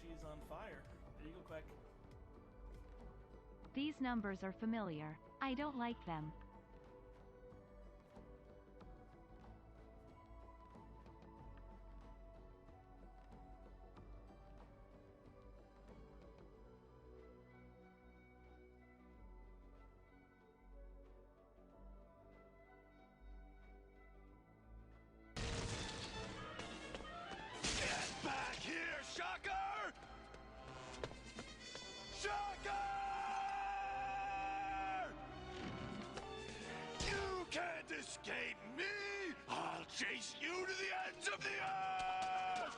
she's on fire. There you go, Quack. These numbers are familiar. I don't like them. Get back here, Shocker! Shocker! You can't escape me! I'll chase you to the ends of the earth!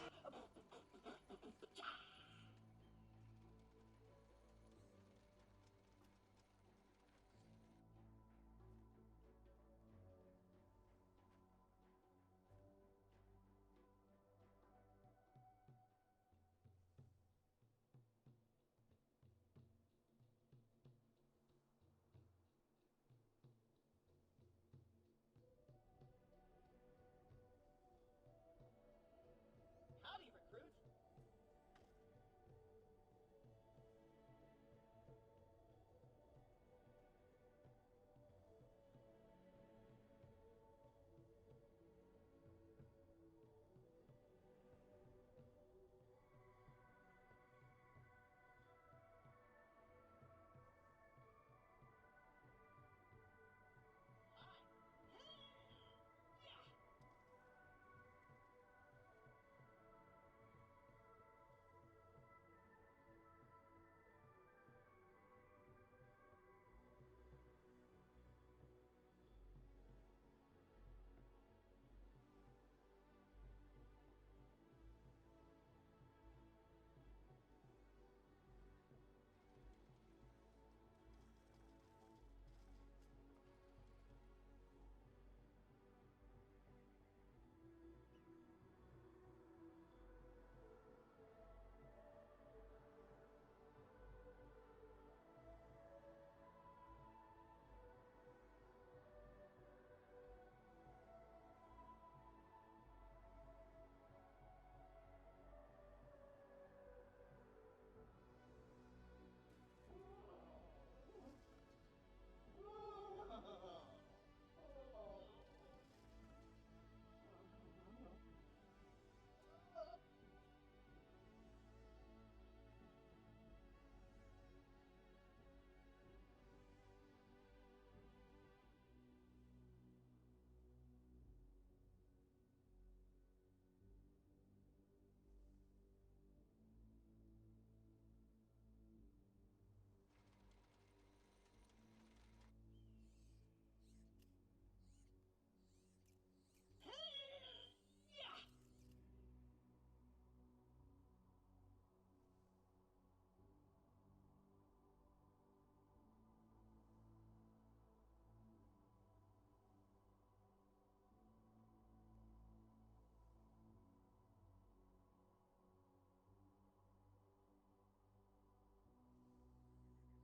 Howdy, recruit.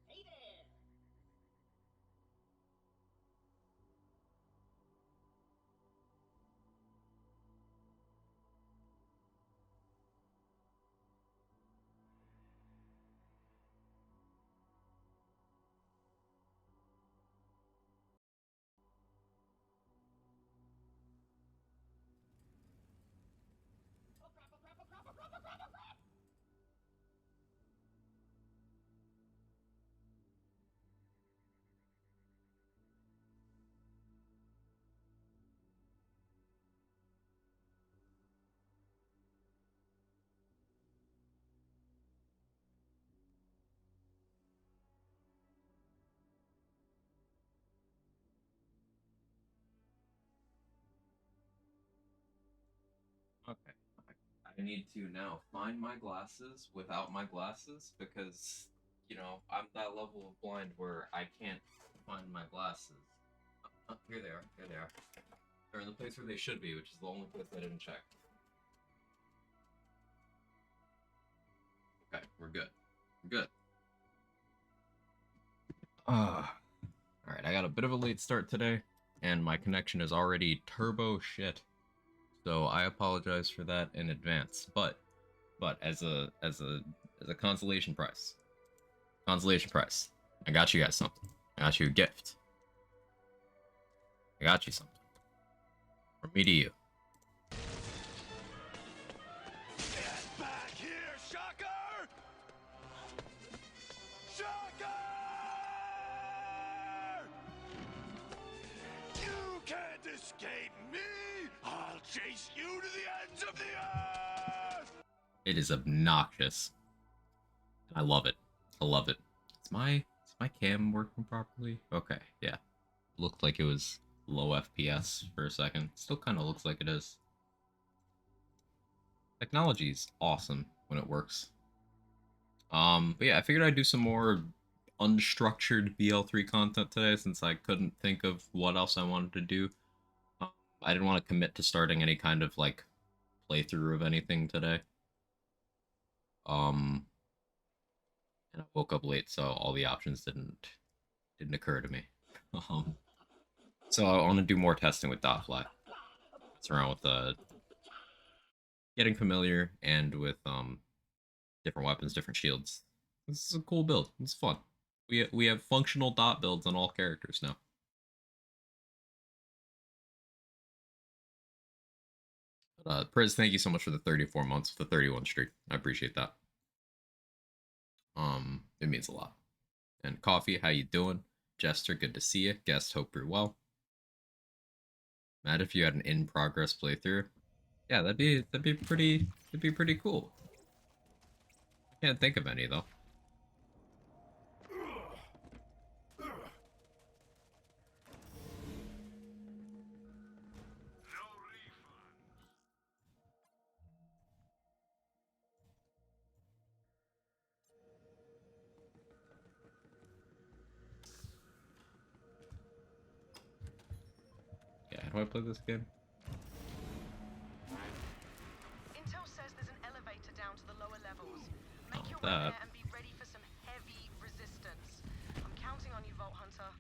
Hey there! Oh crap, oh crap, oh crap, oh crap, oh crap, oh crap! Okay. I need to now find my glasses without my glasses because, you know, I'm that level of blind where I can't find my glasses. Here they are. Here they are. They're in the place where they should be, which is the only place I didn't check. Okay, we're good. We're good. Alright, I got a bit of a late start today, and my connection is already turbo shit. So I apologize for that in advance, but but as a consolation prize. Consolation prize. I got you guys something. I got you a gift. I got you something. From me to you. Get back here, Shocker! Shocker! You can't escape me! I'll chase you to the ends of the earth! It is obnoxious. I love it. I love it. Is my cam working properly? Okay, yeah. Looked like it was low FPS for a second. Still kind of looks like it is. Technology's awesome when it works. But yeah, I figured I'd do some more unstructured BL3 content today since I couldn't think of what else I wanted to do. I didn't want to commit to starting any kind of like playthrough of anything today. And I woke up late, so all the options didn't occur to me. So I want to do more testing with DoT. It's around with getting familiar and with different weapons, different shields. This is a cool build. It's fun. We have functional DoT builds on all characters now. Priz, thank you so much for the 34 months with the 31 streak. I appreciate that. It means a lot. And Coffee, how you doing? Jester, good to see you. Guest, hope you're well. Matt, if you had an in-progress playthrough, yeah, that'd be pretty cool. I can't think of any though. Yeah, how do I play this game? Intel says there's an elevator down to the lower levels. Oh, Make your way that. there and be ready for some heavy resistance. I'm counting on you, Vault Hunter.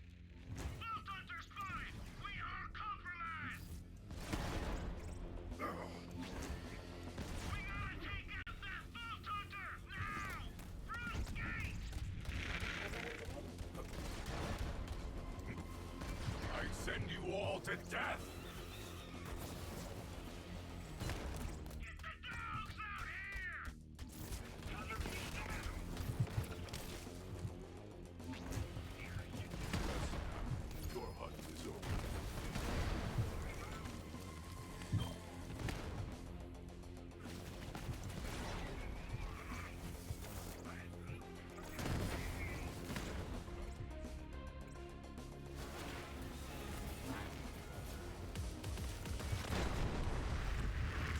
Vault Hunter's fine! We are compromised! We gotta take out that Vault Hunter! Now! Front gate! I send you all to death! Get the dogs out here! Your hunt is over.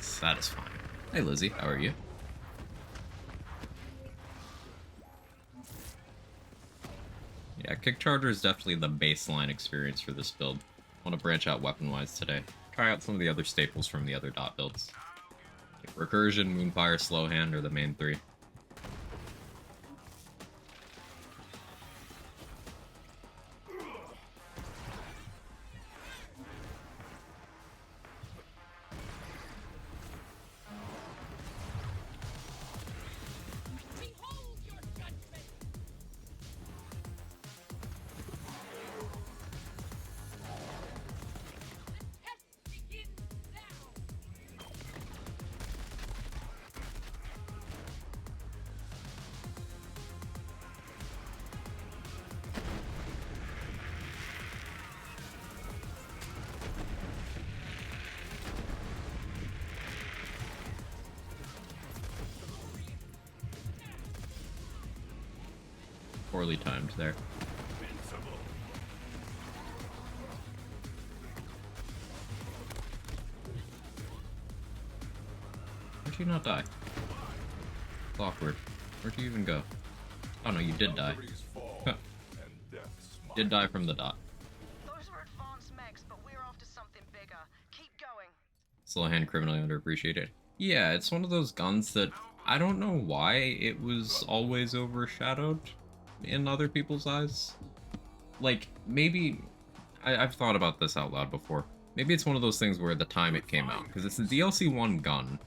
Satisfying. Hey Lizzie, how are you? Yeah, Kick Charger is definitely the baseline experience for this build. I want to branch out weapon-wise today. Try out some of the other staples from the other DoT builds. Recursion, Moonfire, Slowhand are the main three. Behold your judgment! The test begins now! Poorly timed there. Invincible. How'd you not die? It's awkward. Where'd you even go? Oh no, you did die. Valkyries fall, Huh. and death smiles. Did die from the DoT. Those were advanced mechs, but we're after something bigger. Keep going. Slowhand, criminally underappreciated. Yeah, it's one of those guns that I don't know why it was always overshadowed in other people's eyes. Like, maybe... I've thought about this out loud before. Maybe it's one of those things where the time it came out, because it's a DLC 1 gun.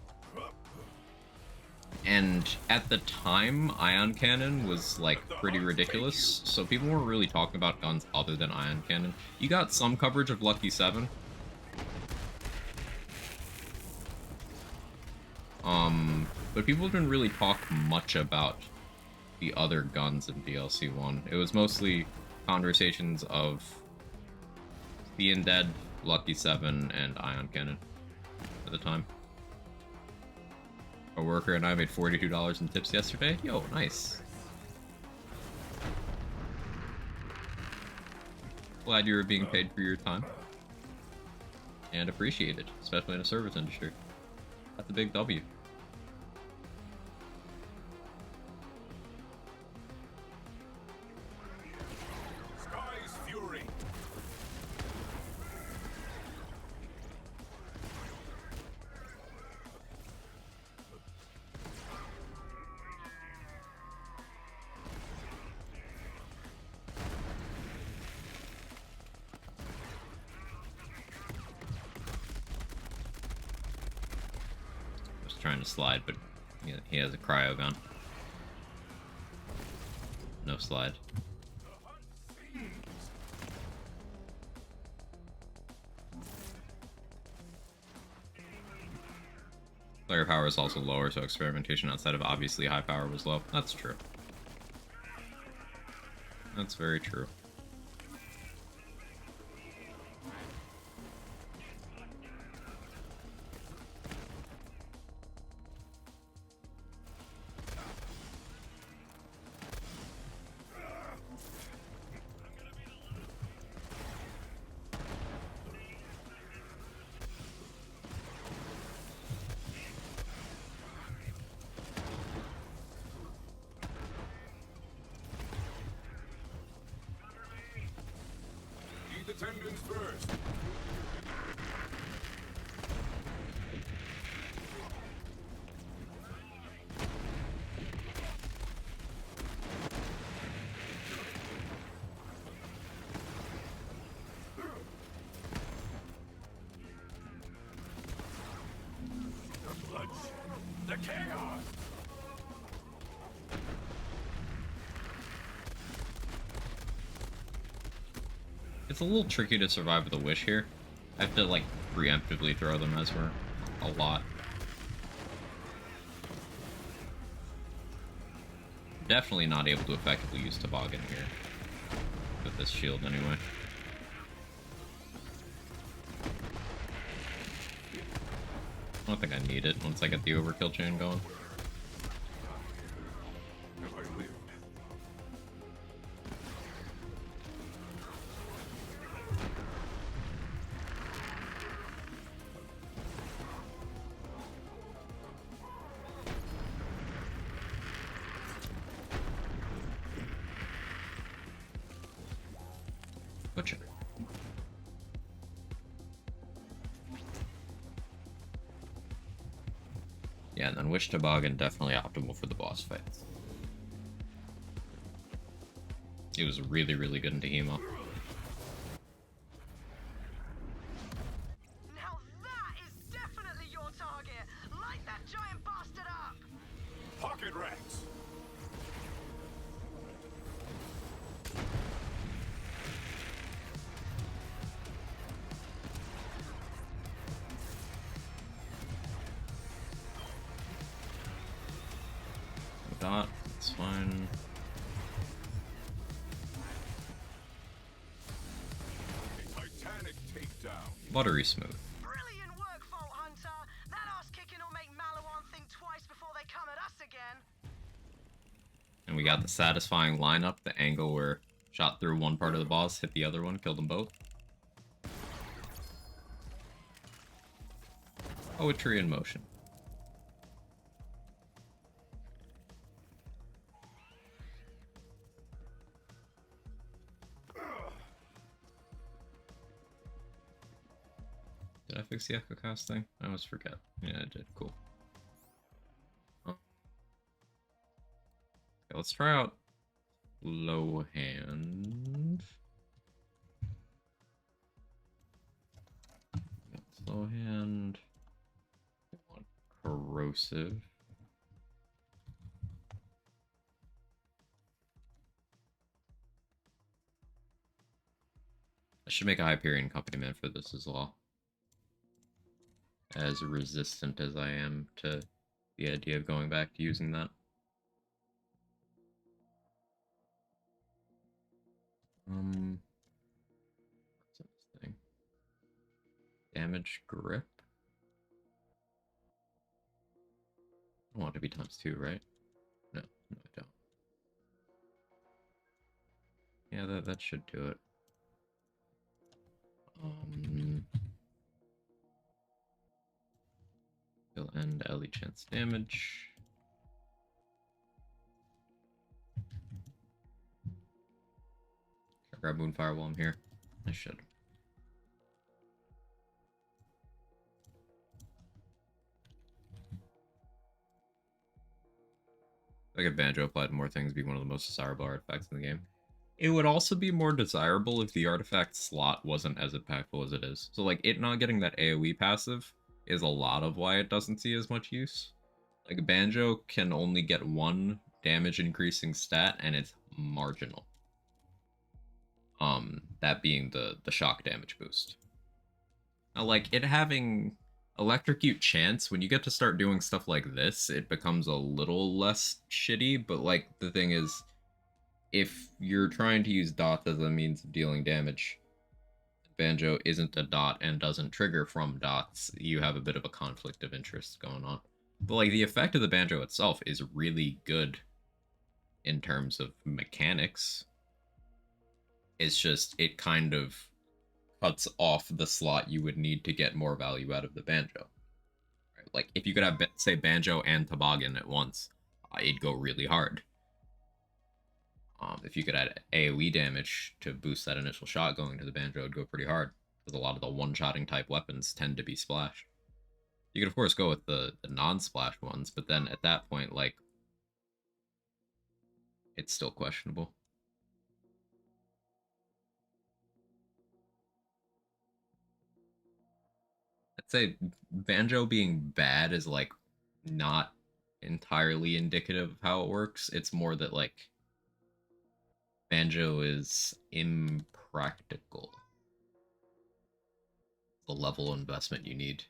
And at the time, ion cannon was like pretty ridiculous, so people weren't really talking about guns other than ion cannon. You got some coverage of Lucky 7. But people didn't really talk much about the other guns in DLC 1. It was mostly conversations of Being Dead, Lucky 7, and Ion Cannon at the time. A worker and I made $42 in tips yesterday. Yo, nice. Glad you were being paid for your time. And appreciated, especially in a service industry. That's a big W. Sky's fury. I was trying to slide, but he has a cryo gun. No slide. Player power is also lower, so experimentation outside of obviously high power was low. That's true. That's very true. Need attendance first. The bloodshed. The chaos. It's a little tricky to survive with a wish here. I have to like preemptively throw them as we're a lot. Definitely not able to effectively use toboggan here. With this shield anyway. I don't think I need it once I get the overkill chain going. Have I lived? Butcher. Yeah, and then Wish Toboggan definitely optimal for the boss fights. It was really, really good in Tehima. Now that is definitely your target. Light that giant bastard up. Pocket rats. DoT, it's fine. A titanic takedown. Buttery smooth. Brilliant work, Vault Hunter. That ass kicking will make Malawan think twice before they come at us again. And we got the satisfying lineup, the angle where shot through one part of the boss, hit the other one, killed them both. Poetry in motion. Did I fix the echo cast thing? I always forget. Yeah, I did. Cool. Okay, let's try out low hand. Slow hand. I want corrosive. I should make a Hyperion accompaniment for this as well. As resistant as I am to the idea of going back to using that. What's this thing? Damage grip? I want it to be ×2, right? No, I don't. Yeah, that should do it. Kill and ally chance damage. Should I grab Moonfire while I'm here? I should. Like if Banjo applied more things, be one of the most desirable artifacts in the game. It would also be more desirable if the artifact slot wasn't as impactful as it is. So like it not getting that AoE passive is a lot of why it doesn't see as much use. Like Banjo can only get one damage increasing stat and it's marginal. That being the shock damage boost. Now like it having Electrocute chance, when you get to start doing stuff like this, it becomes a little less shitty, but like the thing is, if you're trying to use DoT as a means of dealing damage, Banjo isn't a DoT and doesn't trigger from dots, you have a bit of a conflict of interest going on. But like the effect of the Banjo itself is really good in terms of mechanics. It's just, it kind of cuts off the slot you would need to get more value out of the Banjo. Right? Like, if you could have, say, Banjo and Toboggan at once, it'd go really hard. If you could add AoE damage to boost that initial shot going to the Banjo, it'd go pretty hard, because a lot of the one-shotting type weapons tend to be splash. You could, of course, go with the non-splash ones, but then at that point, like, it's still questionable. I'd say Banjo being bad is, like, not entirely indicative of how it works. It's more that, like, Banjo is impractical. The level of investment you need.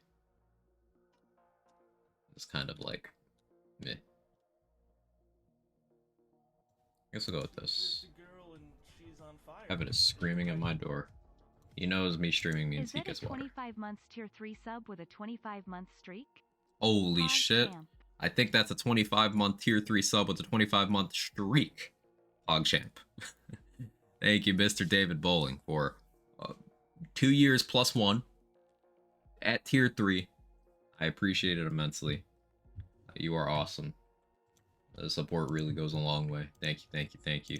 It's kind of like, meh. I guess we'll go with this. Evan is screaming at my door. He knows me streaming means he gets water. Is it a 25 months tier 3 sub with a 25-month streak? Holy shit. Champ. I think that's a 25-month tier 3 sub with a 25-month streak. PogChamp. Thank you, Mr. David Bowling, for 2 years plus 1 at tier 3. I appreciate it immensely. You are awesome. The support really goes a long way. Thank you, thank you, thank you.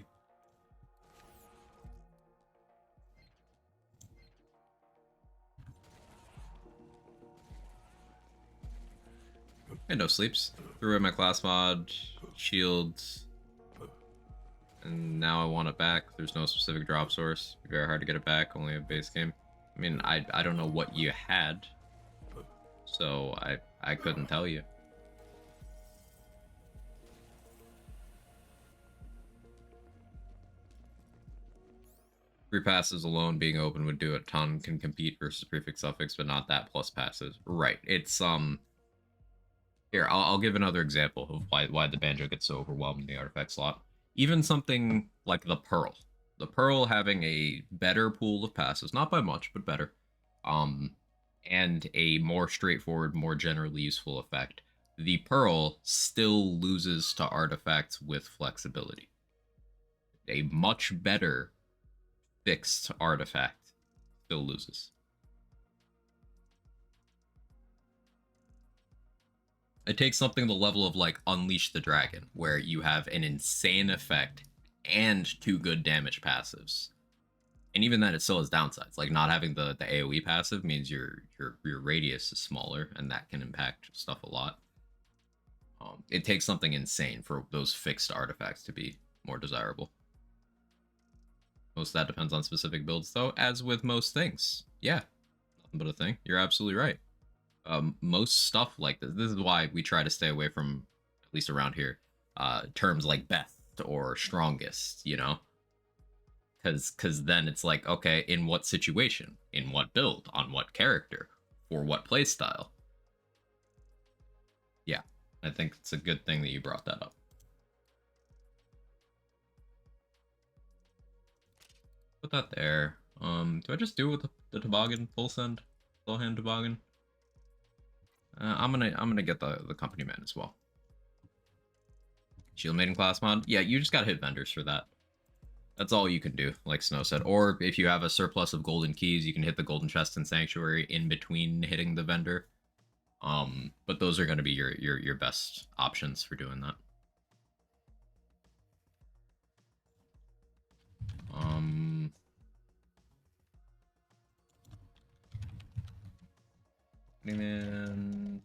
And no sleeps. Threw away my class mod, shields, and now I want it back. There's no specific drop source. Very hard to get it back, only a base game. I mean, I don't know what you had, so I couldn't tell you. Free passes alone being open would do a ton, can compete versus prefix suffix, but not that plus passes. Right, it's here, I'll give another example of why the Banjo gets so overwhelmed in the artifact slot. Even something like the Pearl. The Pearl having a better pool of passes, not by much, but better. And a more straightforward, more generally useful effect. The Pearl still loses to artifacts with flexibility. A much better fixed artifact still loses. It takes something the level of, like, Unleash the Dragon, where you have an insane effect and 2 good damage passives. And even then, it still has downsides. Like, not having the AoE passive means your radius is smaller, and that can impact stuff a lot. It takes something insane for those fixed artifacts to be more desirable. Most of that depends on specific builds, though, as with most things. Yeah, nothing but a thing. You're absolutely right. Most stuff like this is why we try to stay away from, at least around here, terms like best or strongest, you know? Because then it's like, okay, in what situation, in what build, on what character, for what playstyle. Yeah, I think it's a good thing that you brought that up. Put that there. Do I just do it with the toboggan full send, full hand toboggan? I'm gonna get the company man as well. Shield maiden class mod. Yeah, you just gotta hit vendors for that. That's all you can do, like Snow said. Or if you have a surplus of golden keys, you can hit the golden chest and sanctuary in between hitting the vendor. But those are going to be your best options for doing that. Man.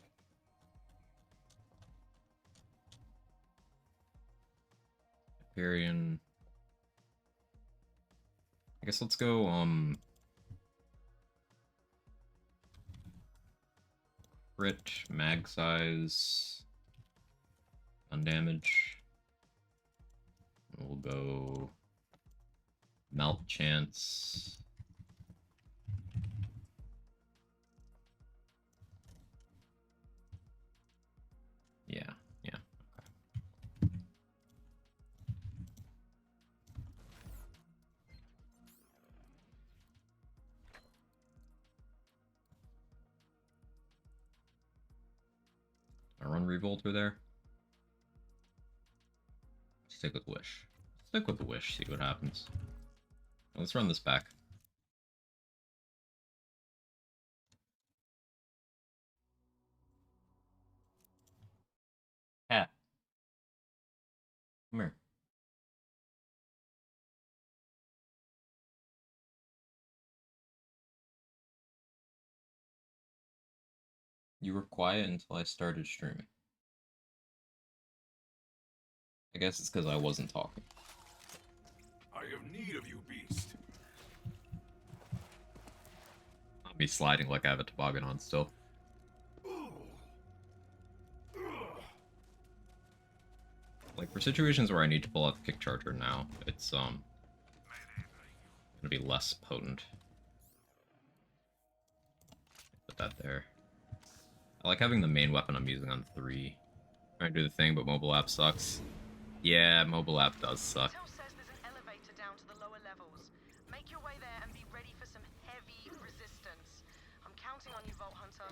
Hyperion. I guess let's go, crit, mag size, gun damage. We'll go melt chance. Yeah, yeah. Okay. I run Revolter there. Stick with Wish. Stick with the Wish, see what happens. Let's run this back. Cat. Come here. You were quiet until I started streaming. I guess it's because I wasn't talking. I have need of you, beast. I'll be sliding like I have a toboggan on still. Like, for situations where I need to pull out the kick charger now, it's, gonna be less potent. Put that there. I like having the main weapon I'm using on 3. Trying to do the thing, but mobile app sucks. Yeah, mobile app does suck. Intel says there's an elevator down to the lower levels. Make your way there and be ready for some heavy resistance. I'm counting on you, Vault Hunter.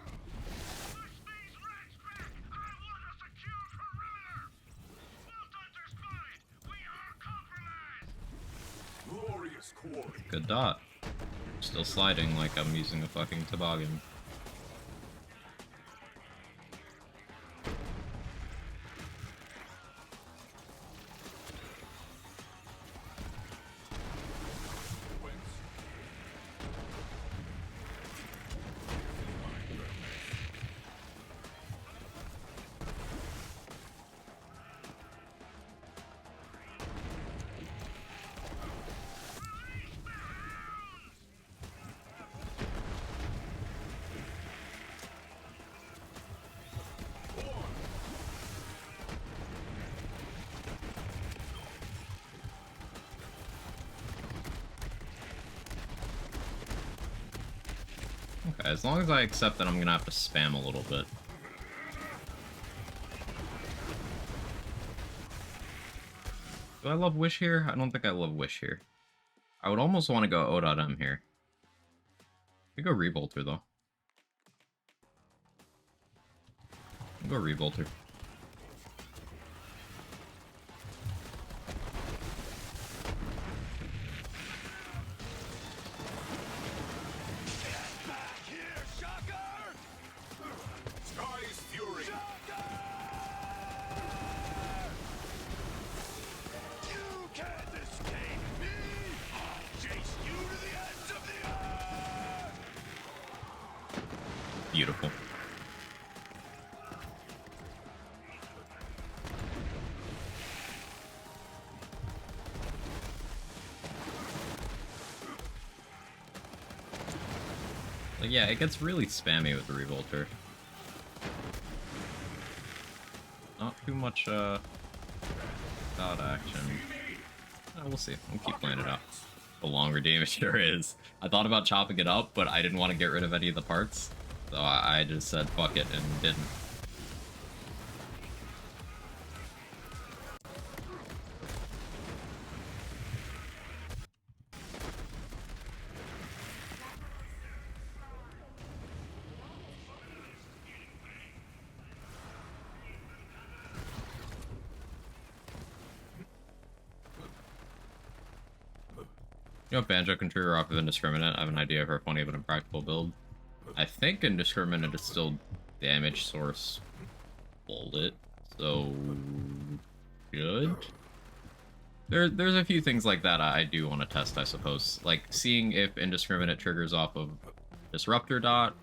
Push these rats back! I want a secure perimeter! Vault Hunter spotted! We are compromised! Glorious quarry! Good dot. Still sliding like I'm using a fucking toboggan. Okay, as long as I accept that I'm gonna have to spam a little bit. Do I love Wish here? I don't think I love Wish here. I would almost want to go O.M here. We go Revolter though. Go Revolter. Beautiful. Like, yeah, it gets really spammy with the Revolter. Not too much, dot action. We'll see. We'll keep playing it out. the longer damager is. I thought about chopping it up, but I didn't want to get rid of any of the parts. So I just said fuck it and didn't. You know, Banjo can trigger off of Indiscriminate. I have an idea of her funny but impractical build. I think Indiscriminate is still damage source bullet, so good. There's a few things like that I do want to test, I suppose. Like seeing if Indiscriminate triggers off of Disruptor Dot,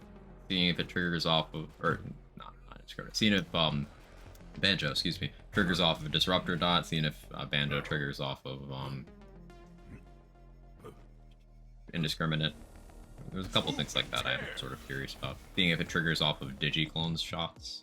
seeing if it triggers off of, or not Indiscriminate, seeing if Banjo, excuse me, triggers off of a Disruptor Dot, seeing if Banjo triggers off of Indiscriminate. There's a couple things like that I'm sort of curious about. Seeing if it triggers off of Digiclone's shots.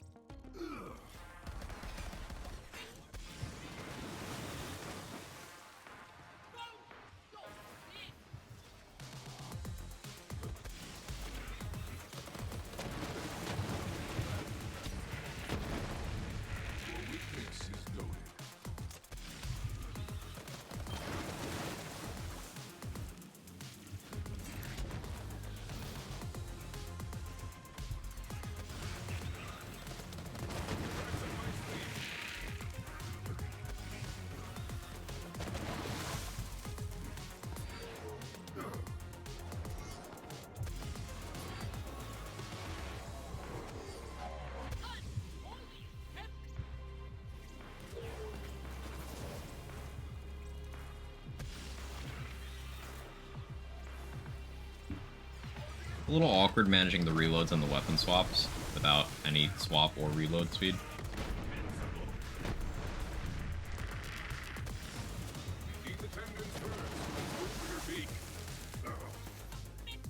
A little awkward managing the reloads and the weapon swaps without any swap or reload speed.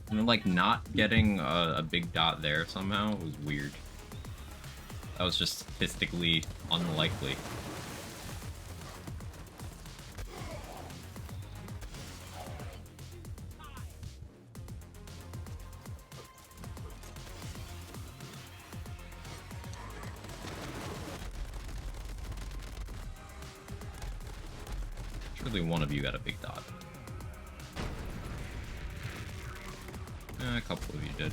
And then, like, not getting a big dot there somehow was weird. That was just statistically unlikely. Surely one of you got a big dot. A couple of you did.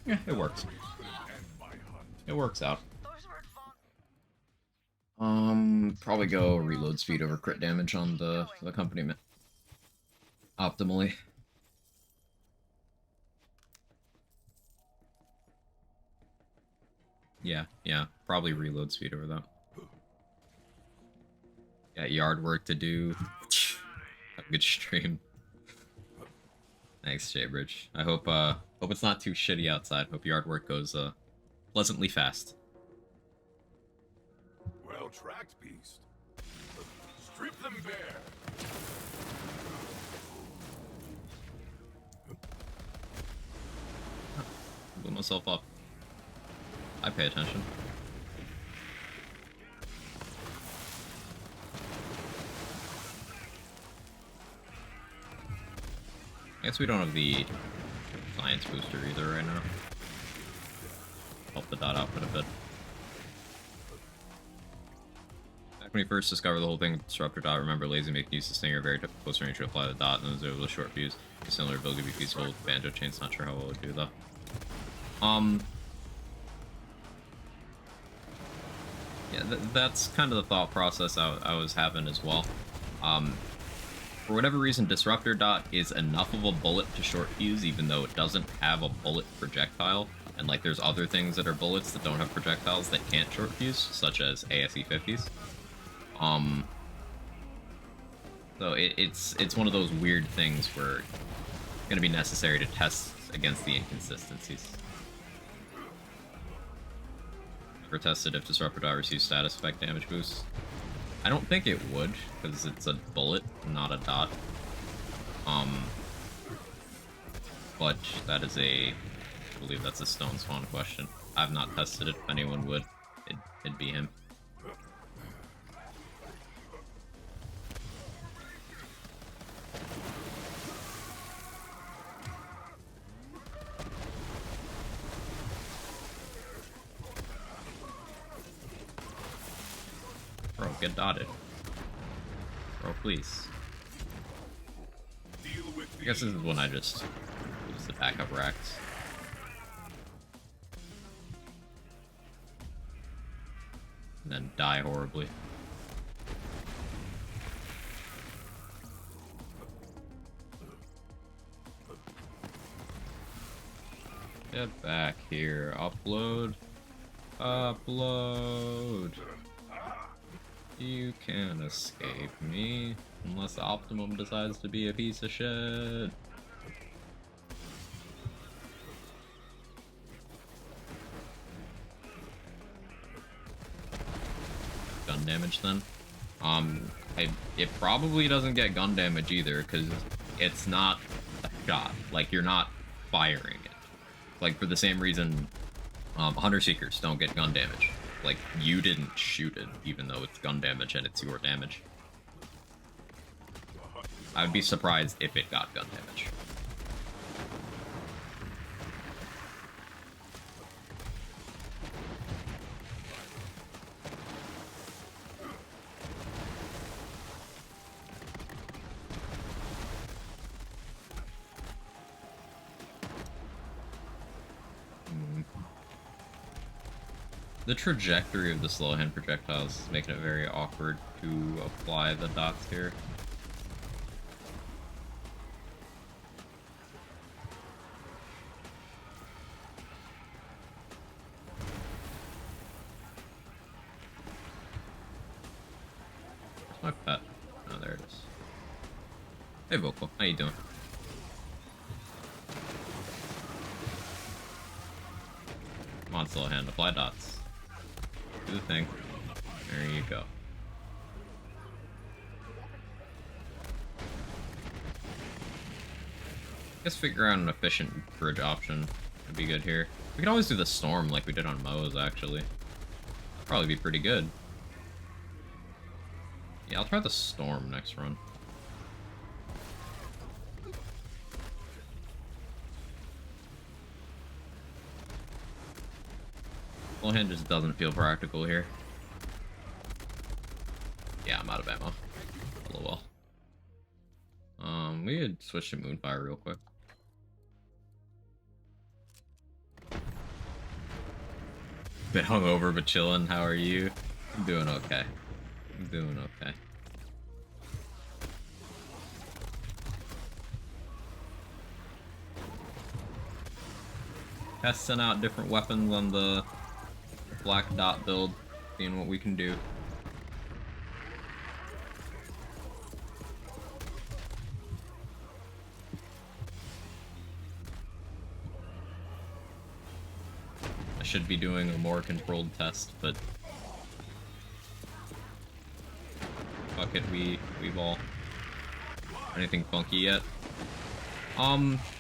Yeah, it works. It works out. Probably go reload speed over crit damage on the accompaniment. Optimally. Yeah, probably reload speed over that. Got yard work to do. Have a good stream. Thanks, Jaybridge. I hope it's not too shitty outside. Hope yard work goes pleasantly fast. Well tracked, beast. Strip them bare. Blew myself up. I pay attention. I guess we don't have the science booster either right now. Help the dot output a bit. Back when we first discovered the whole thing with Disruptor Dot, remember Lazy making use of Stinger very close range to apply the dot and was able to short fuse. A similar ability would be feasible with Banjo Chains, not sure how well it would do though. Yeah, that's kind of the thought process I was having as well. For whatever reason, Disruptor Dot is enough of a bullet to short fuse, even though it doesn't have a bullet projectile. And like, there's other things that are bullets that don't have projectiles that can't short fuse, such as ASE 50s. So it's one of those weird things where it's gonna be necessary to test against the inconsistencies. Never tested if Disruptor Dot receives status effect damage boost. I don't think it would, because it's a bullet, not a dot. But that is a believe that's a stone spawn question. I've not tested it. If anyone would, it'd be him. Bro, get dotted. Bro, please. I guess this is when I just use the backup racks. And then die horribly. Get back here. Upload. Upload. You can't escape me. Unless Optimum decides to be a piece of shit. Gun damage then? It probably doesn't get gun damage either, because it's not a shot. Like, you're not firing it. Like, for the same reason, Hunter Seekers don't get gun damage. Like, you didn't shoot it, even though it's gun damage and it's your damage. I would be surprised if it got gun damage. The trajectory of the slow hand projectiles is making it very awkward to apply the dots here. Where's my pet? Oh, there it is. Hey, Vocal. How you doing? Come on, slow hand. Apply dots. Do the thing. There you go. I guess figure out an efficient bridge option would be good here. We could always do the storm like we did on Moe's, actually. That'd probably be pretty good. Yeah, I'll try the storm next run. Slow hand just doesn't feel practical here. Yeah, I'm out of ammo. LOL. We could switch to Moonfire real quick. Bit hungover but chillin'. How are you? I'm doing okay. I'm doing okay. Testing out different weapons on the Black Dot build, seeing what we can do. I should be doing a more controlled test, but fuck it, we ball. Anything funky yet?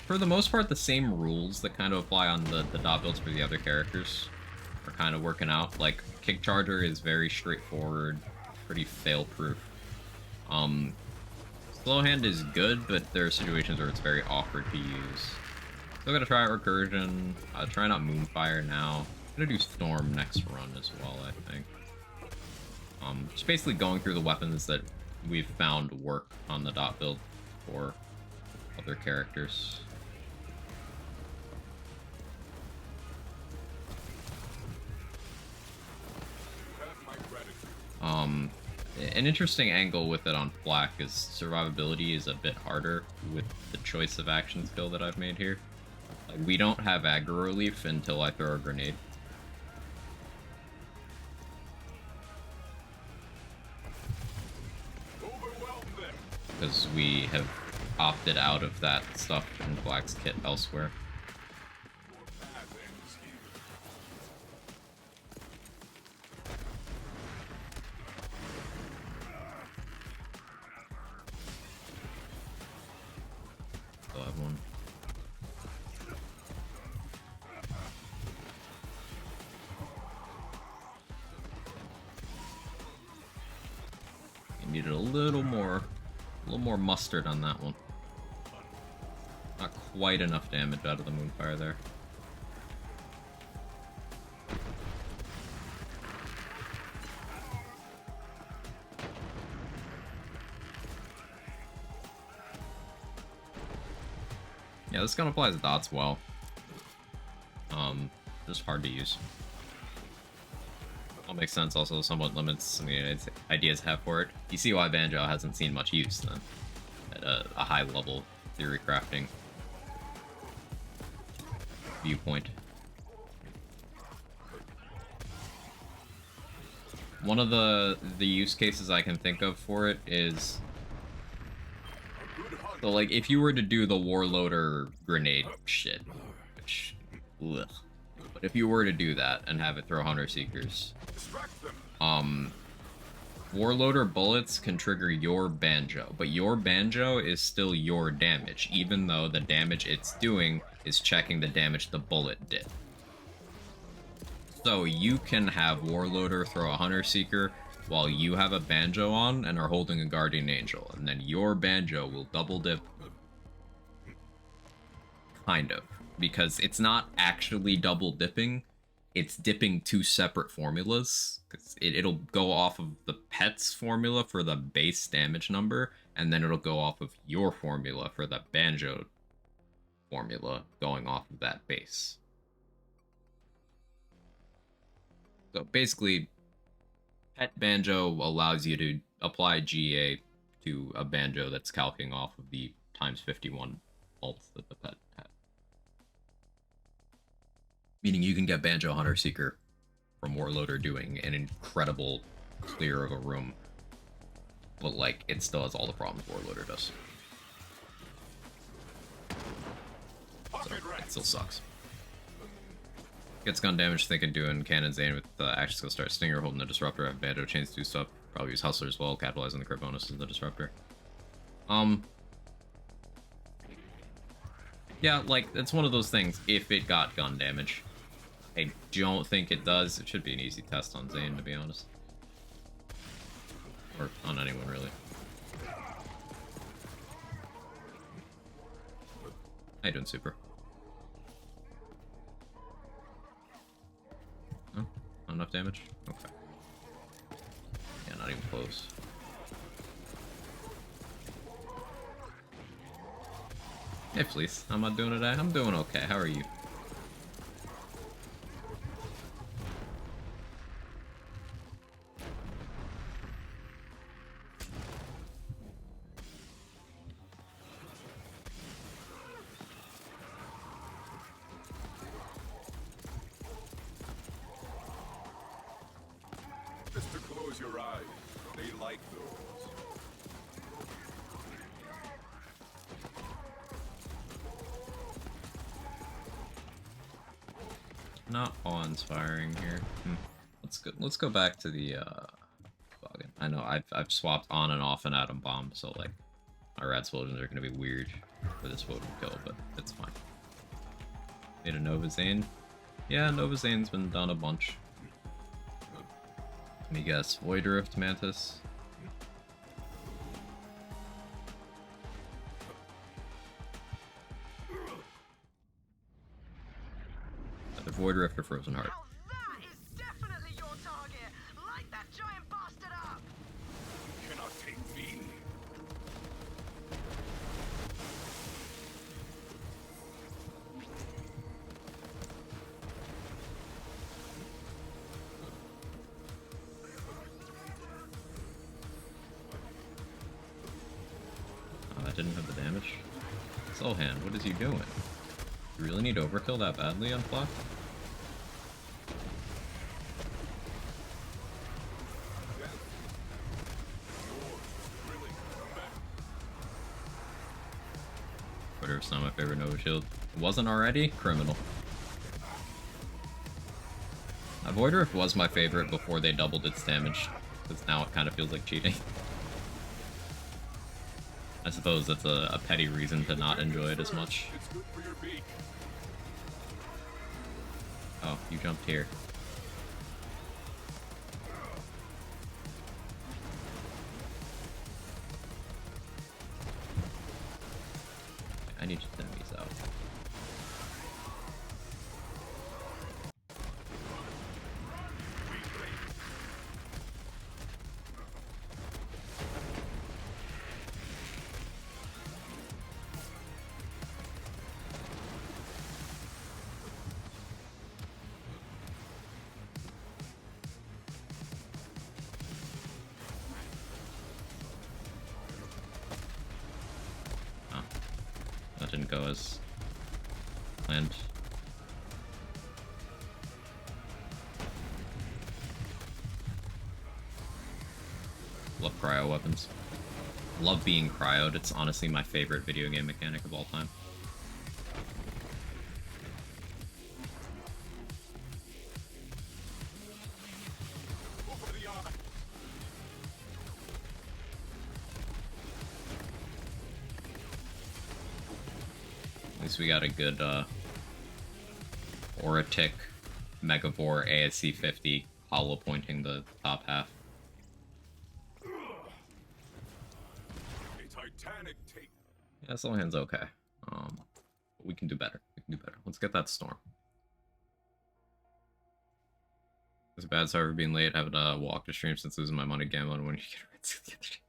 For the most part, the same rules that kind of apply on the dot builds for the other characters are kind of working out. Like, Kick Charger is very straightforward, pretty fail-proof. Slow Hand is good, but there are situations where it's very awkward to use. Still gotta try out Recursion, trying out Moonfire now. I'm gonna do Storm next run as well, I think. Just basically going through the weapons that we've found work on the dot build for other characters. An interesting angle with it on Flak is survivability is a bit harder with the choice of action skill that I've made here. Like, we don't have aggro relief until I throw a grenade. Because we have opted out of that stuff in Flak's kit elsewhere. Still have one. little more mustard on that one. Not quite enough damage out of the Moonfire there. Yeah, this gun applies dots well. Just hard to use. All makes sense, also somewhat limits some of the ideas have for it. You see why Banjo hasn't seen much use then, at a high level theory crafting viewpoint. One of the use cases I can think of for it is, so like if you were to do the Warloader grenade shit, which, ugh. But if you were to do that and have it throw Hunter Seekers, Warloader bullets can trigger your Banjo, but your Banjo is still your damage, even though the damage it's doing is checking the damage the bullet did. So you can have Warloader throw a Hunter Seeker while you have a Banjo on and are holding a Guardian Angel, and then your Banjo will double dip. Kind of. Because it's not actually double dipping, it's dipping two separate formulas. It'll go off of the pet's formula for the base damage number, and then it'll go off of your formula for the Banjo formula going off of that base. So basically, Pet Banjo allows you to apply GA to a Banjo that's calcing off of the ×51 ult that the pet had. Meaning you can get Banjo Hunter Seeker from Warloader doing an incredible clear of a room, but like it still has all the problems Warloader does. So it still sucks. Gets gun damage, thinking doing Cannon Zane with the action skill start Stinger, holding the Disruptor, have Banjo chains do stuff. Probably use Hustler as well, capitalizing the crit bonus as the Disruptor. Yeah, like, it's one of those things, if it got gun damage. I don't think it does. It should be an easy test on Zane, to be honest. Or on anyone, really. How you doing, Super? No? Not enough damage? Okay. Yeah, not even close. Hey, Fleece. How am I doing today? I'm doing okay. How are you? Just to close your eyes. They like those. Not awe-inspiring here. Let's go back to the Boggin. I know I've swapped on and off an Atom Bomb, so like my Rad Explosions are gonna be weird for this Woden kill, but it's fine. Made a Nova Zane. Yeah, Nova Zane's been done a bunch. Let me guess, Void Rift Mantis. The Void Rift or Frozen Heart. Now that is definitely your target. Light that giant bastard up. You cannot take me. Oh, that didn't have the damage. Soul Hand, what is you doing? You really need overkill that badly on Flock? Whatever's not my favorite Nova Shield. Wasn't already? Criminal. Void Rift was my favorite before they doubled its damage, because now it kind of feels like cheating. I suppose that's a petty reason to not enjoy it as much. It's good for your beak. Oh, you jumped here. I need to thin these out. That didn't go as planned. Love cryo weapons. Love being cryoed. It's honestly my favorite video game mechanic of all time. At least we got a good Oratic Megavore ASC 50 hollow pointing the top half. A titanic tape. Yeah, Slowhand's okay. But we can do better. We can do better. Let's get that storm. It's bad, sorry for being late. I haven't walked a stream since losing my money gambling when you get rinse the other day.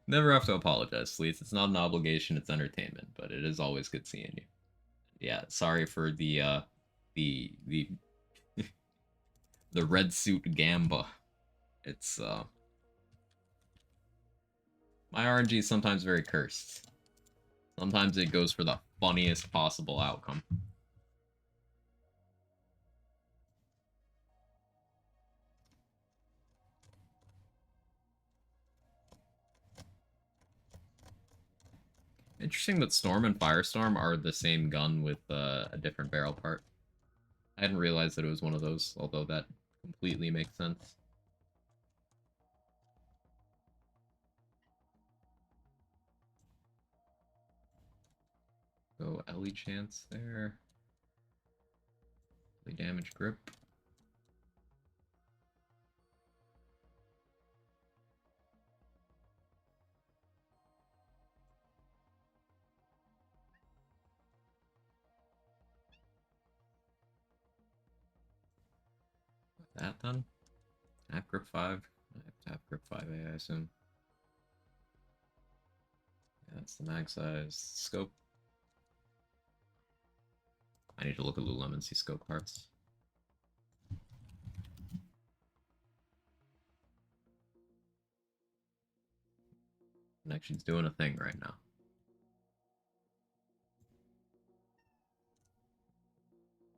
Never have to apologize, Sleets. It's not an obligation, it's entertainment, but it is always good seeing you. Yeah, sorry for the the red suit gamba. It's my RNG is sometimes very cursed. Sometimes it goes for the funniest possible outcome. Interesting that Storm and Firestorm are the same gun with a different barrel part. I hadn't realized that it was one of those, although that completely makes sense. Go Ellie chance there. Really damage grip. That done. Tap grip 5. Tap grip 5A, I assume. Yeah, that's the mag size. Scope. I need to look at Lululemon and see scope parts. Connection's doing a thing right now.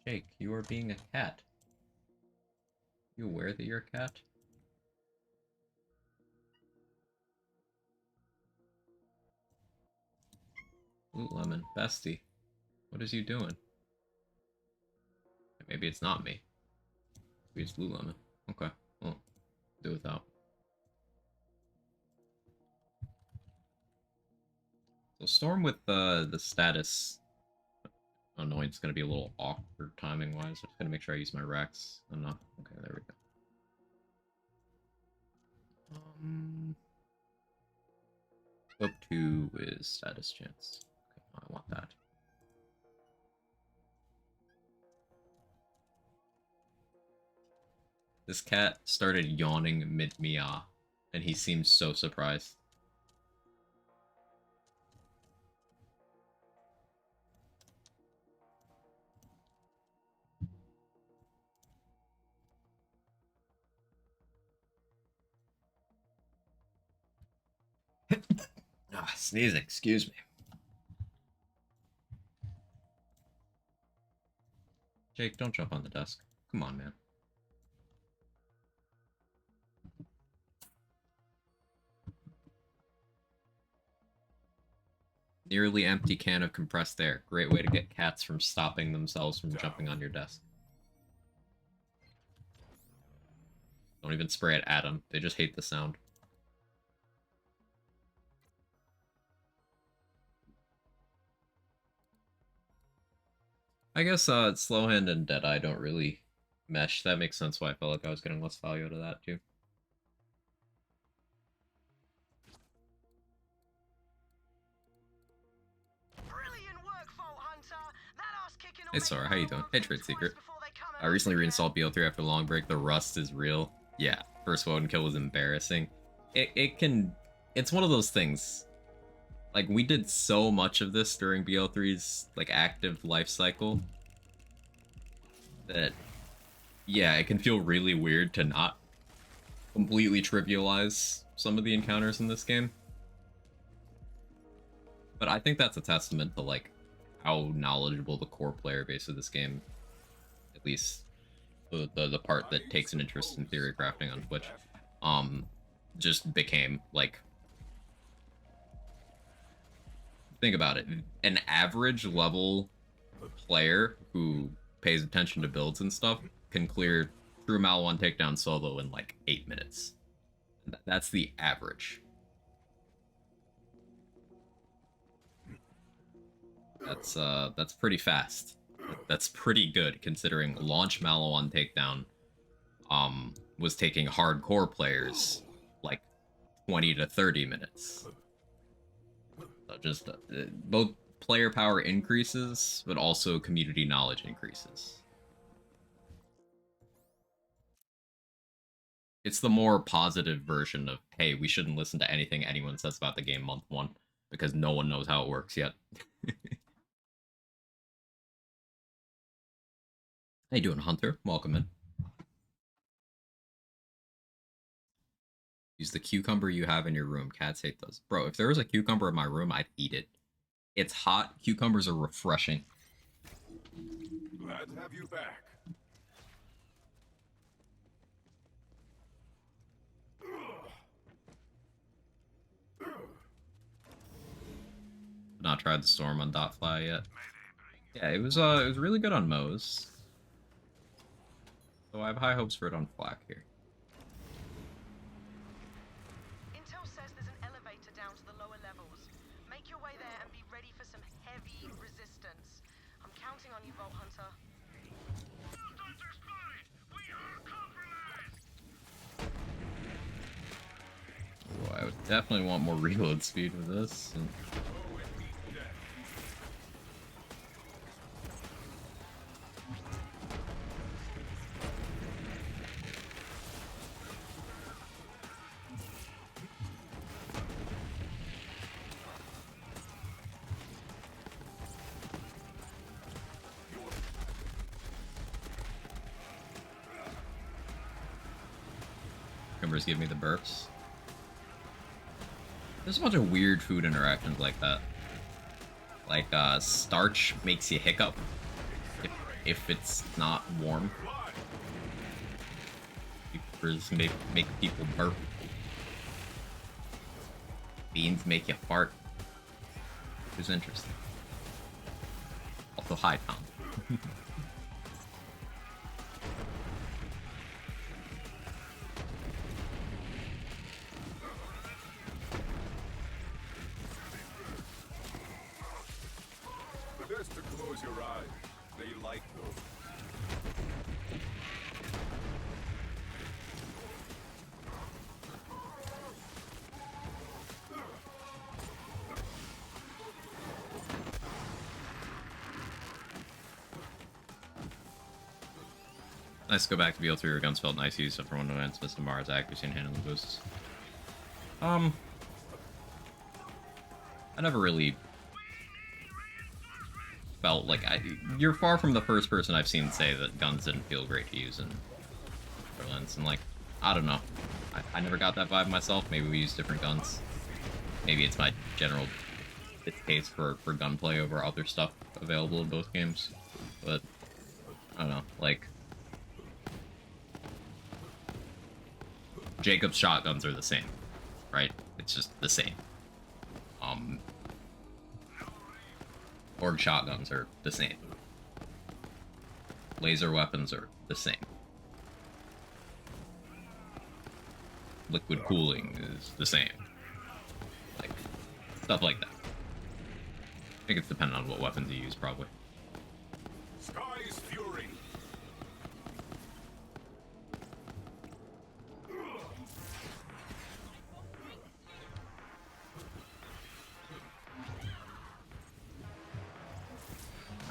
Jake, you are being a cat. You aware that you're a cat? Lululemon, bestie. What is you doing? Maybe it's not me. Maybe it's Lululemon. Okay, well, do without. So Storm with the status annoyance is going to be a little awkward timing wise. I'm just going to make sure I use my Rex enough. Okay, there we go. Scope 2 is status chance. Okay, I want that. This cat started yawning mid-meow, and he seemed so surprised. Sneezing, excuse me. Jake, don't jump on the desk. Come on, man. Nearly empty can of compressed air. Great way to get cats from stopping themselves from jumping on your desk. Don't even spray it at them. They just hate the sound. I guess Slowhand and Deadeye don't really mesh. That makes sense why I felt like I was getting less value out of that too. Hey Sora, how you doing? Hey Trade Secret. Before they come I recently reinstalled BO3 after a long break. The rust is real. Yeah, first Woden kill was embarrassing. It's one of those things. Like, we did so much of this during BO3's, like, active life cycle that, yeah, it can feel really weird to not completely trivialize some of the encounters in this game. But I think that's a testament to, like, how knowledgeable the core player base of this game, at least the part that takes an interest in theory crafting on Twitch, just became, like, think about it. An average level player who pays attention to builds and stuff can clear True Mal 1 takedown solo in like 8 minutes. That's the average. That's pretty fast. That's pretty good considering launch Mal 1 takedown was taking hardcore players like 20 to 30 minutes. So just both player power increases, but also community knowledge increases. It's the more positive version of, hey, we shouldn't listen to anything anyone says about the game month 1, because no one knows how it works yet. How you doing, Hunter? Welcome in. Use the cucumber you have in your room. Cats hate those. Bro, if there was a cucumber in my room, I'd eat it. It's hot. Cucumbers are refreshing. Glad to have you back. Not tried the storm on .fly yet. Yeah, it was really good on Moe's. So I have high hopes for it on Flack here. Intel says there's an elevator down to the lower levels. Make your way there and be ready for some heavy resistance. I'm counting on you, Vault Hunter. Vault Hunter spotted! We are compromised! Oh, I would definitely want more reload speed with this. And... Oh, it means death. Cucumbers give me the burps. There's a bunch of weird food interactions like that. Like, starch makes you hiccup if it's not warm. Cucumbers make people burp. Beans make you fart. Which is interesting. Also, hi, Tom. Best to close your eyes. They like those. Nice to go back to BL3 where guns felt nice to use for one events, but Mars accuracy and handling boosts. I never really felt like you're far from the first person I've seen say that guns didn't feel great to use in Borderlands, and like, I don't know. I never got that vibe myself. Maybe we use different guns. Maybe it's my general taste for gunplay over other stuff available in both games. But, I don't know, like... Jacob's shotguns are the same, right? It's just the same. Org shotguns are the same. Laser weapons are the same. Liquid cooling is the same. Like, stuff like that. I think it's dependent on what weapons you use, probably. Sky's fury.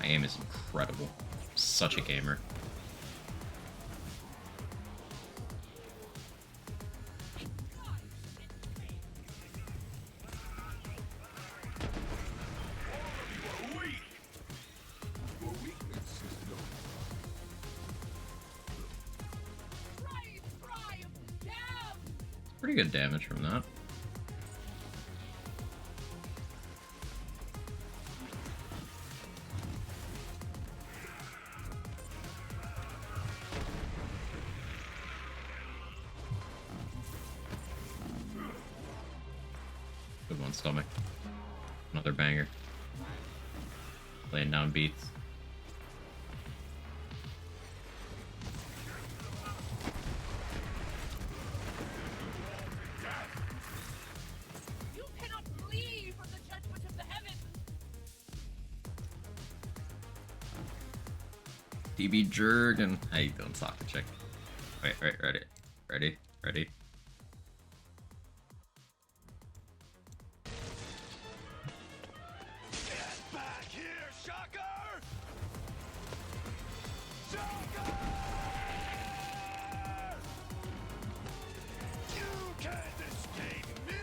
My aim is incredible. Such a gamer. Pretty good damage from that. Good one, stomach. Another banger. Laying down beats. You cannot flee from the judgment of the heavens. DB Jurgen. How you doing, soccer chick? Wait, ready. Get back here, Shocker! Shocker! You can't escape me!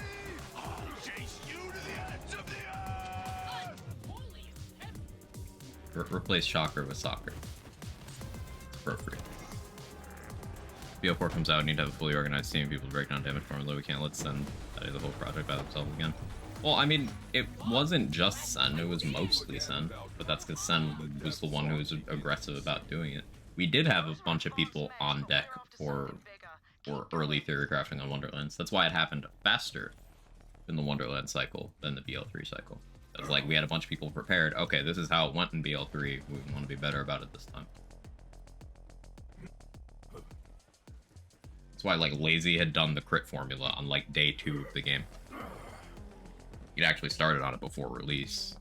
I'll chase you to the ends of the earth! Holy heavens. Replace Shocker with soccer. It's appropriate. BO4 comes out, need to have a fully organized team of people to break down damage formula. We can't let Sen study the whole project by themselves again. Well, I mean, it wasn't just Sen, it was mostly Sen, but that's because Sen was the one who was aggressive about doing it. We did have a bunch of people on deck for early theory crafting on Wonderlands. That's why it happened faster in the Wonderland cycle than the BL3 cycle. It was like we had a bunch of people prepared. Okay, this is how it went in BL3. We want to be better about it this time. That's why, like, Lazy had done the crit formula on, like, day 2 of the game. He'd actually started on it before release.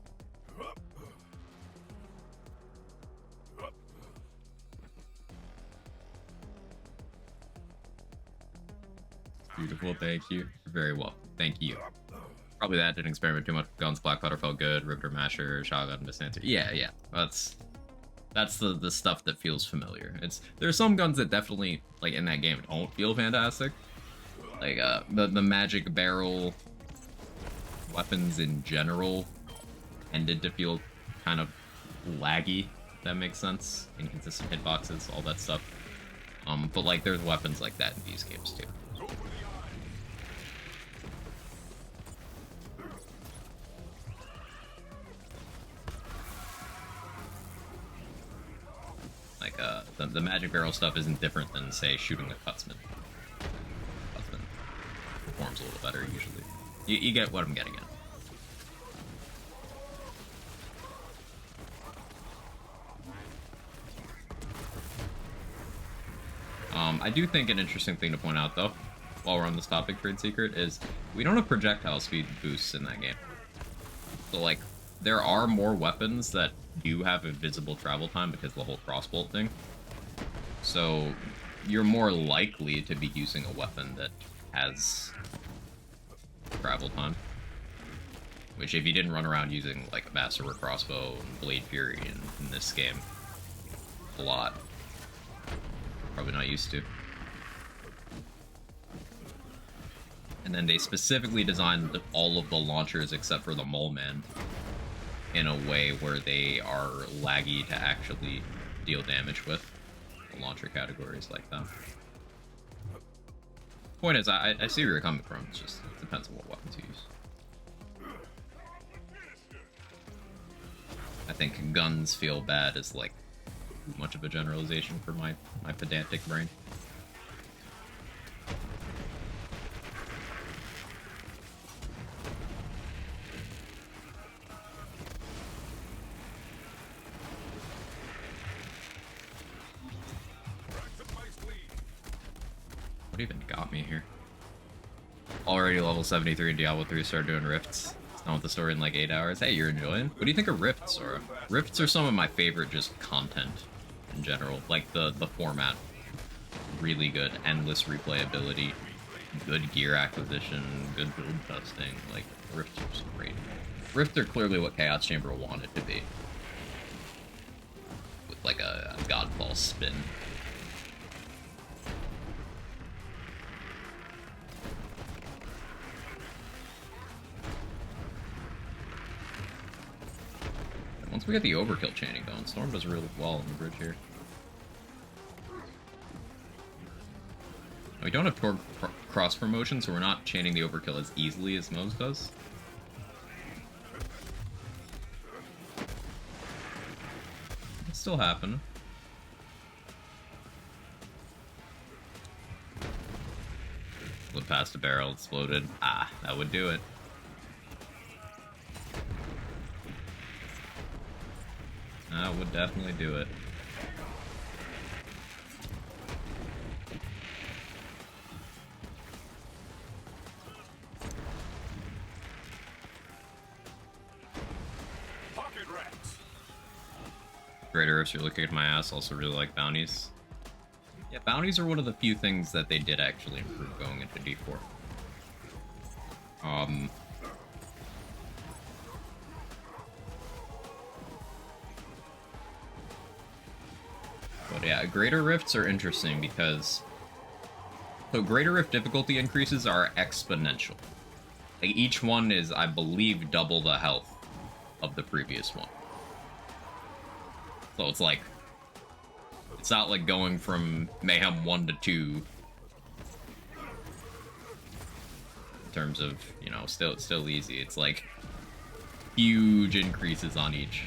Beautiful, thank you. Very well, thank you. Probably that, didn't experiment too much with guns. Black Powder felt good. Riveter Masher, Shotgun, Distancer. Yeah. That's the stuff that feels familiar. There's some guns that definitely, like, in that game don't feel fantastic. Like, the magic barrel weapons in general tended to feel kind of laggy, if that makes sense. Inconsistent hitboxes, all that stuff. But, like, there's weapons like that in these games, too. Like, the magic barrel stuff isn't different than, say, shooting a Cutsman. Cutsman performs a little better, usually. You get what I'm getting at. I do think an interesting thing to point out, though, while we're on this topic, Trade Secret, is we don't have projectile speed boosts in that game. So, like, there are more weapons that do have invisible travel time because of the whole crossbolt thing. So you're more likely to be using a weapon that has travel time. Which, if you didn't run around using, like, a Master crossbow and Blade Fury in this game a lot, probably not used to. And then they specifically designed all of the launchers except for the Mole Man in a way where they are laggy to actually deal damage with. The launcher categories like that. Point is, I see where you're coming from. It just depends on what weapons you use. I think guns feel bad is, like, too much of a generalization for my pedantic brain. What even got me here? Already level 73 in Diablo 3, started doing rifts. Done with the story in like 8 hours. Hey, you're enjoying? What do you think of rifts, Sora? Rifts are some of my favorite just content in general. Like the format. Really good. Endless replayability. Good gear acquisition. Good build testing. Like, rifts are just great. Rifts are clearly what Chaos Chamber wanted to be. like a godfall spin. Once we get the overkill chaining going, Storm does really well on the bridge here. We don't have torque cross promotion, so we're not chaining the overkill as easily as Mo's does. It's still happening. Flew past a barrel, exploded. Ah, that would do it. That would definitely do it. Pocket rats. Greater if you're looking at my ass, also really like bounties. Yeah, bounties are one of the few things that they did actually improve going into D4. But yeah, greater rifts are interesting because so greater rift difficulty increases are exponential. Like each one is, I believe, double the health of the previous one. So it's like it's not like going from Mayhem 1 to 2 in terms of, you know, still easy. It's like huge increases on each.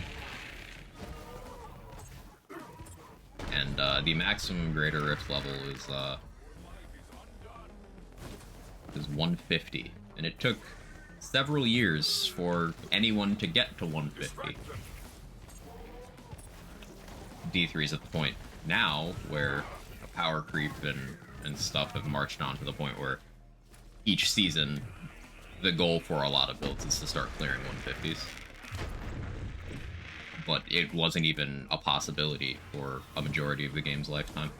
And the maximum greater rift level is 150, and it took several years for anyone to get to 150. D3 is at the point now where power creep and stuff have marched on to the point where each season the goal for a lot of builds is to start clearing 150s. But it wasn't even a possibility for a majority of the game's lifetime.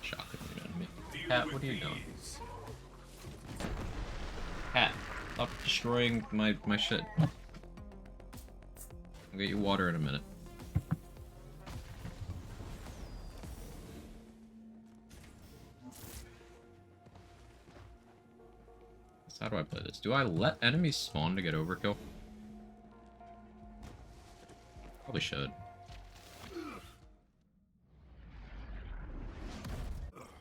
Shocking enemy. Cat, what are you doing? Cat, stop destroying my shit. I'll get you water in a minute. How do I play this? Do I let enemies spawn to get overkill? Probably should.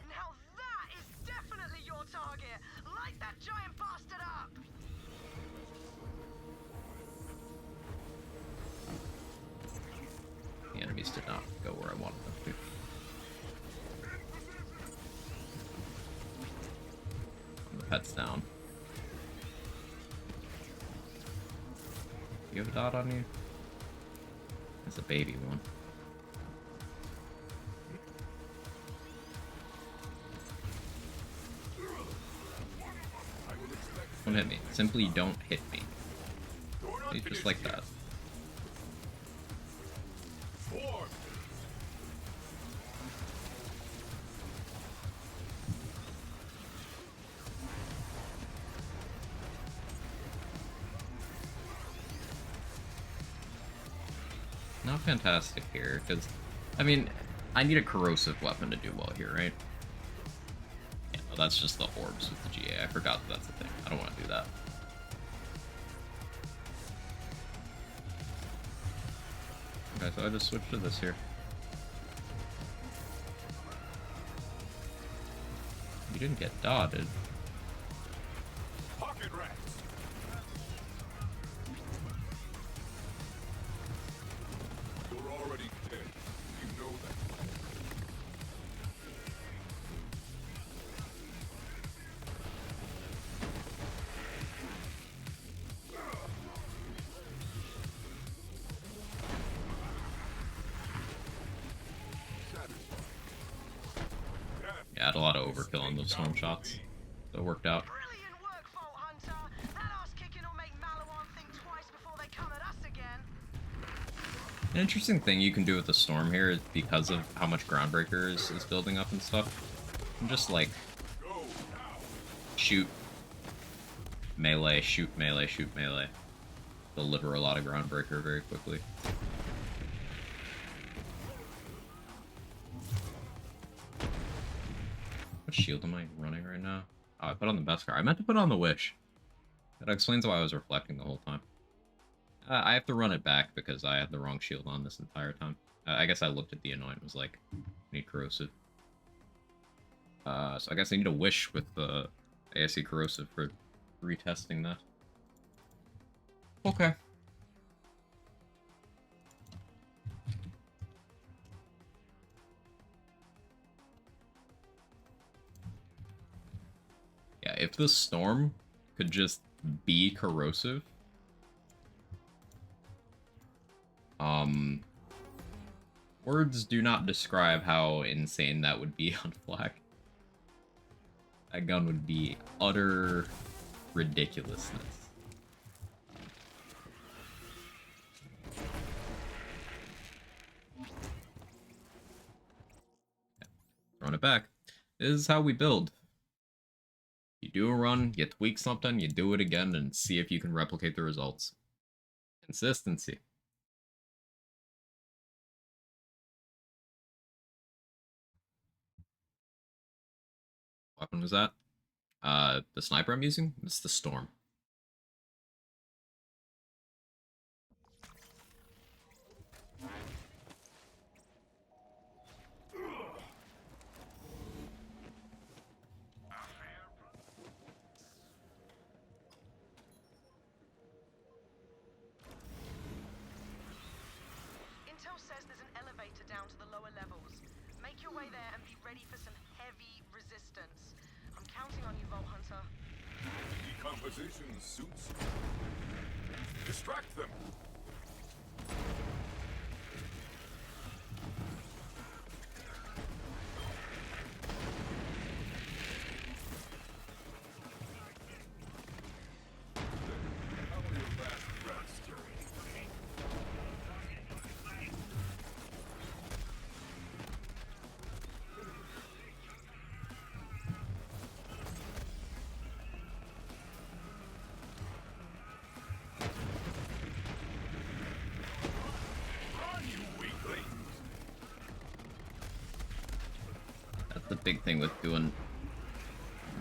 Now that is definitely your target. Light that giant bastard up. The enemies did not go where I wanted them to. And the pet's down. You have a dot on you? It's a baby one. Don't hit me. Simply don't hit me. Just like that. Not fantastic here, because, I mean, I need a corrosive weapon to do well here, right? Yeah, no, that's just the orbs with the GA. I forgot that that's the thing. I don't want to do that. Okay, so I just switched to this here. You didn't get dotted. Pocket rats. You're already dead. You know that. Yeah, I had a lot of overkill on those storm shots. So it worked out. Brilliant work, Fault Hunter. That ass kicking will make Malawan think twice before they come at us again. An interesting thing you can do with the storm here is because of how much Groundbreaker is building up and stuff. You can just like shoot melee, shoot melee, shoot melee. Deliver a lot of Groundbreaker very quickly. What shield am I running right now? Oh, I put on the best car. I meant to put on the Wish. That explains why I was reflecting the whole time. I have to run it back because I had the wrong shield on this entire time. I guess I looked at the annoying and was like, I need corrosive. So I guess I need a Wish with the ASE corrosive for retesting that. Okay. Yeah, if the storm could just be corrosive. Words do not describe how insane that would be on Flak. That gun would be utter ridiculousness. Run it back. This is how we build. You do a run, you tweak something, you do it again, and see if you can replicate the results. Consistency. What weapon was that? The sniper I'm using? It's the Storm. Intel says there's an elevator down to the lower levels. Make your way there and be ready for some heavy resistance. I'm counting on you, Vault Hunter. Decomposition suits. Distract them. The big thing with doing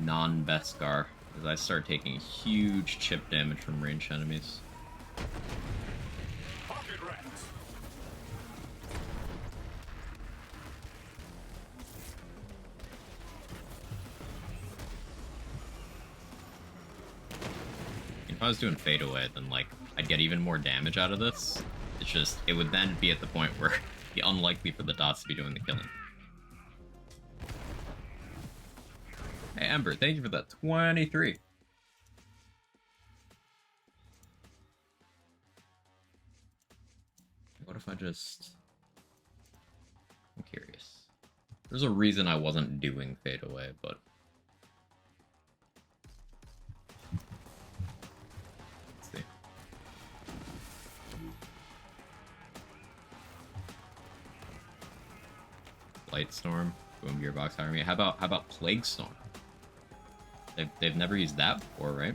non-Beskar is I start taking huge chip damage from ranged enemies. Pocket rats. If I was doing fade away, then like I'd get even more damage out of this. It's just it would then be at the point where it'd be unlikely for the dots to be doing the killing. Hey, Ember, thank you for that 23. What if I just... I'm curious. There's a reason I wasn't doing fade away, but... Let's see. Lightstorm, boom, gearbox, hire me. How about Plague Storm? They've never used that before, right?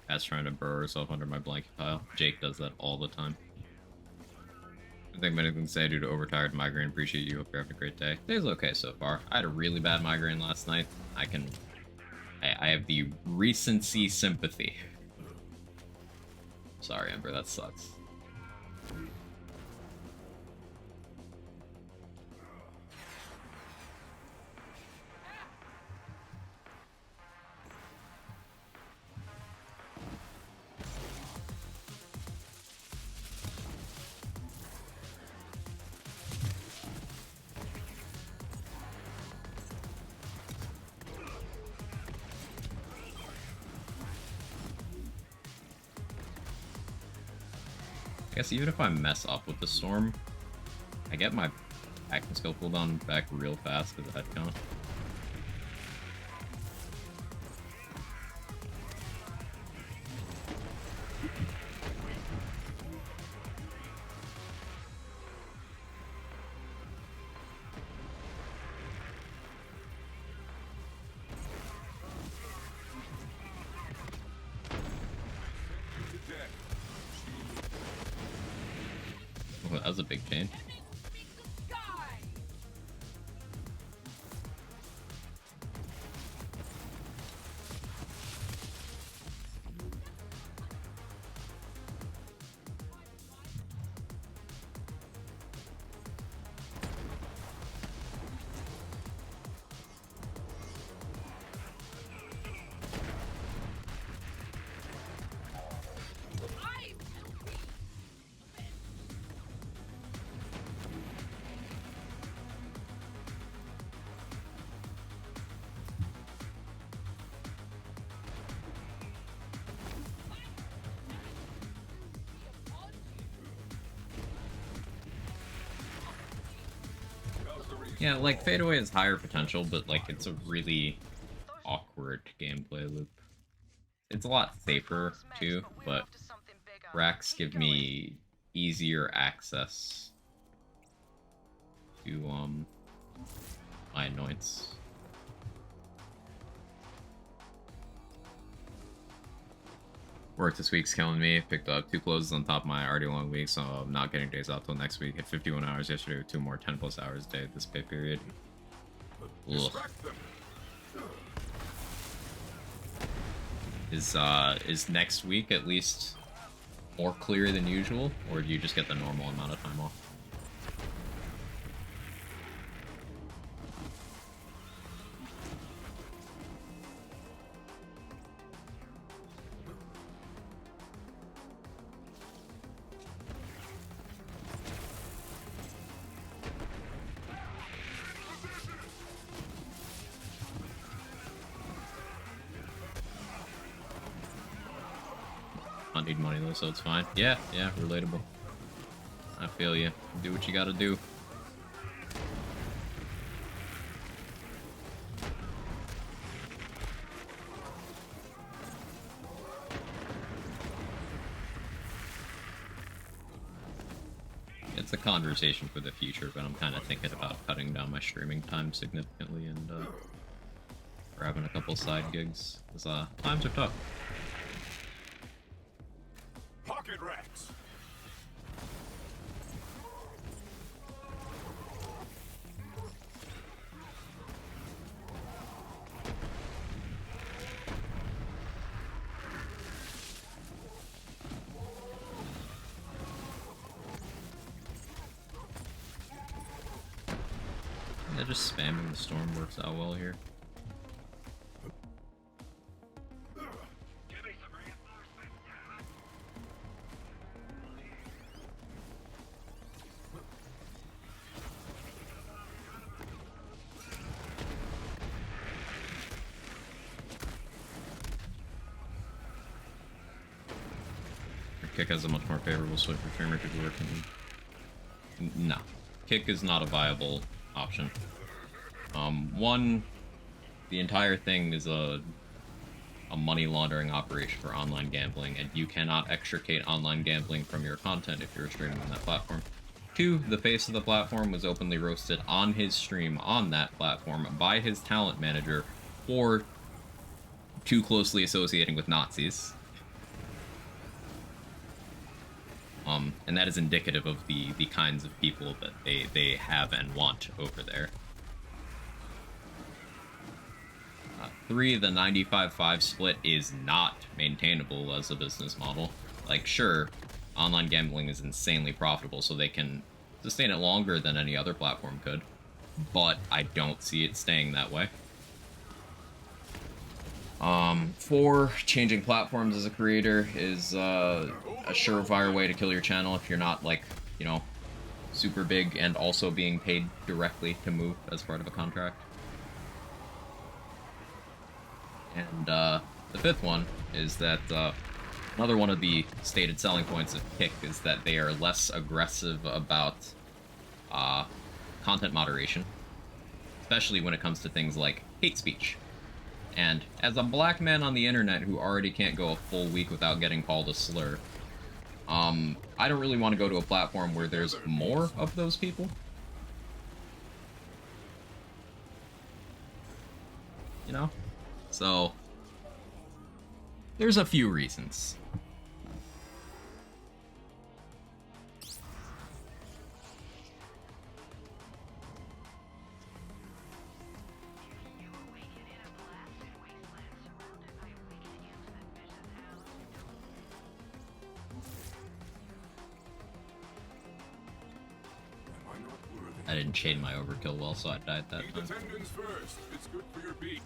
Cat's trying to burrow herself under my blanket pile. Jake does that all the time. I think anything to say due to overtired migraine. Appreciate you. Hope you're having a great day. Day's okay so far. I had a really bad migraine last night. I have the recency sympathy. Sorry, Ember, that sucks. I guess even if I mess up with the storm, I get my action skill cooldown back real fast with the head count. Oh, that was a big change. Yeah, like, Fadeaway has higher potential, but, like, it's a really awkward gameplay loop. It's a lot safer, too, but racks give me easier access to, my annoyance. Work this week's killing me. Picked up 2 closes on top of my already long week, so I'm not getting days off till next week. Hit 51 hours yesterday with 2 more 10+ hours a day this pay period. Ugh. Is next week at least more clear than usual, or do you just get the normal amount of time off? I don't need money though, so it's fine. Yeah, relatable. I feel you. Do what you gotta do. It's a conversation for the future, but I'm kind of thinking about cutting down my streaming time significantly and grabbing a couple side gigs, because times are tough. Pocket racks. Yeah, just spamming the storm works out well here. Kick has a much more favorable swing for streamer to work. No, kick is not a viable option. One, the entire thing is a money laundering operation for online gambling, and you cannot extricate online gambling from your content if you're streaming on that platform. Two, the face of the platform was openly roasted on his stream on that platform by his talent manager for too closely associating with Nazis. And that is indicative of the kinds of people that they have and want over there. 3, the 95-5 split is not maintainable as a business model. Like, sure, online gambling is insanely profitable, so they can sustain it longer than any other platform could, but I don't see it staying that way. 4, changing platforms as a creator is a surefire way to kill your channel if you're not, like, you know, super big and also being paid directly to move as part of a contract. And the 5th one is that Another one of the stated selling points of Kick is that they are less aggressive about content moderation, especially when it comes to things like hate speech. And as a black man on the internet who already can't go a full week without getting called a slur, I don't really want to go to a platform where there's more of those people. You know? So, there's a few reasons. I didn't chain my overkill well, so I died that Keep time. attendance first. It's good for your beak.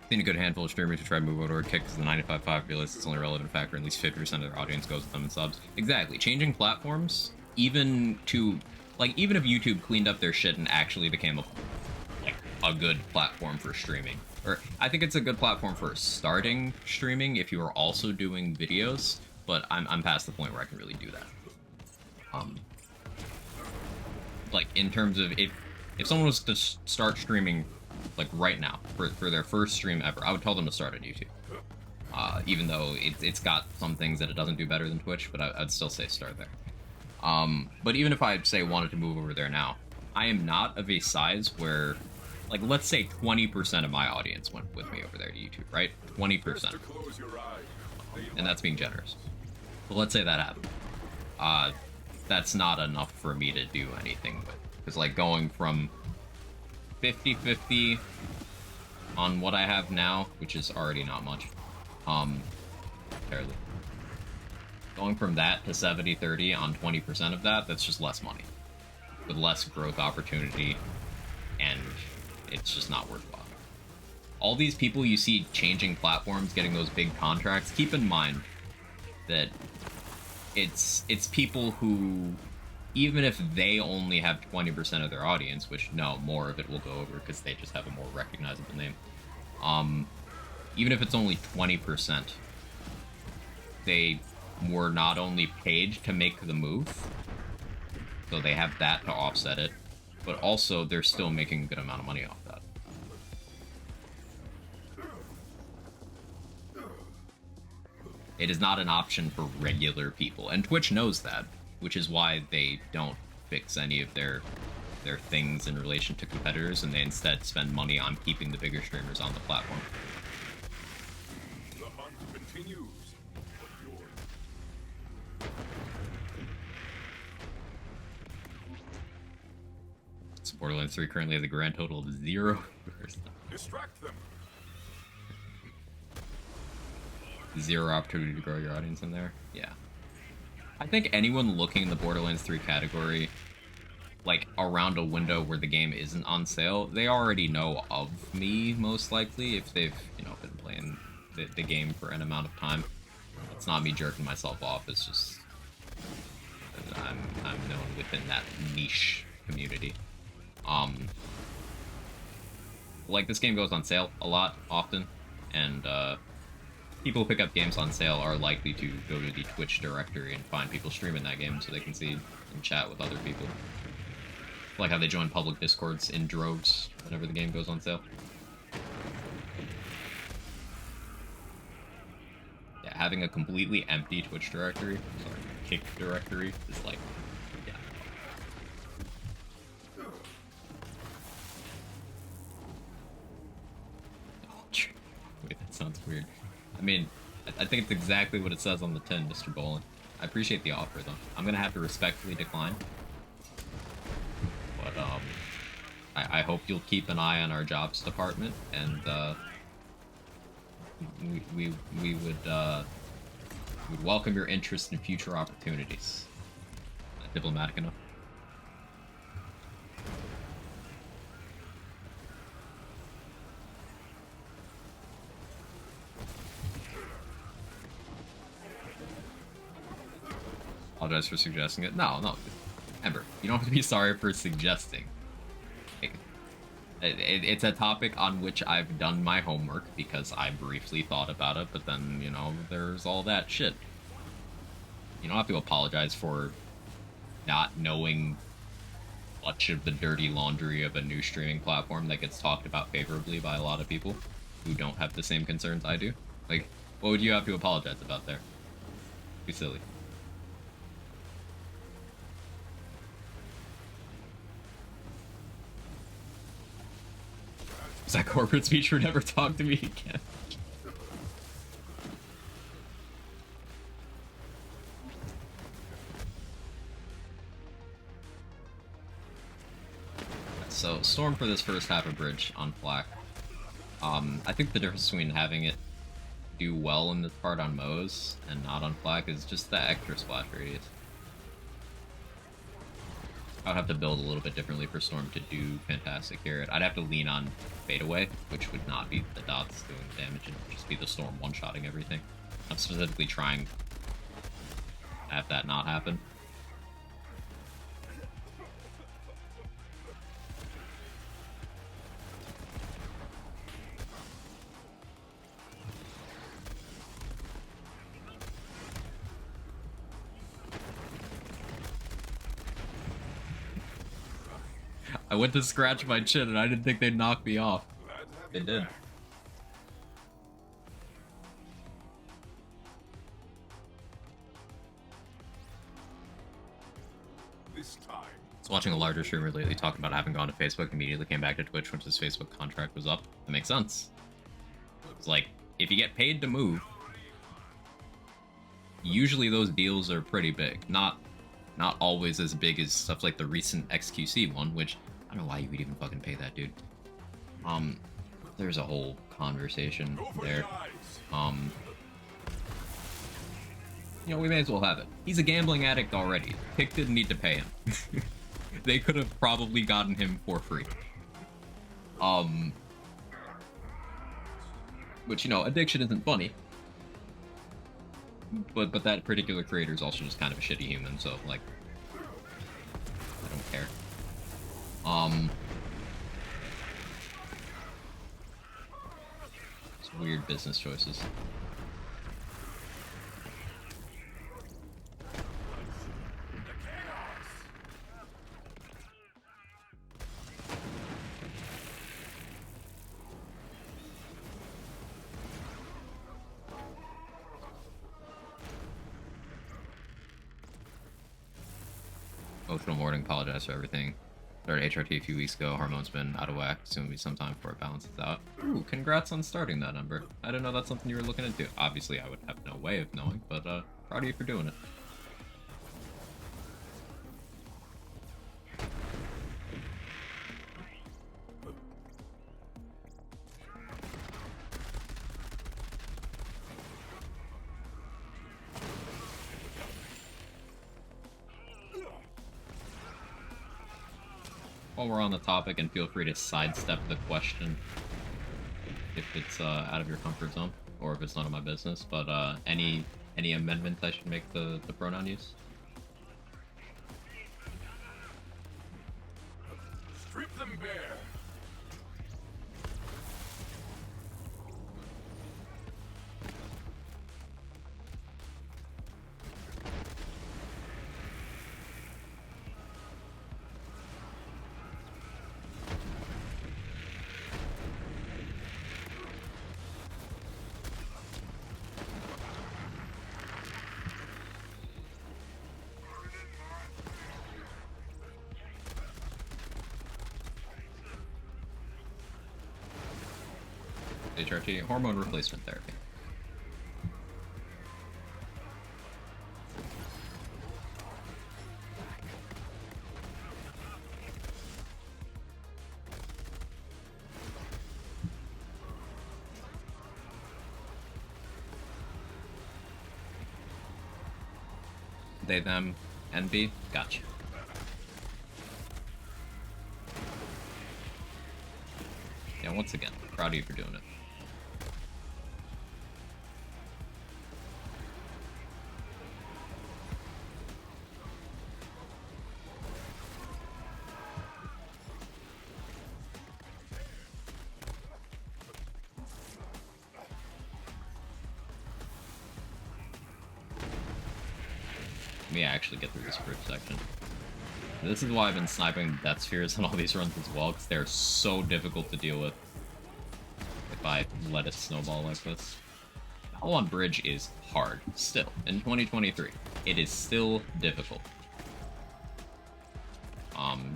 Seen a good handful of streamers who try to move over to Kick because the 95.5 realize it's only a relevant factor and at least 50% of their audience goes with them in subs. Exactly. Changing platforms, even to, like, even if YouTube cleaned up their shit and actually became a good platform for streaming. Or, I think it's a good platform for starting streaming if you are also doing videos, but I'm past the point where I can really do that. Like, in terms of, if someone was to start streaming, like, right now, for their first stream ever, I would tell them to start on YouTube. Even though it's got some things that it doesn't do better than Twitch, but I'd still say start there. But even if I, say, wanted to move over there now, I am not of a size where, like, let's say 20% of my audience went with me over there to YouTube, right? 20%. And that's being generous. But let's say that happened. That's not enough for me to do anything with. Because, like, going from 50-50 on what I have now, which is already not much, barely. Going from that to 70-30 on 20% of that, that's just less money. With less growth opportunity, and it's just not worthwhile. All these people you see changing platforms, getting those big contracts, keep in mind that it's people who, even if they only have 20% of their audience, which, no, more of it will go over because they just have a more recognizable name. Even if it's only 20%, they were not only paid to make the move, so they have that to offset it, but also they're still making a good amount of money off that. It is not an option for regular people, and Twitch knows that, which is why they don't fix any of their things in relation to competitors, and they instead spend money on keeping the bigger streamers on the platform. The hunt continues. Borderlands 3 currently has a grand total of 0 viewers. Distract them. 0 opportunity to grow your audience in there. Yeah. I think anyone looking in the Borderlands 3 category, like, around a window where the game isn't on sale, they already know of me, most likely, if they've, you know, been playing the game for an amount of time. It's not me jerking myself off, it's just I'm known within that niche community. Like, this game goes on sale a lot, often, and people who pick up games on sale are likely to go to the Twitch directory and find people streaming that game so they can see and chat with other people. Like how they join public discords in droves whenever the game goes on sale. Yeah, having a completely empty Twitch directory, sorry, Kick directory, is like, yeah. Wait, that sounds weird. I mean, I think it's exactly what it says on the tin, Mr. Bolin. I appreciate the offer, though. I'm gonna have to respectfully decline. But, I hope you'll keep an eye on our jobs department, and, we would welcome your interest in future opportunities. Not diplomatic enough? Apologize for suggesting it. No, Ember, you don't have to be sorry for suggesting. It's a topic on which I've done my homework because I briefly thought about it, but then, you know, there's all that shit. You don't have to apologize for not knowing much of the dirty laundry of a new streaming platform that gets talked about favorably by a lot of people who don't have the same concerns I do. Like, what would you have to apologize about there? Be silly. Was that corporate speech for never talk to me again? So, Storm for this first half of Bridge on Flak. I think the difference between having it do well in this part on Moe's and not on Flak is just the extra splash radius. I would have to build a little bit differently for Storm to do fantastic here. I'd have to lean on fadeaway, which would not be the dots doing damage, and just be the Storm one-shotting everything. I'm specifically trying to have that not happen. I went to scratch my chin and I didn't think they'd knock me off. They did. This time. I was watching a larger streamer lately talking about having gone to Facebook, immediately came back to Twitch once his Facebook contract was up. That makes sense. It's like, if you get paid to move, usually those deals are pretty big. Not always as big as stuff like the recent XQC one, which I don't know why you would even fucking pay that dude. There's a whole conversation there. You know, we may as well have it. He's a gambling addict already. Pick didn't need to pay him. They could have probably gotten him for free. Which, you know, addiction isn't funny. But that particular creator is also just kind of a shitty human, so, like, I don't care. It's weird business choices. Emotional Morning, apologize for everything. Started HRT a few weeks ago, hormones been out of whack, soon will be some time before it balances out. Ooh, congrats on starting that number. I didn't know that's something you were looking into. Obviously, I would have no way of knowing, but proud of you for doing it. While we're on the topic, and feel free to sidestep the question if it's out of your comfort zone, or if it's none of my business, but any amendments I should make the pronoun use? Strip them bare. HRT, hormone replacement therapy. They, them, NB? Gotcha. Yeah, once again, proud of you for doing it. me actually get through this bridge section. This is why I've been sniping Death Spheres on all these runs as well, because they're so difficult to deal with if I let it snowball like this. Battle on bridge is hard, still, in 2023. It is still difficult.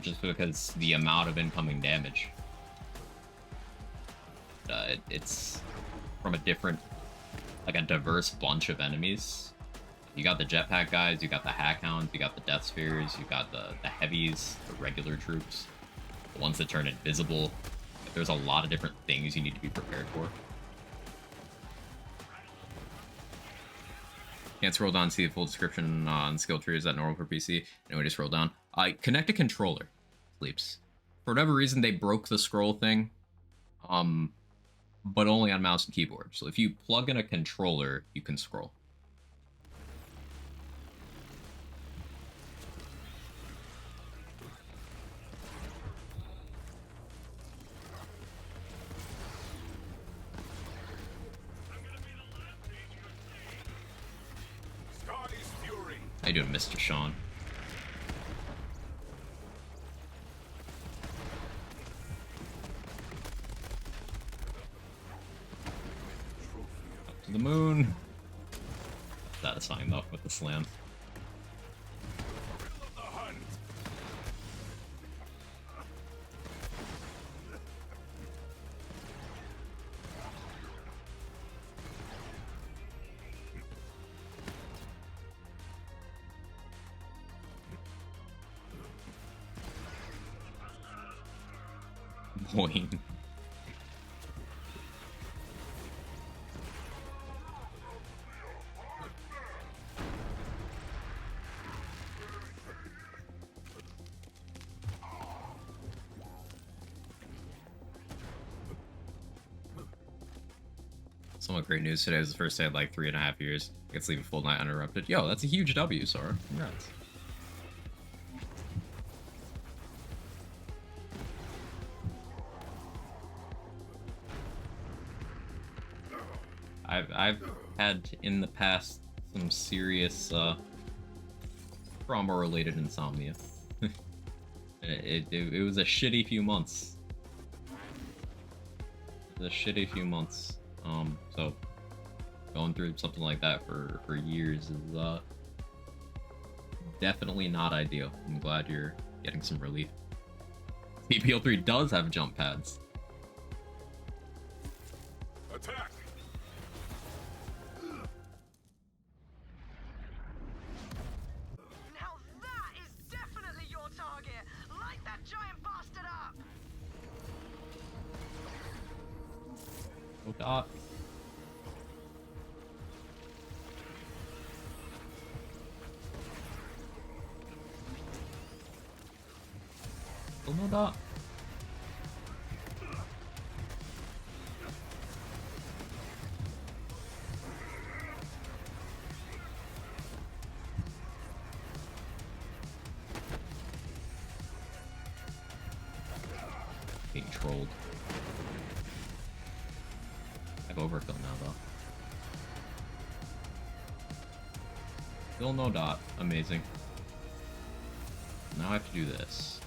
Just because the amount of incoming damage. It's from a different, like a diverse bunch of enemies. You got the jetpack guys, you got the hack hounds, you got the death spheres, you got the heavies, the regular troops, the ones that turn invisible. There's a lot of different things you need to be prepared for. Can't scroll down and see the full description on skill tree. Is that normal for PC? Anyway, just scroll down. Connect a controller, Sleeps. For whatever reason, they broke the scroll thing, but only on mouse and keyboard. So if you plug in a controller, you can scroll. How you doing, Mr. Sean? Up to the moon. Satisfying though with the slam. Boing. Somewhat great news today. It was the first day in like 3.5 years. I get to sleep a full night uninterrupted. Yo, that's a huge W, Sora. Congrats. I've had in the past some serious trauma-related insomnia. it was a shitty few months. It was a shitty few months. So going through something like that for years is definitely not ideal. I'm glad you're getting some relief. CPL3 does have jump pads. Attack! Now that is definitely your target. Light that giant bastard up. Oh, DoT. Oh, no, DoT. Being trolled. I have overkill now, though. Still no DoT. Amazing. Now I have to do this.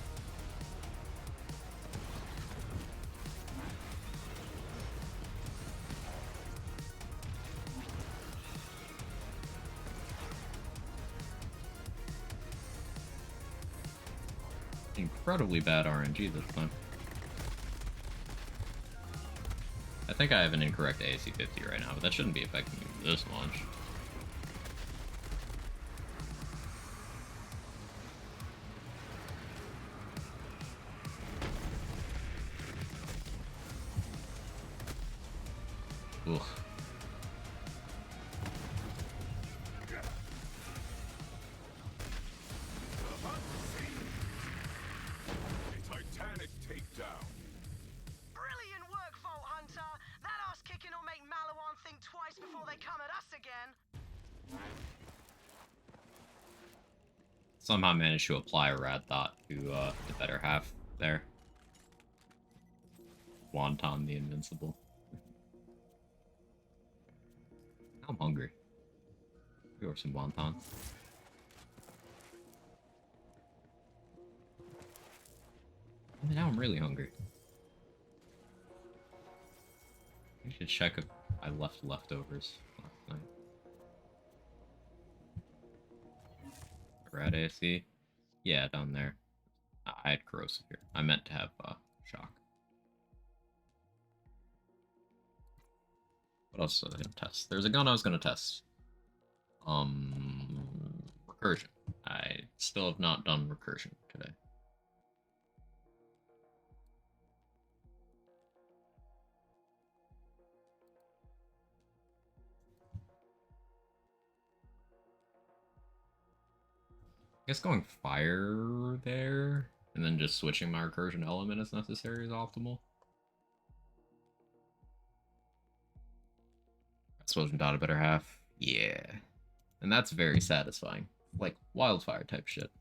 Incredibly bad RNG this time. I think I have an incorrect AAC 50 right now, but that shouldn't be affecting me this much. Ugh. Titanic takedown. Brilliant work, Vault Hunter. That ass kicking will make Malawan think twice before they come at us again. Somehow managed to apply a rad thought to the better half there. Wonton the Invincible. I'm hungry. We order some wonton. I mean, now I'm really hungry. I should check if I left leftovers last night. Red AC? Yeah, down there. I had corrosive here. I meant to have shock. What else was I gonna test? There's a gun I was gonna test. Recursion. I still have not done recursion today. I guess going fire there, and then just switching my recursion element as necessary is optimal. Explosion dot a better half. Yeah. And that's very satisfying. Like wildfire type shit.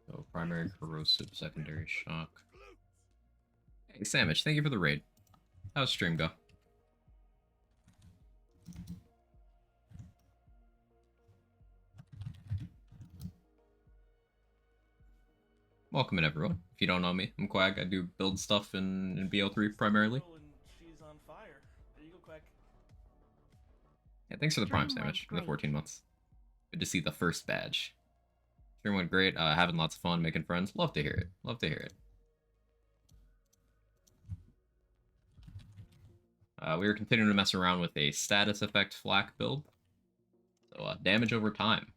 So primary corrosive, secondary shock. Hey Sandwich, thank you for the raid. How's stream go? Welcome in everyone. If you don't know me, I'm Quag. I do build stuff in BL3 primarily. Oh, and she's on fire. There you go, Quack. Yeah, thanks for the prime Stream went sandwich for the great. 14 months. Good to see the first badge. Stream went great. Having lots of fun, making friends. Love to hear it. Love to hear it. We were continuing to mess around with a status effect flak build. So damage over time.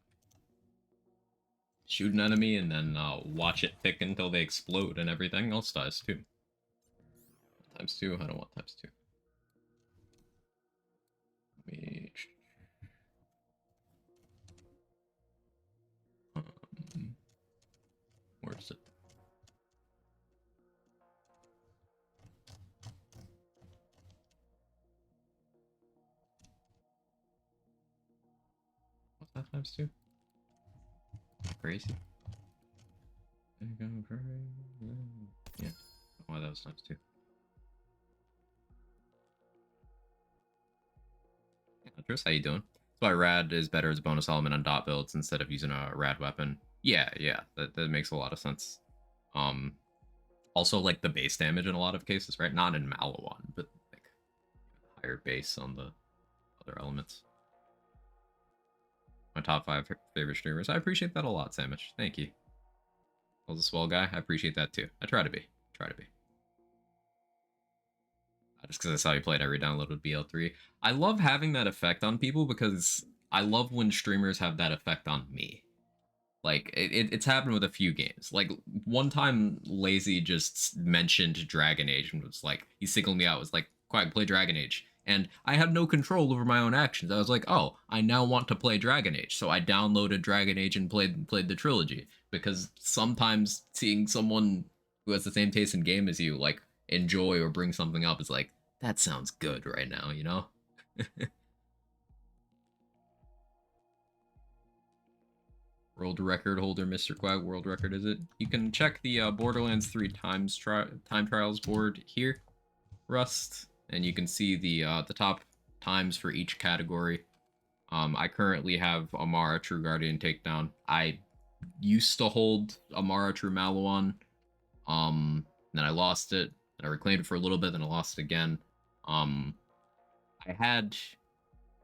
Shoot an enemy and then watch it tick until they explode and everything else dies too. Times 2? I don't want times 2. Let me... where is it? What's that times 2? Crazy. Yeah. Oh, that was times 2. Tris, how you doing? That's why rad is better as a bonus element on dot builds instead of using a rad weapon. Yeah, that makes a lot of sense. Also like the base damage in a lot of cases, right? Not in Malawan, but like higher base on the other elements. My top 5 favorite streamers. I appreciate that a lot, Sandwich. Thank you. Well, the swell guy, I appreciate that too. I try to be. Just because I saw you play it every downloaded BL3. I love having that effect on people because I love when streamers have that effect on me. Like, it's happened with a few games. Like, one time Lazy just mentioned Dragon Age and was like, he singled me out, was like, Quack, play Dragon Age. And I had no control over my own actions. I was like, oh, I now want to play Dragon Age. So I downloaded Dragon Age and played the trilogy. Because sometimes seeing someone who has the same taste in game as you, like, enjoy or bring something up is like, that sounds good right now, you know? World record holder, Mr. Quag, world record is it? You can check the Borderlands 3 time trials board here, Rust, and you can see the top times for each category. I currently have Amara True Guardian Takedown. I used to hold Amara True Malawan, then I lost it, and I reclaimed it for a little bit, then I lost it again. I had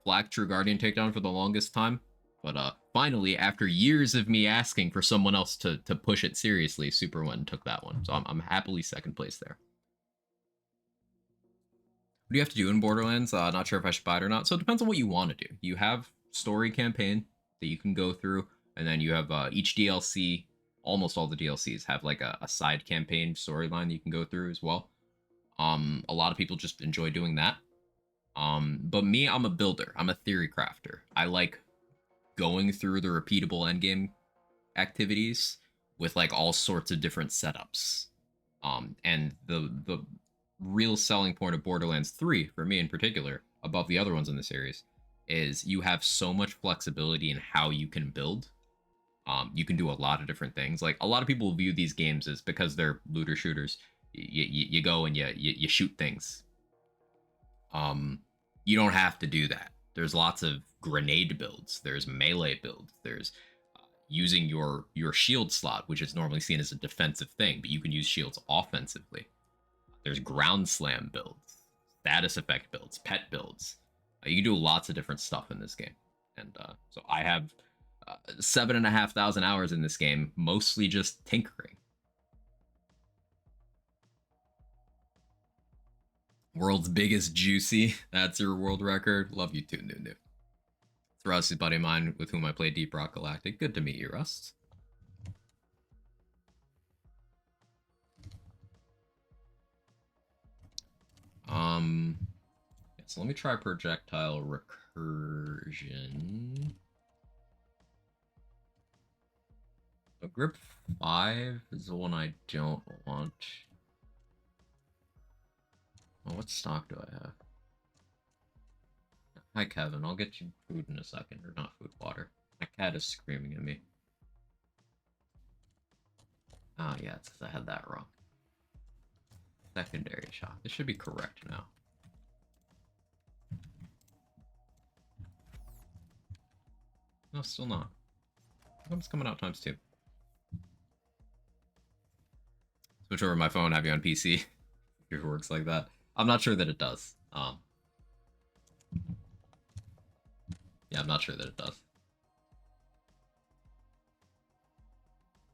Black True Guardian Takedown for the longest time, but finally, after years of me asking for someone else to push it seriously, Super went and took that one. So I'm happily second place there. What do you have to do in Borderlands? Not sure if I should buy it or not. So it depends on what you want to do. You have story campaign that you can go through, and then you have each DLC, almost all the DLCs have like a side campaign storyline you can go through as well. A lot of people just enjoy doing that. But me, I'm a builder. I'm a theory crafter. I like going through the repeatable endgame activities with like all sorts of different setups. And the real selling point of Borderlands 3, for me in particular, above the other ones in the series, is you have so much flexibility in how you can build. You can do a lot of different things. Like, a lot of people view these games as, because they're looter shooters, you go and you shoot things. You don't have to do that. There's lots of grenade builds. There's melee builds. There's using your shield slot, which is normally seen as a defensive thing, but you can use shields offensively. There's ground slam builds, status effect builds, pet builds. You can do lots of different stuff in this game. And so I have 7,500 hours in this game, mostly just tinkering. World's biggest juicy. That's your world record. Love you too, New. It's Rust, a buddy of mine with whom I play Deep Rock Galactic. Good to meet you, Rust. Yeah, so let me try projectile recursion. So grip 5 is the one I don't want. Oh, what stock do I have? Hi, Kevin. I'll get you food in a second. Or not food, water. My cat is screaming at me. Oh, yeah, it's because I had that wrong. Secondary shock. This should be correct now. No, still not. How come it's coming out times 2? Switch over my phone, have you on PC. If it works like that. I'm not sure that it does. Yeah, I'm not sure that it does.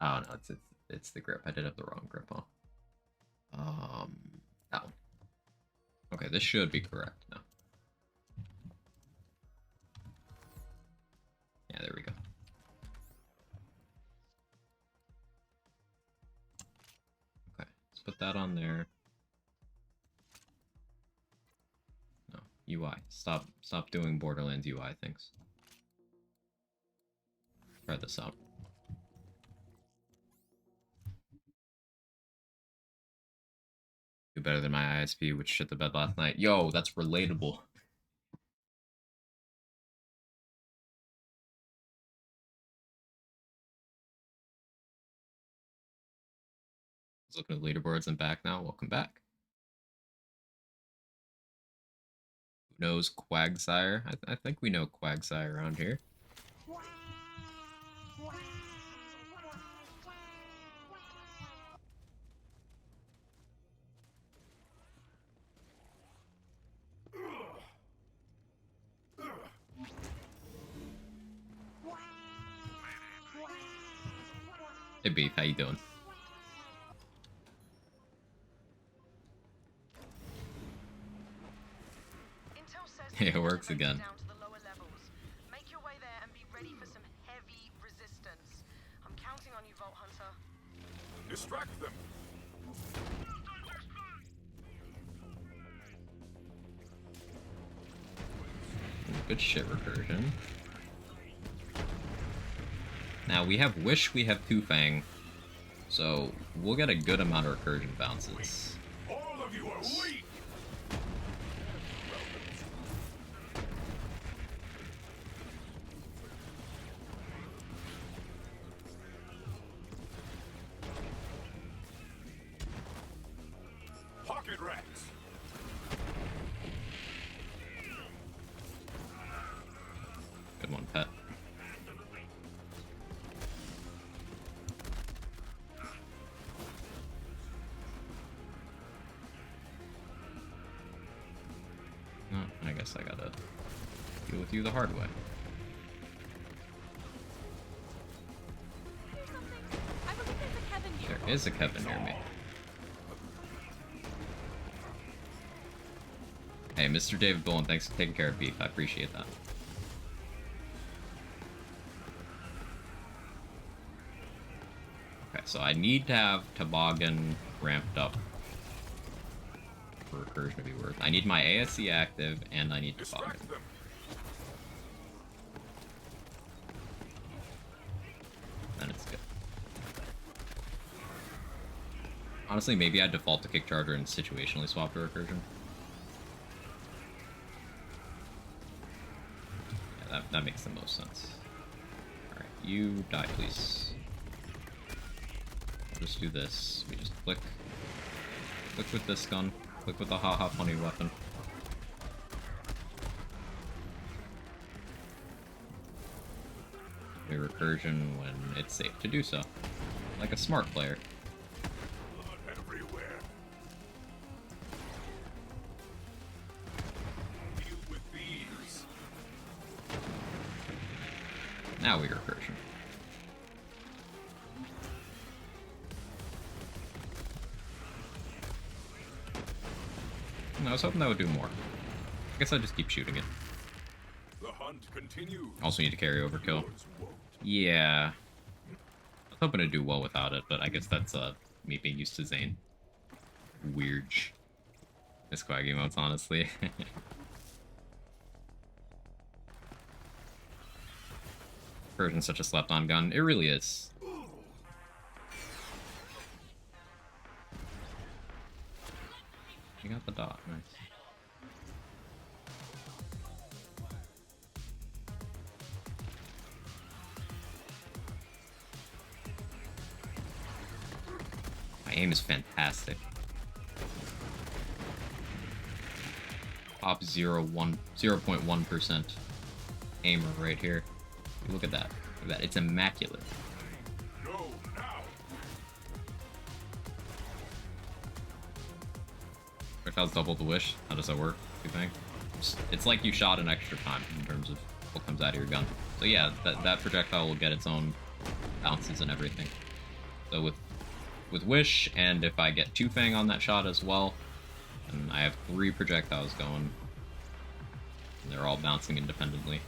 Oh no, it's the grip. I did have the wrong grip on. That one. Okay, this should be correct now. Yeah, there we go. Okay, let's put that on there. No, UI. Stop doing Borderlands UI things. Try this out. Do better than my ISP, which shit the bed last night. Yo, that's relatable. I was looking at leaderboards and back now. Welcome back. Who knows Quagsire? I think we know Quagsire around here. Hey Beef, how you doing? Yeah, it works again. Down to the lower levels. Make your way there and be ready for some heavy resistance. I'm counting on you, Vault Hunter. Distract them. Good shit, recursion. Now we have Wish, we have Two Fang, so we'll get a good amount of recursion bounces. All of you are weak. Pocket rats. Good one, Pet. I guess I gotta deal with you the hard way. I believe there's a Kevin here. There is a Kevin near me. Hey, Mr. David Bullen, thanks for taking care of Beef. I appreciate that. Okay, so I need to have Toboggan ramped up for recursion to be worth. I need my ASC active, and I need Toboggan. Distract them. Then it's good. Honestly, maybe I default to Kick Charger and situationally swap to recursion. Yeah, that makes the most sense. Alright, you die, please. I'll just do this. We just click with this gun. Click with the haha funny weapon. a recursion when it's safe to do so. Like a smart player. Blood everywhere. Deal with these. Now we recursion. I was hoping that would do more. I guess I'll just keep shooting it. The hunt continues. Also need to carry overkill. Yours won't. Yeah. I was hoping to do well without it, but I guess that's me being used to Zane. Weird. Miss Quag emotes, honestly. Recursion's such a slept-on gun. It really is. You got the dot, nice. My aim is fantastic. Top 0.1% aimer right here. Look at that. Look at that. It's immaculate. Go now. Projectiles double the wish. How does that work? Do you think? It's like you shot an extra time in terms of what comes out of your gun. So yeah, that projectile will get its own bounces and everything. So with wish, and if I get 2 Fang on that shot as well, and I have 3 projectiles going, and they're all bouncing independently.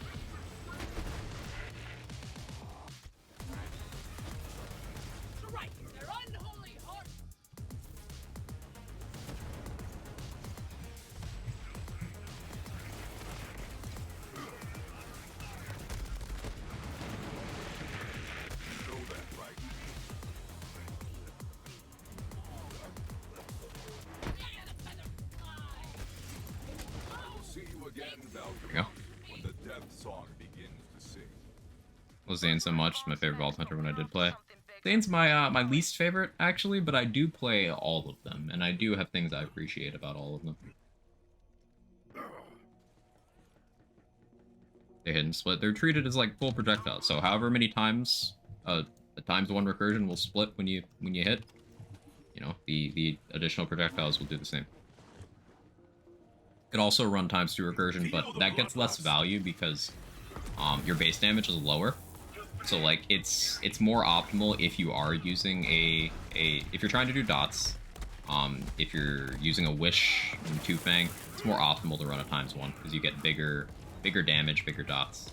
Strike their unholy hearts! Know that, right? I'll see you again, Valkyrie. There you go. When the death song begins to sing. Well, Zane's so much. It's my favorite Vault Hunter when I did play. Zane's my my least favorite, actually, but I do play all of them, and I do have things I appreciate about all of them. They hit and split. They're treated as like full projectiles, so however many times the ×1 recursion will split when you hit, you know, the additional projectiles will do the same. Could also run ×2 recursion, but that gets less value because your base damage is lower. So like it's more optimal if you are using if you're trying to do dots, if you're using a wish and 2 Fang, it's more optimal to run a ×1 because you get bigger damage, bigger dots.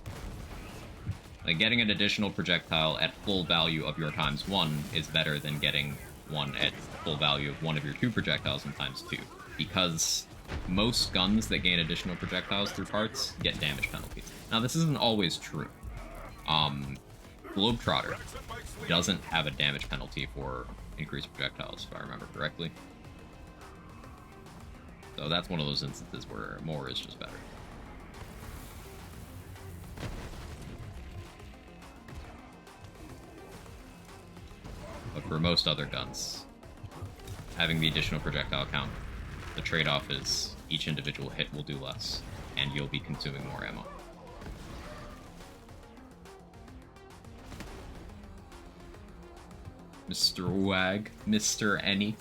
Like getting an additional projectile at full value of your ×1 is better than getting one at full value of one of your 2 projectiles in ×2, because most guns that gain additional projectiles through parts get damage penalties. Now this isn't always true. Globetrotter doesn't have a damage penalty for increased projectiles, if I remember correctly. So that's one of those instances where more is just better. But for most other guns, having the additional projectile count, the trade-off is each individual hit will do less, and you'll be consuming more ammo. Mr. Wag, Mr. Any.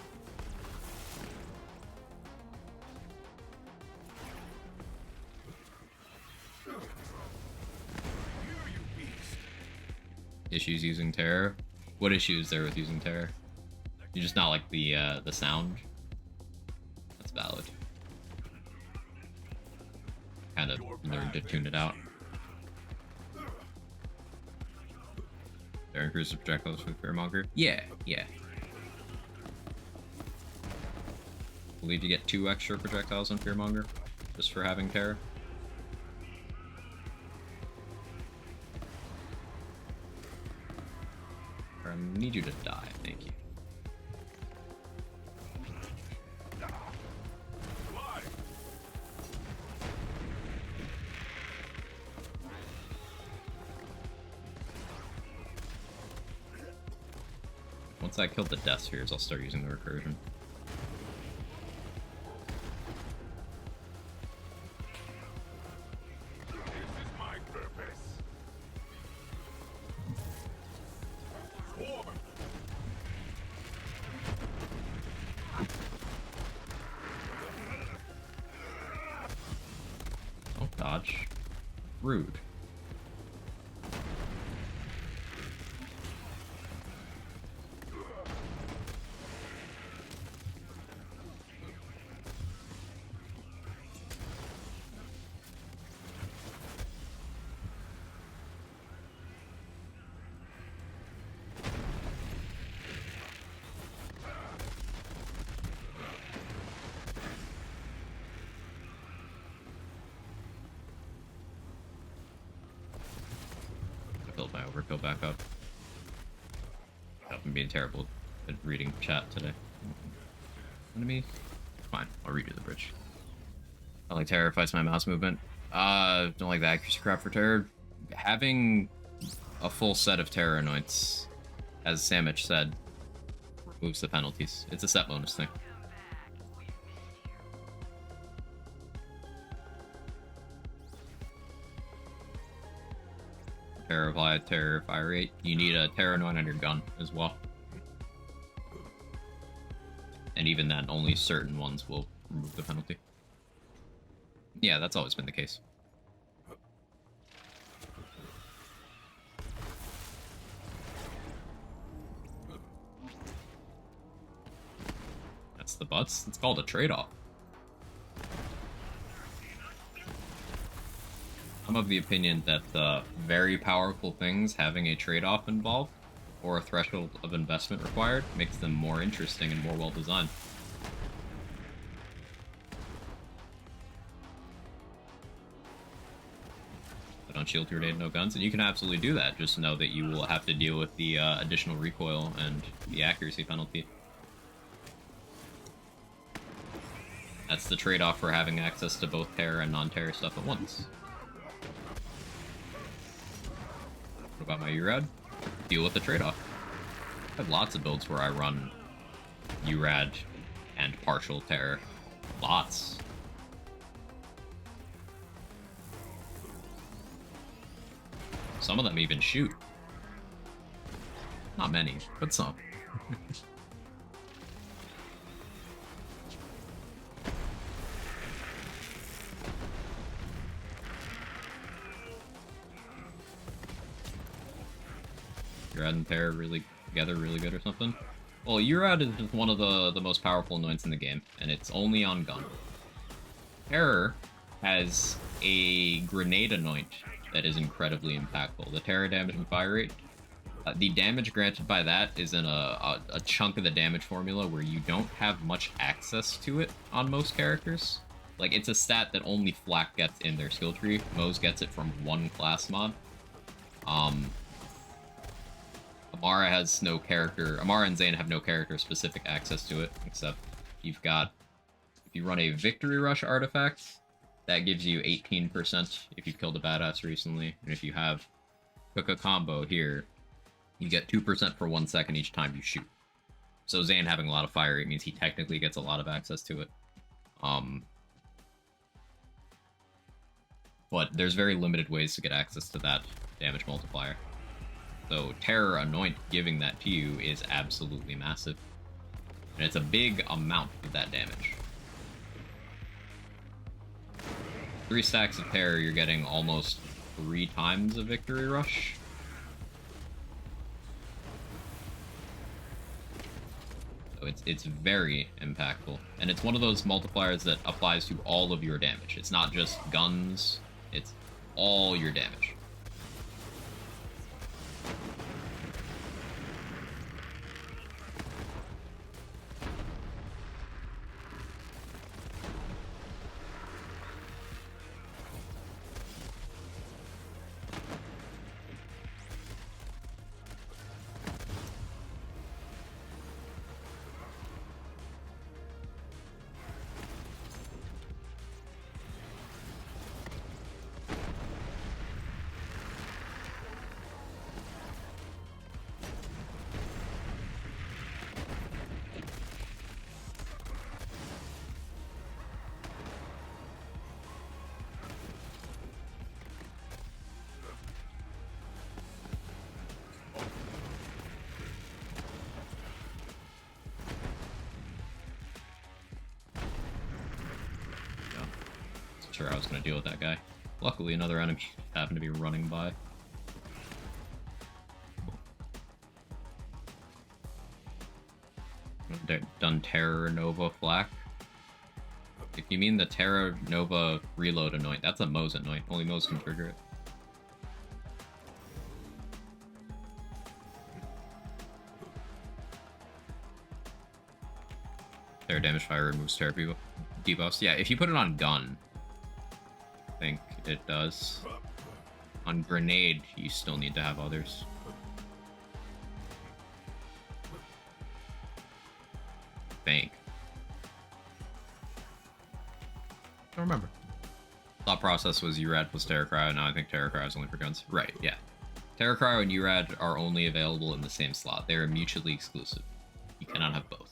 Issues using Terror? What issue is there with using Terror? You just not like the sound? That's valid. Kind of learned to tune it out. There increase the projectiles with Fearmonger? Yeah. Believe you get 2 extra projectiles on Fearmonger, just for having Terror. I need you to die, thank you. Once I kill the Death Spheres, I'll start using the recursion. This is my purpose. Rude. Build my overkill back up. I've been being terrible at reading chat today. Enemy? Fine, I'll redo the bridge. I like Terror fights my mouse movement. Don't like the accuracy crap for Terror. Having a full set of Terror anoints, as Samich said, removes the penalties. It's a set bonus thing. Terror Apply, Terror Fire Rate. You need a Terror Anoint on your gun as well. And even then, only certain ones will remove the penalty. Yeah, that's always been the case. That's the butts. It's called a trade-off. I'm of the opinion that very powerful things having a trade-off involved, or a threshold of investment required, makes them more interesting and more well-designed. But on Shield Grenade, no guns, and you can absolutely do that, just know that you will have to deal with the additional recoil and the accuracy penalty. That's the trade-off for having access to both terror and non-terror stuff at once. What about my URAD? Deal with the trade-off. I have lots of builds where I run URAD and partial terror. Lots. Some of them even shoot. Not many, but some. URAD and terror really together really good or something? Well, URAD is just one of the most powerful anoints in the game, and it's only on gun. Terror has a grenade anoint that is incredibly impactful. The terror damage and fire rate. The damage granted by that is in a chunk of the damage formula where you don't have much access to it on most characters. Like, it's a stat that only Flak gets in their skill tree. Moze gets it from one class mod. Amara has no character. Amara and Zane have no character-specific access to it, except you've got... If you run a Victory Rush artifact, that gives you 18% if you've killed a badass recently. And if you have Cook a combo here, you get 2% for 1 second each time you shoot. So Zane having a lot of fire rate means he technically gets a lot of access to it. But there's very limited ways to get access to that damage multiplier. So Terror Anoint giving that to you is absolutely massive. And it's a big amount of that damage. 3 stacks of Terror, you're getting almost 3 times a Victory Rush. So it's very impactful. And it's one of those multipliers that applies to all of your damage. It's not just guns, it's all your damage. Sure, I was gonna deal with that guy. Luckily, another enemy happened to be running by. Done Terror Nova Flak. If you mean the Terra Nova reload anoint, that's a Mo's anoint. Only Mo's can trigger it. Terra damage fire removes Terra debuffs. Yeah, if you put it on gun, I think it does. On grenade, you still need to have others. I think. Don't remember. Thought process was URAD plus Terra Cryo, now I think Terra Cryo is only for guns. Right, yeah. Terra Cryo and URAD are only available in the same slot. They are mutually exclusive. You cannot have both.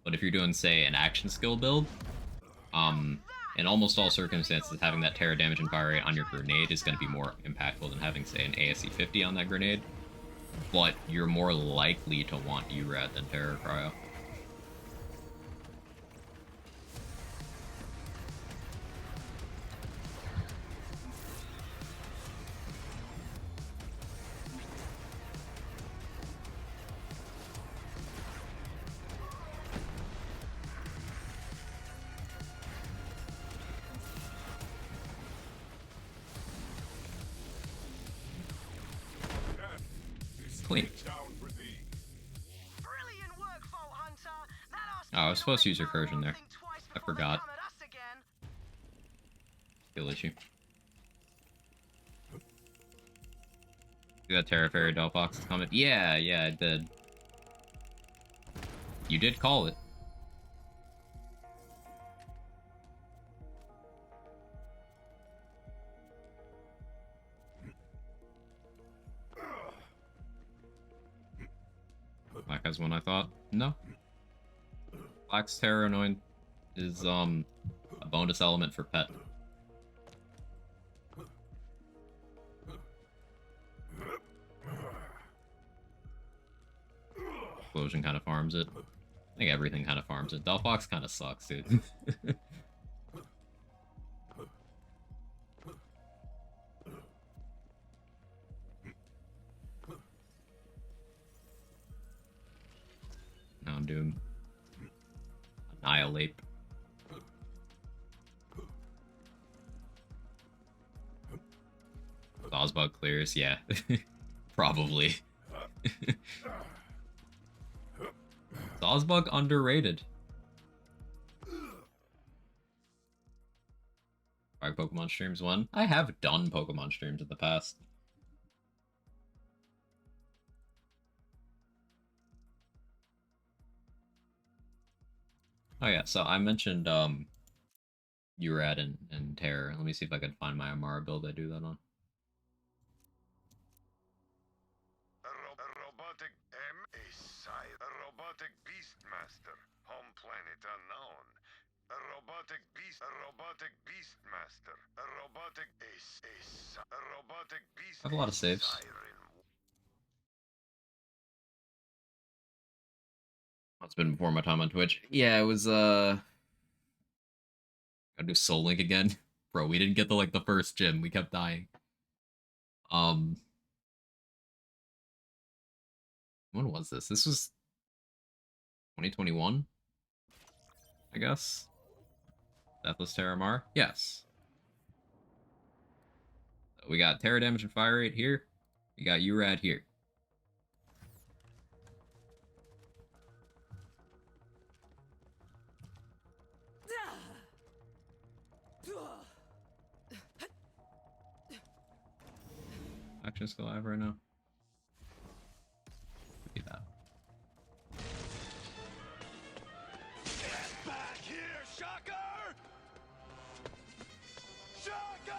But if you're doing, say, an action skill build, in almost all circumstances, having that Terra damage and fire rate on your grenade is going to be more impactful than having, say, an ASC 50 on that grenade. But you're more likely to want URAD than Terra Cryo. Clean. Oh, I was supposed to use recursion there. I forgot. Skill issue. See that Terra Fairy Delphox comment? Yeah, I did. You did call it. Black has one, I thought. No. Black's Terra Anoint is a bonus element for pet. Explosion kind of farms it. I think everything kind of farms it. Delphox kind of sucks, dude. Now I'm doing Annihilate. Ozbug clears, yeah. Probably. Ozbug underrated. Five Pokemon streams one. I have done Pokemon streams in the past. Oh yeah, so I mentioned URAD and Terror. Let me see if I can find my Amara build I do that on. A robotic beastmaster, home planet unknown. A robotic beastmaster. A robotic beast. I have a lot of saves. It's been before my time on Twitch. Yeah, it was gotta do Soul Link again. Bro, we didn't get to like the first gym. We kept dying. When was this? This was 2021, I guess. Deathless Terramar? Yes. We got Terra damage and fire rate here. We got URAD here. Action skill I have right now. Could be that. Get back here, Shocker! Shocker!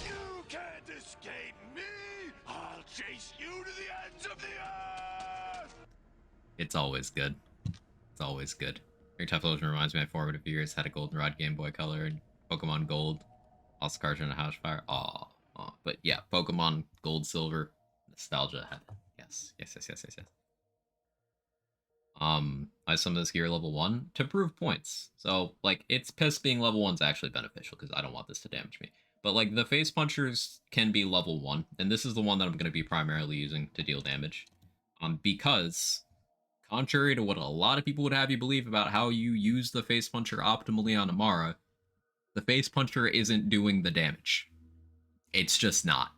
You can't escape me! I'll chase you to the ends of the earth! It's always good. It's always good. Your Tough Illusion reminds me of formative years. Had a Goldenrod Game Boy Color and Pokemon Gold. Also cards in a House Fire. Aw. But yeah, Pokemon Gold, Silver, nostalgia. Yes. I summon this gear level 1 to prove points. So, like, it's piss being level 1's actually beneficial, because I don't want this to damage me. But, like, the face punchers can be level 1, and this is the one that I'm going to be primarily using to deal damage. Because, contrary to what a lot of people would have you believe about how you use the face puncher optimally on Amara, the face puncher isn't doing the damage. It's just not.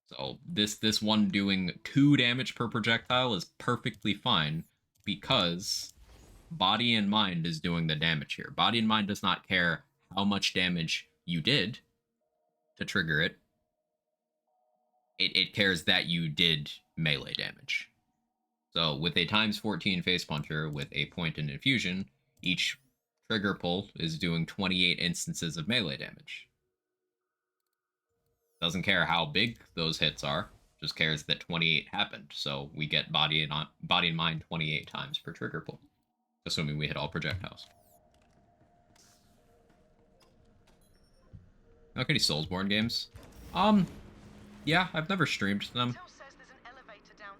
So this one doing 2 damage per projectile is perfectly fine because body and mind is doing the damage here. Body and mind does not care how much damage you did to trigger it. It cares that you did melee damage. So with a times 14 face puncher with a point in infusion, each trigger pull is doing 28 instances of melee damage. Doesn't care how big those hits are, just cares that 28 happened. So we get body and mind 28 times per trigger pull, assuming we hit all projectiles. Okay, these Soulsborne games. Yeah, I've never streamed them.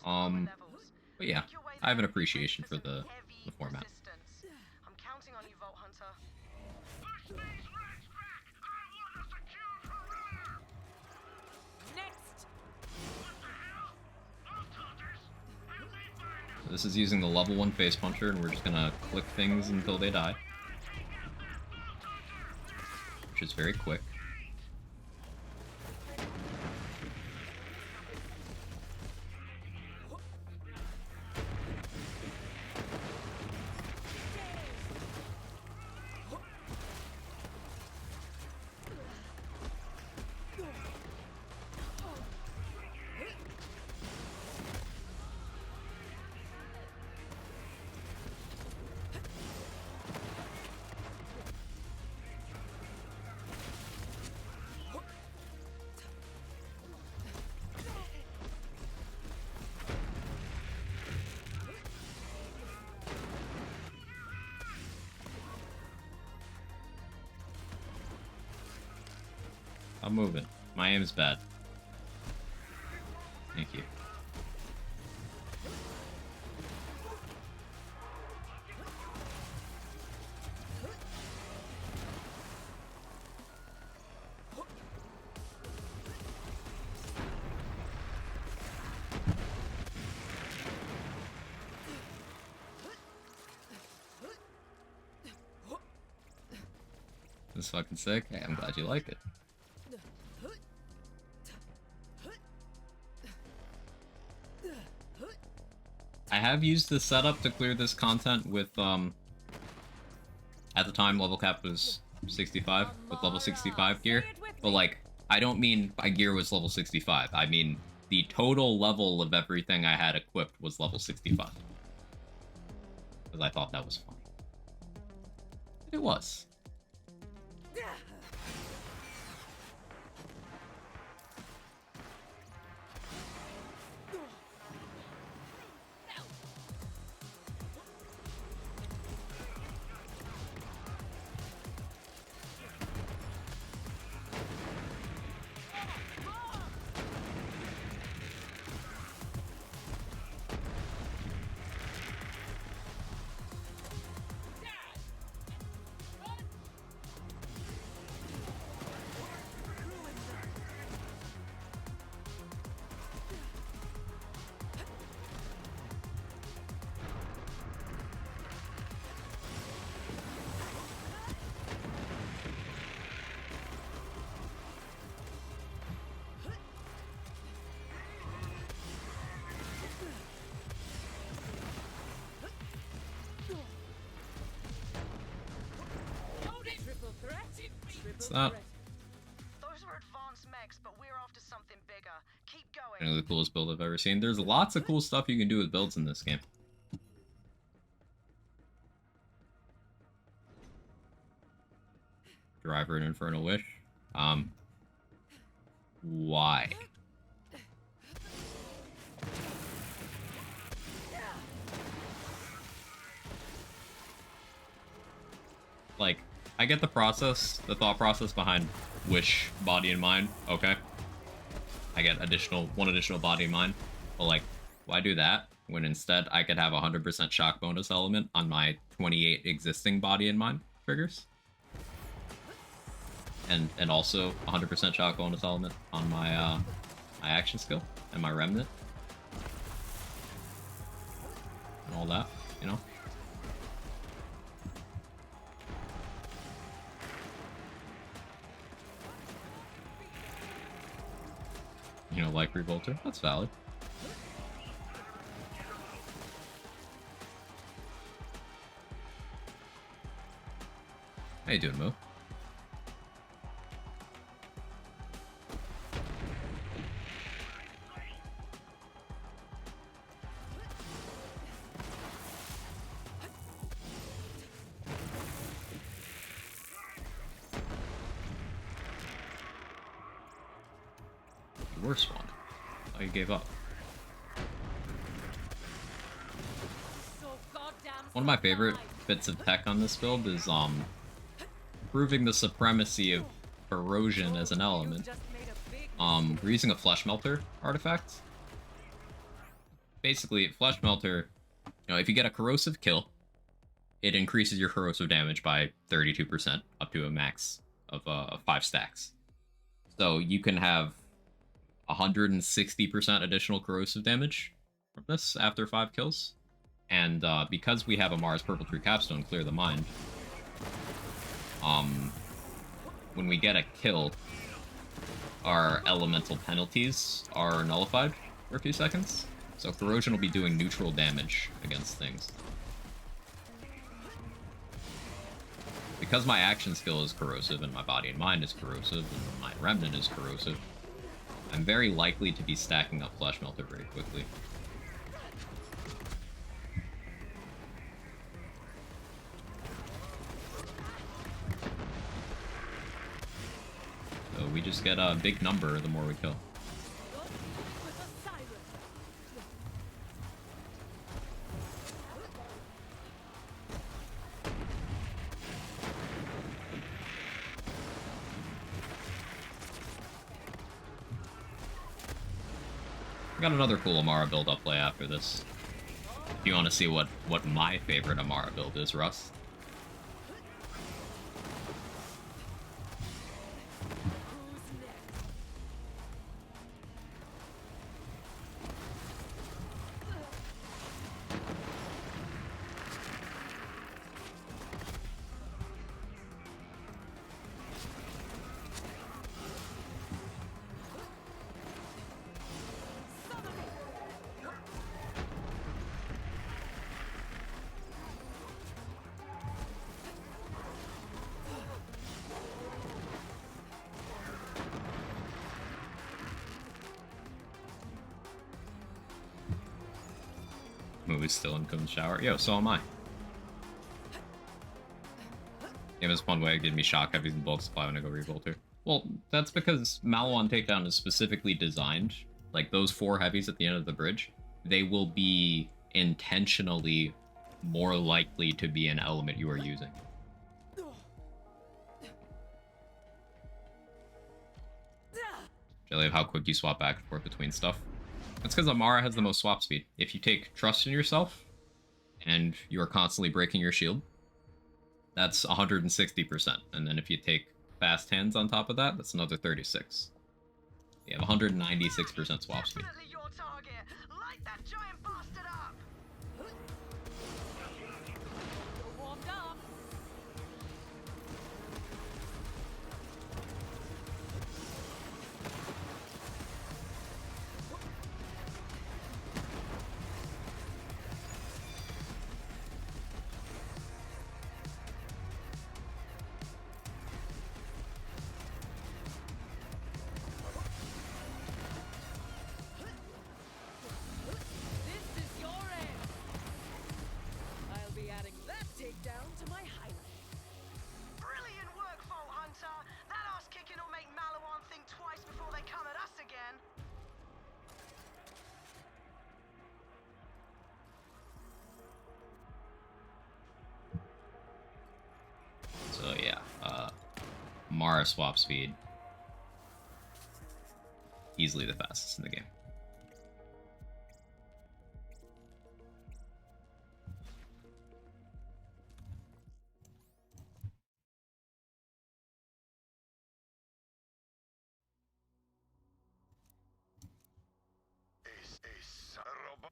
But yeah, I have an appreciation for the format. I'm counting on you, Vault Hunter. Push these rats back! I want a secure perimeter! Next! What the hell? Vault Hunters! Help me find them! This is using the level 1 face puncher, and we're just gonna click things until they die, which is very quick. I'm moving. My aim is bad. Thank you. This is fucking sick. Hey, I'm glad you like it. I have used this setup to clear this content with, at the time level cap was 65, with level 65 gear, but like, I don't mean my gear was level 65, I mean the total level of everything I had equipped was level 65. Because I thought that was funny. It was. What's that? Those were advanced mechs, but we're after something bigger. Keep going. One of the coolest build I've ever seen. There's lots of cool stuff you can do with builds in this game. Driver and Infernal Wish. Why? Like, I get the process, the thought process behind Wish, Body, and Mind. Okay. I get one additional Body and Mind. But, like, why do that? when instead I could have 100% shock bonus element on my 28 existing body and mind triggers. And also 100% shock bonus element on my my action skill and my remnant. And all that, you know? You know, like Revolter. That's valid. How you doing, Mo? The worst one. Oh, you gave up. One of my favorite bits of tech on this build is proving the supremacy of corrosion as an element. We're using a flesh melter artifact. Basically, flesh melter, you know, if you get a corrosive kill, it increases your corrosive damage by 32% up to a max of 5 stacks. So you can have 160% additional corrosive damage from this after 5 kills. And because we have a Mars Purple Tree Capstone, Clear the Mind, when we get a kill, our elemental penalties are nullified for a few seconds. So corrosion will be doing neutral damage against things. Because my action skill is corrosive, and my body and mind is corrosive, and my remnant is corrosive, I'm very likely to be stacking up Flesh Melter very quickly. So we just get a big number the more we kill. I got another cool Amara build I'll play after this. If you want to see what my favorite Amara build is, Russ. Movie's still in the shower. Yo, so am I. Game is one way it gives me shock heavies and bulk supply when I go Revolter. Well, that's because Maliwan Takedown is specifically designed, like those 4 heavies at the end of the bridge, they will be intentionally more likely to be an element you are using. Jelly of how quick you swap back and forth between stuff. That's because Amara has the most swap speed. If you take Trust in Yourself, and you are constantly breaking your shield, that's 160%. And then if you take Fast Hands on top of that, that's another 36. You have 196% swap speed. Definitely your target. Light that giant bastard up. Warmed up. This is your end. I'll be adding that takedown to my highlight. Brilliant work, Vault Hunter. That ass kicking will make Maliwan think twice before they come at us again. So yeah, Mara swap speed, easily the fastest in the game.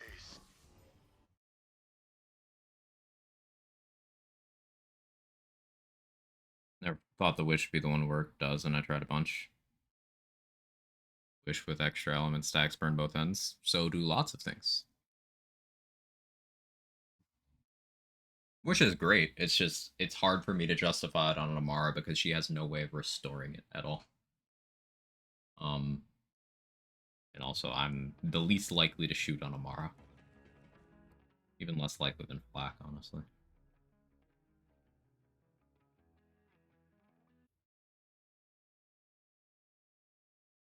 Ace. Never thought the Wish would be the one work does, and I tried a bunch. Wish with extra element stacks burn both ends. So do lots of things. Wish is great. It's just, it's hard for me to justify it on an Amara because she has no way of restoring it at all. And also I'm the least likely to shoot on Amara. Even less likely than Flak, honestly.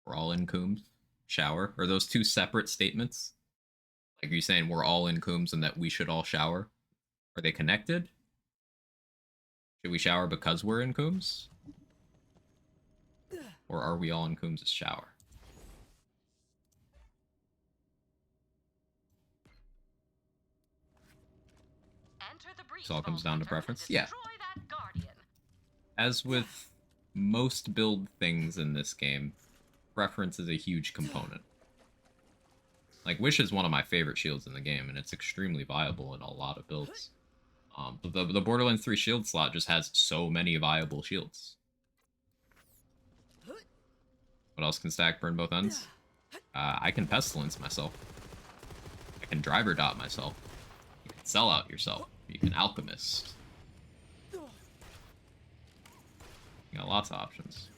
We're all in Coombs. Shower. Are those two separate statements? Like, are you saying we're all in Coombs and that we should all shower? Are they connected? Should we shower because we're in Coombs? Or are we all in Coombs' shower? This all comes down to preference. Yeah. As with most build things in this game, preference is a huge component. Like, Wish is one of my favorite shields in the game, and it's extremely viable in a lot of builds. But the Borderlands 3 shield slot just has so many viable shields. What else can stack burn both ends? I can Pestilence myself. I can Driver Dot myself. You can Sell Out yourself. You can Alchemist. You got lots of options.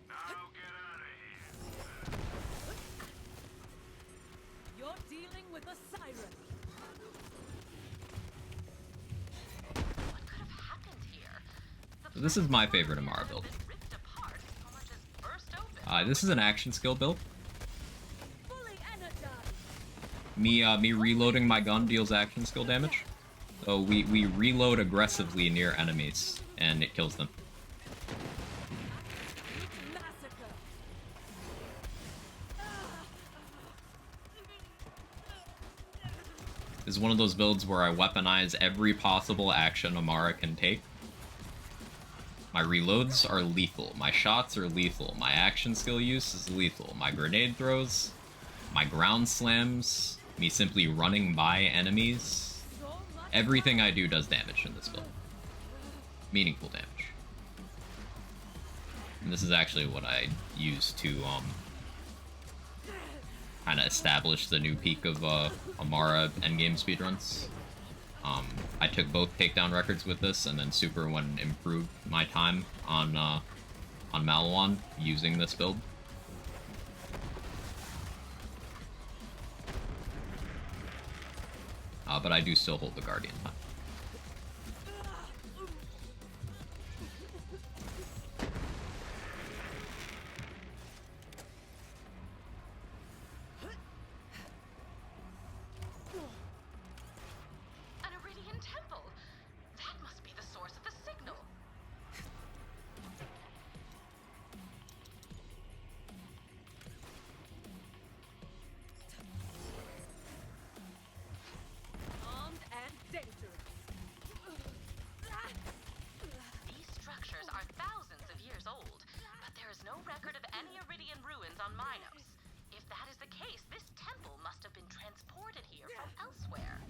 Now get out of here. You're dealing with a siren. What could have happened here? The This is my favorite Amara build. been ripped apart. So much as burst open. This is an action skill build. Fully energized. Me reloading my gun deals action skill damage. So we reload aggressively near enemies, and it kills them. Massacre. This is one of those builds where I weaponize every possible action Amara can take. My reloads are lethal, my shots are lethal, my action skill use is lethal, my grenade throws, my ground slams, me simply running by enemies. Everything I do does damage in this build. Meaningful damage. And this is actually what I use to kind of establish the new peak of Amara endgame speedruns. I took both takedown records with this, and then Super One improved my time on Malawan using this build. But I do still hold the Guardian time. An Iridian temple. That must be the source of the signal. Armed and dangerous. These structures are thousands of years old, but there is no record of any Iridian ruins on Minos. If that is the case, this temple must have been transported here from elsewhere.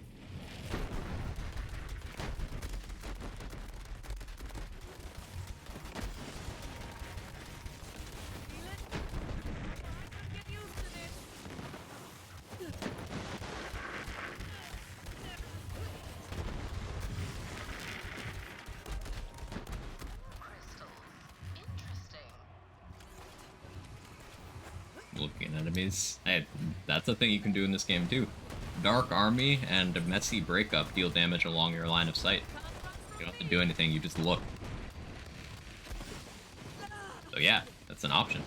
Feel it? Get used to this. Crystals. Interesting. Looking at enemies. Hey, that's a thing you can do in this game too. Dark Army and Messy Breakup deal damage along your line of sight. You don't have to do anything, you just look. So yeah, that's an option.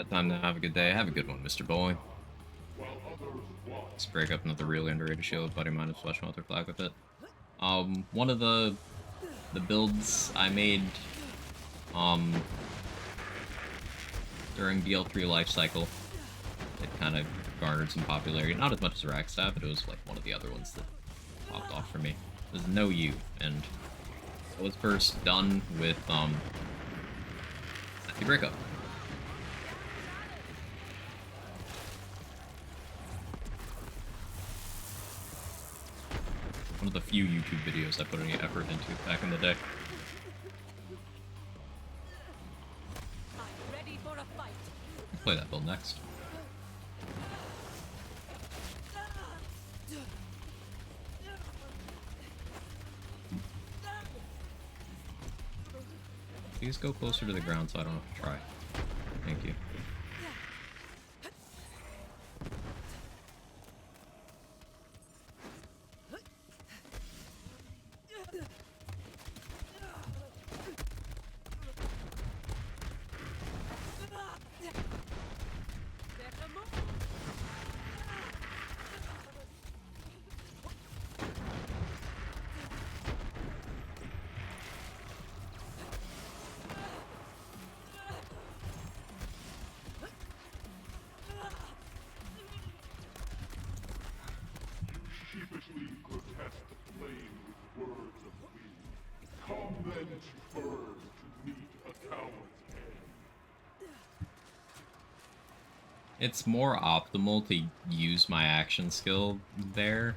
got time now. Have a good day. Have a good one, Mr. Bowling. Let's break up another really underrated shield. Buddy mine is flashing out their flag with it. One of the builds I made during BL3 life cycle, it kind of garnered some popularity. Not as much as Ragstab, but it was like one of the other ones that popped off for me. It was No You, and it was first done with the breakup. One of the few YouTube videos I put any effort into back in the day. I'm ready for a fight. We'll play that build next. Please go closer to the ground so I don't have to try. Thank you. Sheepishly protest the flame with words of plea. Come then to burn to meet a coward's end. It's more optimal to use my action skill there,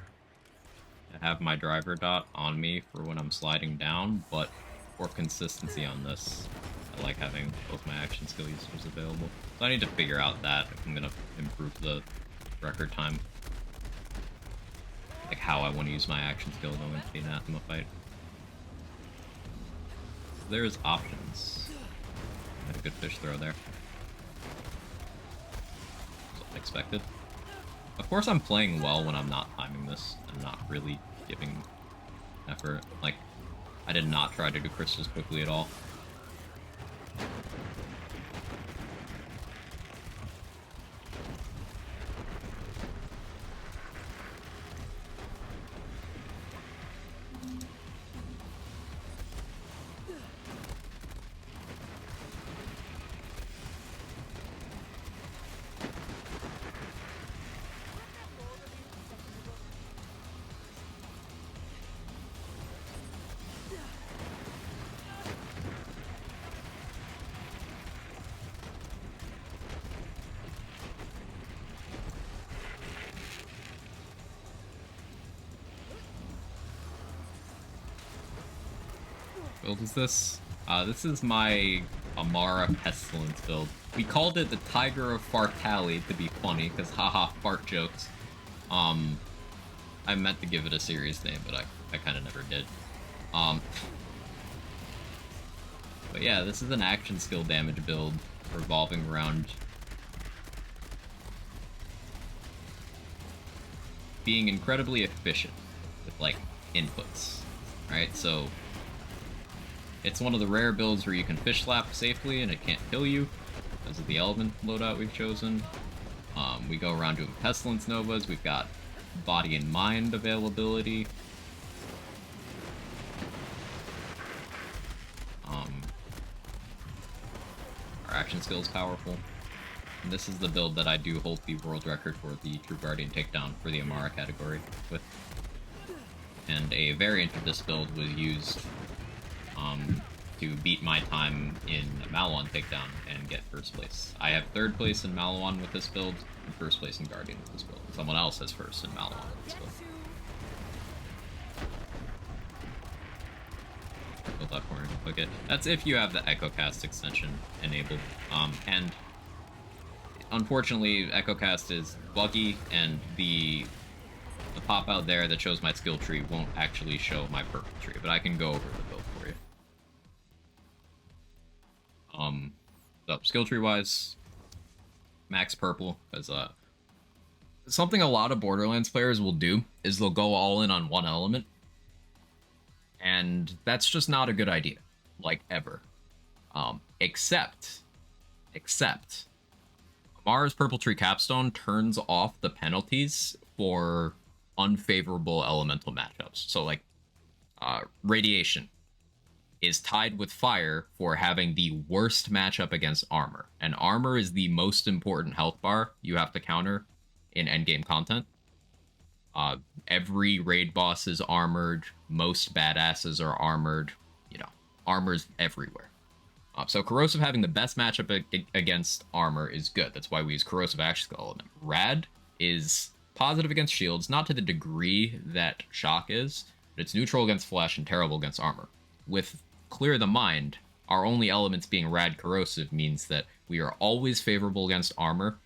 to have my driver dot on me for when I'm sliding down, but for consistency on this, I like having both my action skill users available. So I need to figure out that if I'm gonna improve the record time. Like how I want to use my action skill going into the Anathema fight. There's options. Had a good fish throw there. Expected. Of course I'm playing well when I'm not timing this and not really giving effort. Like, I did not try to do crystals quickly at all. Build is this? This is my Amara Pestilence build. We called it the Tiger of Fartali to be funny, because haha, fart jokes. I meant to give it a serious name, but I kind of never did. But yeah, this is an action skill damage build revolving around being incredibly efficient with, like, inputs. Right, so it's one of the rare builds where you can fish slap safely and it can't kill you, because of the element loadout we've chosen. We go around doing Pestilence Novas, we've got Body and Mind availability. Our action skill is powerful. And this is the build that I do hold the world record for the True Guardian takedown for the Amara category with. And a variant of this build was used to beat my time in Malawan takedown and get first place. I have third place in Malawan with this build, and first place in Guardian with this build. Someone else has first in Malawan with this build. Build that corner to click it. That's if you have the EchoCast extension enabled. And unfortunately, EchoCast is buggy, and the pop out there that shows my skill tree won't actually show my purple tree, but I can go over the build for you. So skill tree wise, max purple, because something a lot of Borderlands players will do is they'll go all in on one element, and that's just not a good idea, like ever. Except Amara's Purple Tree Capstone turns off the penalties for unfavorable elemental matchups. So, like, Radiation is tied with Fire for having the worst matchup against Armor. And Armor is the most important health bar you have to counter in endgame content. Every raid boss is armored. Most badasses are armored. You know, armor's everywhere. So Corrosive having the best matchup against Armor is good. That's why we use Corrosive Action Skill element. Rad is positive against shields, not to the degree that Shock is, but it's neutral against Flesh and terrible against Armor. With Clear the Mind, our only elements being Rad Corrosive means that we are always favorable against Armor,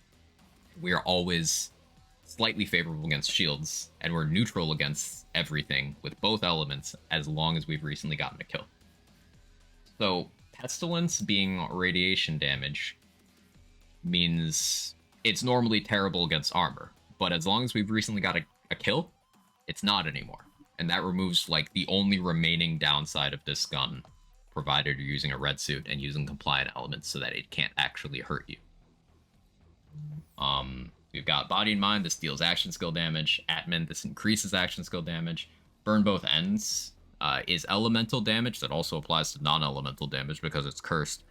we are always slightly favorable against shields, and we're neutral against everything with both elements as long as we've recently gotten a kill. So Pestilence being radiation damage means it's normally terrible against Armor, but as long as we've recently got a kill, it's not anymore. And that removes, like, the only remaining downside of this gun, provided you're using a red suit and using compliant elements so that it can't actually hurt you. We've got Body and Mind, this deals action skill damage. Atman, this increases action skill damage. Burn Both Ends is elemental damage that also applies to non-elemental damage because it's cursed.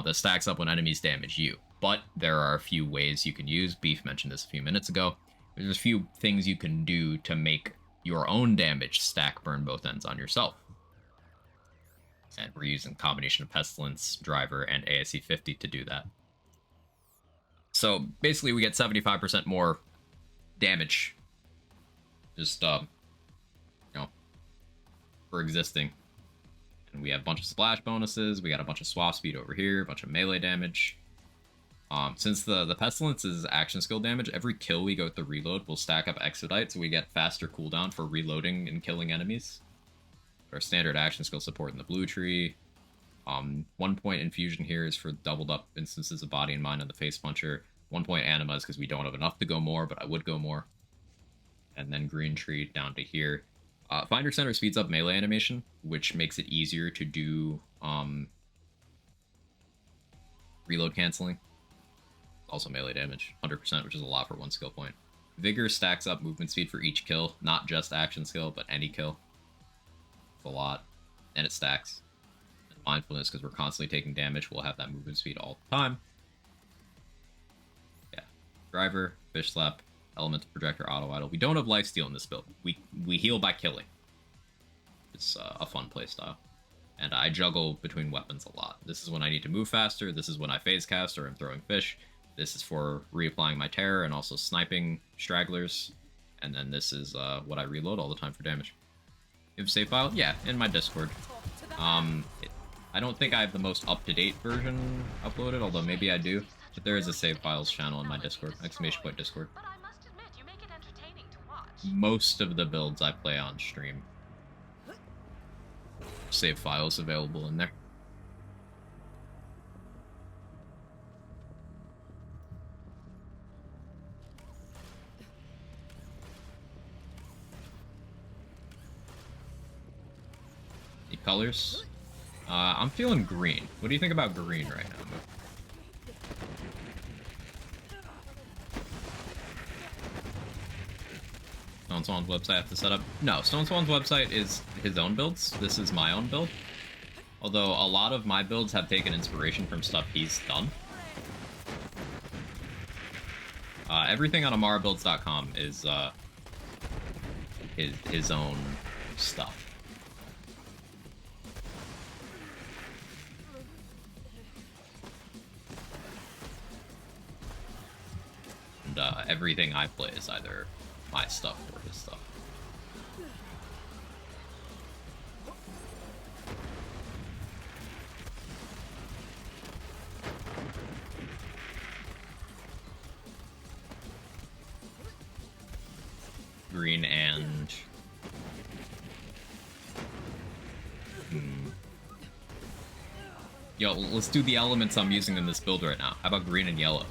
That stacks up when enemies damage you. But there are a few ways you can use. Beef mentioned this a few minutes ago. There's a few things you can do to make your own damage stack Burn Both Ends on yourself. And we're using a combination of Pestilence, Driver, and ASE 50 to do that. So basically we get 75% more damage. Just, you know, for existing. And we have a bunch of splash bonuses, we got a bunch of swap speed over here, a bunch of melee damage. Since the Pestilence is action skill damage, every kill we go with the reload will stack up Expedite, so we get faster cooldown for reloading and killing enemies. Our standard action skill support in the blue tree. 1 point infusion here is for doubled up instances of Body and Mind on the Face Puncher. 1 point anima is because we don't have enough to go more, but I would go more. And then green tree down to here. Finder Center speeds up melee animation, which makes it easier to do reload canceling. Also melee damage, 100%, which is a lot for 1 skill point. Vigor stacks up movement speed for each kill, not just action skill, but any kill. It's a lot, and it stacks. And Mindfulness, because we're constantly taking damage, we'll have that movement speed all the time. Yeah. Driver, Fish Slap, Elemental Projector, Auto Idle. We don't have Lifesteal in this build. We heal by killing. It's a fun playstyle. And I juggle between weapons a lot. This is when I need to move faster, this is when I phase cast or I'm throwing fish. This is for reapplying my terror and also sniping stragglers. And then this is what I reload all the time for damage. You have a save file? Yeah, in my Discord. I don't think I have the most up-to-date version uploaded, although maybe I do. But there is a save files channel in my Discord, !Discord. But I must admit, you make it entertaining to watch. Most of the builds I play on stream. Save files available in there. Colors. I'm feeling green. What do you think about green right now? Stone Swan's website I have to set up? No, Stone Swan's website is his own builds. This is my own build. Although a lot of my builds have taken inspiration from stuff he's done. Everything on amarabuilds.com is his own stuff. And everything I play is either my stuff or his stuff. Green and... Yo, let's do the elements I'm using in this build right now. How about green and yellow?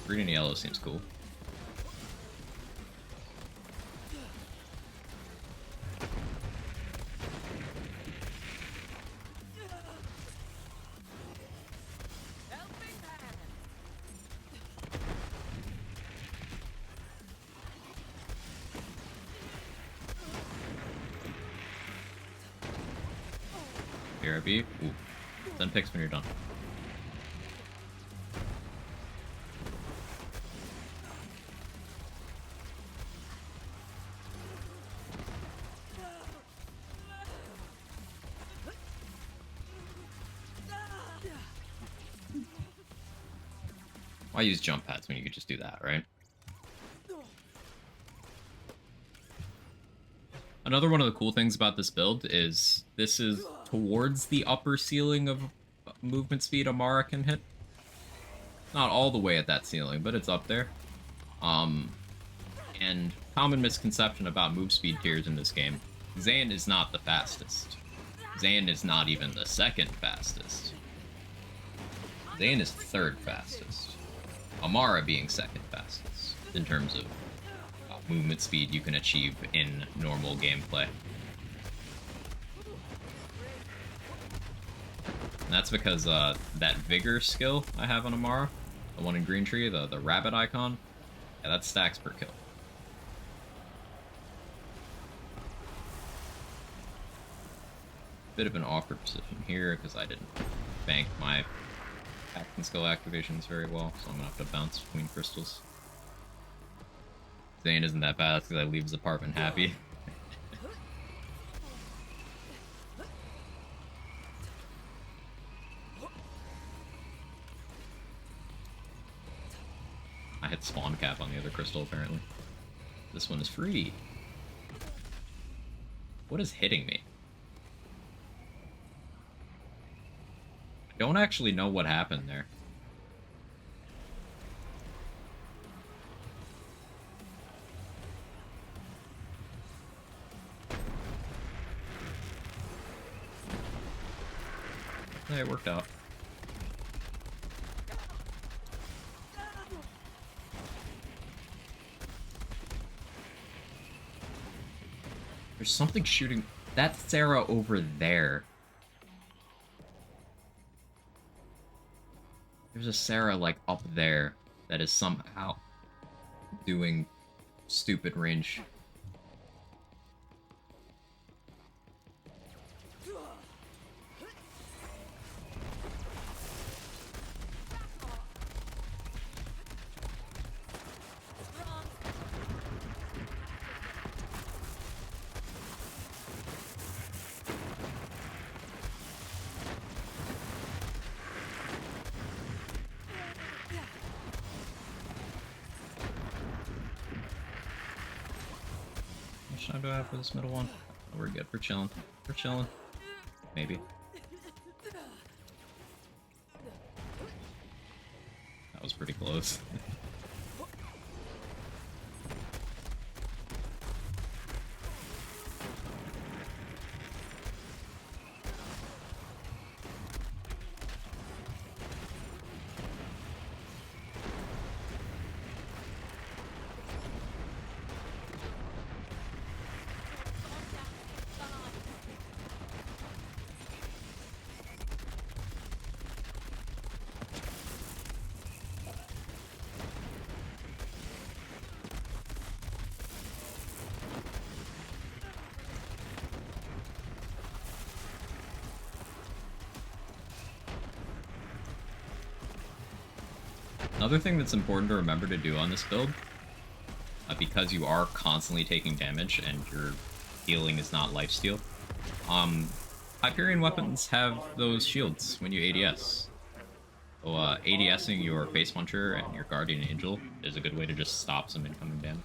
Green and yellow seems cool. here at B. Ooh. Then picks when you're done. Why use jump pads when you could just do that, right? Another one of the cool things about this build is this is towards the upper ceiling of movement speed Amara can hit. Not all the way at that ceiling, but it's up there. And common misconception about move speed tiers in this game. Zayn is not the fastest. Zayn is not even the second fastest. Zayn is third fastest. Amara being second fastest in terms of movement speed you can achieve in normal gameplay. And that's because that Vigor skill I have on Amara, the one in Green Tree, the rabbit icon, yeah, that stacks per kill. Bit of an awkward position here because I didn't bank my action skill activations very well, so I'm gonna have to bounce between crystals. Zayn isn't that fast because I leave his apartment happy. I hit spawn cap on the other crystal apparently. This one is free. What is hitting me? I don't actually know what happened there. Yeah, it worked out. There's something shooting. That's Sarah over there. There's a Sarah, like, up there that is somehow doing stupid range. How much time do I have for this middle one? Oh, we're good. We're chilling. We're chilling. Maybe. That was pretty close. Another thing that's important to remember to do on this build, because you are constantly taking damage and your healing is not lifesteal, Hyperion weapons have those shields when you ADS. So ADSing your Face Puncher and your Guardian Angel is a good way to just stop some incoming damage.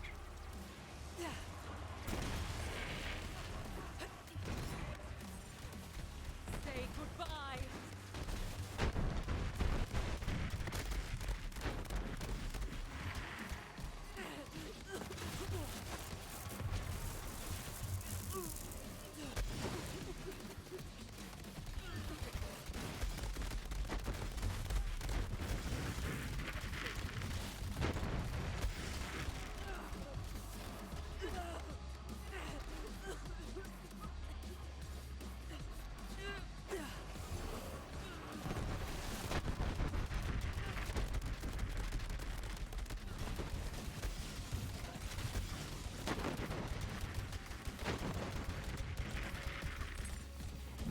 Say goodbye.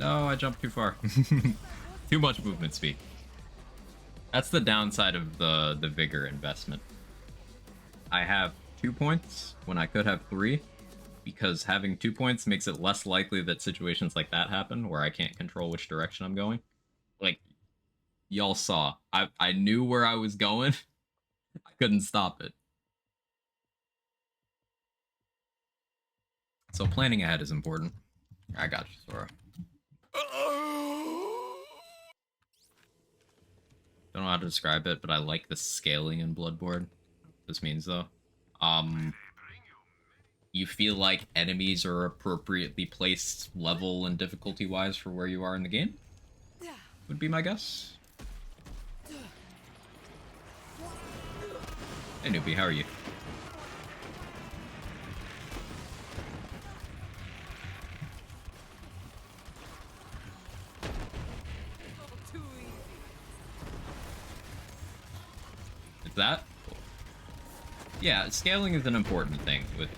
No, I jumped too far. Too much movement speed. That's the downside of the vigor investment. I have 2 points when I could have 3, because having 2 points makes it less likely that situations like that happen, where I can't control which direction I'm going. Like, y'all saw. I knew where I was going. I couldn't stop it. So planning ahead is important. I got you, Sora. Don't know how to describe it, but I like the scaling in Bloodborne. This means though, you feel like enemies are appropriately placed level and difficulty wise for where you are in the game. Would be my guess. Hey newbie, how are you? Is that? Yeah, scaling is an important thing with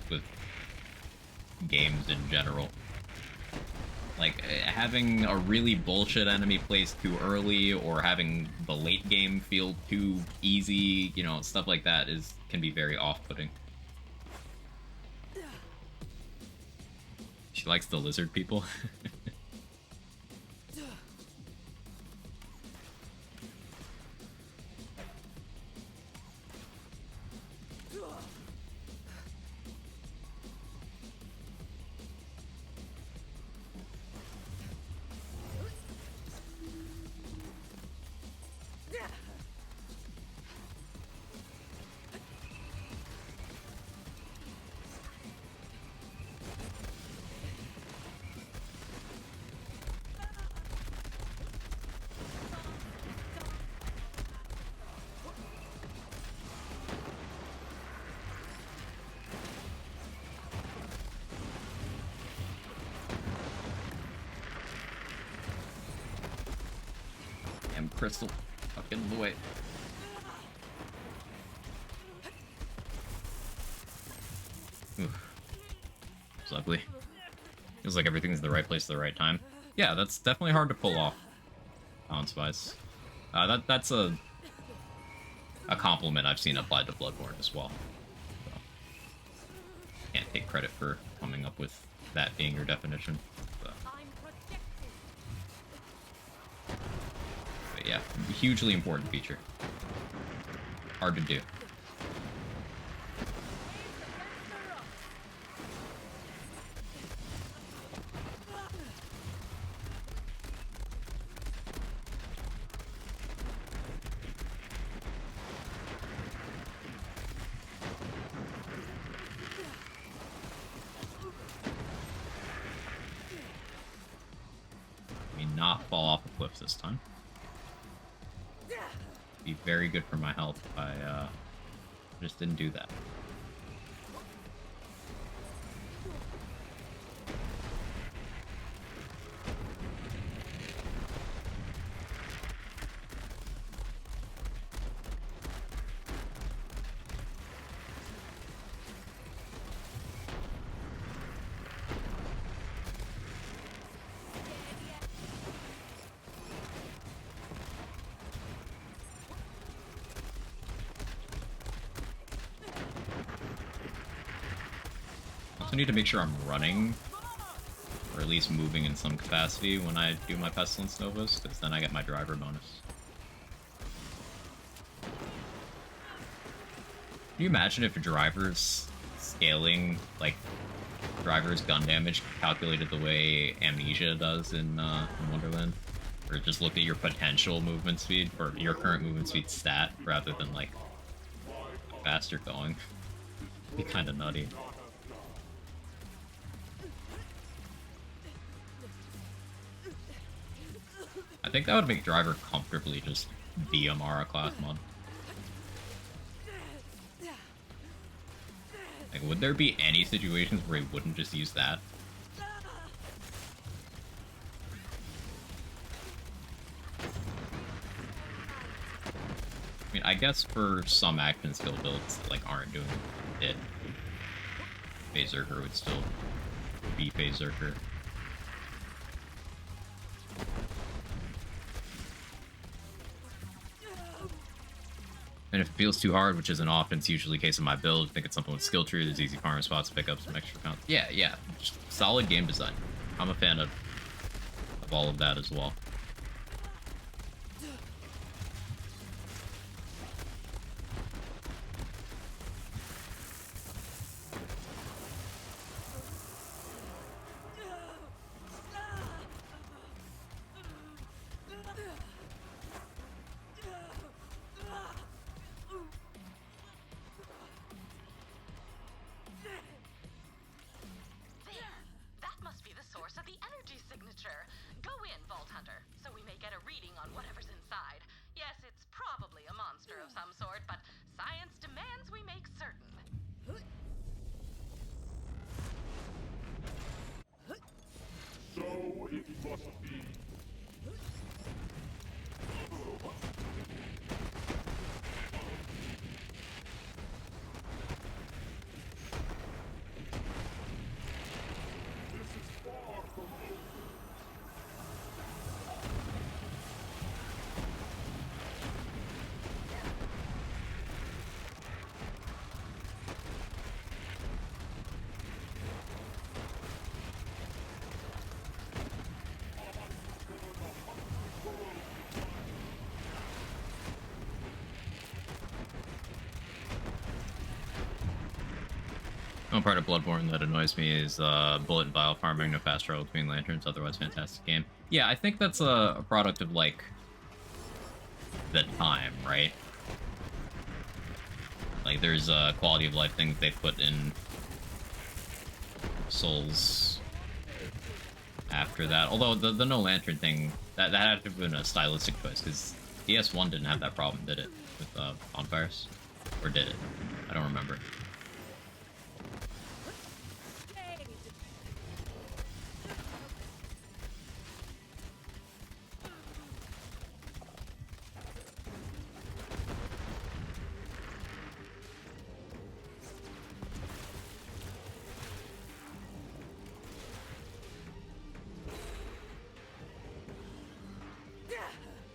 games in general. Like, having a really bullshit enemy placed too early, or having the late game feel too easy, you know, stuff like that can be very off-putting. She likes the lizard people. Crystal, fucking in the way. Oof. It's ugly. Feels like everything's in the right place at the right time. Yeah, that's definitely hard to pull off. Balance-wise. That's a compliment I've seen applied to Bloodborne as well. So, can't take credit for coming up with that being your definition. Yeah, hugely important feature. Hard to do. Let me not fall off a cliff this time. Be very good for my health if I just didn't do that. I need to make sure I'm running, or at least moving in some capacity when I do my Pestilence Novas, because then I get my driver bonus. Can you imagine if a driver's scaling, like, driver's gun damage calculated the way Amnesia does in Wonderland? Or just look at your potential movement speed, or your current movement speed stat, rather than, like, how fast you're going. It'd be kinda nutty. I think that would make Driver comfortably just be a Mara class mod. Like, would there be any situations where he wouldn't just use that? I mean, I guess for some action skill builds that, like, aren't doing it, Phase Zerker would still be Phase Zerker. And if it feels too hard, which isn't often, it's usually the case of my build. I think it's something with skill tree. There's easy farm spots to pick up some extra counts. Yeah. Just solid game design. I'm a fan of all of that as well. That must be the source of the energy signature. Go in, Vault Hunter, so we may get a reading on whatever's inside. Yes, it's probably a monster of some sort, but science demands we make certain. So it must be. This is far from over. One part of Bloodborne that annoys me is bullet and vial farming, no fast travel between lanterns, otherwise fantastic game. Yeah, I think that's a product of, like, the time, right? Like, there's quality of life things they put in Souls after that. Although, the no lantern thing, that had to have been a stylistic choice, because DS1 didn't have that problem, did it? With bonfires? Or did it? I don't remember.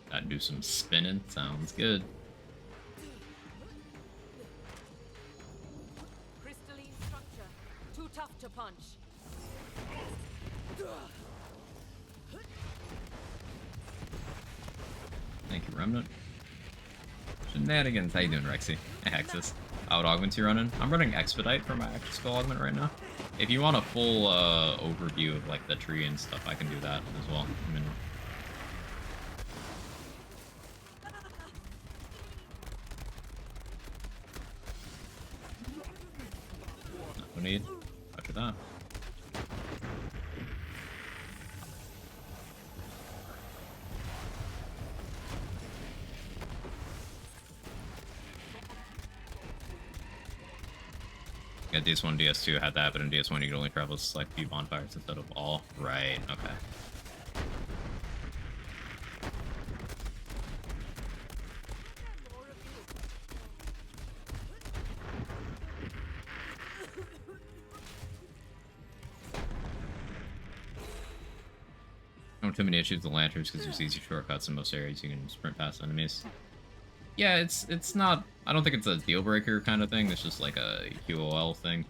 Gotta do some spinning. Sounds good. Crystalline structure. Too tough to punch. Thank you, Remnant. Shenanigans. How you doing, Rexy? Hexus. What augments you running? I'm running Expedite for my active skill augment right now. If you want a full overview of like the tree and stuff, I can do that as well. I mean, no need. Roger that. Yeah, DS1, DS2 had that, but in DS1 you could only travel select few bonfires instead of all. Right, okay. Don't too many issues with the lanterns because there's easy shortcuts in most areas. You can sprint past enemies. Yeah, it's not. I don't think it's a deal breaker kind of thing. It's just like a QOL thing.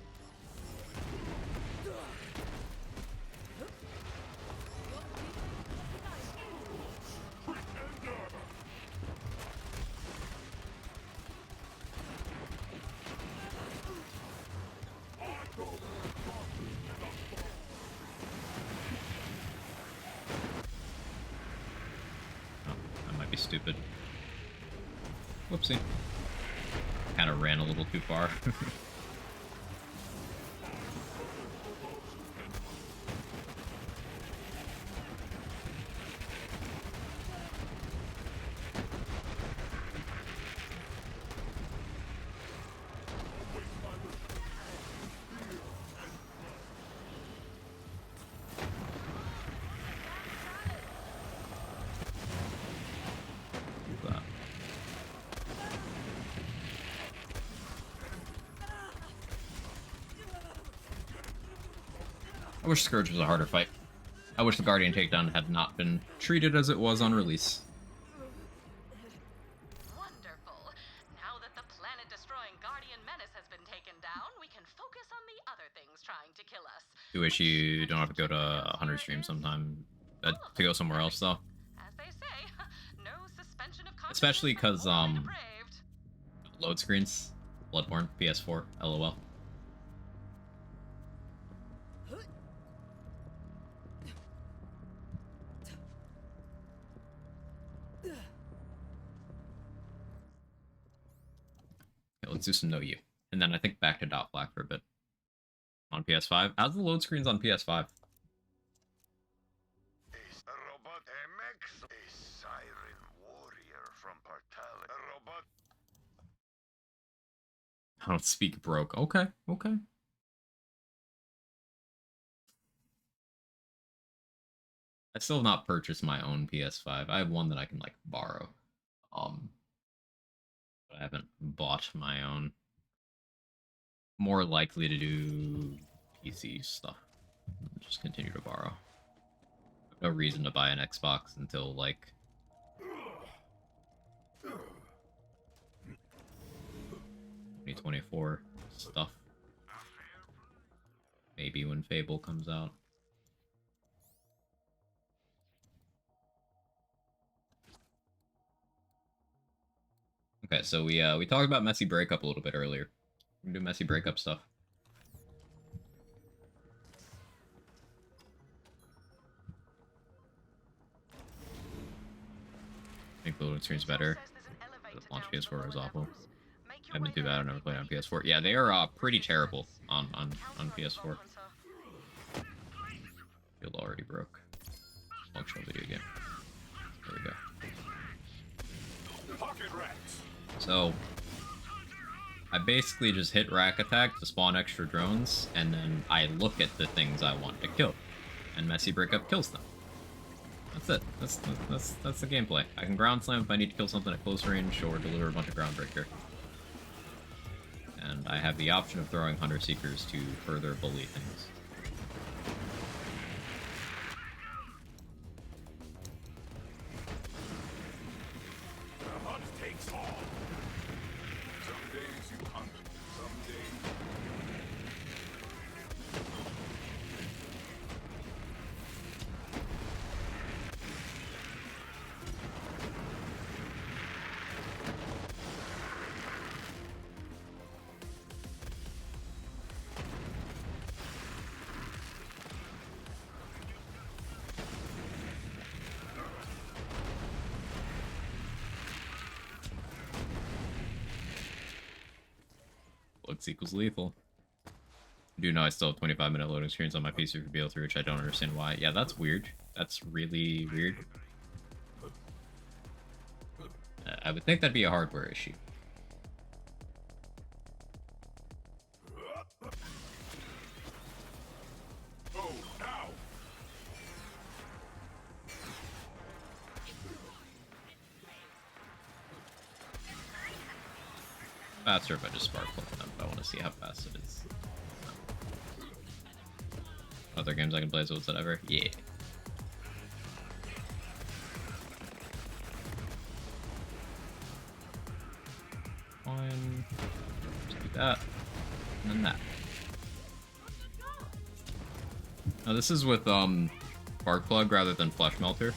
Oh, that might be stupid. Whoopsie. Kind of ran a little too far. I wish Scourge was a harder fight. I wish the Guardian takedown had not been treated as it was on release. Wonderful. Now that wish you don't have to go to 100 streams sometime. To go somewhere else though. As they say, no suspension of confidence Especially has because ever been depraved. load screens, Bloodborne, PS4, LOL. Okay, let's do some No You, and then I think back to Dot Black for a bit. On PS5, how's the load screens on PS5? A robot MX, a siren warrior from Portal. A robot. I don't speak broke. Okay, okay. I still have not purchased my own PS5. I have one that I can like borrow. But I haven't bought my own. More likely to do PC stuff. Just continue to borrow. No reason to buy an Xbox until like 2024 stuff. Maybe when Fable comes out. Okay, so we talked about messy breakup a little bit earlier. We can do messy breakup stuff. I think the loading screen's better. The launch PS4 was awful. I haven't been too bad. I've never played on PS4. Yeah, they are pretty terrible on PS4. Field already broke. Functional video game. There we go. So I basically just hit rack attack to spawn extra drones, and then I look at the things I want to kill, and messy breakup kills them. That's it. That's the gameplay. I can ground slam if I need to kill something at close range or deliver a bunch of ground breaker. And I have the option of throwing Hunter Seekers to further bully things. The hunt takes all. Some days you hunt, some days. Looks equals lethal. I do know I still have 25-minute loading screens on my PC for BO3, which I don't understand why. Yeah, that's weird. That's really weird. I would think that'd be a hardware issue. Oh, now! Faster if I just spark plug them, but I want to see how fast it is. Other games I can play, so whatever. Yeah. Fine. Just do that. And then that. Now this is with spark plug rather than flesh melter.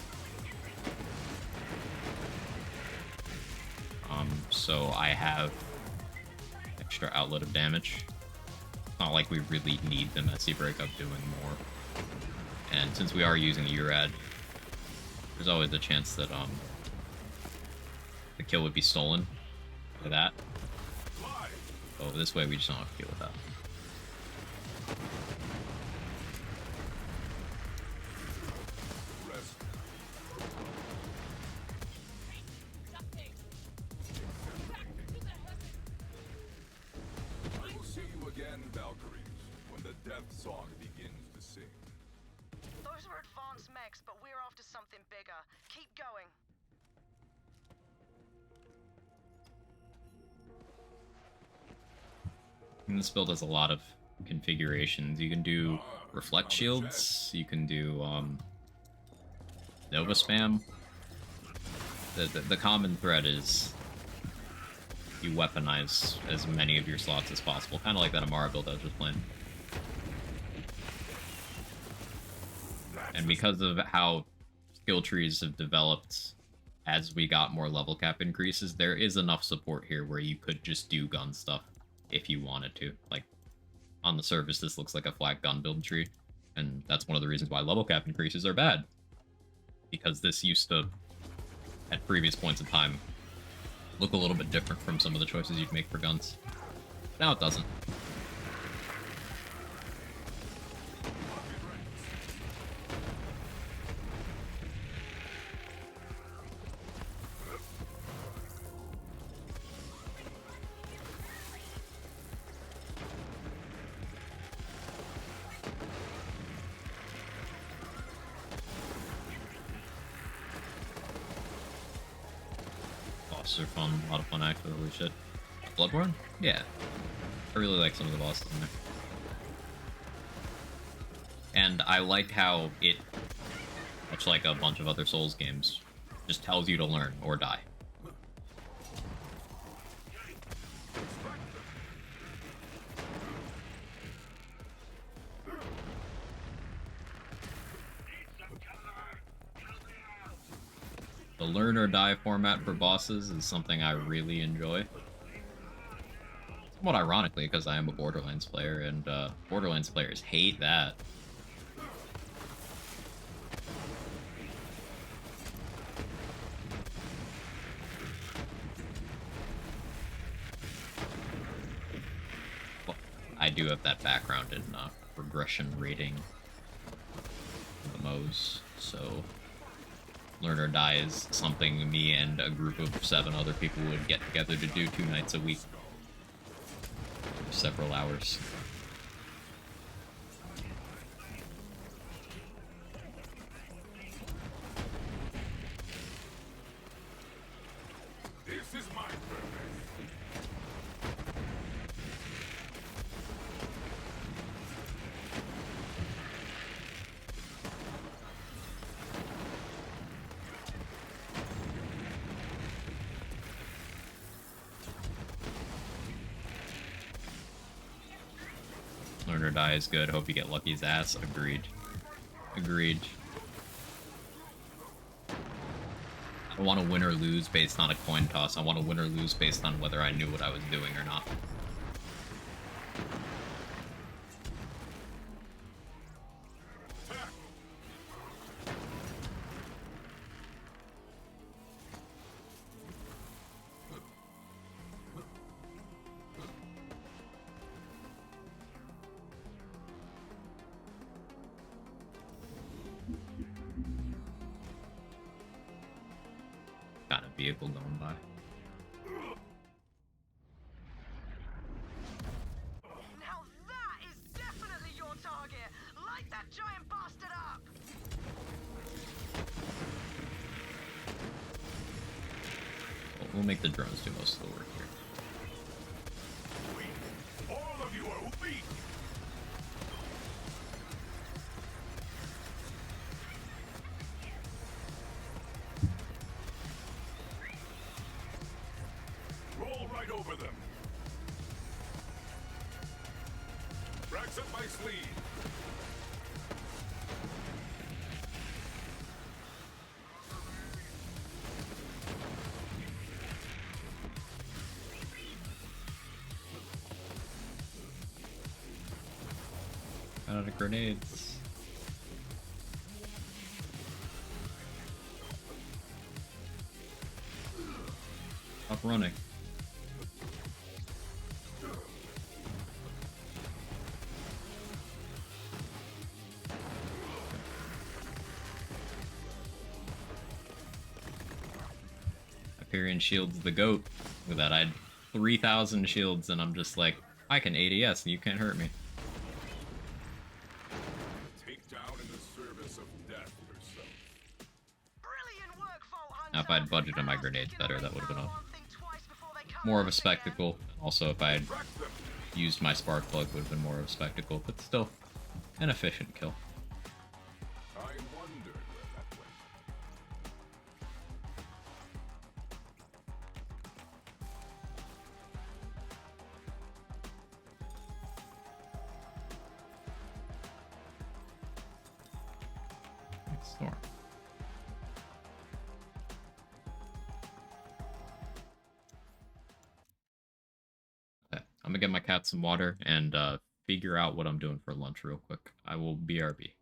So I have extra outlet of damage. It's not like we really need the messy breakup doing more. And since we are using URAD, there's always a chance that the kill would be stolen by that. So this way we just don't have to deal with that. And this build has a lot of configurations. You can do reflect shields, you can do Nova spam. The common thread is you weaponize as many of your slots as possible, kind of like that Amara build I was just playing. And because of how skill trees have developed as we got more level cap increases, there is enough support here where you could just do gun stuff if you wanted to. Like, on the surface, this looks like a flat gun build tree, and that's one of the reasons why level cap increases are bad. Because this used to, at previous points in time, look a little bit different from some of the choices you'd make for guns. Now it doesn't. Bosses are fun, a lot of fun actually, holy shit. Bloodborne? Yeah. I really like some of the bosses in there. And I like how it, much like a bunch of other Souls games, just tells you to learn or die. The learn or die format for bosses is something I really enjoy. Somewhat ironically, because I am a Borderlands player, and Borderlands players hate that. Well, I do have that background in progression rating MMOs, so learn or die is something me and a group of 7 other people would get together to do 2 nights a week. For several hours. This is my purpose. Learn or die is good. Hope you get Lucky's ass. Agreed. Agreed. I don't want to win or lose based on a coin toss. I want to win or lose based on whether I knew what I was doing or not. Got a vehicle going by. Now that is definitely your target. Light that giant bastard up. We'll make the drones do most of the work here. All of you are weak. Roll right over them. Racks up my sleeve. Out of grenades. Stop running. Hyperion Shield's the GOAT. With that, I had 3,000 shields, and I'm just like, I can ADS and you can't hurt me. Take down in the service of death yourself. Brilliant work, Vault Hunter. Now, if I'd budgeted my grenades better, that would have been more of a spectacle. Also, if I had Track them. used my spark plug, would have been more of a spectacle, but still, an efficient kill. I wondered where that went. Storm. Okay, I'm gonna get my cat some water and figure out what I'm doing for lunch real quick. I will BRB.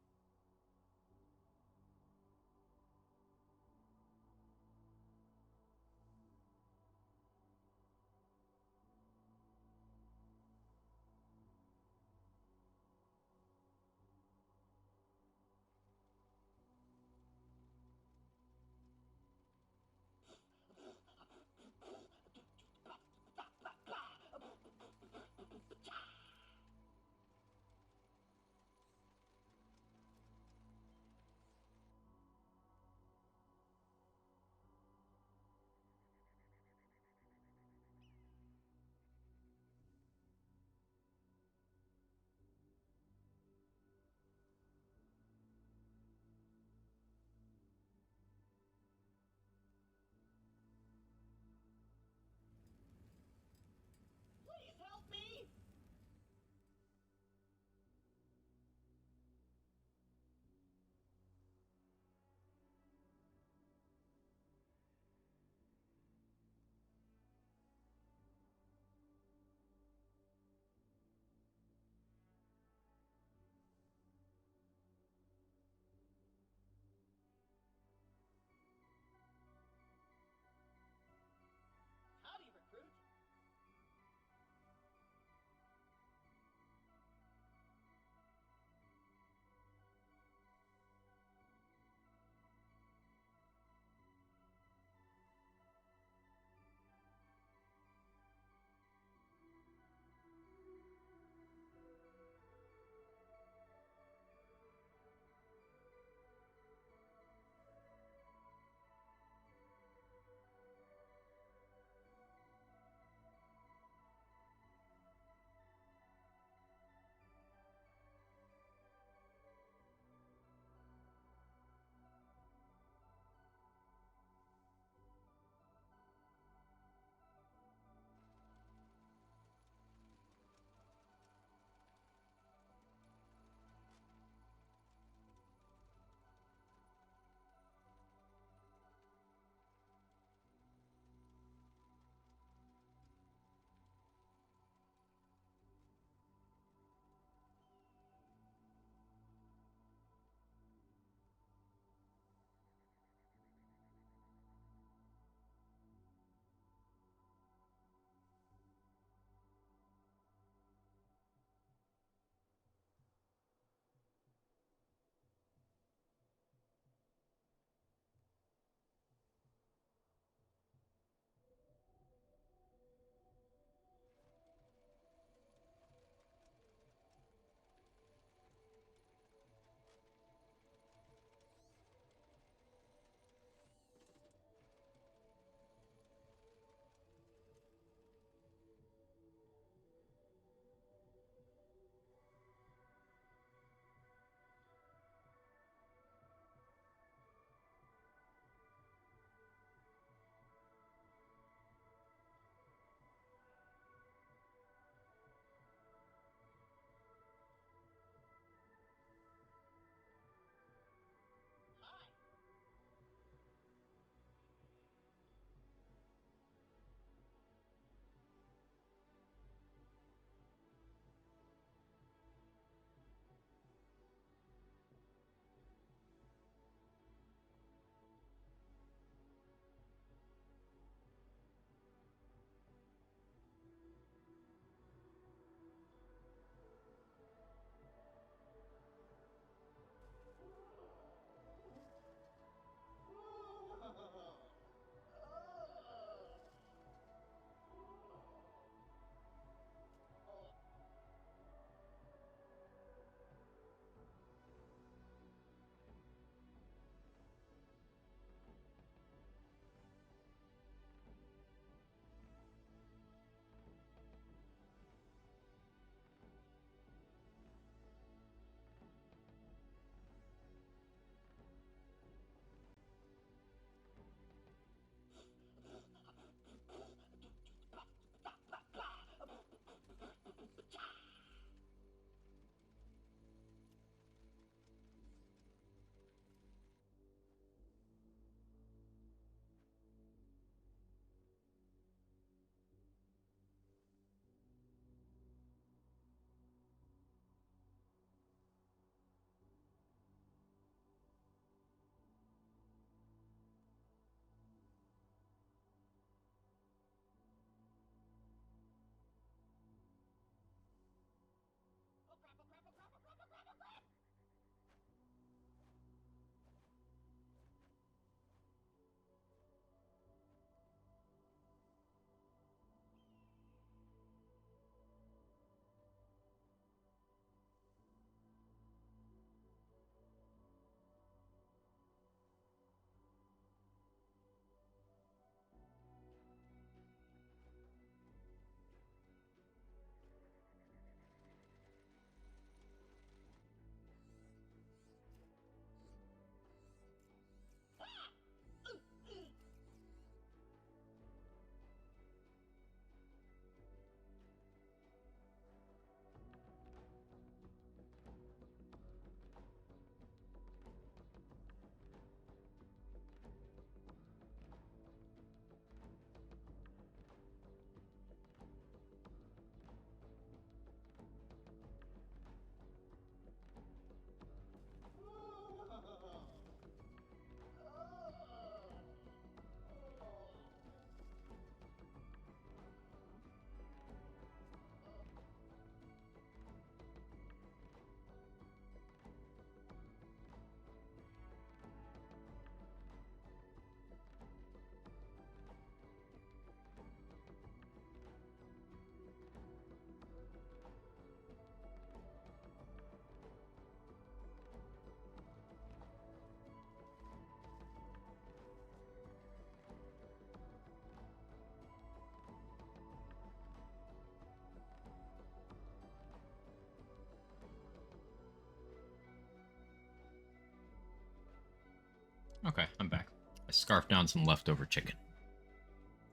Okay, I'm back. I scarfed down some leftover chicken.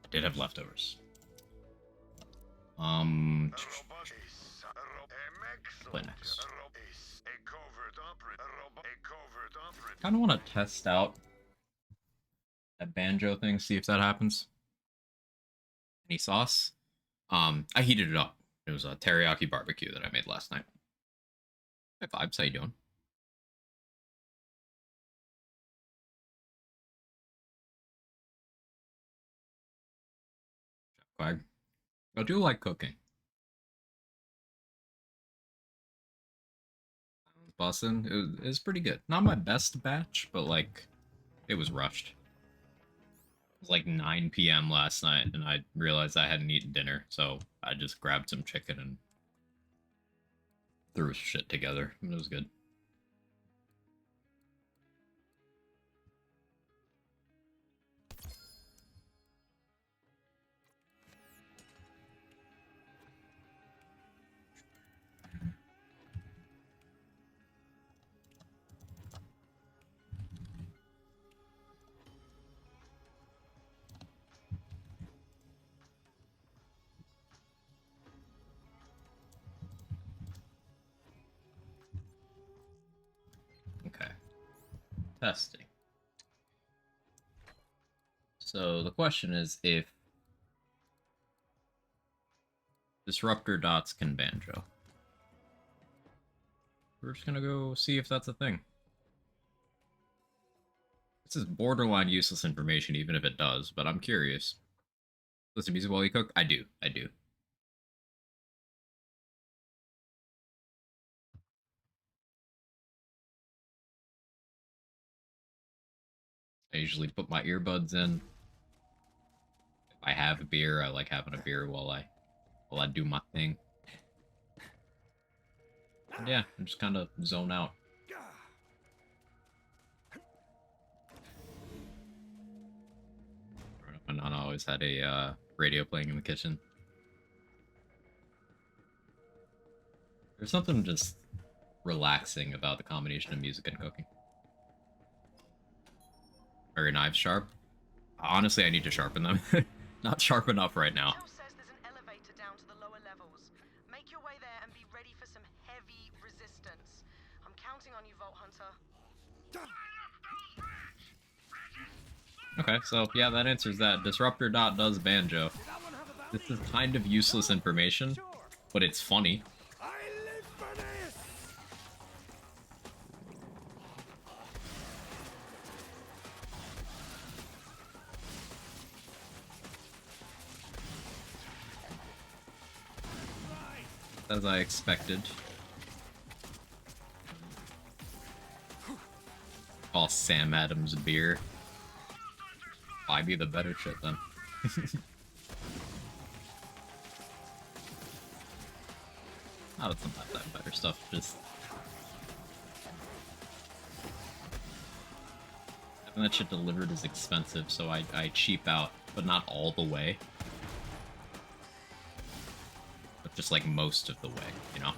I did have leftovers. Play next. Kind of want to test out that banjo thing, see if that happens. Any sauce? I heated it up. It was a teriyaki barbecue that I made last night. Hey, Vibes, how you doing? Quag. I do like cooking. Bussin', it was pretty good. Not my best batch, but like, it was rushed. It was like 9 p.m. last night, and I realized I hadn't eaten dinner, so I just grabbed some chicken and threw shit together. It was good. Okay. Testing. So the question is if disruptor dots can banjo. We're just gonna go see if that's a thing. This is borderline useless information, even if it does, but I'm curious. Listen to music while you cook? I do. I do. I usually put my earbuds in. If I have a beer, I like having a beer while I do my thing. And yeah, I just kind of zone out. My Nana always had a radio playing in the kitchen. There's something just relaxing about the combination of music and cooking. Are your knives sharp? Honestly, I need to sharpen them. Not sharp enough right now. Joe says there's an elevator down to the lower levels. Make your way there and be ready for some heavy resistance. I'm counting on you, Vault Hunter. Okay, so yeah, that answers that. Disruptor dot does banjo. This is kind of useless information, but it's funny. As I expected. All Sam Adams beer. Buy me the better shit then. Not sometimes that better stuff, just having that shit delivered is expensive, so I cheap out, but not all the way. But just like most of the way, you know?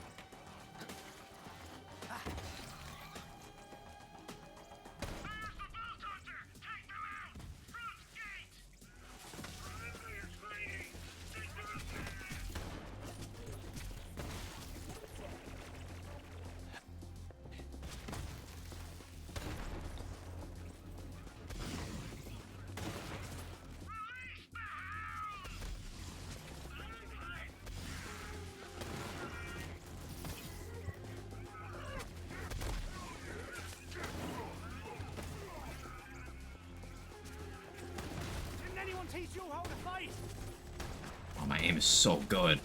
Oh, my aim is so good.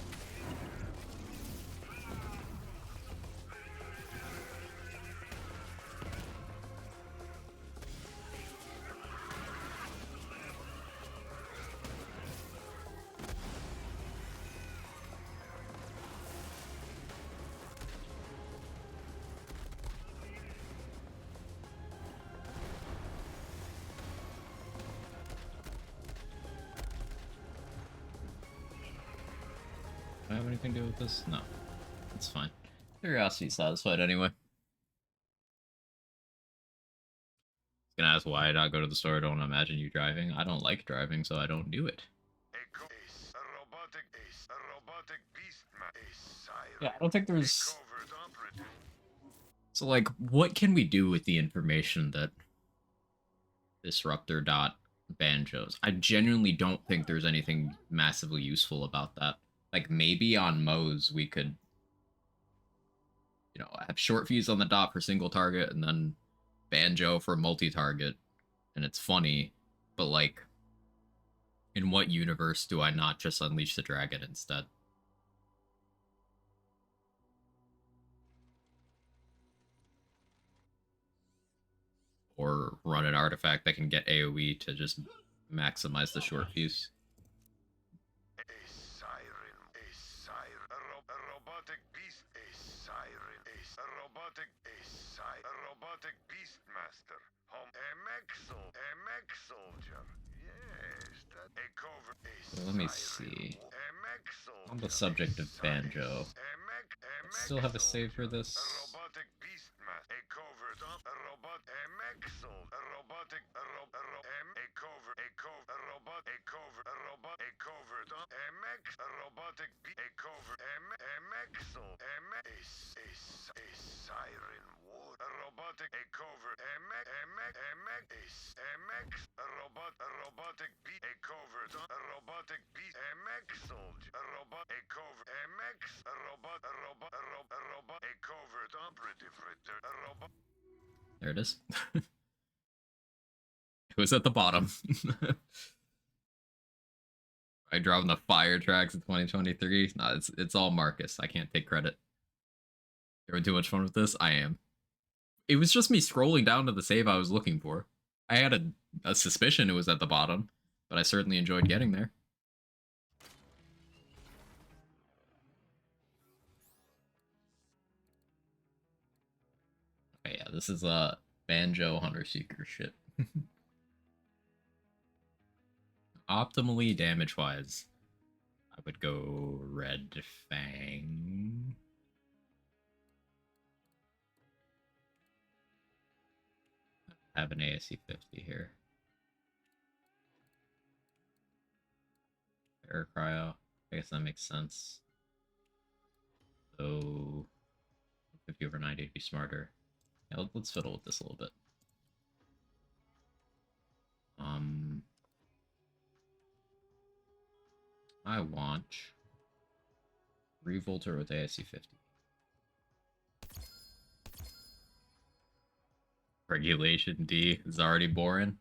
Do I have anything to do with this? No. It's fine. Curiosity satisfied anyway. Gonna ask why I not go to the store. Don't imagine you driving. I don't like driving, so I don't do it. A robotic beast a siren. Yeah, I don't think there's... Covert operative. So, like, what can we do with the information that Disruptor dot banjos? I genuinely don't think there's anything massively useful about that. Like, maybe on Moe's we could, you know, have short fuse on the dot for single target and then banjo for multi-target, and it's funny, but like, in what universe do I not just unleash the dragon instead? Or run an artifact that can get AoE to just maximize the short fuse. A robotic beast, a robotic beast master. A mech soldier. Yes, that a covert. Well, let me see. On the subject of banjo, still have a save for this. A robotic beast master. A covert a robot. A mech soldier. A robotic. A covert. A robot. A covert. A robot. A covert. A mech. A robotic. A covert. A mech soldier. A siren wood. A robotic. A covert. A mech. A robot. A robotic beat. A covert. A robotic beat. A mech soldier. A robot. A covert. A mech. A robot. A robot. A robot. A covert operative return. A robot. There it is. It was at the bottom. I dropped the fire tracks in 2023. No, it's all Marcus. I can't take credit. You're having too much fun with this? I am. It was just me scrolling down to the save I was looking for. I had a suspicion it was at the bottom, but I certainly enjoyed getting there. Okay, yeah, this is a banjo hunter seeker shit. Optimally damage wise, I would go Red Fang. I have an ASC 50 here. Air cryo. I guess that makes sense. So 50 over 90 would be smarter. Yeah, let's fiddle with this a little bit. I want Revolter with ASC 50. Regulation D is already boring.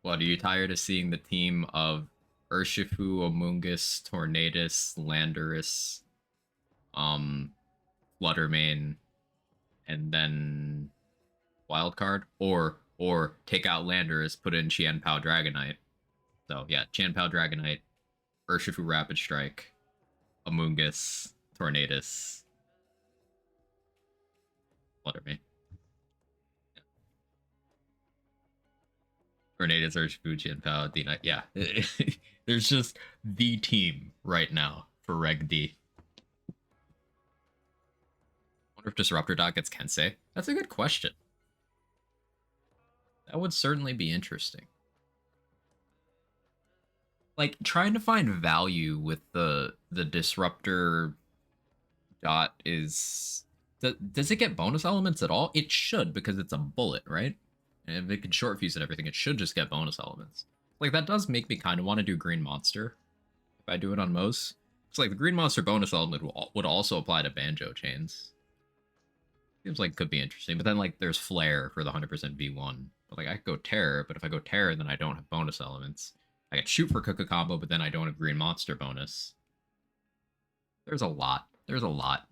What, are you tired of seeing the team of Urshifu, Amoongus, Tornadus, Landorus, Fluttermane, and then Wildcard? Or take out Landorus, put in Qianpao Dragonite. So yeah, Qianpao Dragonite, Urshifu Rapid Strike, Amoongus, Tornadus, Fluttermane. Tornadus, Urshifu, Qianpao, D-Knight. Yeah, there's just the team right now for Reg D. Wonder if Disruptor Dot gets Kensei. That's a good question. That would certainly be interesting. Like, trying to find value with the Disruptor Dot is... Does it get bonus elements at all? It should, because it's a bullet, right? And if it can short fuse and everything, it should just get bonus elements. Like, that does make me kind of want to do Green Monster if I do it on Moe's. It's like the Green Monster bonus element would also apply to Banjo Chains. Seems like it could be interesting, but then, like, there's Flare for the 100% V1. But, like, I could go Terror, but if I go Terror, then I don't have bonus elements. I could shoot for Cook a combo, but then I don't have Green Monster bonus. There's a lot. There's a lot.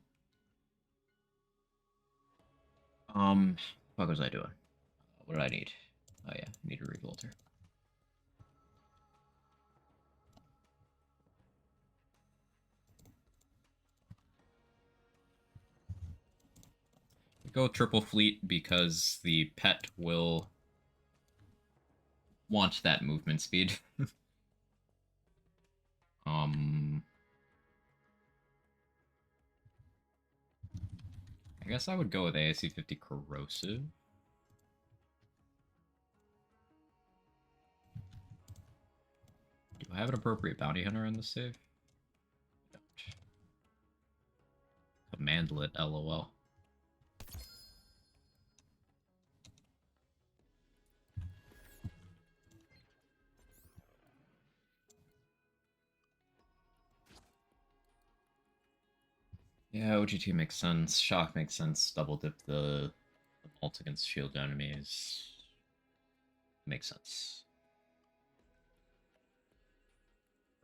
What was I doing? What did I need? Oh yeah, I need a Revolter. Go triple fleet because the pet will want that movement speed. I guess I would go with ASC 50 Corrosive. I have an appropriate bounty hunter in this save? I don't. Commandlet, lol. Yeah, OG2 makes sense. Shock makes sense. Double dip the ult against shield enemies. Makes sense.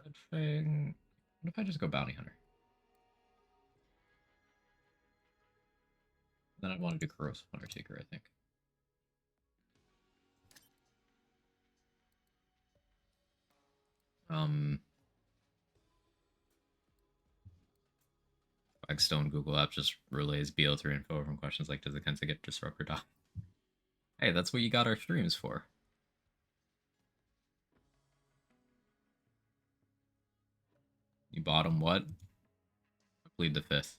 Red Fang. What if I just go Bounty Hunter? Then I'd want to do Corrosive Undertaker, I think. Flagstone Google App just relays BO3 info from questions like, does the Kensa get disrupt or die? Hey, that's what you got our streams for. You bought him what? I plead the fifth.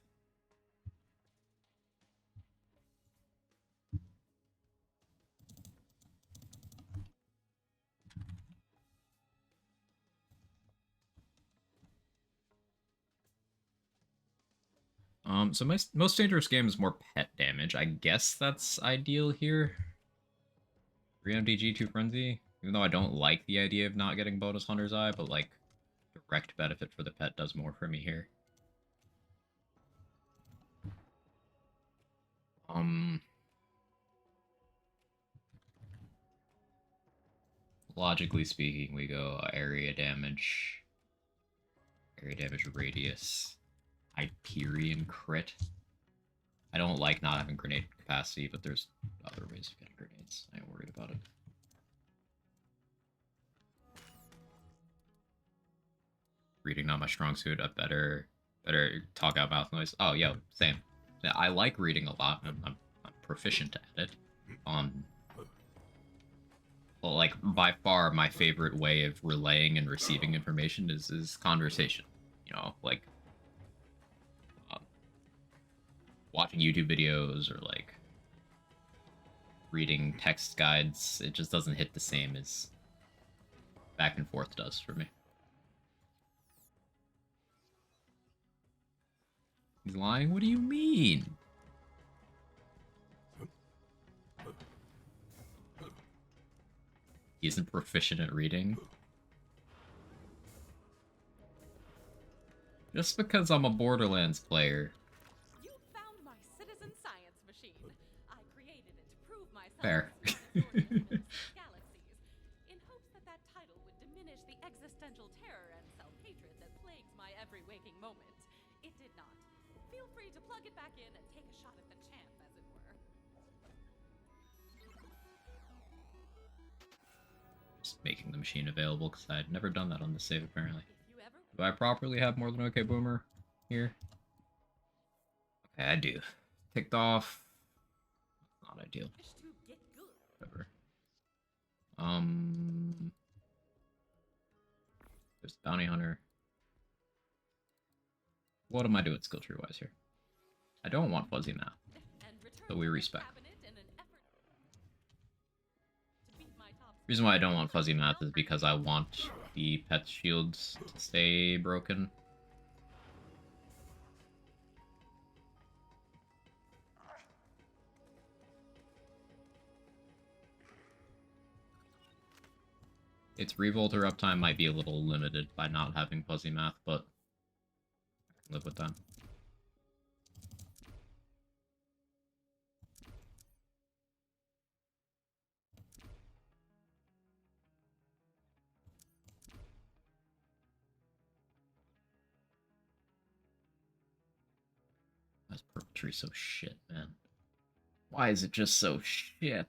So my most dangerous game is more pet damage. I guess that's ideal here. 3 MDG, 2 Frenzy. Even though I don't like the idea of not getting bonus Hunter's Eye, but like direct benefit for the pet does more for me here. Logically speaking, we go area damage radius, Hyperion crit. I don't like not having grenade capacity, but there's other ways of getting grenades. I ain't worried about it. Reading not my strong suit. A better talk out mouth noise. Oh, yo, same. Yeah, I like reading a lot. I'm proficient at it. Well, like by far my favorite way of relaying and receiving information is conversation. You know, like watching YouTube videos or like reading text guides. It just doesn't hit the same as back and forth does for me. He's lying? What do you mean? He isn't proficient at reading. Just because I'm a Borderlands player. You found my citizen science machine. I created it to prove myself. Fair. Galaxies, in hopes that that title would diminish the existential terror and self-hatred that plagues my every waking moment. It did not. Feel free to plug it back in and take a shot at the champ, as it were. Just making the machine available because I had never done that on the save apparently. Do I properly have more than OK Boomer here? Okay, I do. Ticked off. Not ideal. Whatever. There's the Bounty Hunter. What am I doing skill tree wise here? I don't want fuzzy map. So we respect. Reason why I don't want fuzzy math is because I want the pet shields to stay broken. Its revolter uptime might be a little limited by not having fuzzy math, but I can live with that. Why is Purple Tree so shit, man? Why is it just so shit?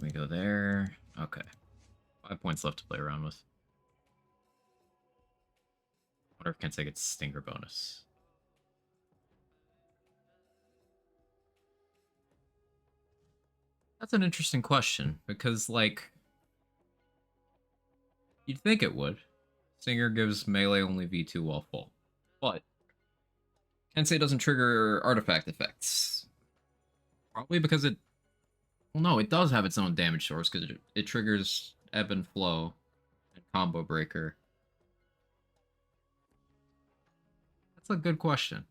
we go there. Okay. 5 points left to play around with. Wonder if Kensei gets Stinger bonus. That's an interesting question, because, like, you'd think it would. Stinger gives melee only V2 while full. But Kensei doesn't trigger artifact effects. Probably because it... Well, no, it does have its own damage source, because it triggers Ebb and Flow and Combo Breaker. That's a good question.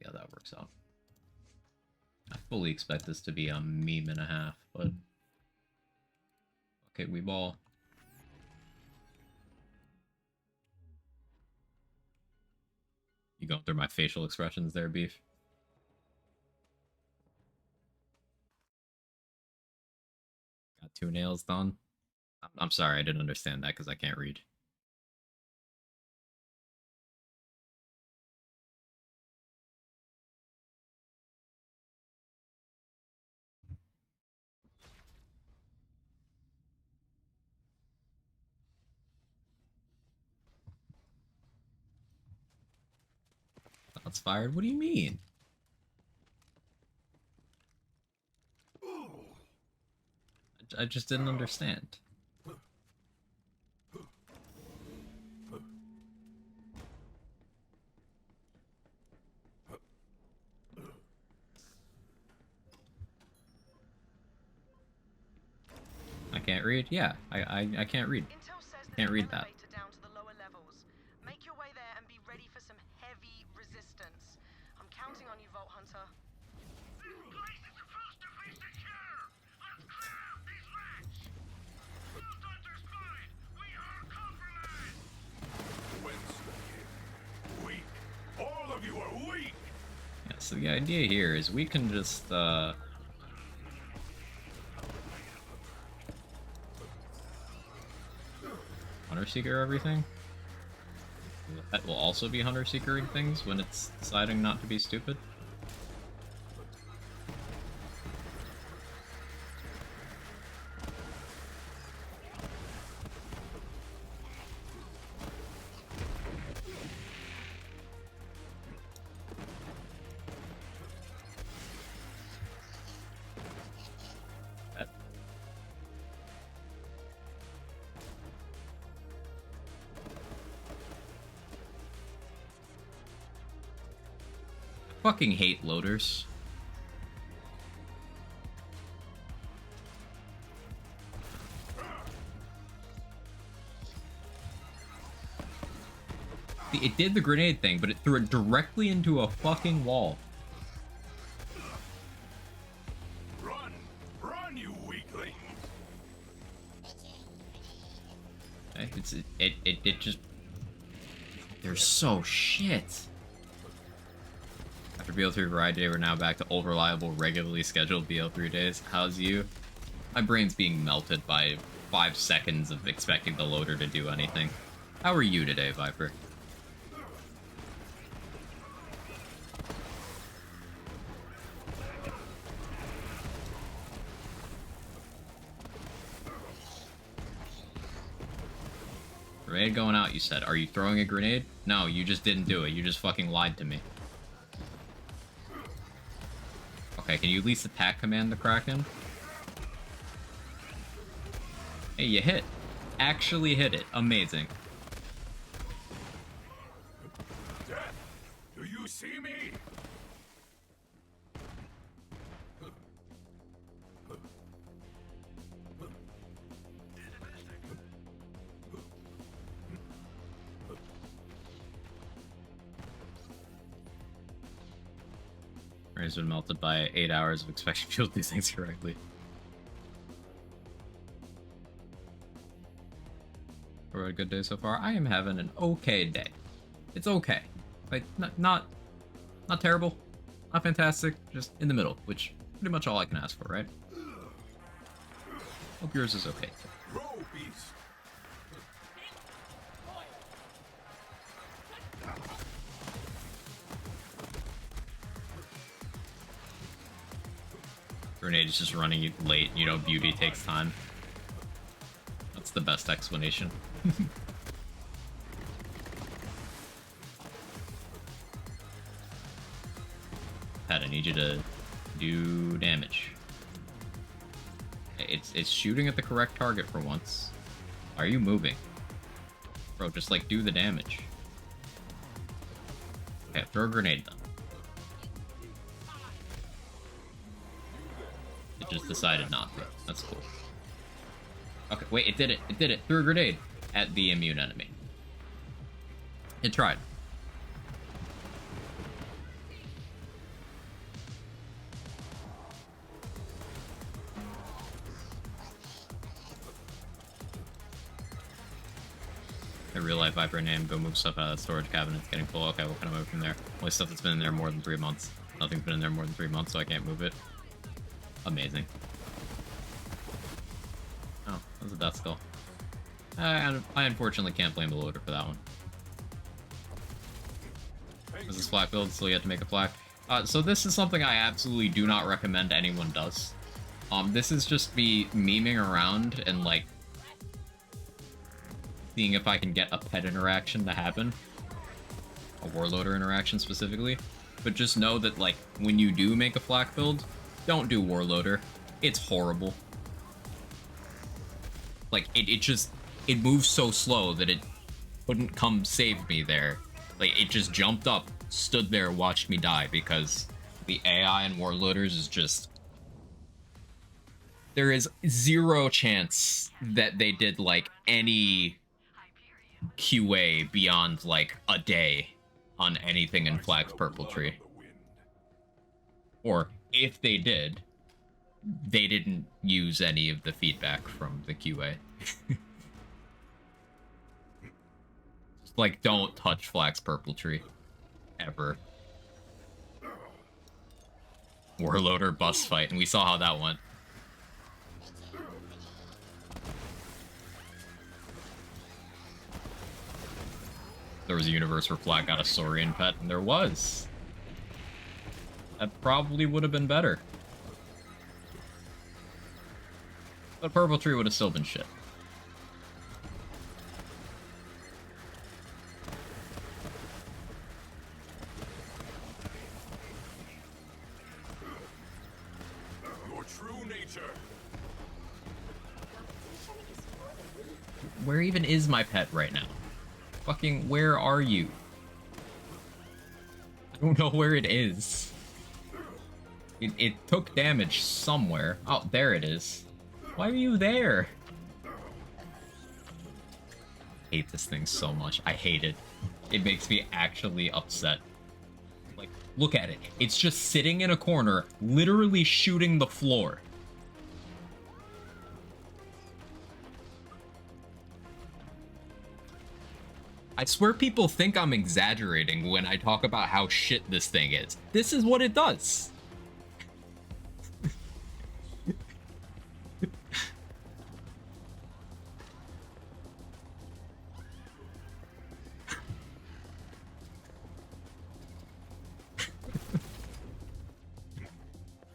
Yeah, that works out. I fully expect this to be a meme and a half, but... Okay, we ball. You going through my facial expressions there, Beef? Got 2 nails done? I'm sorry, I didn't understand that because I can't read. Shots fired? What do you mean? I just didn't understand. I can't read? Yeah, I can't read. Intel says Can't there's read an that. elevator down to the lower levels. Make your way there and be ready for some heavy resistance. I'm counting on you, Vault Hunter. This place is supposed to be secure! Let's clear out these rats! Vault Hunter spotted! We are compromised! Weak. All of you are weak! Yeah, so the idea here is we can just, Hunter Seeker everything? That will also be Hunter Seekering things when it's deciding not to be stupid? Fucking hate loaders. See, it did the grenade thing, but it threw it directly into a fucking wall. Run! Run, you weakling! Okay, it just... They're so shit. After BL3 Variety Day, we're now back to old reliable, regularly scheduled BL3 days. How's you? My brain's being melted by 5 seconds of expecting the loader to do anything. How are you today, Viper? Grenade going out, you said. Are you throwing a grenade? No, you just didn't do it. You just fucking lied to me. Okay, can you at least attack command the Kraken? Hey, you hit. Actually hit it. Amazing. Death! Do you see me? Brain's been melted by 8 hours of expecting people to do things correctly. For a good day so far, I am having an okay day. It's okay. Like, not terrible. Not fantastic, just in the middle, which pretty much all I can ask for, right? Hope yours is okay. Row beast. Grenade is just running late, you know, beauty takes time. That's the best explanation. Pat, I need you to do damage. It's shooting at the correct target for once. Are you moving? Bro, just like do the damage. Okay, throw a grenade then. It just decided not to. That's cool. Okay, wait, it did it. It did it. Threw a grenade at the immune enemy. It tried. A real life Viper name, go move stuff out of the storage cabinet, it's getting full. Okay, what can I move from there? Only stuff that's been in there more than 3 months. Nothing's been in there more than 3 months, so I can't move it. Amazing. Oh, that was a death skull. I unfortunately can't blame the loader for that one. Is this flak build? Still yet to make a flak? So this is something I absolutely do not recommend anyone does. This is just me memeing around and like seeing if I can get a pet interaction to happen. A warloader interaction specifically. But just know that like when you do make a flak build, don't do warloader. It's horrible. Like it moves so slow that it couldn't come save me there. Like it just jumped up, stood there, watched me die because the AI in warloaders is just... There is 0 chance that they did like any QA beyond like a day on anything in Flag's Purple Tree. Or if they did, they didn't use any of the feedback from the QA. Like, don't touch Flag's Purple Tree. Ever. Warloader bus fight, and we saw how that went. There was a universe where Flag got a Saurian pet, and there was. That probably would have been better. But Purple Tree would have still been shit. Your true nature. Where even is my pet right now? Fucking, where are you? I don't know where it is. It took damage somewhere. Oh, there it is. Why are you there? I hate this thing so much. I hate it. It makes me actually upset. Like, look at it. It's just sitting in a corner, literally shooting the floor. I swear people think I'm exaggerating when I talk about how shit this thing is. This is what it does.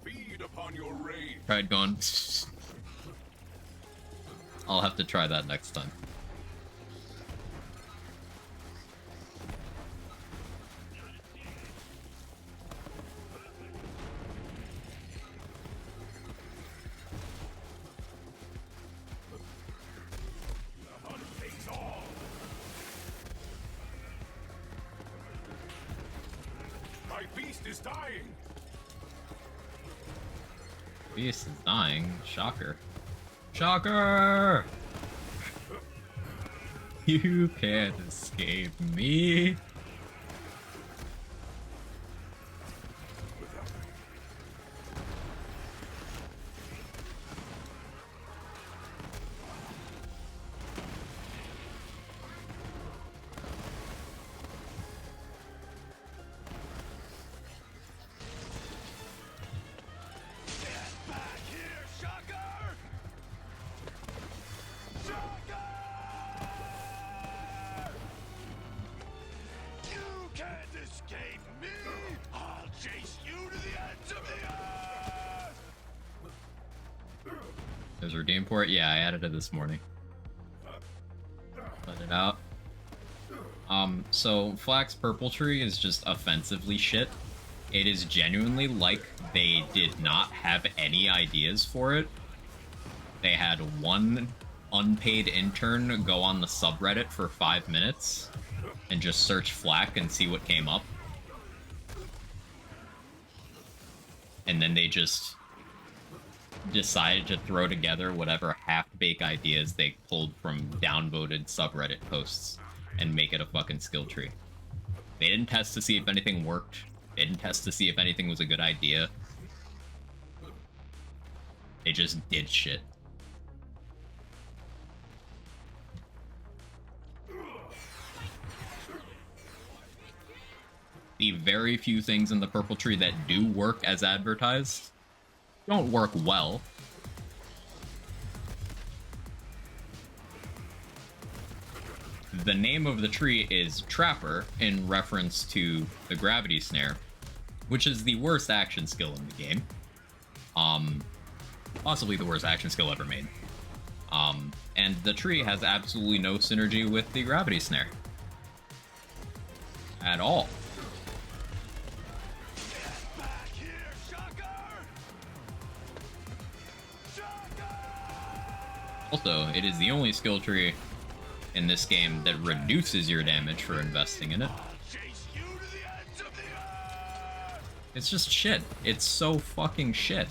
Feed upon your rage. Tried going. I'll have to try that next time. My beast is dying. Beast is dying. Shocker. Shocker! You can't escape me. There's a redeem port? Yeah, I added it this morning. Let it out. So Flax Purple Tree is just offensively shit. It is genuinely like they did not have any ideas for it. They had one unpaid intern go on the subreddit for 5 minutes and just search Flack and see what came up. And then they just decided to throw together whatever half-baked ideas they pulled from downvoted subreddit posts and make it a fucking skill tree. They didn't test to see if anything worked. They didn't test to see if anything was a good idea. They just did shit. The very few things in the purple tree that do work as advertised don't work well. The name of the tree is Trapper, in reference to the gravity snare, which is the worst action skill in the game. Possibly the worst action skill ever made. And the tree has absolutely no synergy with the gravity snare. At all. Also, it is the only skill tree in this game that reduces your damage for investing in it. It's just shit. It's so fucking shit.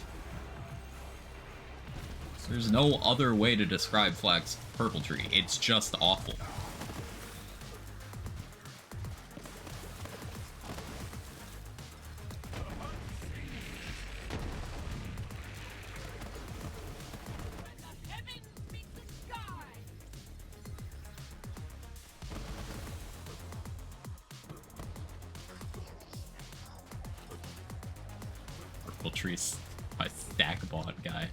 There's no other way to describe Flax Purple Tree. It's just awful. Purple Tree's my stack bot guy.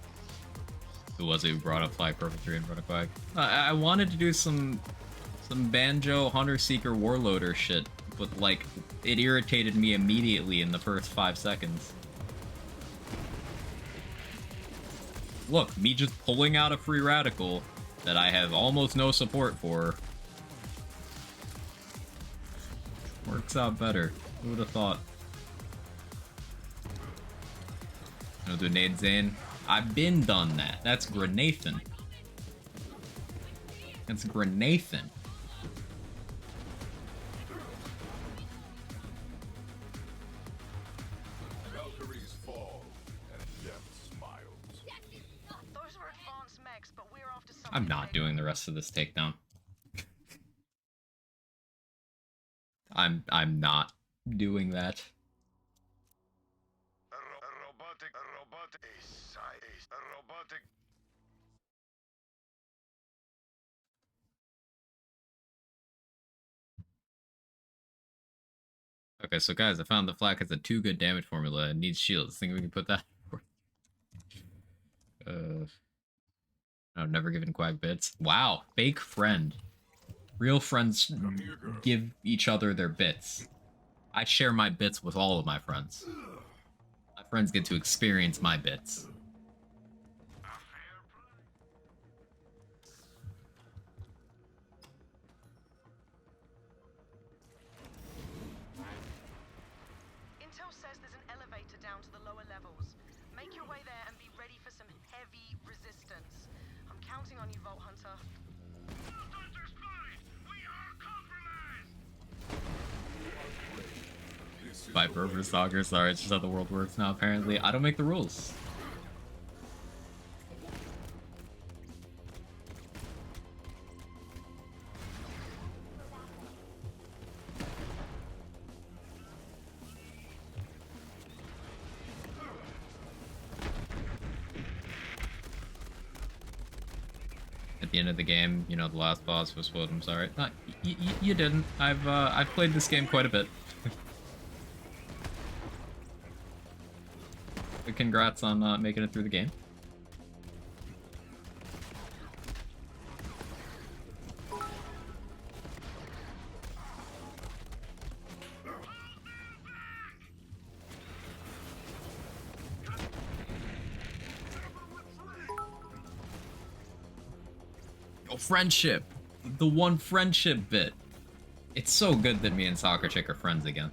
Who was it who brought up Flag Purple Tree and brought a quag? I wanted to do some Banjo Hunter Seeker Warloader shit, but like it irritated me immediately in the first 5 seconds. Look, me just pulling out a free radical that I have almost no support for works out better. Who would have thought? No do nade Zane. I've been done that. That's Grenathan. That's Grenathan. Valkyries fall and death smiles. Those are advanced mechs, but we're after something. I'm not doing the rest of this takedown. I'm not doing that. Robotic. Okay, so guys, I found the Flak has a 2 good damage formula. It needs shields. Think we can put that? I've never given Quag bits. Wow, fake friend. Real friends give each other their bits. I share my bits with all of my friends. My friends get to experience my bits. Intel says there's an elevator down to the lower levels. Make your way there and be ready for some heavy resistance. I'm counting on you, Vault Hunter. Vault Hunter spotted! We are compromised! Viper over Stalker, sorry, it's just how the world works now, apparently. I don't make the rules. At the end of the game, you know, the last boss was what? I'm sorry. No, you didn't. I've played this game quite a bit. But congrats on making it through the game. Oh, friendship. The one friendship bit. It's so good that me and Soccer Chick are friends again.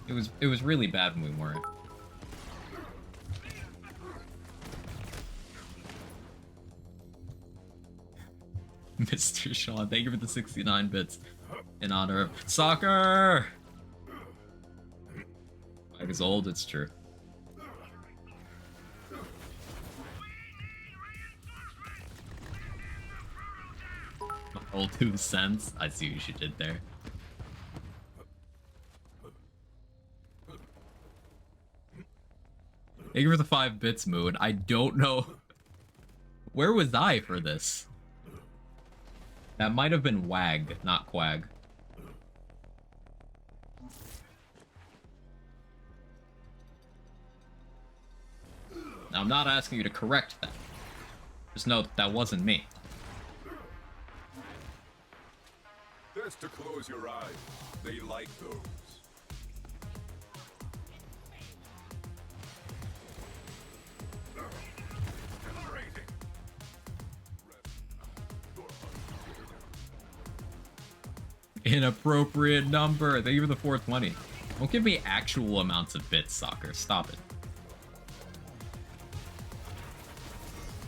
It was really bad when we weren't. Mr. Sean, thank you for the 69 bits in honor of soccer. 5 is old, it's true. My old 2 cents. I see what you did there. Thank you for the 5 bits, Moon. I don't know. Where was I for this? That might have been Wag, not Quag. Now, I'm not asking you to correct that. Just know that wasn't me. Just to close your eyes. They like those. Inappropriate number. Thank you for the 420. Don't give me actual amounts of bits, Soccer. Stop it.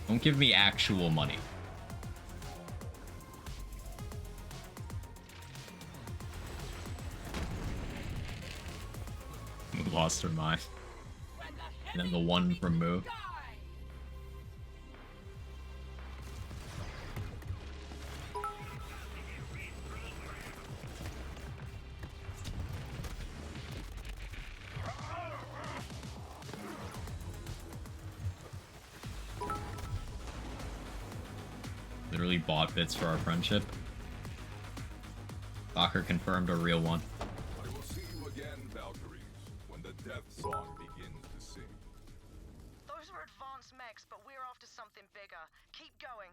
Don't give me actual money. Lost her mind. And then the one from Moo. Literally bought bits for our friendship. Soccer confirmed a real one. I will see you again, Valkyries, when the death song begins to sing. Those are advanced mechs, but we're after something bigger. Keep going.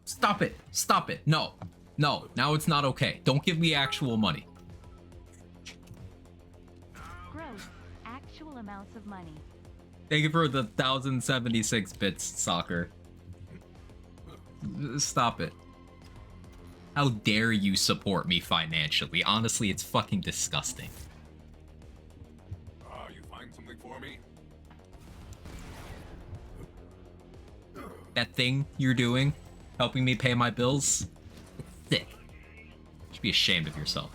Stop it! Stop it! No! No, now it's not okay. Don't give me actual money. Gross. Actual amounts of money. Thank you for the 1,076 bits, Soccer. Stop it. How dare you support me financially? Honestly, it's fucking disgusting. You find something for me? That thing you're doing, helping me pay my bills, it's sick. You should be ashamed of yourself.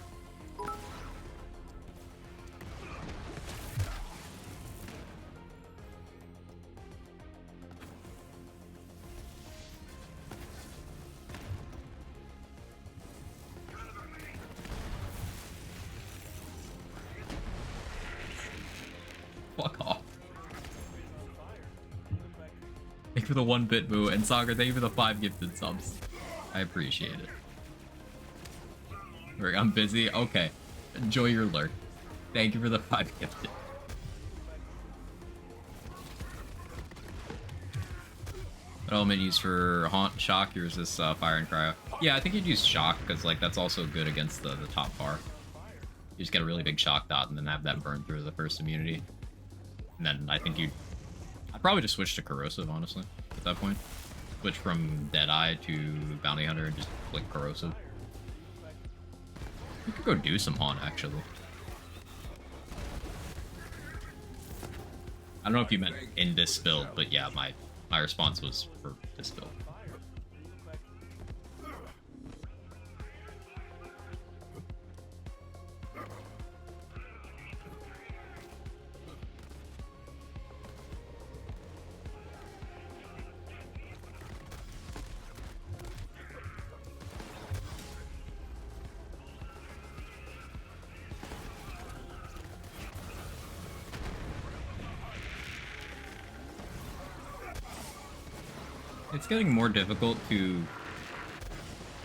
Fuck off. Thank you for the 1-bit Moo, and Soccer, thank you for the 5 gifted subs. I appreciate it. Rick, I'm busy. Okay. Enjoy your lurk. Thank you for the 5 gifted. What element used for Haunt, Shock? Yours is Fire and Cryo. Yeah, I think you'd use Shock, because like that's also good against the top bar. You just get a really big Shock dot and then have that burn through the first immunity. And then I think I'd probably just switch to Corrosive, honestly, at that point. Switch from Deadeye to Bounty Hunter and just click Corrosive. You could go do some Haunt, actually. I don't know if you meant in this build, but yeah, my response was for this build. It's getting more difficult to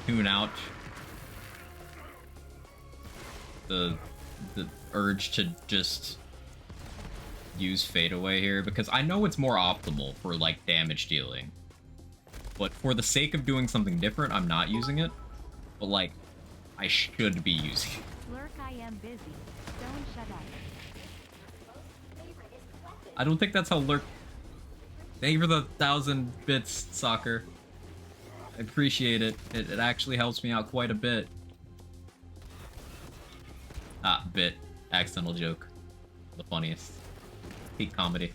tune out the urge to just use fadeaway here, because I know it's more optimal for like damage dealing, but for the sake of doing something different, I'm not using it. But like, I should be using it. Lurk, I am busy. Don't shut up. I don't think that's how Lurk. Thank you for the 1,000 bits, Soccer. I appreciate it. It actually helps me out quite a bit. Ah, bit. Accidental joke. The funniest. Peak comedy.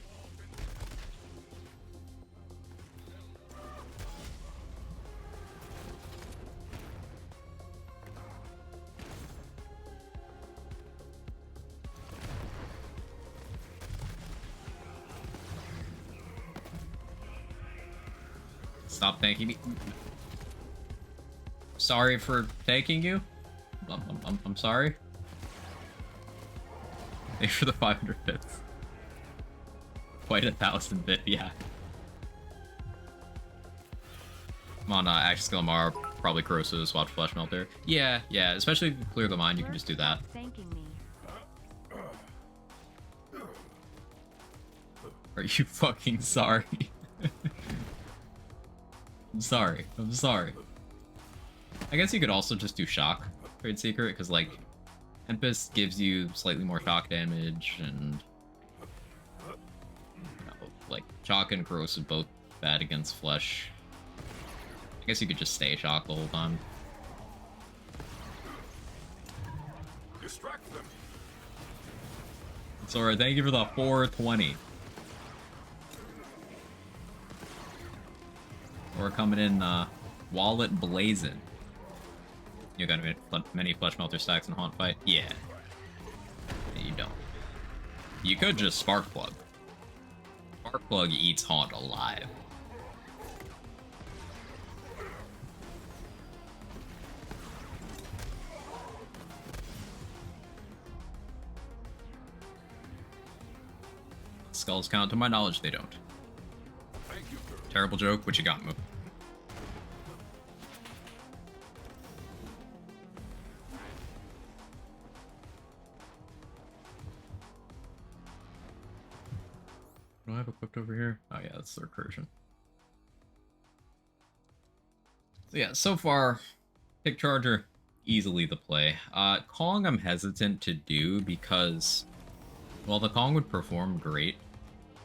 Stop thanking me. Sorry for taking you. I'm sorry. Thanks for the 500 bits. Quite 1,000 bit, yeah. Come on, Action Skill Amara, probably Corrosive, swap to Flesh Melter. Yeah, especially if you clear the mind, you can just do that. Thanking me. Are you fucking sorry? I'm sorry. I guess you could also just do Shock, Trade Secret, because, like, Tempest gives you slightly more shock damage, and you know, like, Shock and Corrosive both bad against Flesh. I guess you could just stay Shock the whole time. Distract them. It's alright, thank you for the 420. We're coming in, Wallet Blazin'. You got many Flesh Melter stacks in Haunt Fight? Yeah. You don't. You could just Spark Plug. Spark Plug eats Haunt alive. Skulls count? To my knowledge, they don't. Thank you, Kurt. Terrible joke, what you got, Mook? What do I have equipped over here? Oh yeah, that's the recursion. So yeah, so far, Pick Charger, easily the play. Kong I'm hesitant to do because, well, the Kong would perform great.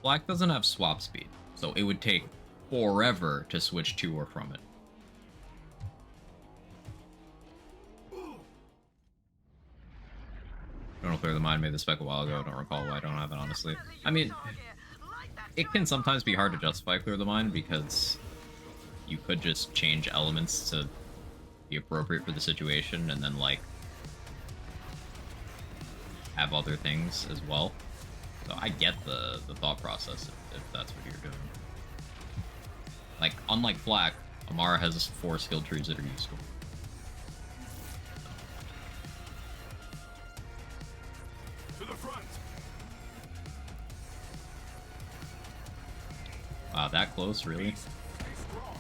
Black doesn't have swap speed, so it would take forever to switch to or from it. I don't clear the mind, made the spec a while ago, I don't recall why I don't have it, honestly. I mean, it can sometimes be hard to justify clear the mind because you could just change elements to be appropriate for the situation and then, like, have other things as well. So I get the thought process if that's what you're doing. Like, unlike Black, Amara has 4 skill trees that are useful. To the front. Wow, that close, really? Stay strong.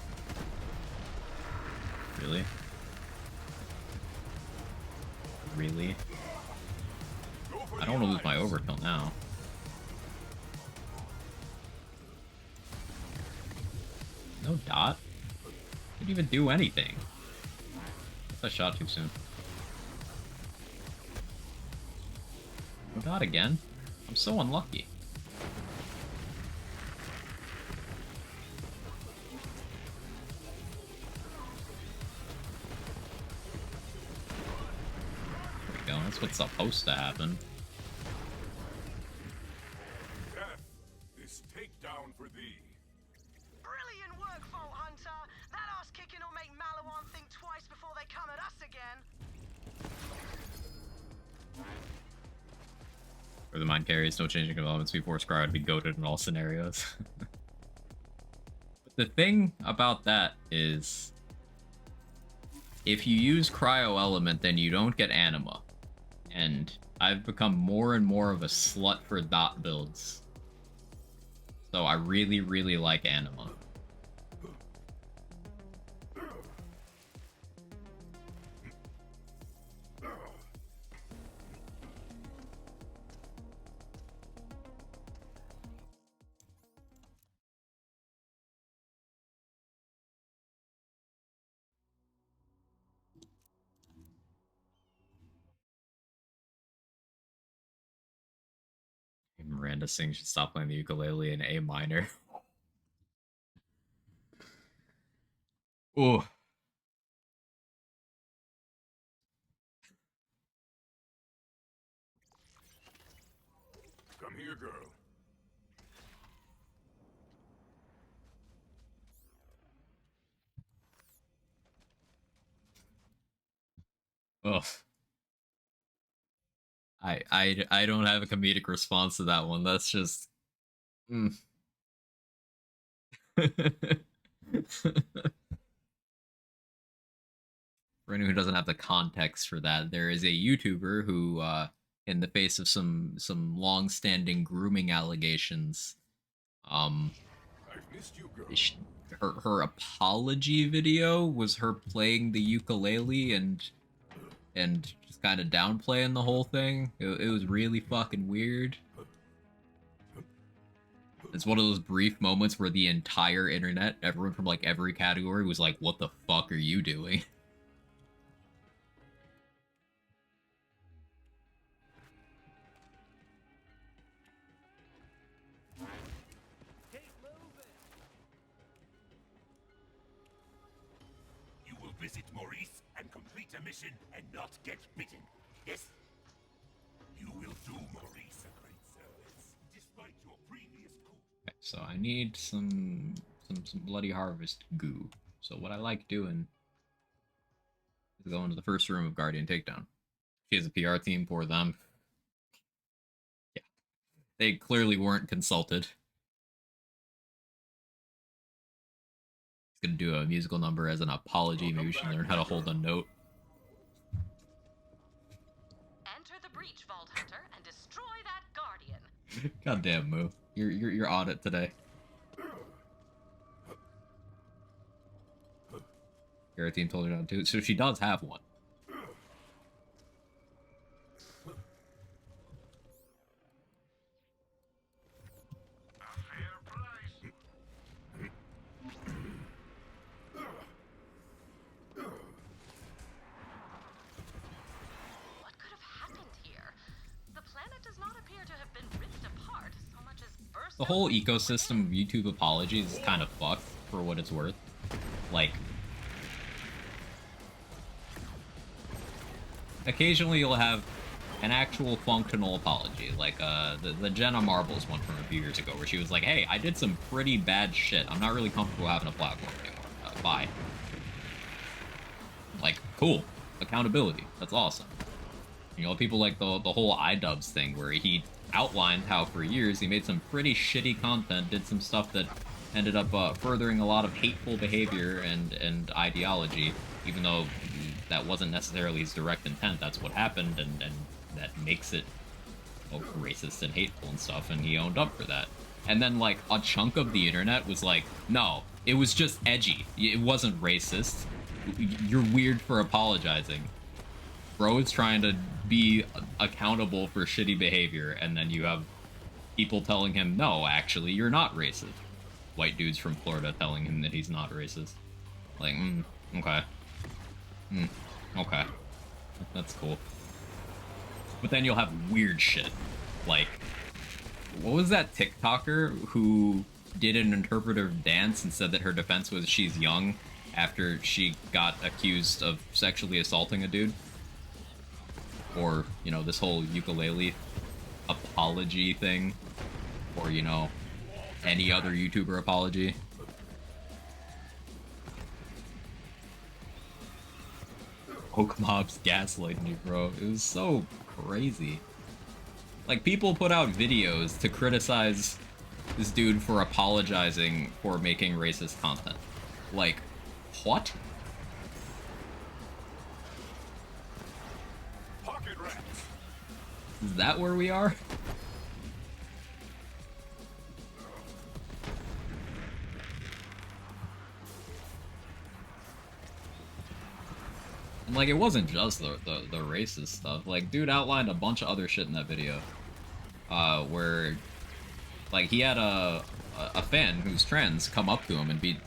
Really? Really? Go for I don't want to lose my eyes. overkill now. No dot? Didn't even do anything. Guess I shot too soon. No dot again? I'm so unlucky. There we go, that's what's supposed to happen. Death, this takedown for thee. Brilliant work, Vault Hunter. That ass kicking will make Malawan think twice before they come at us again. For the mind carries, no changing of elements before Scry would be goated in all scenarios. The thing about that is, if you use Cryo Element, then you don't get Anima. And I've become more and more of a slut for dot builds. So I really, really like Anima. Miranda Singh should stop playing the ukulele in A minor. Oh. Come here, girl. Ugh. I don't have a comedic response to that one. That's just. Mm. For anyone who doesn't have the context for that, there is a YouTuber who, in the face of some long-standing grooming allegations, I've missed you, girl. her apology video was her playing the ukulele and just kind of downplaying the whole thing. It was really fucking weird. It's one of those brief moments where the entire internet, everyone from like every category, was like, "What the fuck are you doing?" You will visit Maurice and complete a mission and not get bitten. Yes? You will do Maurice a great service, despite your previous coup. Okay, so I need some bloody harvest goo. So what I like doing is going to the first room of Guardian Takedown. She has a PR team for them. Yeah. They clearly weren't consulted. He's gonna do a musical number as an apology. Maybe we should learn how to hold a note. Enter the breach, Vault Hunter, and destroy that Guardian. Goddamn, Moo. You're on it today. Your team told her not to. So she does have one. What could have happened here? The planet does not appear to have been ripped apart so much as burst. The whole ecosystem of YouTube apologies is kind of fucked for what it's worth. Like, occasionally you'll have an actual functional apology, like the Jenna Marbles one from a few years ago, where she was like, "Hey, I did some pretty bad shit. I'm not really comfortable having a platform anymore. Bye." Like, cool. Accountability. That's awesome. You know, people like the whole iDubbbz thing, where he outlined how for years he made some pretty shitty content, did some stuff that ended up furthering a lot of hateful behavior and ideology, even though that wasn't necessarily his direct intent. That's what happened, and that makes it racist and hateful and stuff, and he owned up for that. And then, like, a chunk of the internet was like, no, it was just edgy. It wasn't racist. You're weird for apologizing. Bro is trying to be accountable for shitty behavior, and then you have people telling him, no, actually, you're not racist. White dudes from Florida telling him that he's not racist. Like, okay. Okay. That's cool. But then you'll have weird shit. Like, what was that TikToker who did an interpretive dance and said that her defense was she's young after she got accused of sexually assaulting a dude? Or, you know, this whole ukulele apology thing. Or, you know, any other YouTuber apology. Pokemob's gaslighting you, bro. It was so crazy. Like, people put out videos to criticize this dude for apologizing for making racist content. Like, what? Pocket rats. Is that where we are? And, like, it wasn't just the racist stuff. Like, dude outlined a bunch of other shit in that video. Where, like, he had a fan who's trans come up to him and be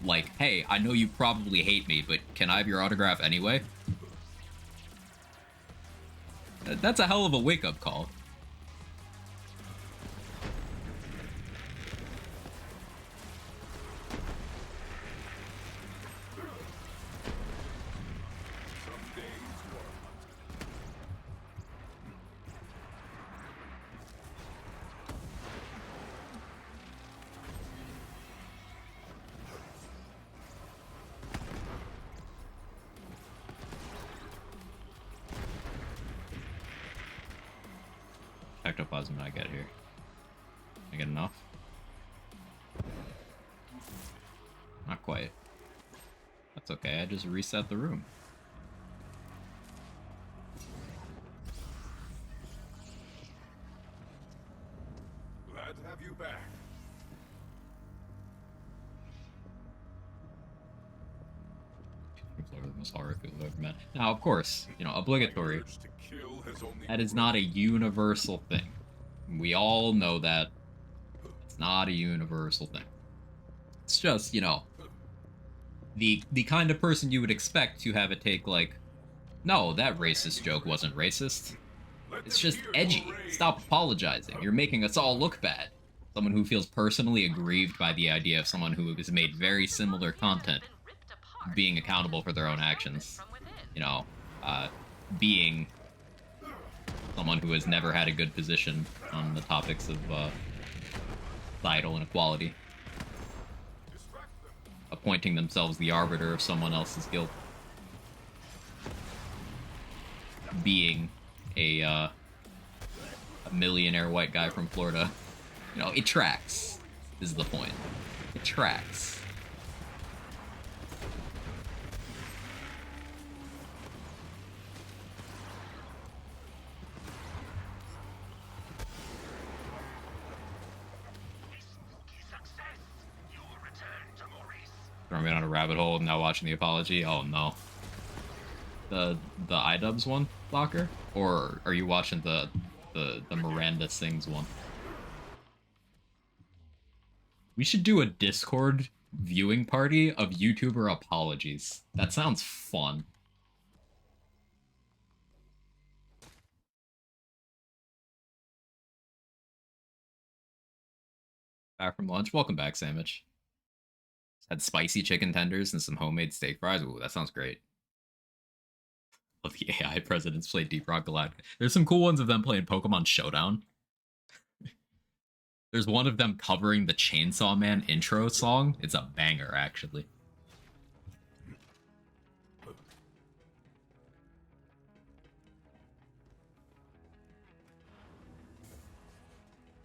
like, hey, I know you probably hate me, but can I have your autograph anyway? That's a hell of a wake-up call. ectoplasm did I get here? I get enough? Not quite. That's okay, I just reset the room. Glad to have you back. The most horrific people I've ever met. Now, of course, you know, obligatory. Urge to kill has only That is not a universal thing. We all know that. It's not a universal thing. It's just, you know, the kind of person you would expect to have it take like, no, that racist joke wasn't racist. It's just edgy. Stop apologizing. You're making us all look bad. Someone who feels personally aggrieved by the idea of someone who has made very similar content being accountable for their own actions. You know, being someone who has never had a good position on the topics of societal inequality. Appointing themselves the arbiter of someone else's guilt. Being a millionaire white guy from Florida. You know, it tracks, is the point. It tracks. Throwing me on a rabbit hole and now watching the apology. Oh no. The iDubbbz one, Locker? Or are you watching the Miranda Sings one? We should do a Discord viewing party of YouTuber apologies. That sounds fun. Back from lunch. Welcome back, Sandwich. Had spicy chicken tenders and some homemade steak fries. Ooh, that sounds great. Love the AI presidents play Deep Rock Galactica. There's some cool ones of them playing Pokemon Showdown. There's one of them covering the Chainsaw Man intro song. It's a banger, actually.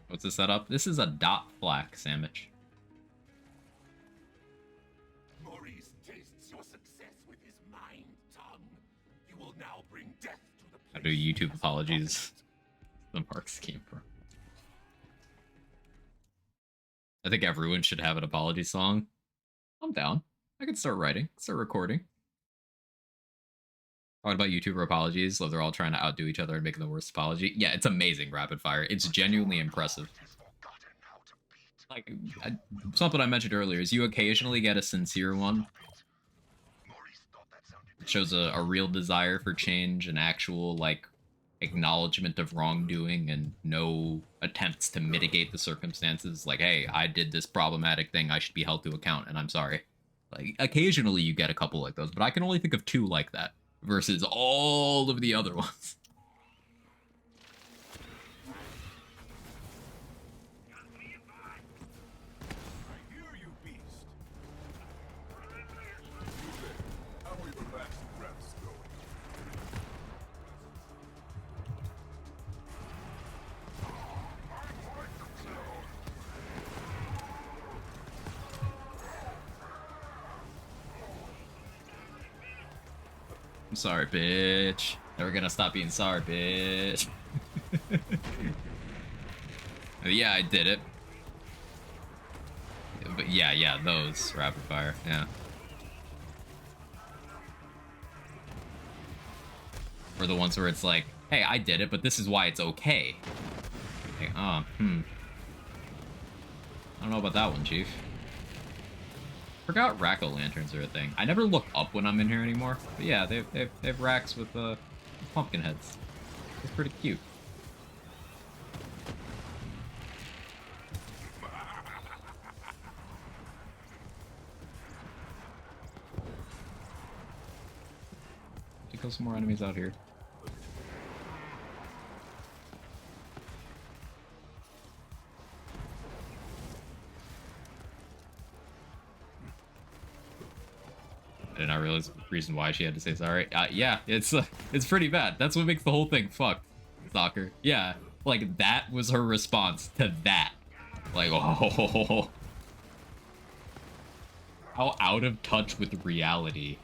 What's the setup? This is a DoT flak sandwich. Maurice tastes your success with his mind tongue. You will now bring death to the I do YouTube apologies. The marks came from. I think everyone should have an apology song. I'm down. I can start writing, start recording. What about YouTuber apologies? Love they're all trying to outdo each other and making the worst apology. Yeah, it's amazing, rapid fire. It's genuinely impressive. Like, something I mentioned earlier is you occasionally get a sincere one. It shows a real desire for change, an actual, like, acknowledgement of wrongdoing and no attempts to mitigate the circumstances. Like, hey, I did this problematic thing, I should be held to account, and I'm sorry. Like, occasionally you get a couple like those, but I can only think of 2 like that versus all of the other ones. I'm sorry, bitch. Never gonna stop being sorry, bitch. Yeah, I did it. But yeah, those rapid fire, yeah. Or the ones where it's like, hey, I did it, but this is why it's okay. Like, I don't know about that one, Chief. Forgot rack-o'-lanterns are a thing. I never look up when I'm in here anymore. But yeah, they have racks with pumpkin heads. It's pretty cute. To kill some more enemies out here. I did not realize the reason why she had to say sorry. Yeah, it's pretty bad. That's what makes the whole thing fucked. Soccer. Yeah, Like, that was her response to that. Like, oh. How out of touch with reality.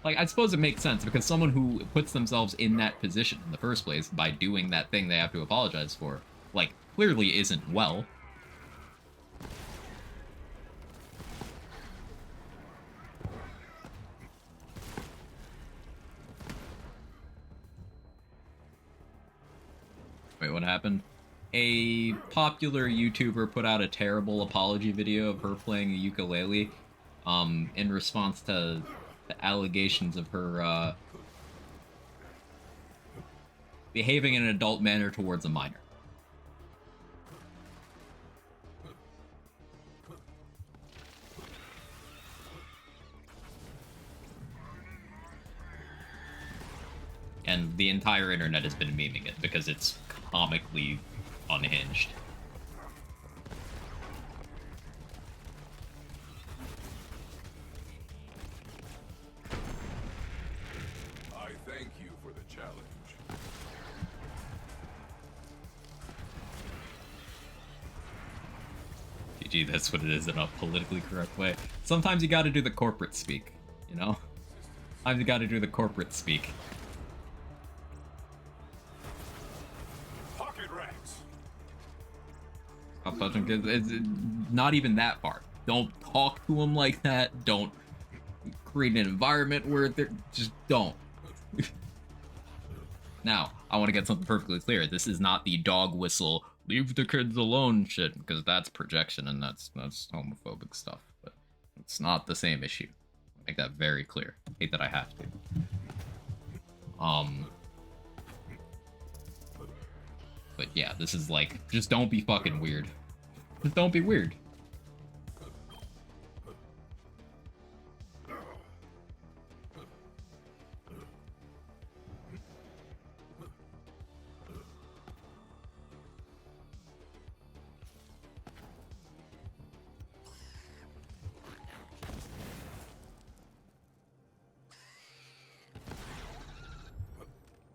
Like, I suppose it makes sense, because someone who puts themselves in that position in the first place by doing that thing they have to apologize for, like, clearly isn't well. Wait, what happened? A popular YouTuber put out a terrible apology video of her playing a ukulele, in response to the allegations of her, behaving in an adult manner towards a minor. And the entire internet has been memeing it because it's comically unhinged. I thank you for the challenge. GG, that's what it is in a politically correct way. Sometimes you gotta do the corporate speak, you know? Sometimes you gotta do the corporate speak. Pocket rats. Stop touching kids. It's not even that far. Don't talk to them like that. Don't create an environment where they're... Just don't. Now, I want to get something perfectly clear. This is not the dog whistle, leave the kids alone shit, because that's projection and that's homophobic stuff. But it's not the same issue. Make that very clear. I hate that I have to. But yeah, this is like, just don't be fucking weird. Just don't be weird.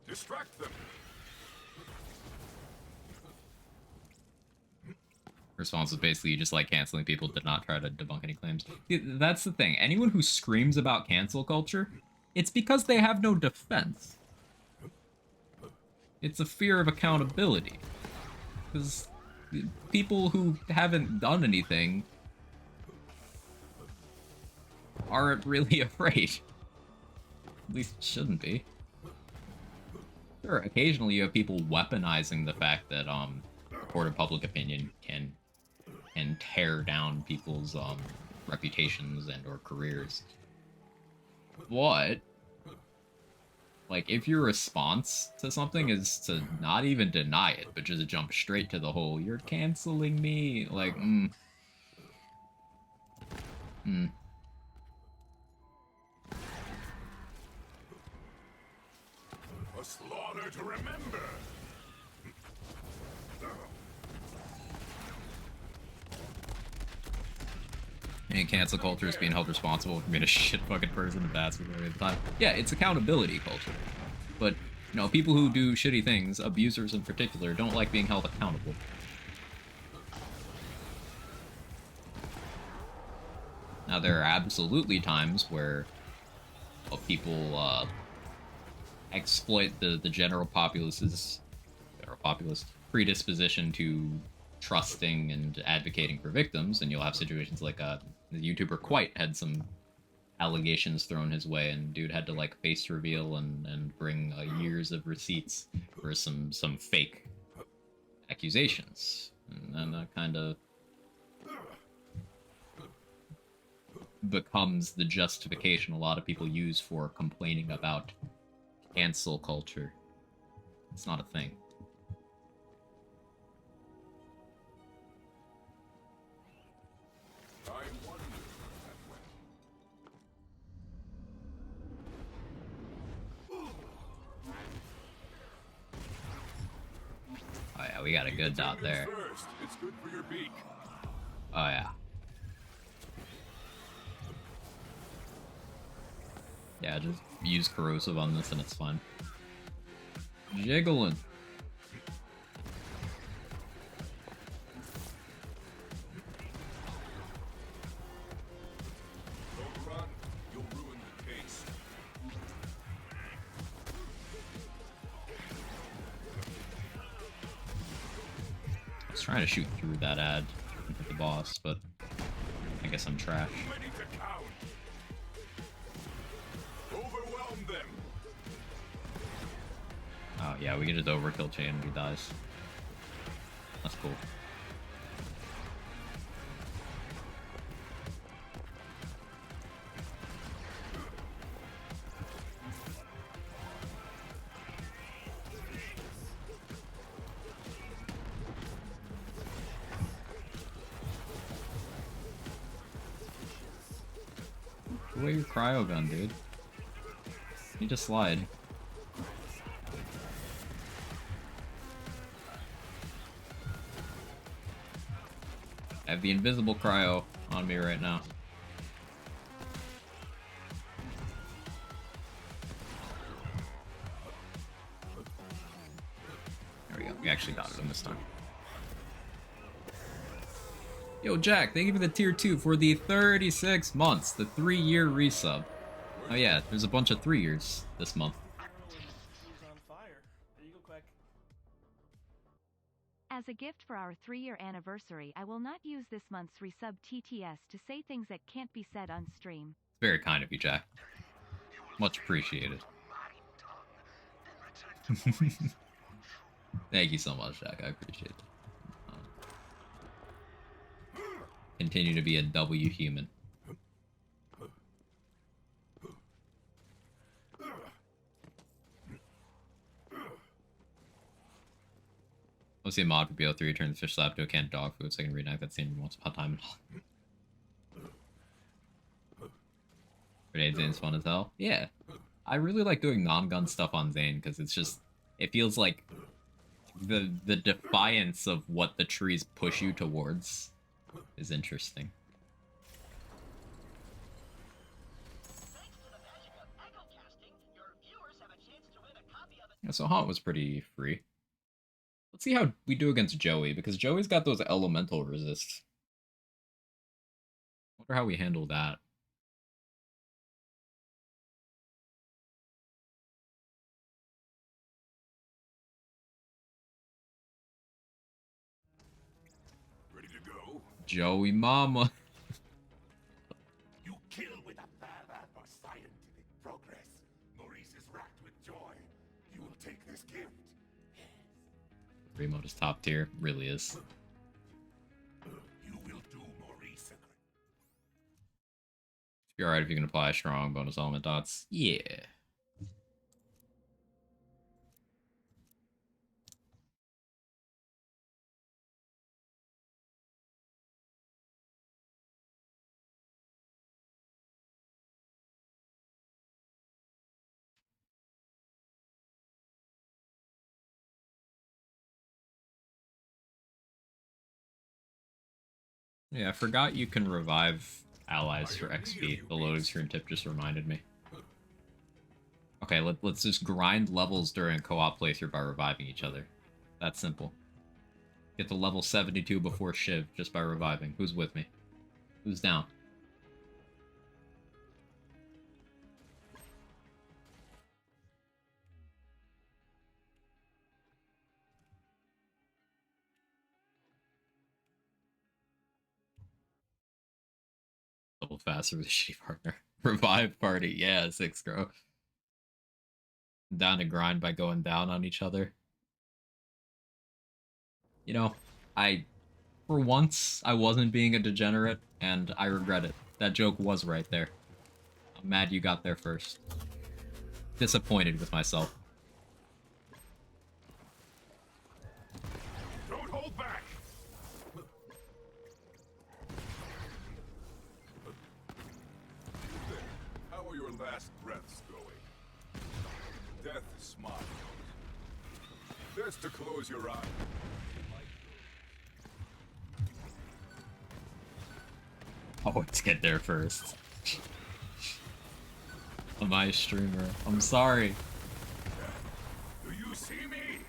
Distract them. Response was basically you just like canceling people, did not try to debunk any claims. That's the thing. Anyone who screams about cancel culture, it's because they have no defense. It's a fear of accountability. Because people who haven't done anything aren't really afraid. At least shouldn't be. Sure, occasionally you have people weaponizing the fact that court of public opinion can tear down people's reputations and or careers. What? Like, if your response to something is to not even deny it, but just jump straight to the whole, you're canceling me, like, A slaughter to remember. And cancel culture is being held responsible for being a shit fucking person, a bastard at the time. Yeah, it's accountability culture. But, you know, people who do shitty things, abusers in particular, don't like being held accountable. Now, there are absolutely times where people exploit the general populace's predisposition to trusting and advocating for victims, and you'll have situations like the YouTuber Quite had some allegations thrown his way, and dude had to like face reveal and bring years of receipts for some fake accusations, and then that kind of becomes the justification a lot of people use for complaining about cancel culture. It's not a thing. Oh yeah, we got a good dot there. First, it's good for your beak. Oh yeah. Yeah, just use corrosive on this and it's fine. Jiggling. was trying to shoot through that ad with the boss, but I guess I'm trash. Ready to count. Overwhelm them. Oh yeah, we can just overkill chain and he dies. That's cool. Put away your cryo gun, dude. You need to slide. I have the invisible cryo on me right now. There we go. We actually got him this time. Yo, Jack, thank you for the tier 2 for the 36 months, the 3-year resub. Oh yeah, there's a bunch of 3 years this month. She's on fire. There you go, Quack. As a gift for our 3-year anniversary, I will not use this month's resub TTS to say things that can't be said on stream. Very kind of you, Jack. Much appreciated. Thank you so much, Jack. I appreciate it. Continue to be a W human. Let's see a mod for BO3 turn the fish slab to a canned dog food so I can reenact that scene once upon a time. Grenade Zane's fun as hell. Yeah. I really like doing non-gun stuff on Zane because it's just, it feels like the defiance of what the trees push you towards is interesting. Yeah, so Haunt was pretty free. Let's see how we do against Joey, because Joey's got those elemental resists. Wonder how we handle that. Ready to go? Joey Mama. You kill with a fervor for scientific progress. Maurice is racked with joy. You will take this gift. Remote is top tier, really is. You will do Maurice a Be alright if you can apply strong bonus element dots. Yeah. Yeah, I forgot you can revive allies for XP. The loading screen tip just reminded me. Okay, let's just grind levels during co-op playthrough by reviving each other. That's simple. Get to level 72 before Shiv just by reviving. Who's with me? Who's down? Level faster with a shitty partner. Revive party. Yeah, 6 grow. Down to grind by going down on each other. You know, for once, I wasn't being a degenerate, and I regret it. That joke was right there. I'm mad you got there first. Disappointed with myself. Don't hold back. How are your last breaths going? Death smiled. Best to close your eyes. Always get there first. Am I a streamer? I'm sorry. Do you see me?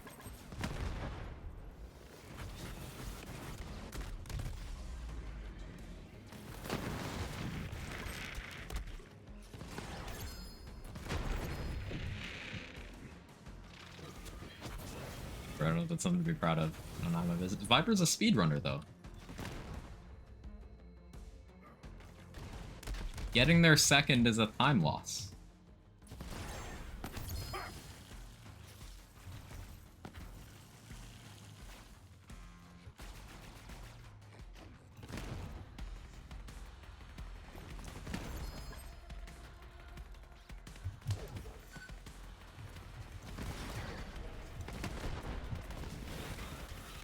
Viper. I don't know if that's something to be proud of. I don't know how my visit. Viper's a speedrunner, though. Getting there second is a time loss.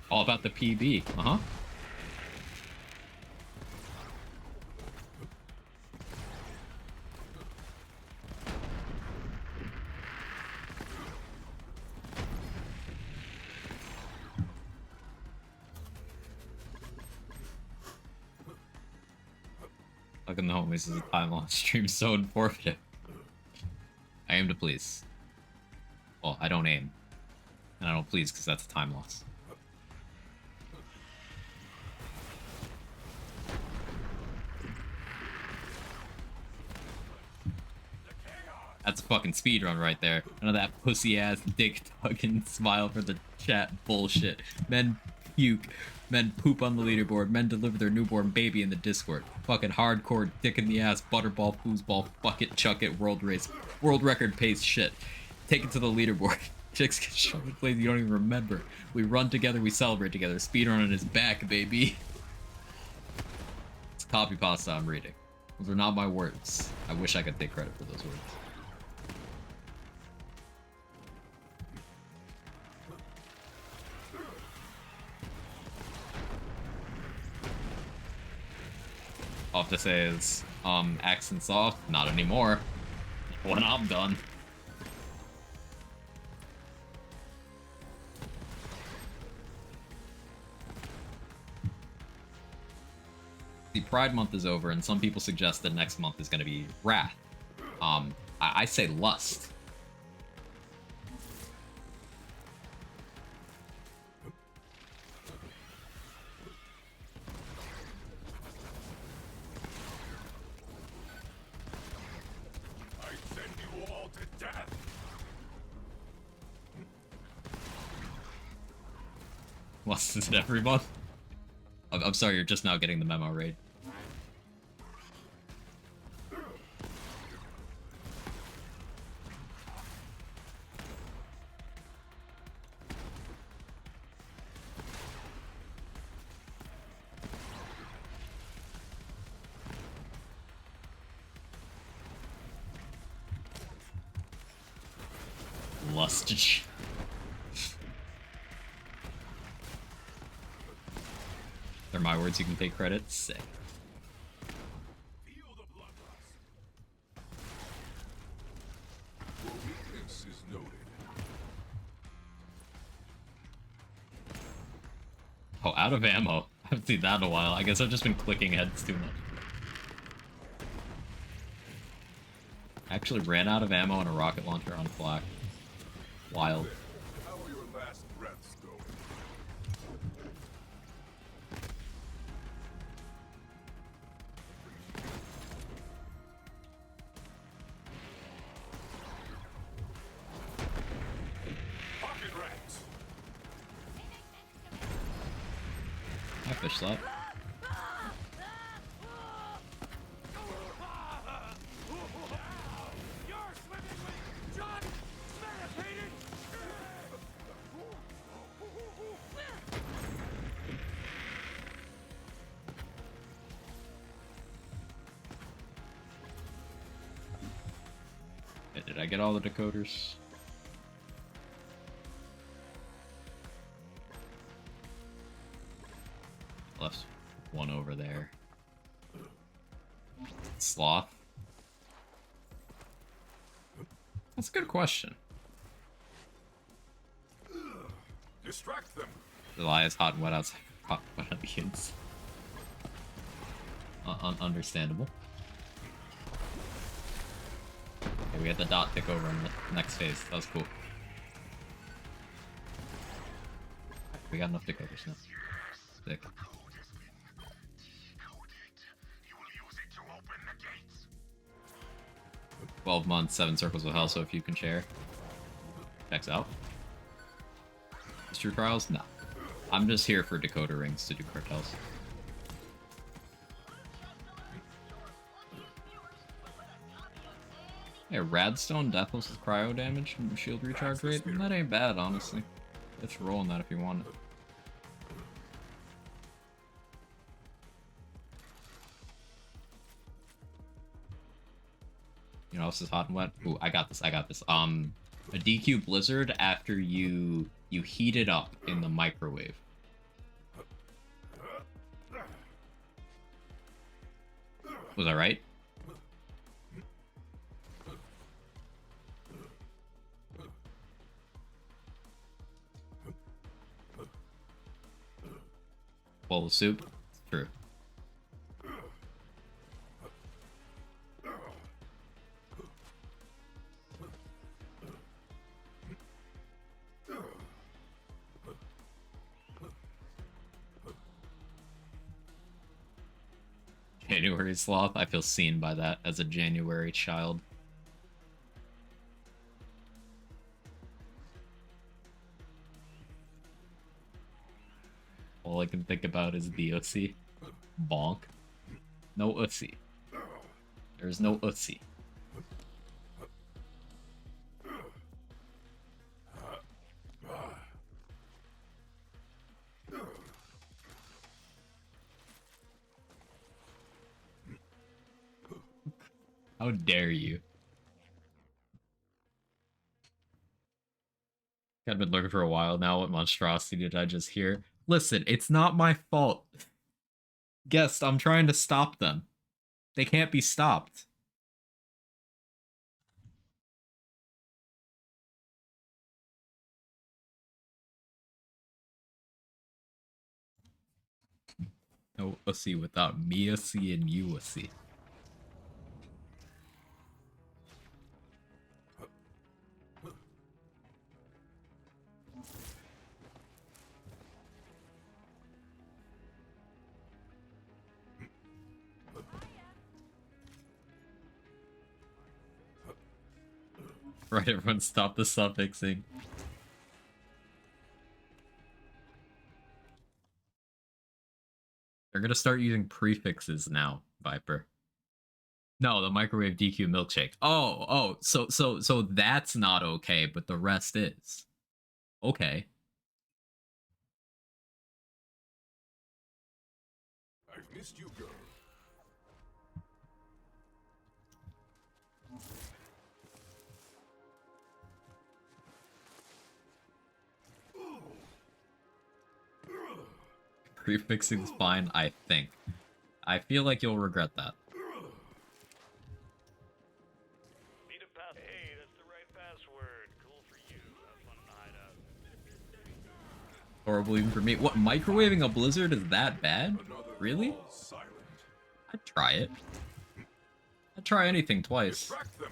All about the PB, uh-huh. Fucking the homies is a time loss stream so informative. I aim to please. Well, I don't aim. And I don't please because that's a time loss. That's a fucking speedrun right there. None of that pussy-ass, dick-tugging smile for the chat bullshit. Men puke. Men poop on the leaderboard. Men deliver their newborn baby in the Discord. Fucking hardcore, dick-in-the-ass, butterball, foosball, fuck it, chuck it, world race. World record pace shit. Take it to the leaderboard. Chicks get shot in places you don't even remember. We run together, we celebrate together. Speedrun on his back, baby. It's copy pasta I'm reading. Those are not my words. I wish I could take credit for those words. All I have to say is, accents off, not anymore. When I'm done. See, Pride Month is over, and some people suggest that next month is going to be Wrath. I say Lust. Lust is it every month? I'm sorry, you're just now getting the memo, Raid. Lustage. They're my words, you can take credit. Sick. Oh, out of ammo. I haven't seen that in a while. I guess I've just been clicking heads too much. I actually ran out of ammo and a rocket launcher on flak. Wild. How are your last breaths going? Pocket rats. I fish slap. Did I get all the decoders? Left one over there. Sloth? That's a good question. Distract them. July is hot and wet outside. Hot and wet on the kids. Understandable. Okay, we had the DoT tick over in the next phase. That was cool. We got enough tick overs now. Sick. 12 months, 7 circles of hell, so if you can share. Checks out. True Trials? No. I'm just here for decoder rings to do cartels. Yeah, Radstone, Deathless with cryo damage, and shield recharge rate. That ain't bad, honestly. Let's roll on that if you want it. You know, this is hot and wet. Ooh, I got this. I got this. A DQ Blizzard after you heat it up in the microwave. Was I right? Bowl of soup? True. January sloth? I feel seen by that as a January child. All I can think about is the Utsy. Bonk. No Utsy. There's no Utsy. How dare you? I've been looking for a while now. What monstrosity did I just hear? Listen, it's not my fault. Guest, I'm trying to stop them. They can't be stopped. No Ussy without me Ussy and you Ussy. Right, everyone stop the suffixing. They're gonna start using prefixes now, Viper. No, the microwave DQ milkshake. Oh, so that's not okay, but the rest is. Okay. I've missed you, girl. Prefixing's fine, I think. I feel like you'll regret that. Hey, that's the right password. Cool for you. Have fun in the hideout. Horrible even for me. What, microwaving a blizzard is that bad? Really? Silent. I'd try it. I'd try anything twice. Distract them.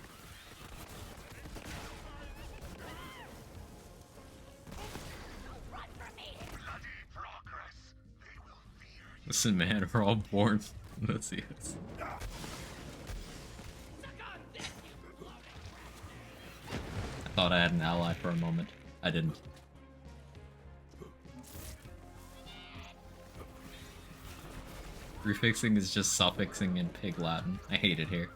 Listen, man, we're all born. Let's see this. I thought I had an ally for a moment. I didn't. Prefixing is just suffixing in Pig Latin. I hate it here.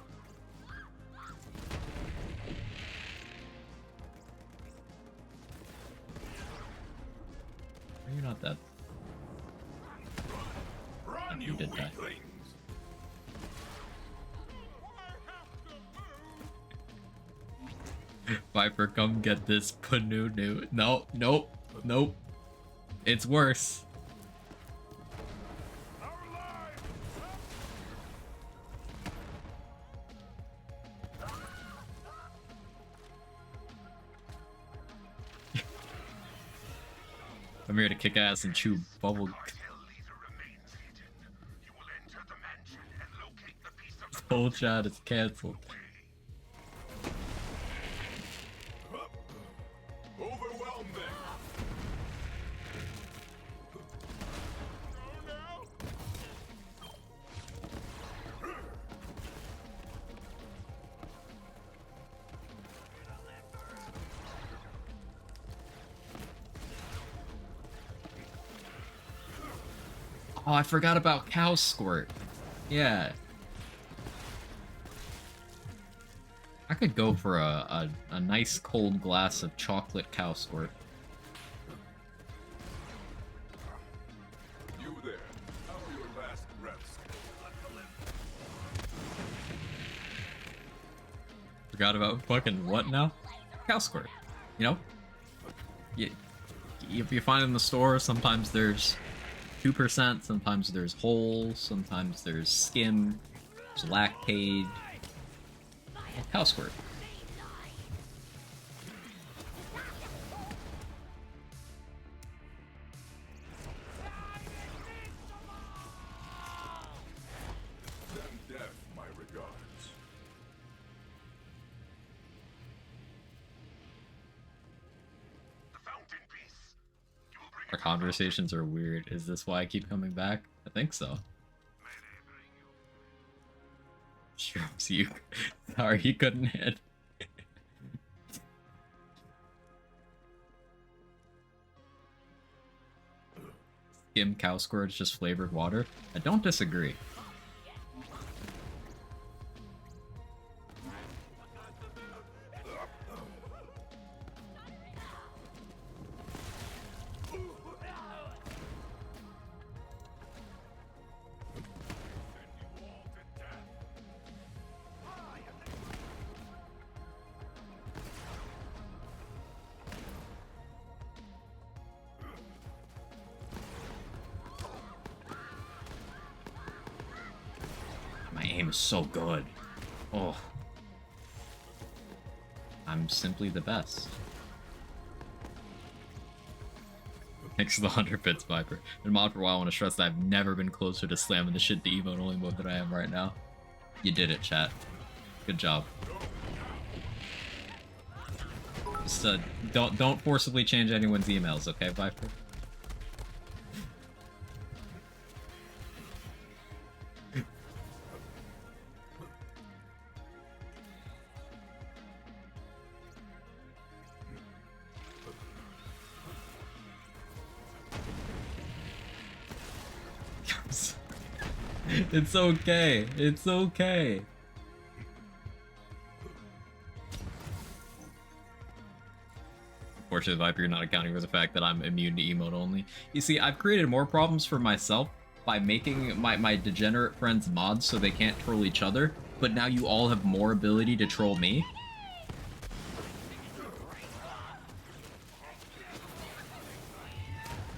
Are you not dead? Run, You did die. weaklings. Viper, come get this Panunu. No, nope, nope. It's worse. I'm here to kick ass and chew bubble. This whole chat is cancelled. Overwhelm them. Oh, I forgot about cow squirt. Yeah. I could go for a nice cold glass of chocolate cow squirt. You there. How are your last breaths? Forgot about fucking what now? Cow squirt. You know? You find in the store, sometimes there's 2%, sometimes there's whole, sometimes there's skim, there's lactate. Cow squirt. Send death my regards. The fountain piece. You will bring Our conversations are weird. Is this why I keep coming back? I think so. Shrooms, you. Sorry, you couldn't hit. Skim cow squirt is just flavored water. I don't disagree. My aim is so good. Oh. I'm simply the best. Thanks to the 100 bits, Viper. Been mod for a while, I want to stress that I've never been closer to slamming the shit to emote only mode than I am right now. You did it, chat. Good job. Just don't forcibly change anyone's emails, okay, Viper? It's okay. It's okay. Unfortunately, Viper, you're not accounting for the fact that I'm immune to emote only. You see, I've created more problems for myself by making my degenerate friends mods so they can't troll each other, but now you all have more ability to troll me.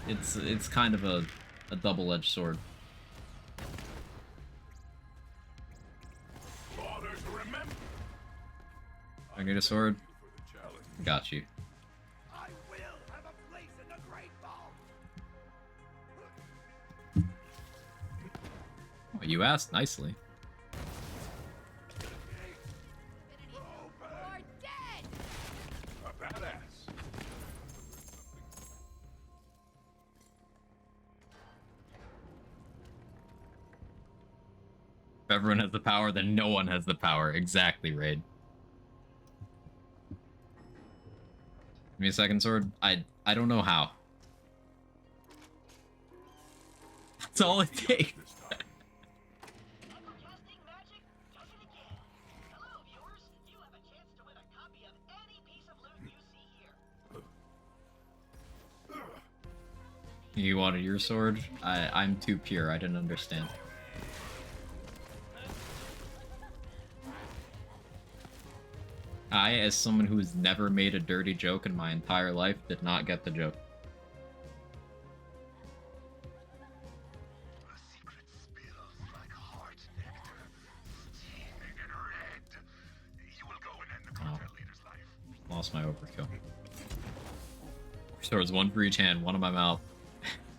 It's kind of a double-edged sword. I need a sword. Got you. I will have a place in the Great Vault. Well, you asked nicely. You're dead. A badass. If everyone has the power, then no one has the power. Exactly, Raid. Give me a second, sword. I don't know how. That's all it takes. You wanted your sword? I'm too pure. I didn't understand. I, as someone who has never made a dirty joke in my entire life, did not get the joke. The secret spills like heart nectar, steaming and red. You will go and end the cartel leader's life. Lost my overkill. Swords, one for each hand, one in my mouth,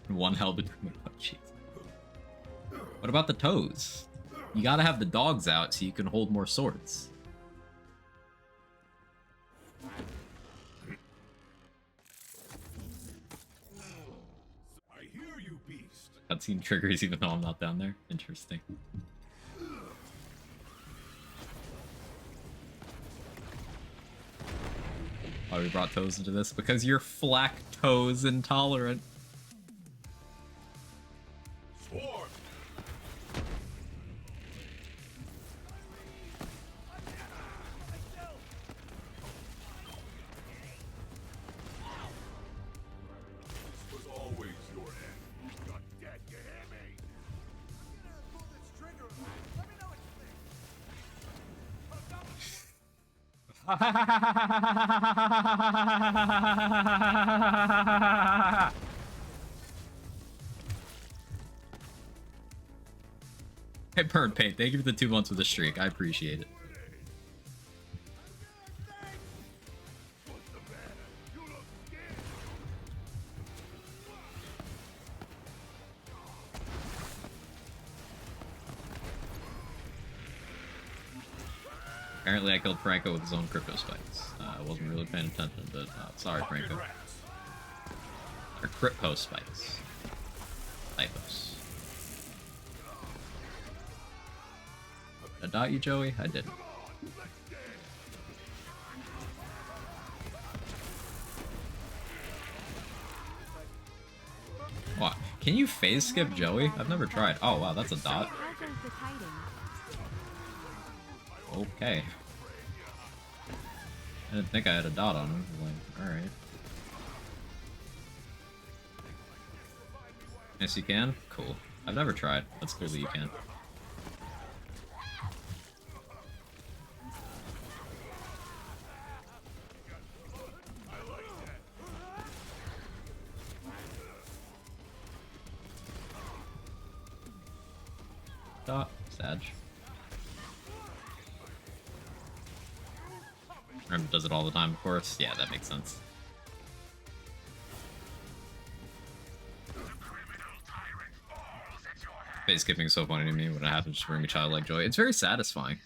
and one held between my butt cheeks. What about the toes? You gotta have the dogs out so you can hold more swords. I hear you, beast. Cutscene triggers even though I'm not down there. Interesting. Why we brought toes into this? Because you're flack toes intolerant. Swords Hey, Bird Paint, thank you for the 2 months with the streak. I appreciate it. Apparently I killed Franco with his own crypto spikes. I wasn't really paying attention, but sorry, Franco. Or crypto spikes. Typos. Did I dot you, Joey? I didn't. What? Can you phase skip Joey? I've never tried. Oh wow, that's a dot. Okay. I didn't think I had a dot on him. Like, alright. Yes, you can? Cool. I've never tried. That's cool that you can. Dot. Sag. Rem does it all the time, of course. Yeah, that makes sense. Face skipping is so funny to me when it happens to bring me childlike joy. It's very satisfying.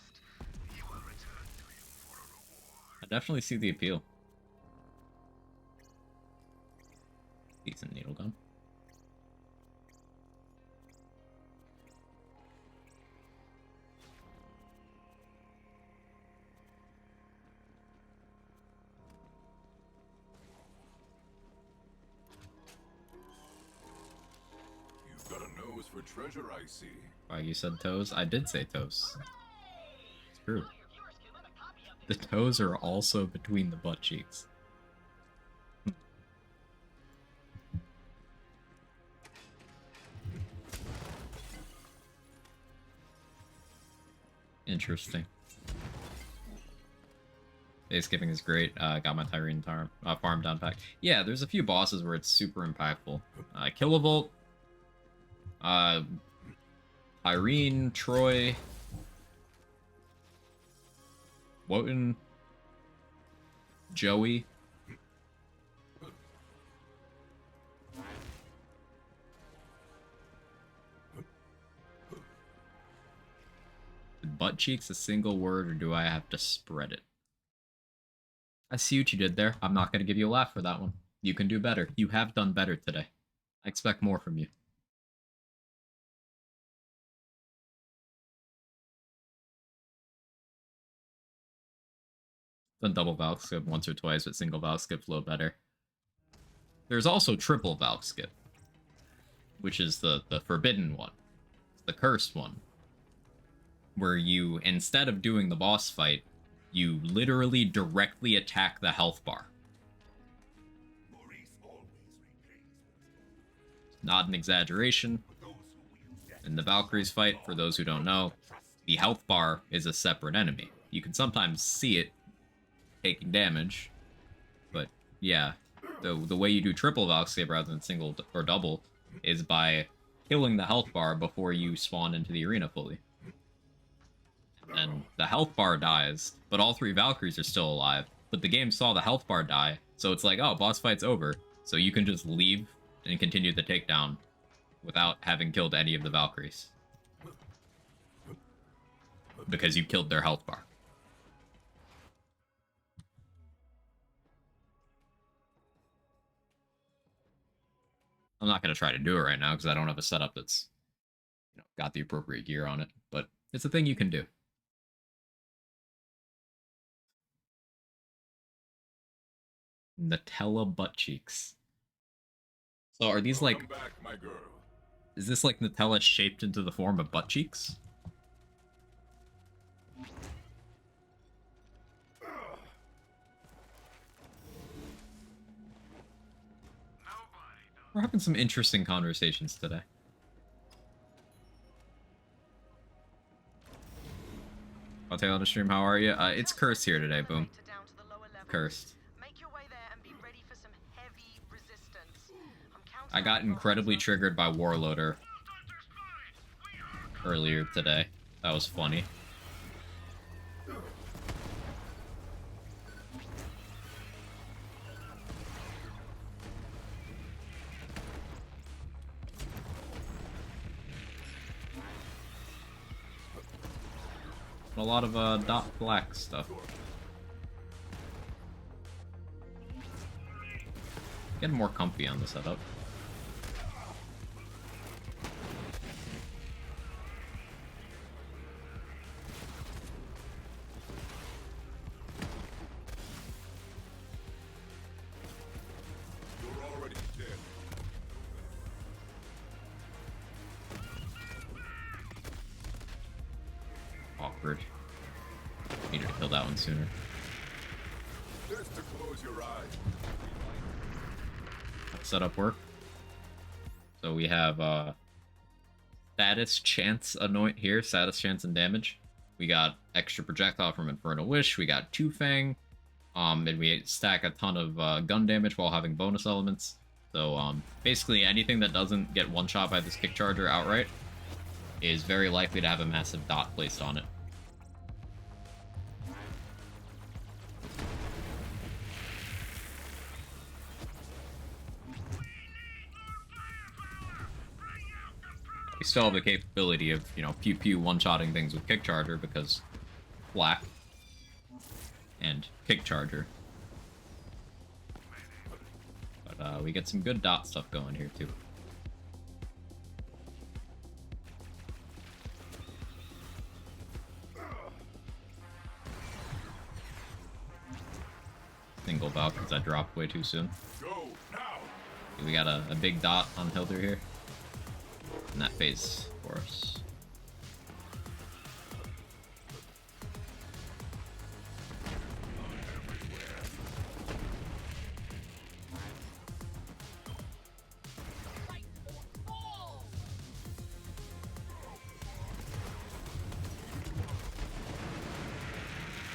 I definitely see the appeal. Decent needle gun. For treasure, I see. Wow, you said toes? I did say toes. It's true. The toes are also between the butt cheeks. Interesting. Base skipping is great. Got my Tyrene farm down pack. Yeah, there's a few bosses where it's super impactful. Kilovolt. Irene, Troy, Wotan, Joey. Butt cheeks a single word, or do I have to spread it? I see what you did there. I'm not going to give you a laugh for that one. You can do better. You have done better today. I expect more from you. Done double Valk skip once or twice, but single Valk skip flow better. There's also triple Valk skip, which is the forbidden one. It's the cursed one. Where you, instead of doing the boss fight, you literally directly attack the health bar. Not an exaggeration. In the Valkyries fight, for those who don't know, the health bar is a separate enemy. You can sometimes see it taking damage, but yeah, the way you do triple Valk skip rather than single or double is by killing the health bar before you spawn into the arena fully. And the health bar dies, but all 3 Valkyries are still alive. But the game saw the health bar die, so it's like, oh, boss fight's over. So you can just leave and continue the takedown without having killed any of the Valkyries. Because you killed their health bar. I'm not going to try to do it right now because I don't have a setup that's, got the appropriate gear on it. But it's a thing you can do. Nutella butt cheeks. So are these like... Back, my girl. Is this like Nutella shaped into the form of butt cheeks? We're having some interesting conversations today. I'll take on the stream. How are you? It's Curse here today, Boom. Cursed. Make your way there and be ready for some heavy resistance. I'm counting I got on you, incredibly Hunter. triggered by Warloader earlier today. That was funny. A lot of dot black stuff. Getting more comfy on the setup. You're already dead. Awkward. Needed to kill that one sooner. Just to close your eyes. Setup work. So we have status chance anoint here, status chance and damage. We got extra projectile from Infernal Wish, we got Two Fang, and we stack a ton of gun damage while having bonus elements. So basically anything that doesn't get one shot by this kick charger outright is very likely to have a massive dot placed on it. We still have the capability of, you know, pew-pew one-shotting things with Kick Charger because Black and Kick Charger. But we get some good dot stuff going here too. Single bout because I dropped way too soon. Go now. We got a big dot on Hildur here. In that phase for us.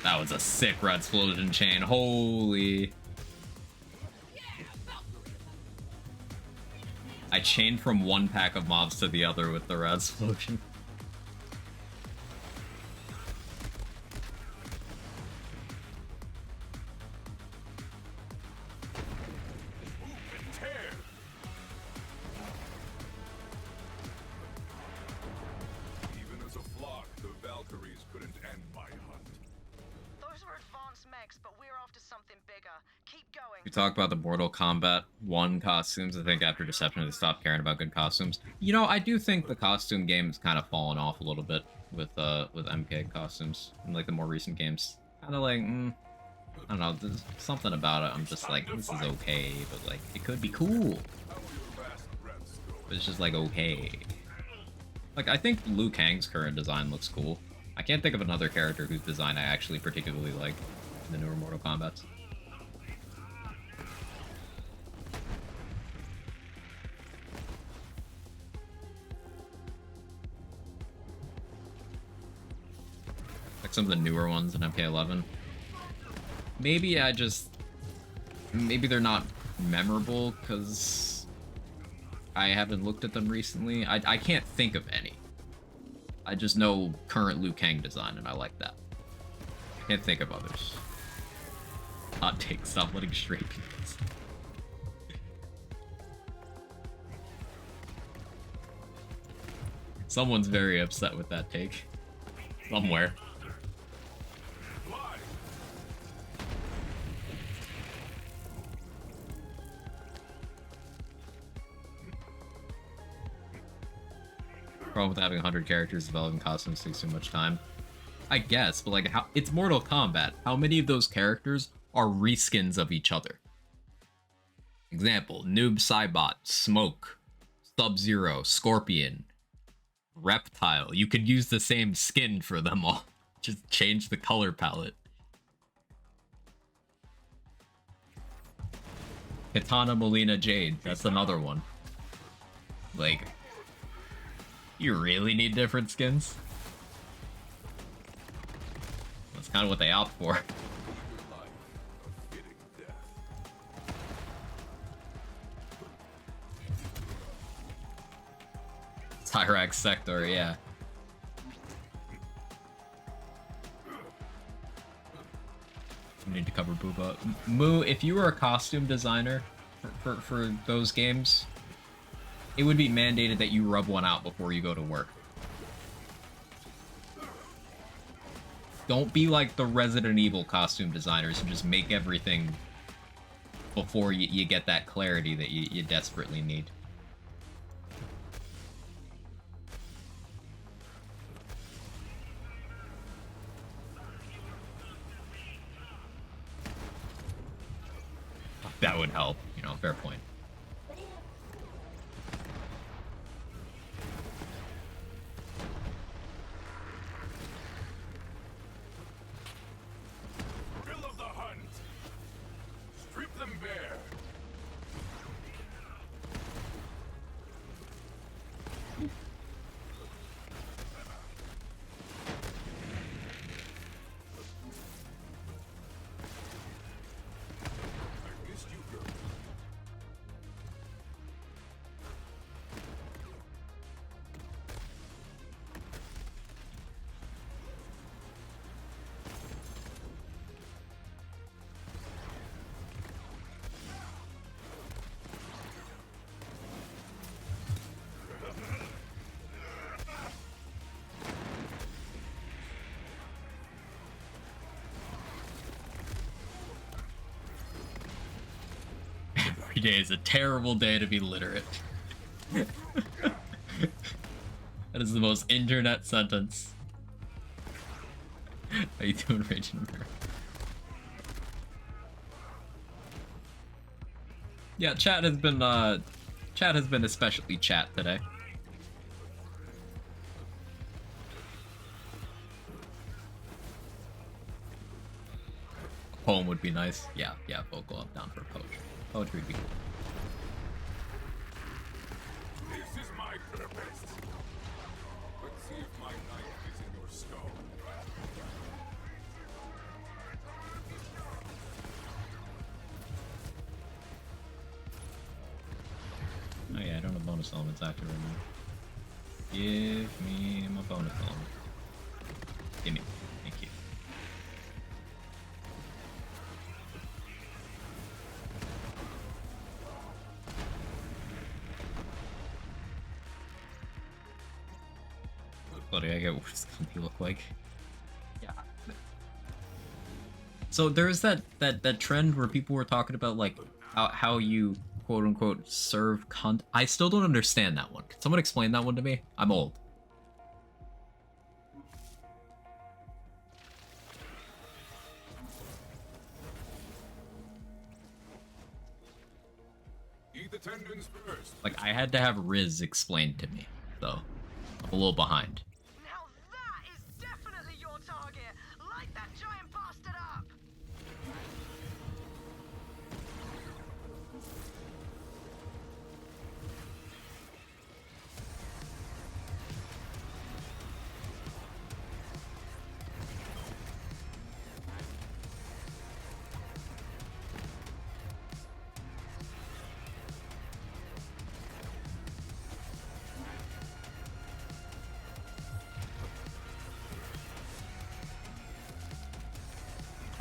That was a sick red explosion chain. Holy. I chained from one pack of mobs to the other with the red explosion. Even as a flock, the Valkyries couldn't end my hunt. Those were advanced mechs, but we're after something bigger. Keep going. We talked about the Mortal Kombat 1 costumes. I think after Deception they stopped caring about good costumes. You know, I do think the costume game's kind of fallen off a little bit with MK costumes in like the more recent games. Kind of like, I don't know, there's something about it. I'm just like, this is okay, but like, it could be cool. But it's just like, okay. Like, I think Liu Kang's current design looks cool. I can't think of another character whose design I actually particularly like in the newer Mortal Kombat. Like some of the newer ones in MK11. Maybe maybe they're not memorable because I haven't looked at them recently. I can't think of any. I just know current Liu Kang design and I like that. I can't think of others. Hot take, stop letting straight people. Someone's very upset with that take. Somewhere. Problem with having 100 characters developing costumes takes too much time. I guess, but like, how it's Mortal Kombat. How many of those characters are reskins of each other? Example, Noob Saibot, Smoke, Sub-Zero, Scorpion, Reptile. You could use the same skin for them all. Just change the color palette. Katana Molina Jade, that's another one. Like, you really need different skins? That's kind of what they opt for. Tyrax Sector, yeah. We need to cover Booba. Moo, if you were a costume designer for those games, it would be mandated that you rub one out before you go to work. Don't be like the Resident Evil costume designers who just make everything before you get that clarity that you desperately need. That would help, you know, fair point. Thrill of the hunt. Strip them bare. I missed you, girl. Every day is a terrible day to be literate. That is the most internet sentence. How you doing, Raging Bear? Yeah, chat has been especially chat today. A poem would be nice. Yeah, vocal up down for poetry. Poetry would be good. This is my purpose. Let's see if my knife is in your skull. Oh yeah, I don't have bonus elements active right now. Give me my bonus element. Give me. Thank you. Buddy, I get what this company look like. Yeah. So there's that trend where people were talking about like how you quote unquote serve content. I still don't understand that one. Can someone explain that one to me? I'm old. Eat the tendons first. Like I had to have Riz explained to me, so I'm a little behind. Now that is definitely your target. Light that giant bastard up.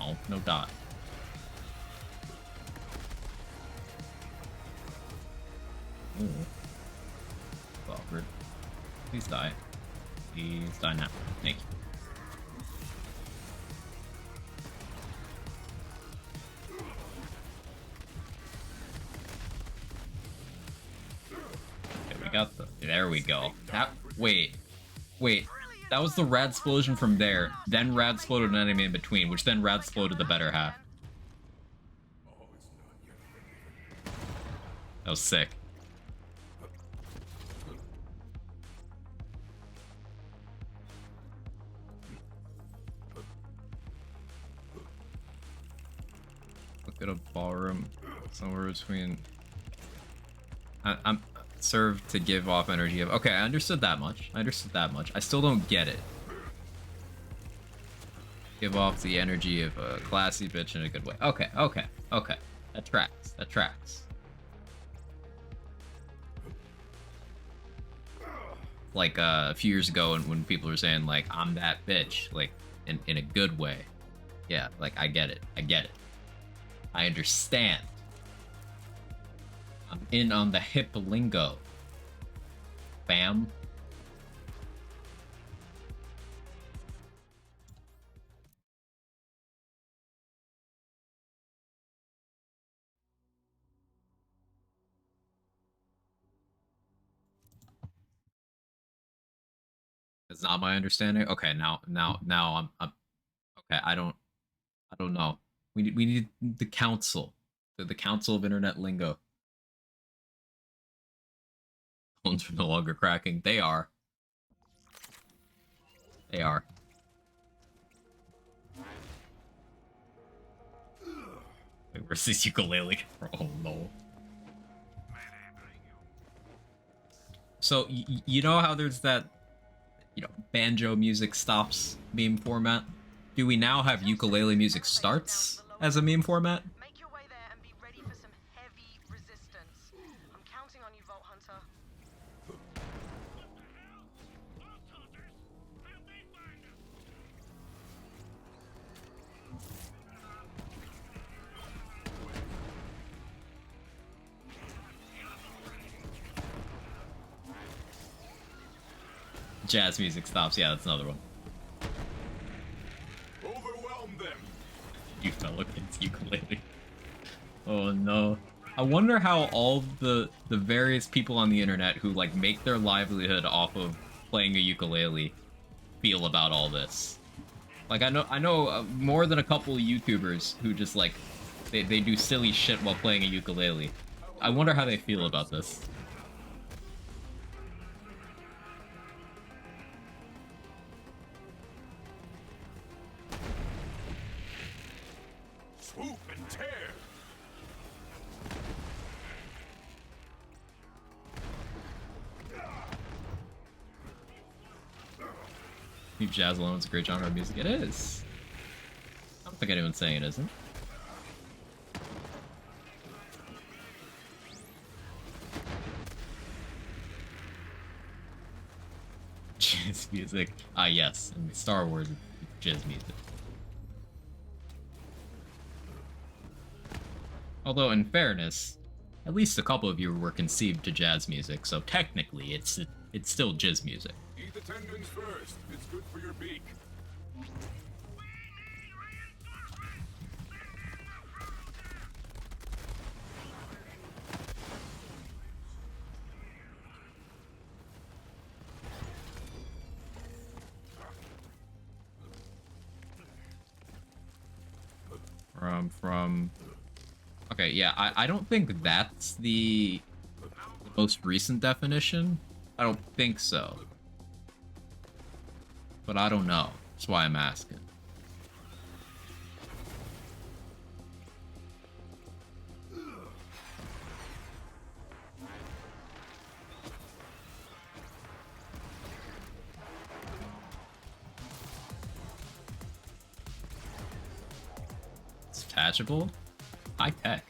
Oh, no DoT. Ooh. Well, please die. Please die now. Thank you. Okay, we got the. There we go. That. Wait. That was the rad explosion from there. Then rad exploded an enemy in between, which then rad exploded the better half. That was sick. Look at a ballroom somewhere between. I'm served to give off energy of. Okay, I understood that much. I still don't get it. Give off the energy of a classy bitch in a good way. Okay. That tracks. like a few years ago when people were saying like I'm that bitch, like in a good way. Yeah, like I get it. I get it. I understand. I'm in on the hip lingo. Bam. It's not my understanding. Okay, now I'm okay. I don't know. We need the council, the council of internet lingo. Phones are no longer cracking. They are. They are. Wait, where's this ukulele? Oh no. So you know how there's that, you know, banjo music stops meme format? Do we now have ukulele music starts as a meme format? Make your way there and be ready for some heavy resistance. I'm counting on you, Vault Hunter. Jazz music stops. Yeah, that's another one. Overwhelm them. You fell against ukulele. Oh no. I wonder how all the various people on the internet who like make their livelihood off of playing a ukulele feel about all this. Like I know more than a couple of YouTubers who just like they do silly shit while playing a ukulele. I wonder how they feel about this. Swoop and tear. Leave jazz alone, it's a great genre of music. It is. I don't think anyone's saying it isn't. Jazz music. Ah, yes. In Star Wars, it's jazz music. Although, in fairness, at least a couple of you were conceived to jazz music, so technically, it's still jizz music. Eat the tendons first. It's good for your beak. From okay, yeah, I don't think that's the most recent definition. I don't think so. But I don't know. That's why I'm asking. It's attachable? High tech.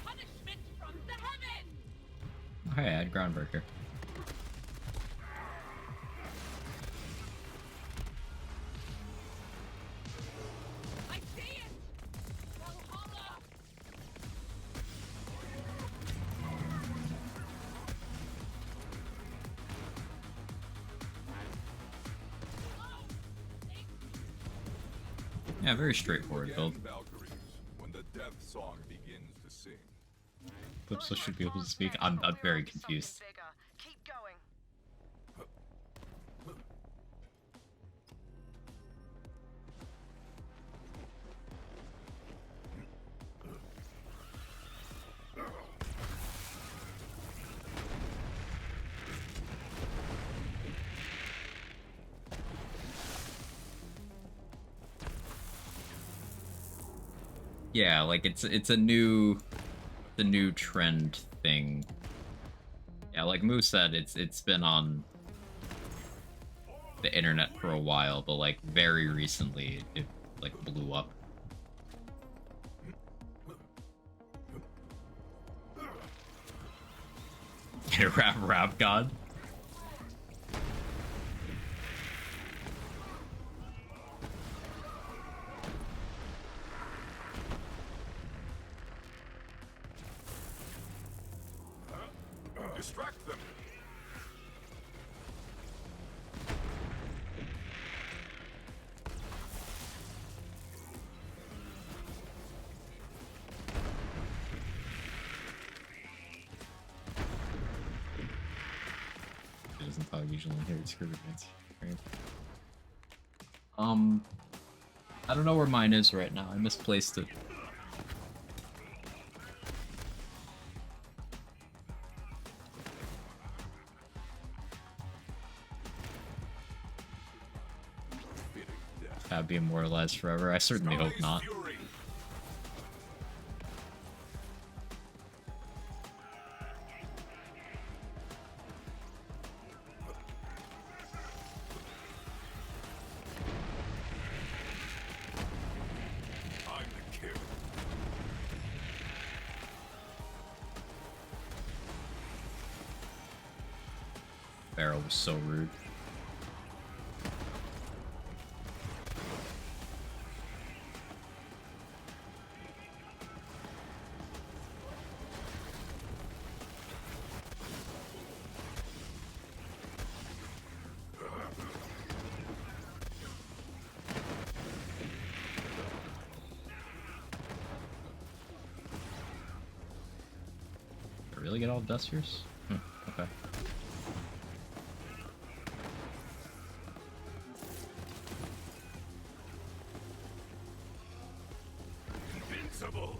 Punishment from the heavens! Hey, add groundbreaker. I see it! Valhalla! Yeah, very straightforward Again, build. Valkyries, when the death song begins to sing. Flipso should be able to speak. I'm very confused. Keep going. Yeah, like it's a new trend thing. Yeah, like Moose said, it's been on the internet for a while, but like very recently it like blew up. Rap god. Distract them. It doesn't talk usually here. It's screwed against. Right. I don't know where mine is right now. I misplaced it. Be immortalized forever. I certainly hope not. Barrel was so rude. Really get all dusters? Okay. Invincible.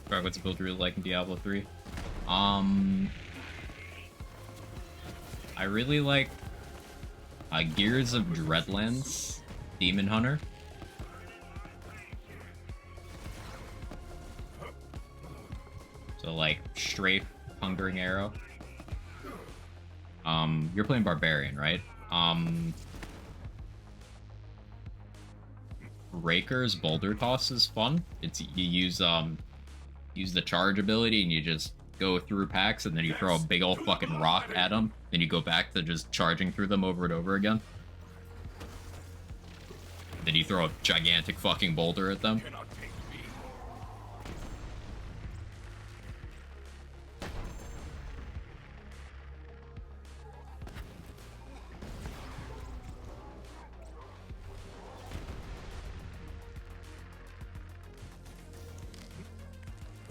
Right, what's the build really like in Diablo 3? I really like Gears of Dreadlands, Demon Hunter. So like strafe, hungering arrow. You're playing Barbarian, right? Raker's Boulder Toss is fun. It's you use the charge ability and you just go through packs and then you throw a big old fucking rock at them. Then you go back to just charging through them over and over again. Then you throw a gigantic fucking boulder at them.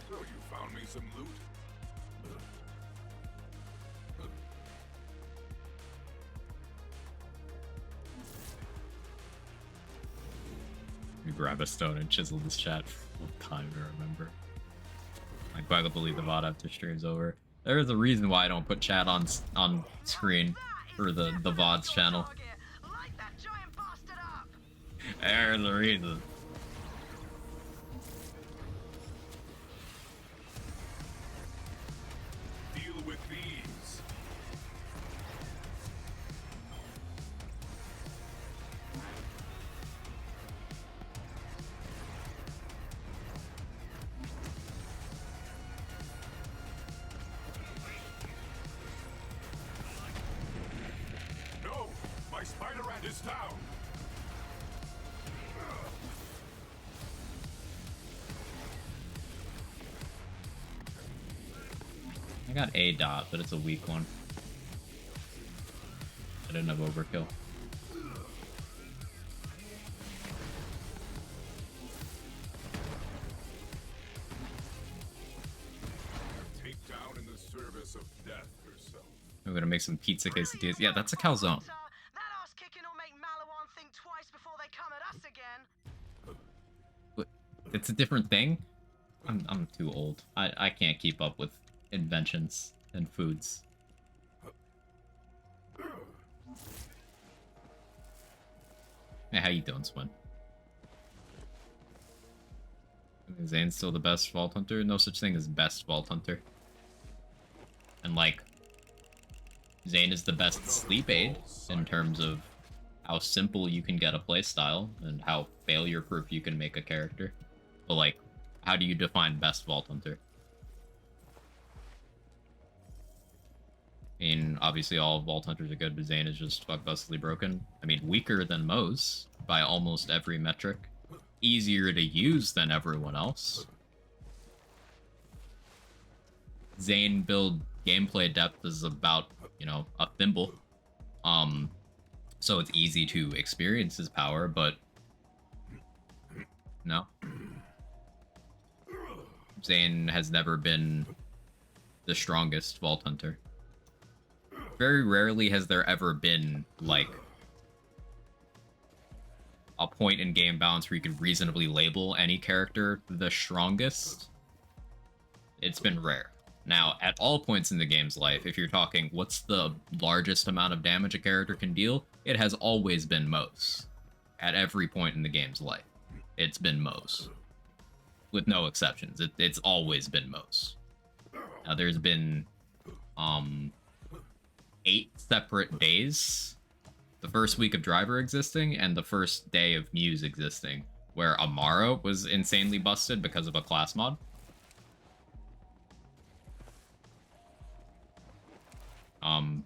So you found me some loot? You grab a stone and chisel this chat full time to remember. I quite believe the VOD after stream's over. There's a reason why I don't put chat on screen for the VOD's channel. There's a reason. Deal with these. No! My spider rat is down! I got a DoT, but it's a weak one. I didn't have overkill. I'm gonna make some pizza quesadillas. Yeah, that's a calzone. That ass kicking will make Malawan think twice before they come at us again. But it's a different thing. I'm too old. I can't keep up with inventions and foods. Hey, how you doing, Swin? Is Zane's still the best Vault Hunter? No such thing as best Vault Hunter. And, like, Zane is the best sleep aid in terms of how simple you can get a playstyle and how failure-proof you can make a character. But, like, how do you define best Vault Hunter? I mean, obviously all Vault Hunters are good, but Zane is just fuck-bustedly broken. I mean, weaker than Moe's by almost every metric. Easier to use than everyone else. Zane build gameplay depth is about, you know, a thimble. So it's easy to experience his power, but no. Zane has never been the strongest Vault Hunter. Very rarely has there ever been, like, a point in game balance where you could reasonably label any character the strongest. It's been rare. Now, at all points in the game's life, if you're talking what's the largest amount of damage a character can deal, it has always been Moe's. At every point in the game's life, it's been Moe's. With no exceptions, it's always been Moe's. Now, there's been 8 separate days, the first week of Driver existing and the first day of Muse existing, where Amara was insanely busted because of a class mod.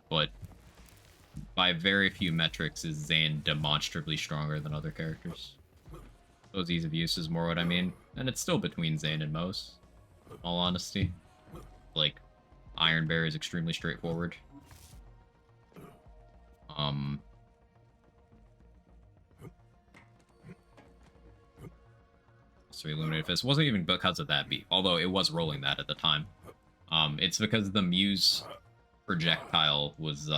But by very few metrics is Zane demonstrably stronger than other characters. Those ease of use is more what I mean, and it's still between Zane and Moe's, in all honesty. Like, Iron Bear is extremely straightforward. So Illuminated Fist wasn't even because of that beat, although it was rolling that at the time. It's because the Muse projectile was,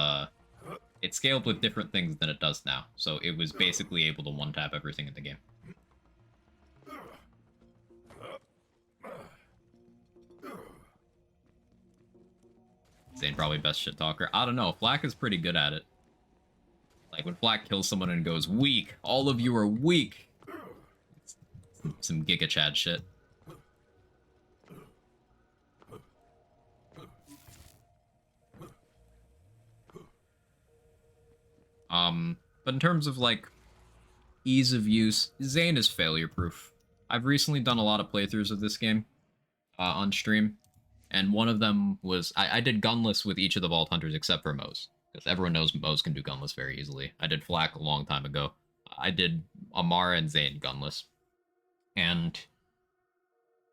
it scaled with different things than it does now, so it was basically able to one-tap everything in the game. Zane probably best shit talker. I don't know, Flak is pretty good at it. Like, when Flak kills someone and goes, weak, all of you are weak. It's some Giga Chad shit. But in terms of, like, ease of use, Zane is failure-proof. I've recently done a lot of playthroughs of this game on stream, and one of them was, I did gunless with each of the Vault Hunters except for Moe's, because everyone knows Moe's can do gunless very easily. I did Flak a long time ago. I did Amara and Zane gunless. And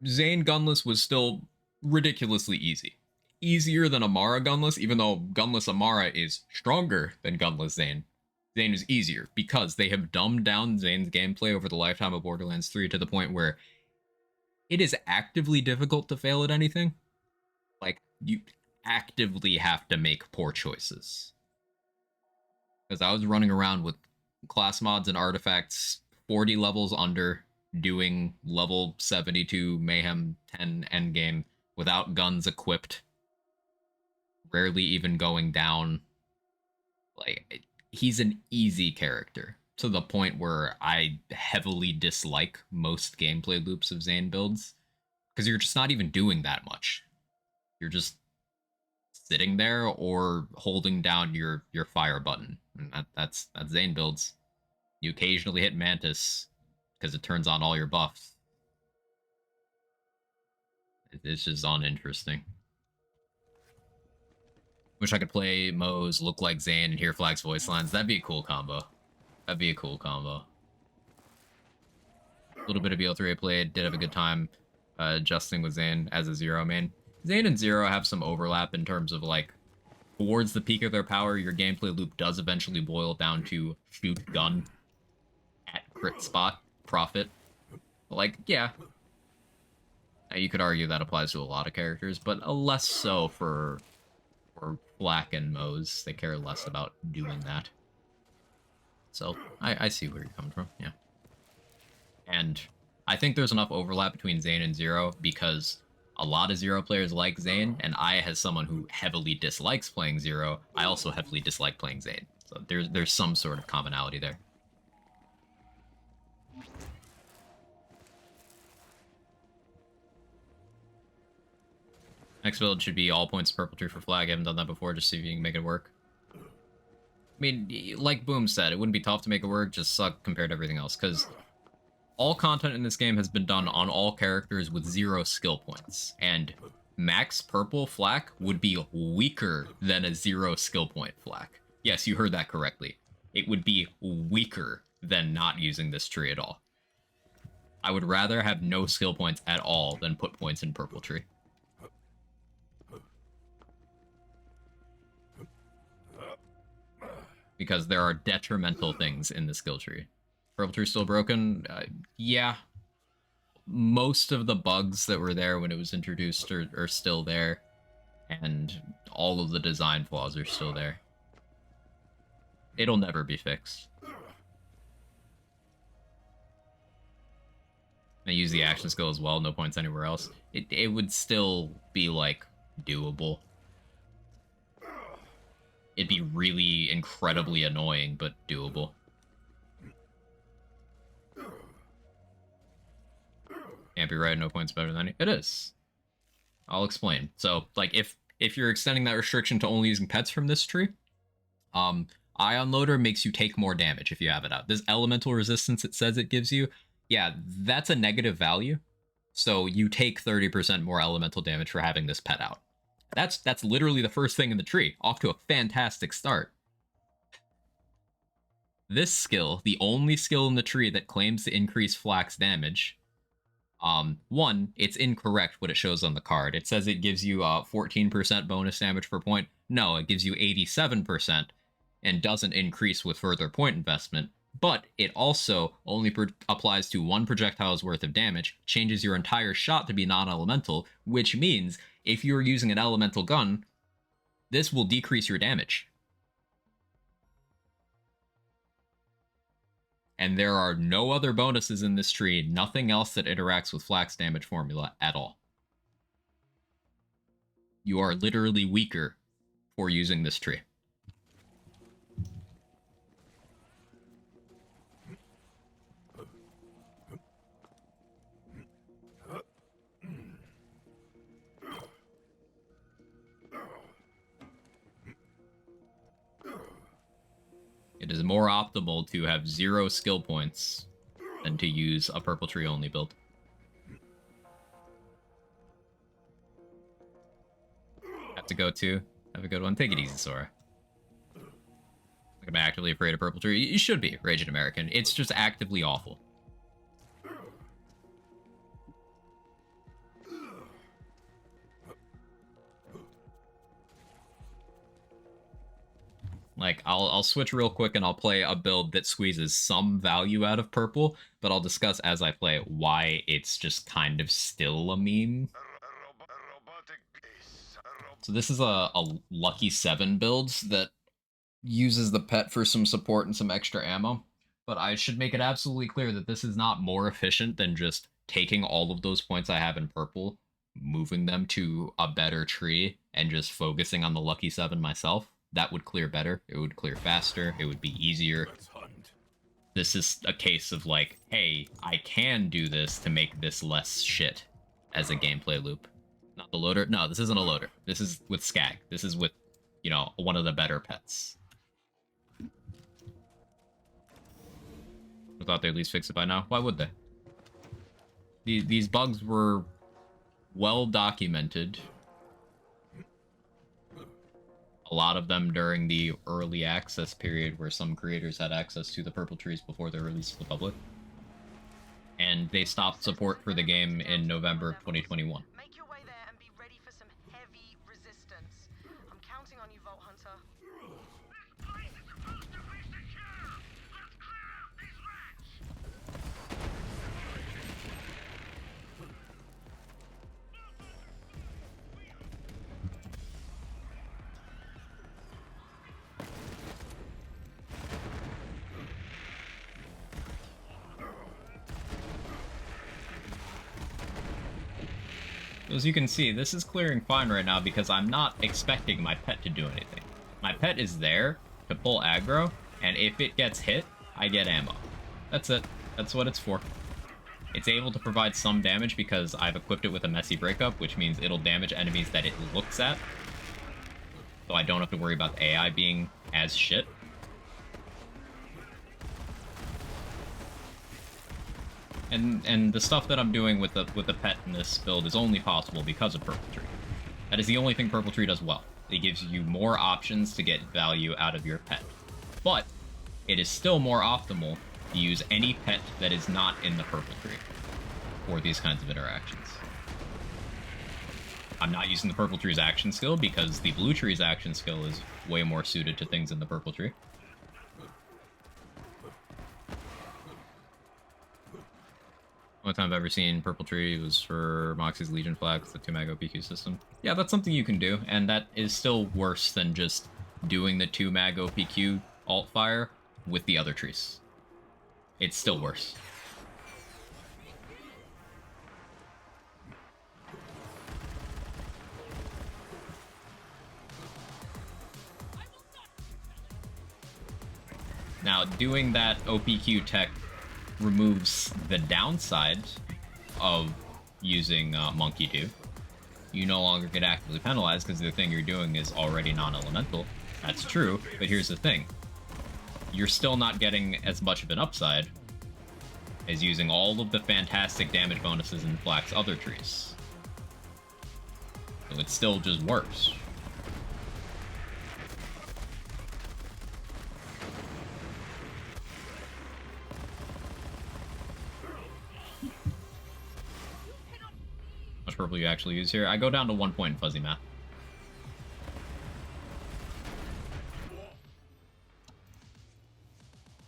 Zane gunless was still ridiculously easy. Easier than Amara gunless, even though gunless Amara is stronger than gunless Zane. Zane is easier, because they have dumbed down Zane's gameplay over the lifetime of Borderlands 3 to the point where it is actively difficult to fail at anything. Like, you actively have to make poor choices. Because I was running around with class mods and artifacts 40 levels under, doing level 72 Mayhem 10 endgame without guns equipped, rarely even going down. Like, he's an easy character, to the point where I heavily dislike most gameplay loops of Zane builds, because you're just not even doing that much. You're just sitting there or holding down your fire button. And that's Zane builds. You occasionally hit Mantis because it turns on all your buffs. It's just uninteresting. Wish I could play Moe's, look like Zane, and hear Flag's voice lines. That'd be a cool combo. That'd be a cool combo. A little bit of BL3 I played, did have a good time adjusting with Zane as a Zero main. Zane and Zero have some overlap in terms of, like, towards the peak of their power, your gameplay loop does eventually boil down to shoot gun at crit spot, profit. But, like, yeah. You could argue that applies to a lot of characters, but less so for Flak and Moe's. They care less about doing that. So, I see where you're coming from, yeah. And I think there's enough overlap between Zane and Zero because a lot of Zero players like Zane, and I, as someone who heavily dislikes playing Zero, I also heavily dislike playing Zane. So there's some sort of commonality there. Next build should be all points purple tree for flag. I haven't done that before, just see if you can make it work. I mean, like Boom said, it wouldn't be tough to make it work, just suck compared to everything else, because all content in this game has been done on all characters with 0 skill points, and max purple flak would be weaker than a 0 skill point flak. Yes, you heard that correctly. It would be weaker than not using this tree at all. I would rather have no skill points at all than put points in purple tree. Because there are detrimental things in the skill tree. Purple tree still broken? Yeah. Most of the bugs that were there when it was introduced are still there. And all of the design flaws are still there. It'll never be fixed. I use the action skill as well, no points anywhere else. It would still be, like, doable. It'd be really incredibly annoying, but doable. Can't be right, no points better than it. It is. I'll explain. So, like, if you're extending that restriction to only using pets from this tree, Ion Loader makes you take more damage if you have it out. This elemental resistance it says it gives you, yeah, that's a negative value. So you take 30% more elemental damage for having this pet out. That's literally the first thing in the tree. Off to a fantastic start. This skill, the only skill in the tree that claims to increase Flak's damage, one, it's incorrect what it shows on the card. It says it gives you 14% bonus damage per point. No, it gives you 87% and doesn't increase with further point investment. But it also only applies to 1 projectile's worth of damage, changes your entire shot to be non-elemental, which means if you're using an elemental gun, this will decrease your damage. And there are no other bonuses in this tree, nothing else that interacts with Flak's damage formula at all. You are literally weaker for using this tree. It is more optimal to have 0 skill points than to use a purple tree only build. Have to go to. Have a good one. Take it easy, Sora. I'm actively afraid of purple tree. You should be, Raging American. It's just actively awful. Like, I'll switch real quick and I'll play a build that squeezes some value out of purple, but I'll discuss as I play why it's just kind of still a meme. So this is a Lucky 7 build that uses the pet for some support and some extra ammo, but I should make it absolutely clear that this is not more efficient than just taking all of those points I have in purple, moving them to a better tree, and just focusing on the Lucky 7 myself. That would clear better, it would clear faster, it would be easier. This is a case of like, hey, I can do this to make this less shit as a gameplay loop. Not the loader? No, this isn't a loader. This is with Skag. This is with, you know, one of the better pets. I thought they'd at least fix it by now. Why would they? These bugs were well documented. A lot of them during the early access period where some creators had access to the purple trees before they're released to the public. And they stopped support for the game in November of 2021. Make your way there and be ready for some heavy resistance. I'm counting on you, Vault Hunter. This place is supposed to be secure! Let's clear out these rats! As you can see, this is clearing fine right now because I'm not expecting my pet to do anything. My pet is there to pull aggro, and if it gets hit, I get ammo. That's it. That's what it's for. It's able to provide some damage because I've equipped it with a messy breakup, which means it'll damage enemies that it looks at. So I don't have to worry about the AI being as shit. And the stuff that I'm doing with the pet in this build is only possible because of Purple Tree. That is the only thing Purple Tree does well. It gives you more options to get value out of your pet. But it is still more optimal to use any pet that is not in the Purple Tree for these kinds of interactions. I'm not using the Purple Tree's action skill because the Blue Tree's action skill is way more suited to things in the Purple Tree. Only time I've ever seen Purple Tree was for Moxie's Legion flags, the 2-mag OPQ system. Yeah, that's something you can do, and that is still worse than just doing the 2-mag OPQ alt fire with the other trees. It's still worse. Now, doing that OPQ tech removes the downside of using Monkey Do. You no longer get actively penalized because the thing you're doing is already non-elemental. That's true, but here's the thing. You're still not getting as much of an upside as using all of the fantastic damage bonuses in Black's other trees. So it's still just worse. How much purple you actually use here? I go down to 1 point in fuzzy math.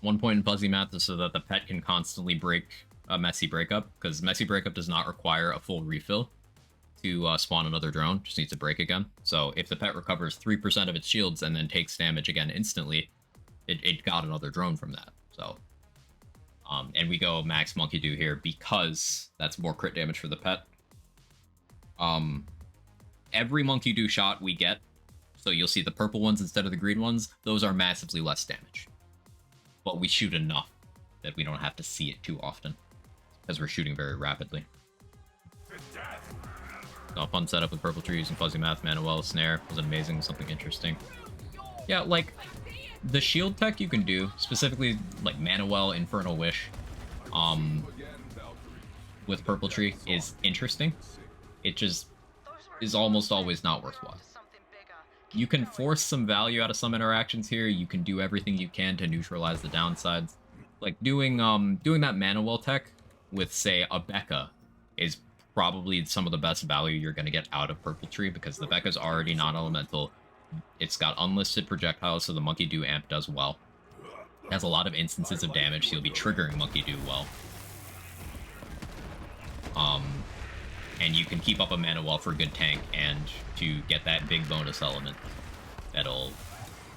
One point in fuzzy math is so that the pet can constantly break a messy breakup, because messy breakup does not require a full refill to spawn another drone, just needs to break again. So if the pet recovers 3% of its shields and then takes damage again instantly, it got another drone from that. So, and we go max Monkey Do here because that's more crit damage for the pet. Every Monkey Do shot we get, so you'll see the purple ones instead of the green ones, those are massively less damage. But we shoot enough that we don't have to see it too often, because we're shooting very rapidly. So a fun setup with Purple Tree using Fuzzy Math, Manuel, Snare was amazing, something interesting. Yeah, like, the shield tech you can do, specifically like Manuel, Infernal Wish, with Purple Tree is interesting. It just is almost always not worthwhile. You can force some value out of some interactions here. You can do everything you can to neutralize the downsides. Like doing that Manuel tech with, say, a Becca is probably some of the best value you're going to get out of Purple Tree, because the Becca's already non-elemental. It's got unlisted projectiles, so the Monkey Do amp does well. It has a lot of instances of damage, so you'll be triggering Monkey Do well. And you can keep up a Manuel for a good tank, and to get that big bonus element that'll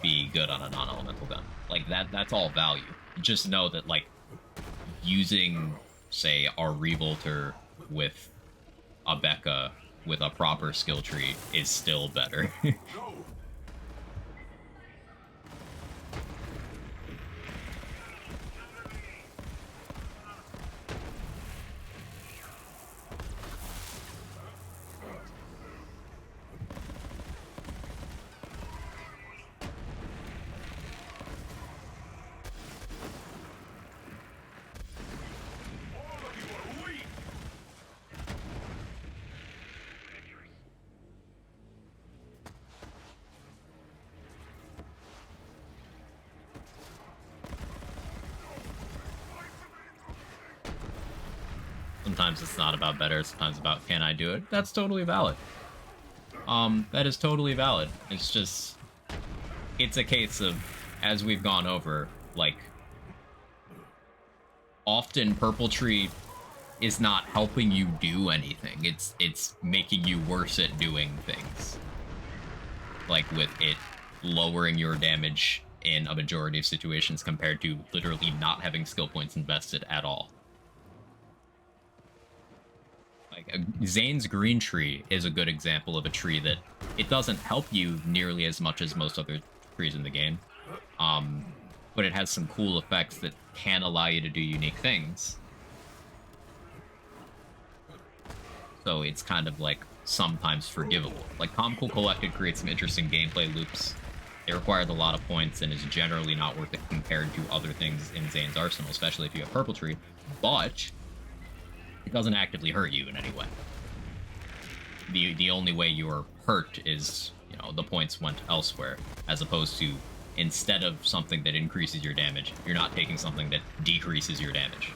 be good on a non-elemental gun. Like, that's all value. Just know that, like, using, say, our Revolter with a Becca with a proper skill tree is still better. Sometimes it's not about better, sometimes about can I do it? That's totally valid. That is totally valid. It's just, it's a case of, as we've gone over, like, often Purple Tree is not helping you do anything. It's making you worse at doing things. Like with it lowering your damage in a majority of situations compared to literally not having skill points invested at all. Like, Zane's green tree is a good example of a tree that it doesn't help you nearly as much as most other trees in the game. But it has some cool effects that can allow you to do unique things. So it's kind of like sometimes forgivable. Like Comical Collected creates some interesting gameplay loops. It requires a lot of points and is generally not worth it compared to other things in Zane's arsenal, especially if you have Purple Tree. But it doesn't actively hurt you in any way. The only way you're hurt is, you know, the points went elsewhere, as opposed to instead of something that increases your damage, you're not taking something that decreases your damage.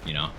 You know?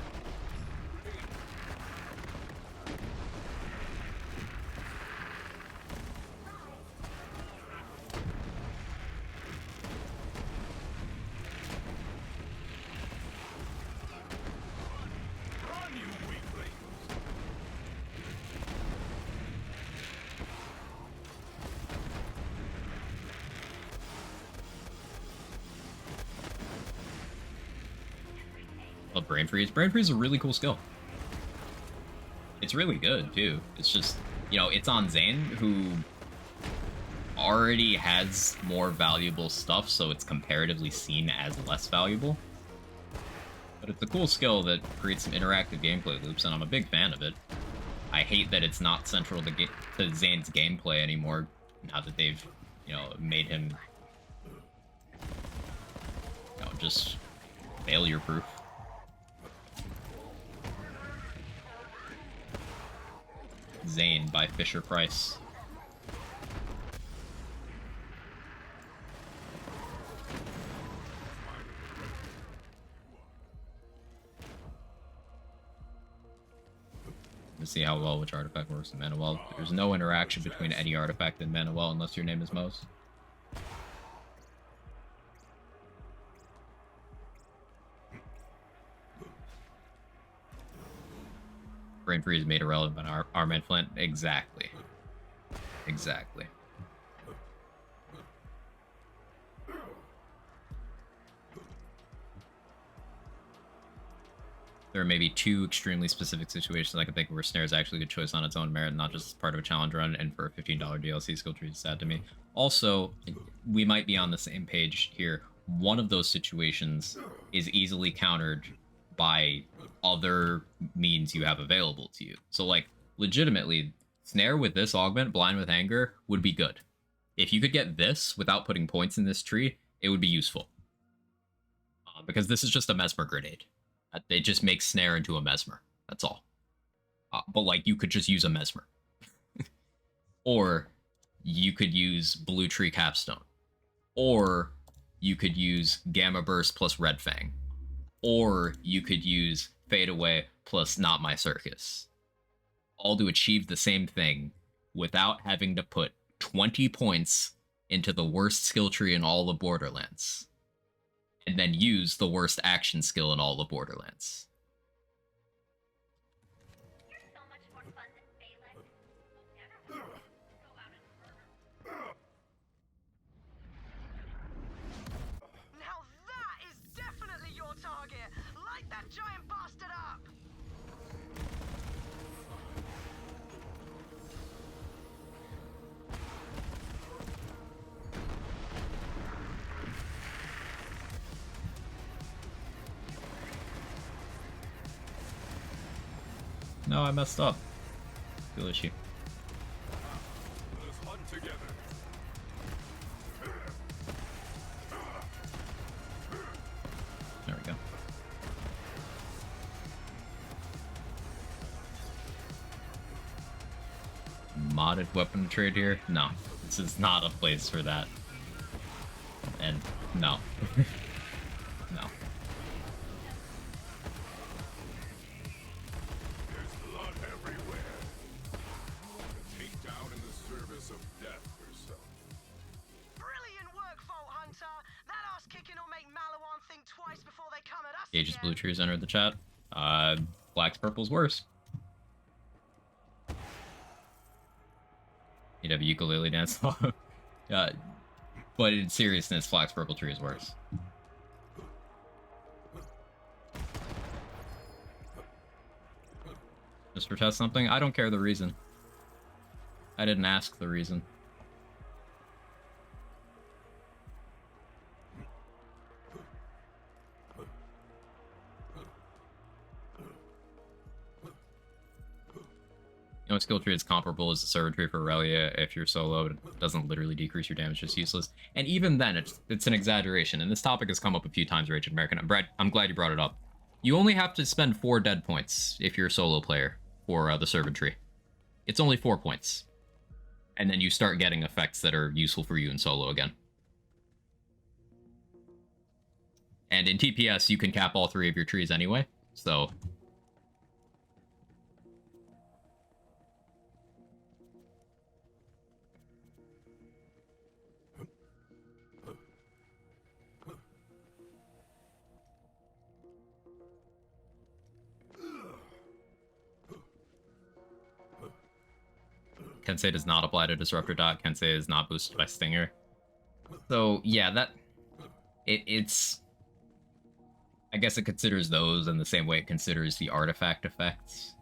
Love Brain Freeze. Brain Freeze is a really cool skill. It's really good, too. It's just, you know, it's on Zane, who already has more valuable stuff, so it's comparatively seen as less valuable. But it's a cool skill that creates some interactive gameplay loops, and I'm a big fan of it. I hate that it's not central to Zane's gameplay anymore, now that they've, you know, made him, you know, just failure-proof. Zane by Fisher-Price. Let's see how well which artifact works in Manuel. There's no interaction between any artifact and Manuel unless your name is Mose. Brain Freeze made irrelevant by Armand Flint. Exactly. Exactly. There are maybe two extremely specific situations I can think of where Snare is actually a good choice on its own merit, not just part of a challenge run, and for a $15 DLC skill tree is sad to me. Also, we might be on the same page here. One of those situations is easily countered by other means you have available to you. So, like, legitimately, Snare with this augment, Blind with Anger, would be good. If you could get this without putting points in this tree, it would be useful. Because this is just a Mesmer grenade. It just makes Snare into a Mesmer. That's all. But, like, you could just use a Mesmer. Or you could use Blue Tree Capstone. Or you could use Gamma Burst plus Red Fang. Or you could use Fade Away plus Not My Circus. All to achieve the same thing without having to put 20 points into the worst skill tree in all of Borderlands. And then use the worst action skill in all of Borderlands. Now that is definitely your target. Light that giant bastard up. No, I messed up. Feel issue. Let us hunt together. There we go. Modded weapon trade here? No. This is not a place for that. And no. No. There's blood everywhere. Take down in the service of death yourself. Brilliant work, Vault Hunter. That ass kicking will make Malawan think twice before they come at us. Gage's again. Blue Trees entered the chat. Black's Purple's worse. You'd have a ukulele dance. But in seriousness, Black's Purple Tree is worse. Just for test something? I don't care the reason. I didn't ask the reason. You know, skill tree is comparable as the server tree for Aurelia. If you're solo, it doesn't literally decrease your damage, it's useless. And even then, it's an exaggeration. And this topic has come up a few times, Rage American. Brad, I'm glad you brought it up. You only have to spend 4 dead points if you're a solo player for the servant tree. It's only 4 points. And then you start getting effects that are useful for you in solo again. And in TPS, you can cap all 3 of your trees anyway, so... Kensei does not apply to Disruptor Dot. Kensei is not boosted by Stinger. So, yeah, it's... I guess it considers those in the same way it considers the artifact effects.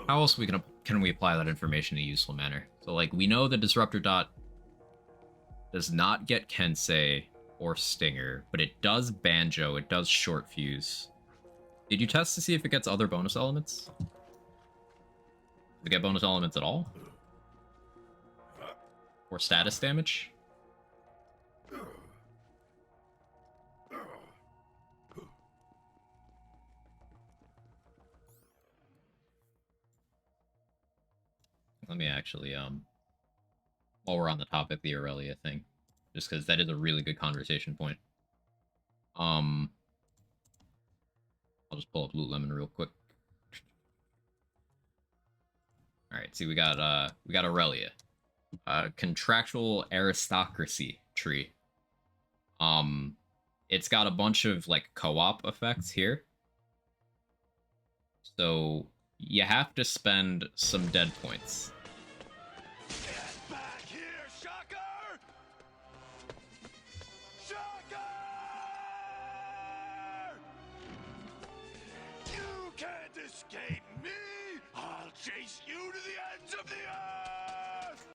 How else can we apply that information in a useful manner? So, like, we know the Disruptor Dot does not get Kensei or Stinger, but it does Banjo, it does Short Fuse. Did you test to see if it gets other bonus elements? Does it get bonus elements at all? Or status damage? Let me actually, while we're on the topic, the Aurelia thing, just because that is a really good conversation point. I'll just pull up Lululemon real quick. Alright, see, we got Aurelia. Contractual aristocracy tree. It's got a bunch of, like, co-op effects here. So, you have to spend some dead points. Get back here, Shocker! Shocker! You can't escape me! I'll chase you to the ends of the earth!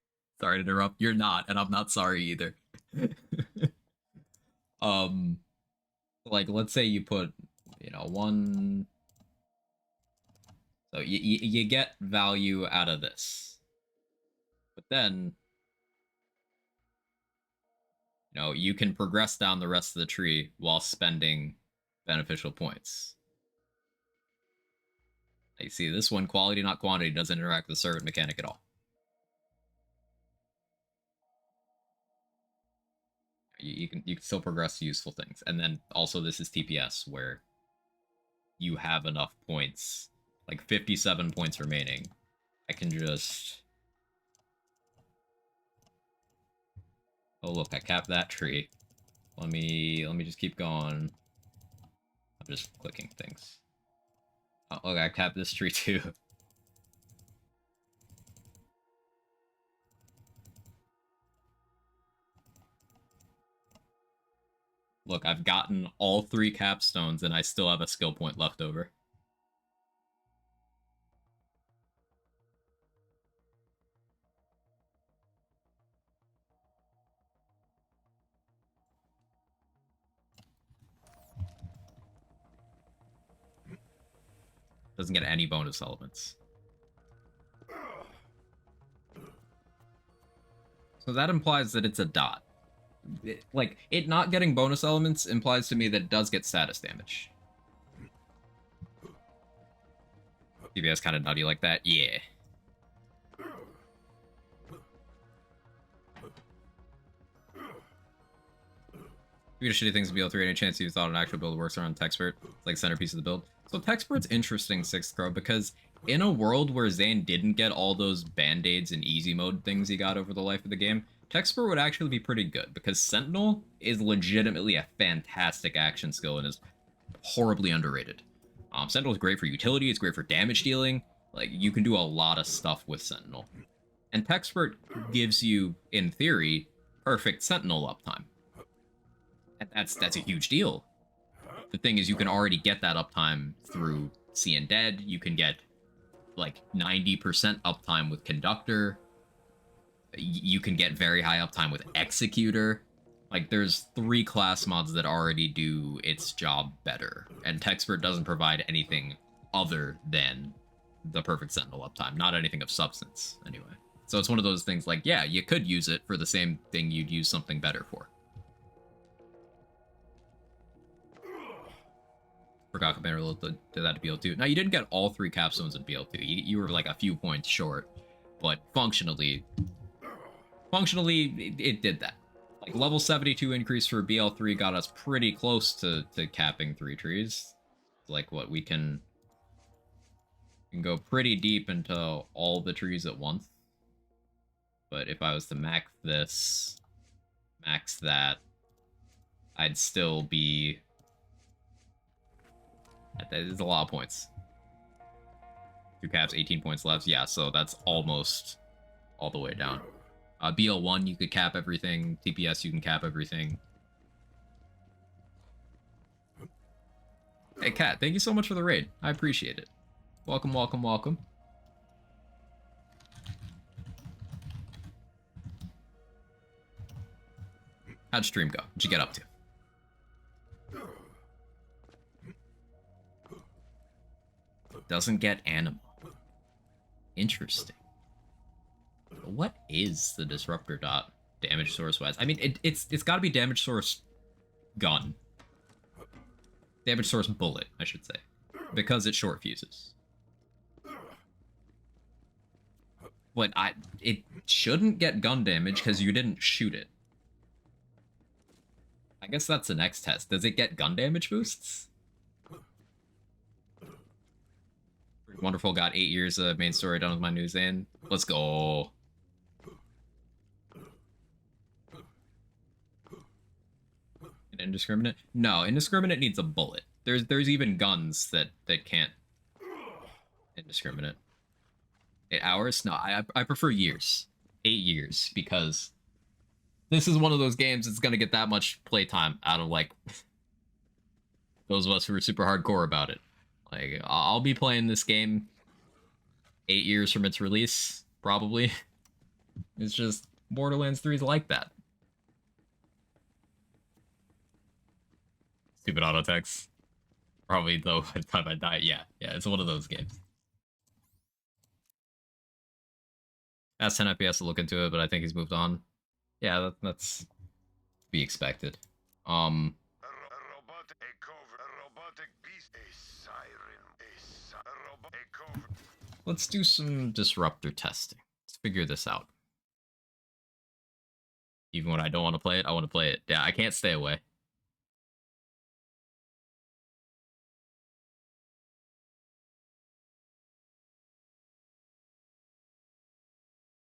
Sorry to interrupt. You're not, and I'm not sorry either. Like, let's say you put, you know, 1... So you get value out of this. But then, you know, you can progress down the rest of the tree while spending beneficial points. You see, this one, quality not quantity, doesn't interact with the servant mechanic at all. You can still progress to useful things. And then also this is TPS, where you have enough points, like 57 points remaining. I can just... Oh look, I capped that tree. Let me just keep going. I'm just clicking things. Oh look, I capped this tree too. Look, I've gotten all 3 capstones and I still have a skill point left over. Doesn't get any bonus elements. So that implies that it's a dot. Like, it not getting bonus elements implies to me that it does get status damage. TBS kind of nutty like that? Yeah. Few shitty things to be able to any chance you thought an actual build works around Techspert. It's like centerpiece of the build. So Techspert's interesting, 6th Crow, because in a world where Zane didn't get all those band-aids and easy mode things he got over the life of the game, Techspert would actually be pretty good, because Sentinel is legitimately a fantastic action skill and is horribly underrated. Sentinel is great for utility, it's great for damage dealing, like, you can do a lot of stuff with Sentinel. And Techspert gives you, in theory, perfect Sentinel uptime. And that's a huge deal. The thing is, you can already get that uptime through Seeing Dead. You can get like 90% uptime with Conductor. You can get very high uptime with Executor. Like, there's 3 class mods that already do its job better. And Techspert doesn't provide anything other than the perfect Sentinel uptime. Not anything of substance, anyway. So it's one of those things like, yeah, you could use it for the same thing you'd use something better for. Forgot Commander did that to BL2. Now, you didn't get all 3 capstones in BL2. You were like a few points short. But functionally, it did that. Like, level 72 increase for BL3 got us pretty close to capping 3 trees. Like, what, we can go pretty deep into all the trees at once. But if I was to max this, max that, I'd still be... That is a lot of points. 2 caps, 18 points left. Yeah, so that's almost all the way down. BL1, you could cap everything. TPS, you can cap everything. Hey, Kat, thank you so much for the raid. I appreciate it. Welcome, welcome, welcome. How'd stream go? What'd you get up to? Doesn't get animal. Interesting. What is the disruptor dot damage source wise? I mean, it's got to be damage source gun. Damage source bullet, I should say, because it short fuses. But it shouldn't get gun damage because you didn't shoot it. I guess that's the next test. Does it get gun damage boosts? Wonderful got 8 years of main story done with my news in. Let's go. Indiscriminate? No, indiscriminate needs a bullet. There's even guns that can't indiscriminate. 8 hours? No, I prefer years. 8 years, because this is one of those games that's gonna get that much playtime out of, like, those of us who are super hardcore about it. Like, I'll be playing this game 8 years from its release, probably. It's just, Borderlands 3 is like that. Stupid auto text. Probably, though, by the time I die, yeah, it's one of those games. That's 10 FPS to look into it, but I think he's moved on. Yeah, that's to be expected. Let's do some disruptor testing. Let's figure this out. Even when I don't want to play it, I want to play it. Yeah, I can't stay away.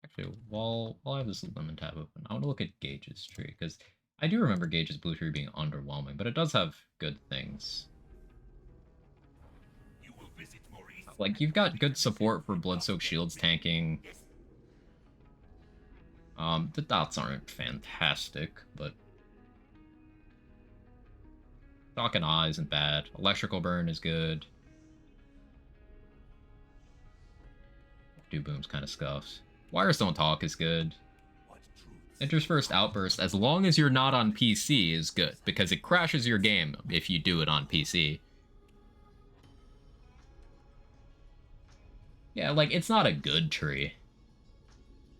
Actually, while I have this lemon tab open, I want to look at Gage's tree, because I do remember Gage's blue tree being underwhelming, but it does have good things. Like, you've got good support for Blood-Soaked Shields tanking. The dots aren't fantastic, but Shock and Awe isn't bad. Electrical Burn is good. Do Boom's kind of scuffs. Wires Don't Talk is good. Interspersed Outburst, as long as you're not on PC, is good, because it crashes your game if you do it on PC. Yeah, like, it's not a good tree.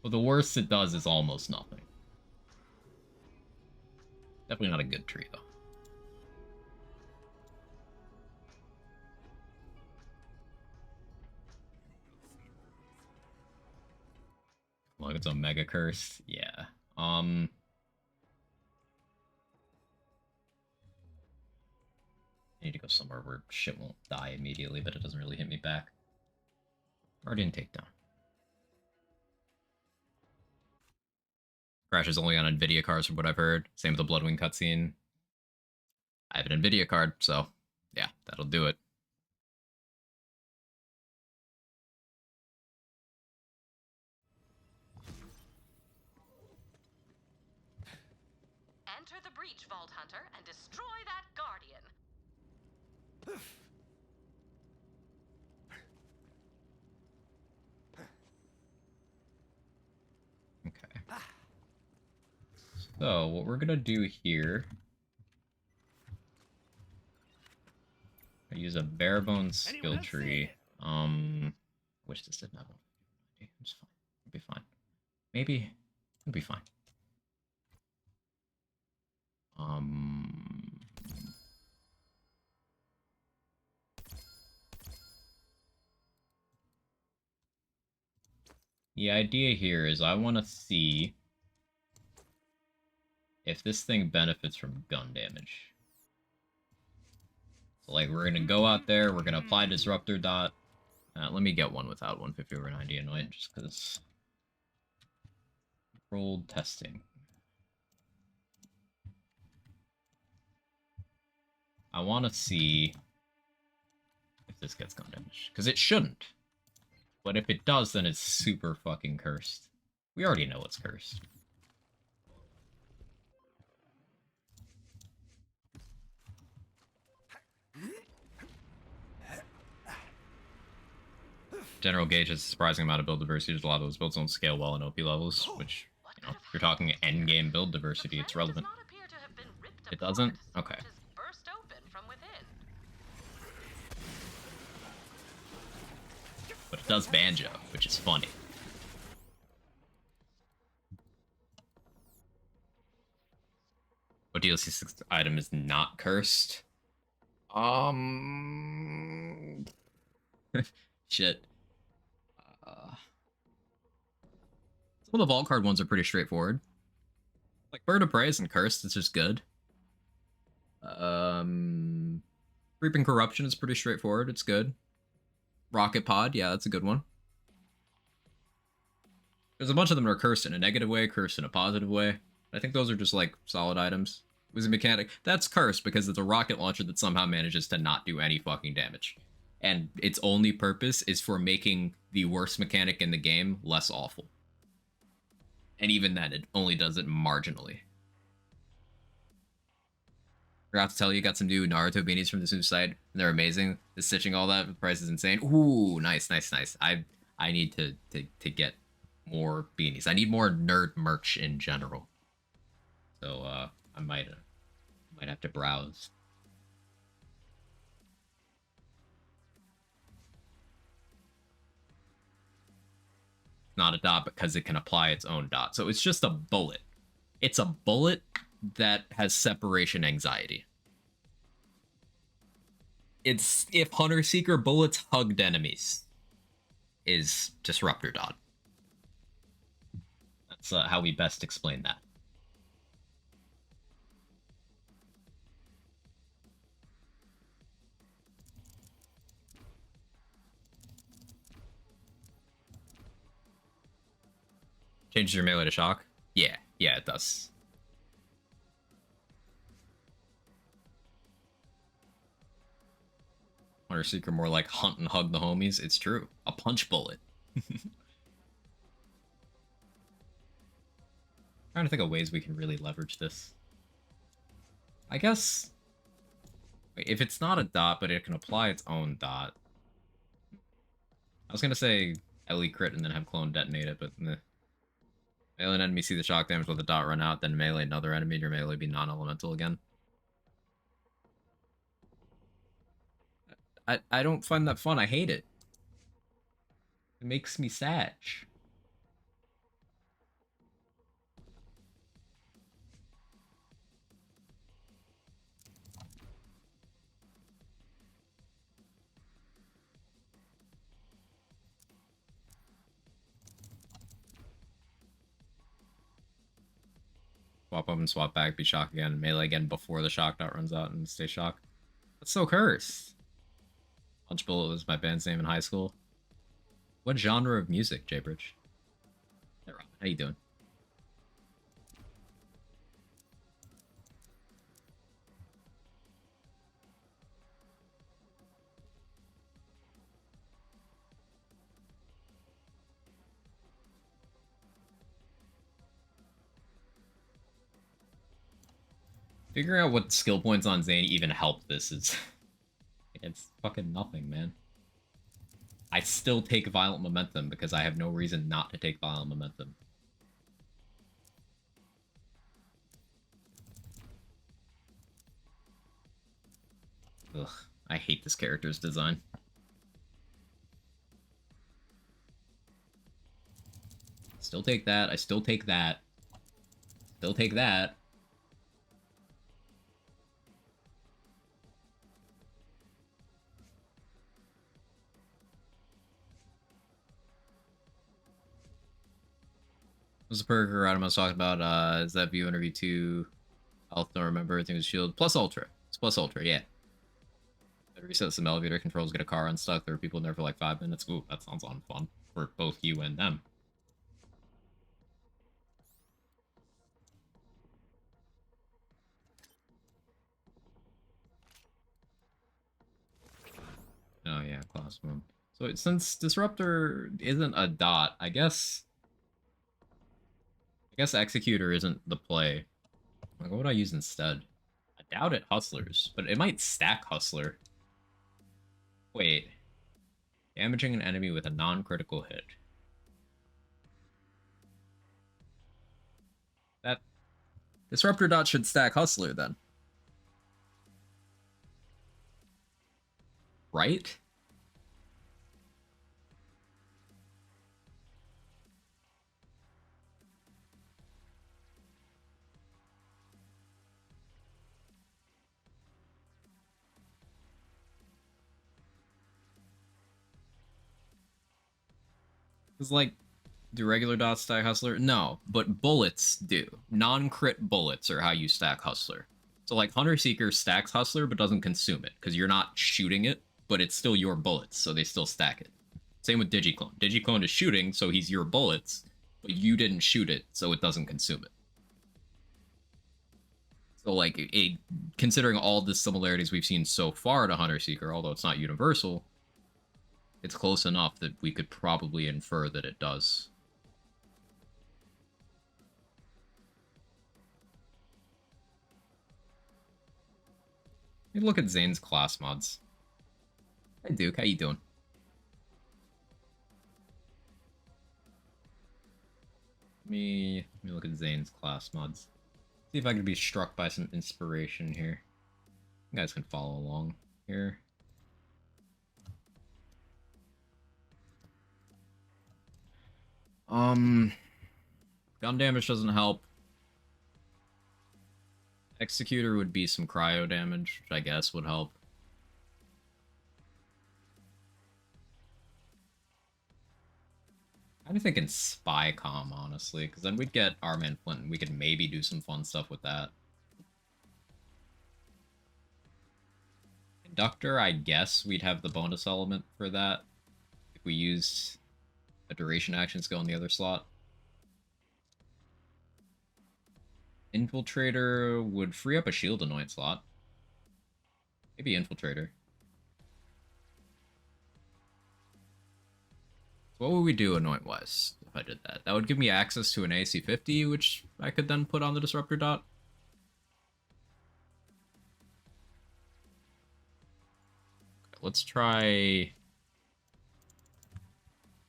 But the worst it does is almost nothing. Definitely not a good tree, though. Like, it's a mega curse. Yeah. I need to go somewhere where shit won't die immediately, but it doesn't really hit me back. Guardian Takedown. Crashes only on NVIDIA cards from what I've heard. Same with the Bloodwing cutscene. I have an NVIDIA card, so yeah, that'll do it. Enter the breach, Vault Hunter, and So, what we're gonna do here... I use a bare bones skill tree. Wish this didn't have one. It's fine. It'll be fine. Maybe it'll be fine. The idea here is I want to see if this thing benefits from gun damage. So, like, we're gonna go out there, we're gonna apply Disruptor Dot. Let me get one without 150 over 90 annoyant, just because. Controlled testing. I want to see if this gets gun damage, because it shouldn't. But if it does, then it's super fucking cursed. We already know it's cursed. General Gauge has a surprising amount of build diversity. There's a lot of those builds don't scale well in OP levels, which, you know, if you're talking endgame build diversity, it's relevant. It doesn't? Okay. But it does Banjo, which is funny. What DLC 6 item is not cursed? Shit. Some of the vault card ones are pretty straightforward. Like Bird of Prey isn't cursed, it's just good. Creeping Corruption is pretty straightforward, it's good. Rocket Pod, yeah, that's a good one. There's a bunch of them that are cursed in a negative way, cursed in a positive way. I think those are just like solid items. Was a mechanic that's cursed because it's a rocket launcher that somehow manages to not do any fucking damage. And its only purpose is for making the worst mechanic in the game less awful. And even then, it only does it marginally. Forgot to tell you, got some new Naruto beanies from this new site, and they're amazing. The stitching, all that, the price is insane. Ooh, nice, nice, nice. I need to get more beanies. I need more nerd merch in general. So I might have to browse. Not a dot because it can apply its own dot. So it's just a bullet. It's a bullet that has separation anxiety. It's if Hunter Seeker bullets hugged enemies is Disruptor Dot. That's how we best explain that. Changes your melee to shock? Yeah, it does. Hunter Seeker more like hunt and hug the homies. It's true. A punch bullet. Trying to think of ways we can really leverage this. I guess if it's not a dot, but it can apply its own dot. I was gonna say LE crit and then have clone detonate it, but meh. Melee enemy see the shock damage with the dot run out, then melee another enemy, your melee be non-elemental again. I don't find that fun. I hate it. It makes me sad. Swap up and swap back, be shock again, melee again before the shock dot runs out and stay shock. That's so cursed. Punch Bullet was my band's name in high school. What genre of music, Jaybridge? Hey, Robin, how you doing? Figuring out what skill points on Zane even help this is... it's fucking nothing, man. I still take Violent Momentum because I have no reason not to take Violent Momentum. Ugh, I hate this character's design. Still take that. I still take that. Still take that. What's the perk item I was talking about? Is that view interview 2? Health, don't remember, everything was shield. Plus ultra. It's plus ultra, yeah. Reset some elevator controls, get a car unstuck. There were people in there for like 5 minutes. Ooh, that sounds on fun for both you and them. Oh yeah, class mode. So since Disruptor isn't a DoT, I guess Executor isn't the play. Like, what would I use instead? I doubt it Hustlers, but it might stack Hustler. Wait. Damaging an enemy with a non-critical hit. That Disruptor DoT should stack Hustler then. Right? Because, like, do regular DoT stack Hustler? No, but bullets do. Non-crit bullets are how you stack Hustler. So, like, Hunter Seeker stacks Hustler but doesn't consume it, because you're not shooting it, but it's still your bullets, so they still stack it. Same with Digiclone. Digiclone is shooting, so he's your bullets, but you didn't shoot it, so it doesn't consume it. So, like, considering all the similarities we've seen so far to Hunter Seeker, although it's not universal, it's close enough that we could probably infer that it does. Let me look at Zane's class mods. Hi Duke, how you doing? Let me look at Zane's class mods. See if I can be struck by some inspiration here. You guys can follow along here. Gun damage doesn't help. Executor would be some cryo damage, which I guess would help. I'm thinking Spy Comm, honestly, because then we'd get Armand Flint and we could maybe do some fun stuff with that. Conductor, I guess we'd have the bonus element for that if we used a duration action skill in the other slot. Infiltrator would free up a shield annoyance slot. Maybe Infiltrator. So what would we do anoint-wise if I did that? That would give me access to an AC-50, which I could then put on the Disruptor DoT. Okay, let's try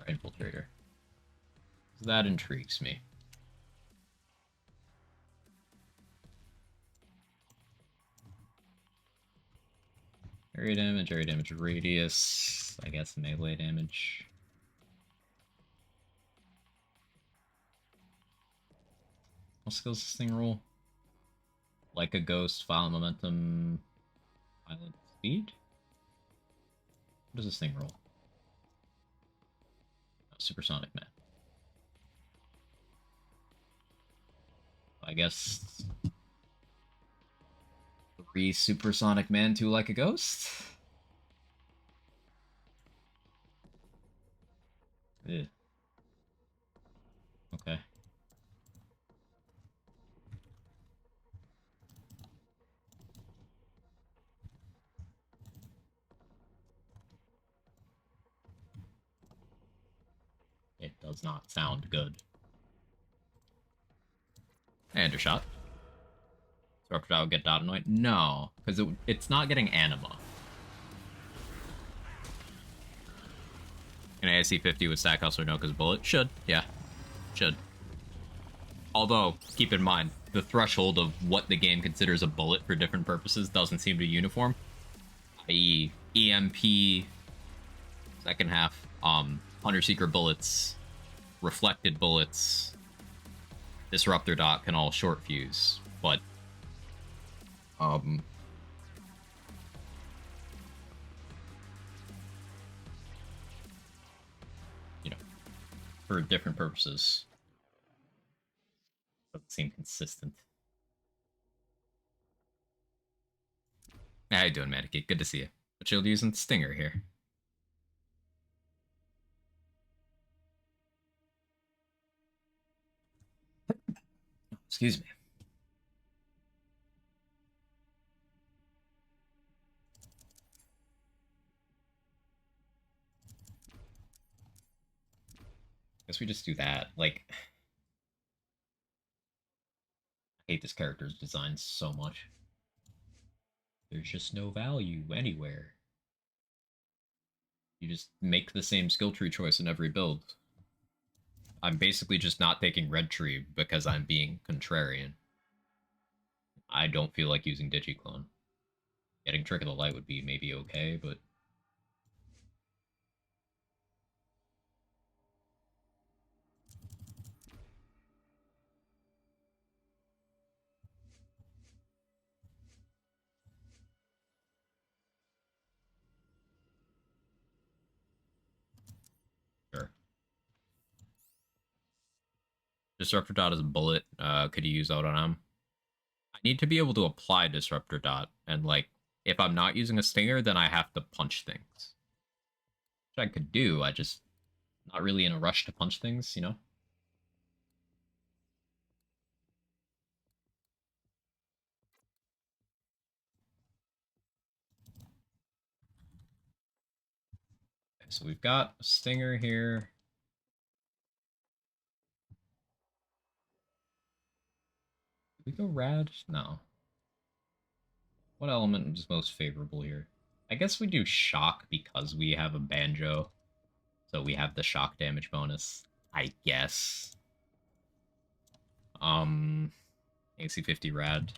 Infiltrator. That intrigues me. Area damage radius, I guess melee damage. What skills does this thing roll? Like a ghost, violent momentum, violent speed? What does this thing roll? Oh, supersonic man. I guess 3 supersonic man, 2 like a ghost? Yeah. Okay. It does not sound good. Undershot. Disruptor DoT would get DoT annoyed? No, because it's not getting anima. An ASC-50 with stack hustler, no, because bullet? Should, yeah. Should. Although, keep in mind, the threshold of what the game considers a bullet for different purposes doesn't seem to be uniform. i.e. EMP, second half, Hunter Seeker bullets, reflected bullets, Disruptor Dot can all short fuse, but you know, for different purposes. Doesn't seem consistent. How you doing, Manakee? Good to see you. But you'll using Stinger here. Excuse me. Guess we just do that. Like, I hate this character's design so much. There's just no value anywhere. You just make the same skill tree choice in every build. I'm basically just not taking Red Tree because I'm being contrarian. I don't feel like using Digiclone. Getting Trick of the Light would be maybe okay, but... Sure. Disruptor Dot is a bullet. Could you use out on him? I need to be able to apply Disruptor Dot, and like, if I'm not using a Stinger, then I have to punch things. Which I could do, I just not really in a rush to punch things, you know? Okay, so we've got a Stinger here. Did we go Rad? No. What element is most favorable here? I guess we do Shock because we have a Banjo. So we have the shock damage bonus. I guess. AC 50 Rad.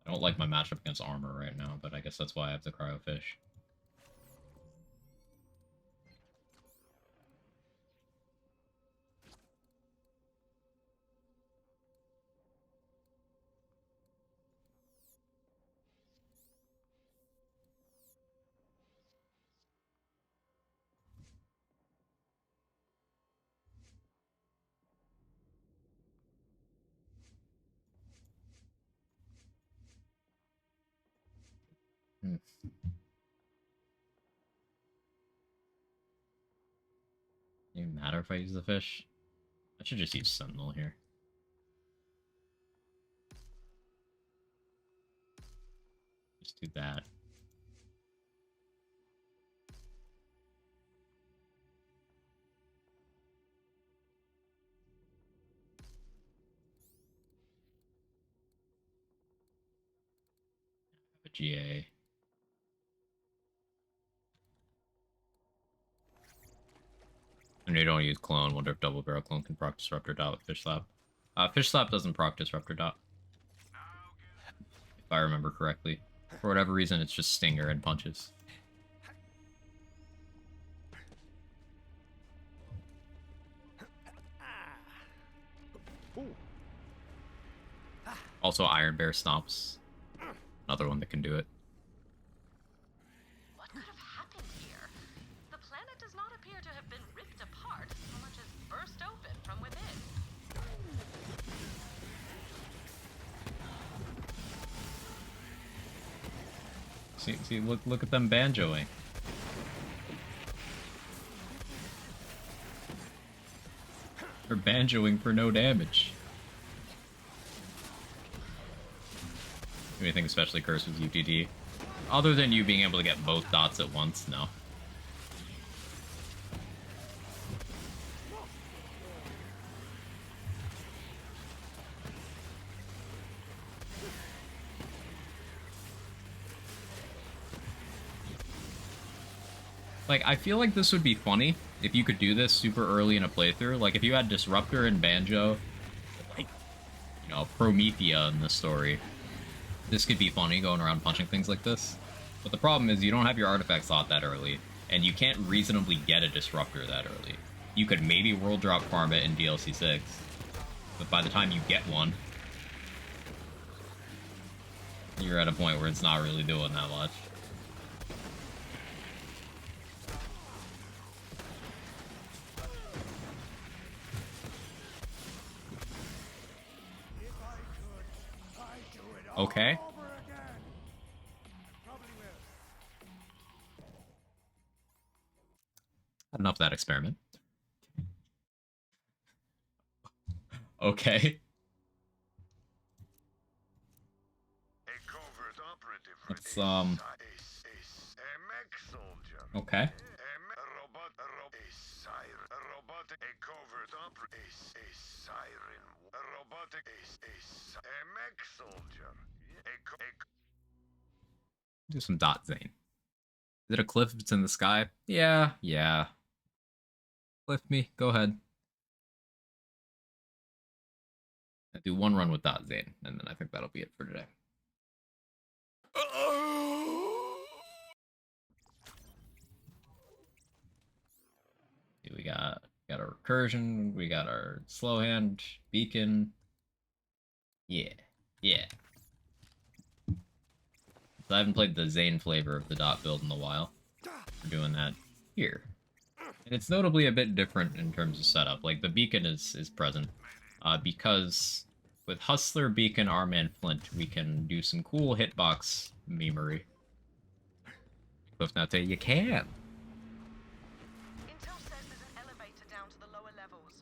I don't like my matchup against armor right now, but I guess that's why I have the Cryo Fish. Doesn't even matter if I use the fish. I should just use Sentinel here. Just do that. A GA. And you don't use clone. Wonder if double barrel clone can proc Disruptor Dot with Fish Slap. Fish Slap doesn't proc Disruptor Dot. If I remember correctly. For whatever reason, it's just Stinger and punches. Also, Iron Bear Stomps. Another one that can do it. What could have happened here? The planet does not appear to have been ripped apart so much as burst open from within. See, look at them banjoing. They're banjoing for no damage. Anything especially cursed with UTD? Other than you being able to get both dots at once, no. Like, I feel like this would be funny if you could do this super early in a playthrough. Like, if you had Disruptor and Banjo, like, you know, Promethea in the story. This could be funny, going around punching things like this. But the problem is you don't have your artifact slot that early, and you can't reasonably get a disruptor that early. You could maybe world drop farm it in DLC 6, but by the time you get one, you're at a point where it's not really doing that much. Okay. Enough of that experiment. Okay. Let's, okay. Do some DoT Zane. Is it a cliff if it's in the sky? Yeah, yeah. Cliff me, go ahead. I do one run with DoT Zane, and then I think that'll be it for today. We got our recursion, we got our slow hand, beacon. Yeah, yeah. So I haven't played the Zane flavor of the DoT build in a while. We're doing that here. And it's notably a bit different in terms of setup. Like, the beacon is present. Because with Hustler, Beacon, Arm, and Flint, we can do some cool hitbox memery. Cliff Note, you can! Intel says there's an elevator down to the lower levels.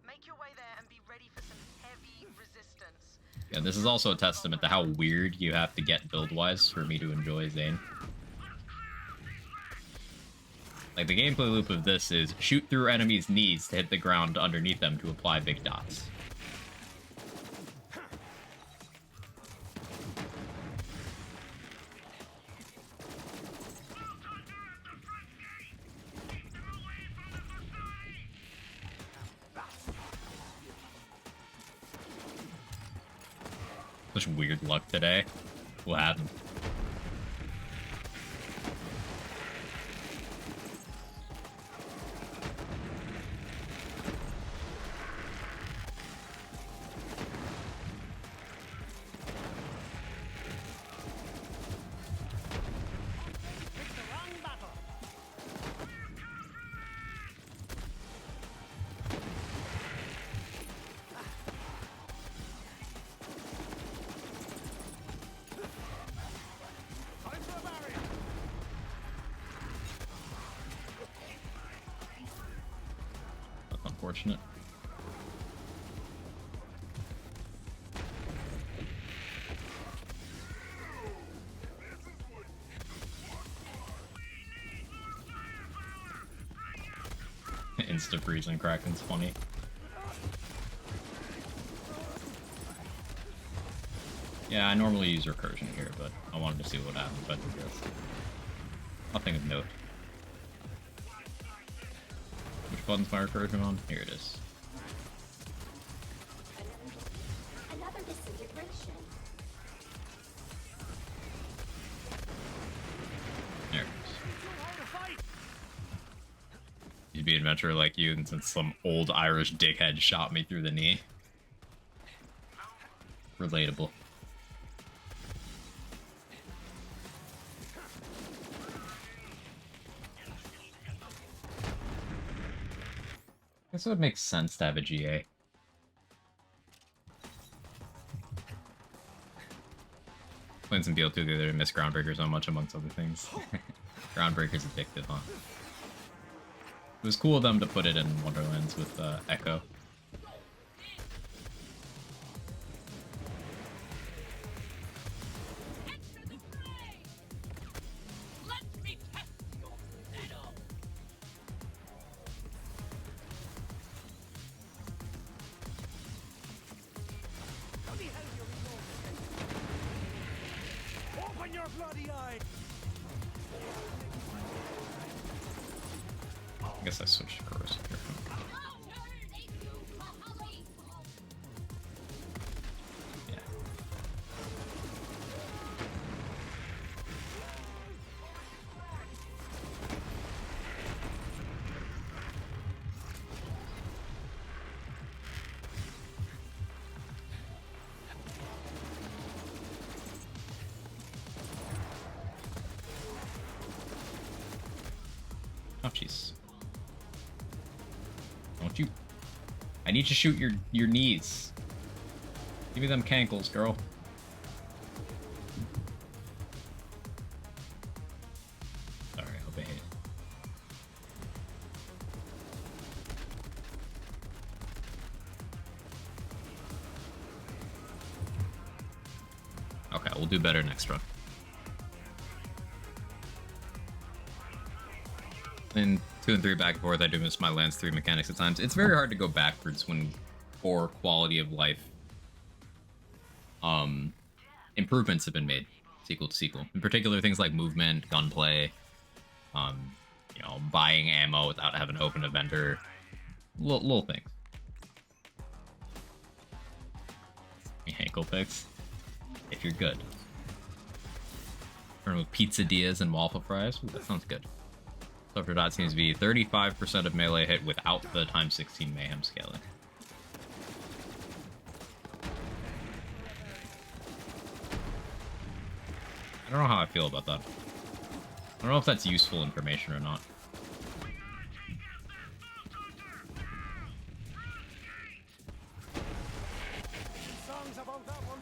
Make your way there and be ready for some heavy resistance. Yeah, this is also a testament to how weird you have to get build-wise for me to enjoy Zane. Like, the gameplay loop of this is shoot through enemies' knees to hit the ground underneath them to apply big dots. Such weird luck today. What happened? Unfortunate. Insta freeze and Kraken's funny. Yeah, I normally use recursion here, but I wanted to see what happened if I did this. Nothing of note. Which button's my recursion on? Here it is. Another disintegration. There it is. You'd be an adventurer like you, and since some old Irish dickhead shot me through the knee. Relatable. I guess it would make sense to have a GA. Playing some BL2 the other day, miss Groundbreaker so much amongst other things. Groundbreaker's addictive, huh? It was cool of them to put it in Wonderlands with Echo. Open your bloody eye! I guess I switched to corrosive here. Ouchies. Don't you... I need to shoot your knees. Give me them cankles, girl. Sorry, obey it. Okay, we'll do better next run. In 2 and 3 back and forth, I do miss my Lance 3 mechanics at times. It's very hard to go backwards when core quality of life improvements have been made sequel to sequel. In particular, things like movement, gunplay, you know, buying ammo without having to open a vendor. Little things. Ankle picks. If you're good. Turn with pizzadillas and waffle fries. Ooh, that sounds good. So for DoT seems to be 35% of melee hit without the times 16 mayhem scaling. I don't know how I feel about that. I don't know if that's useful information or not. Songs about that one.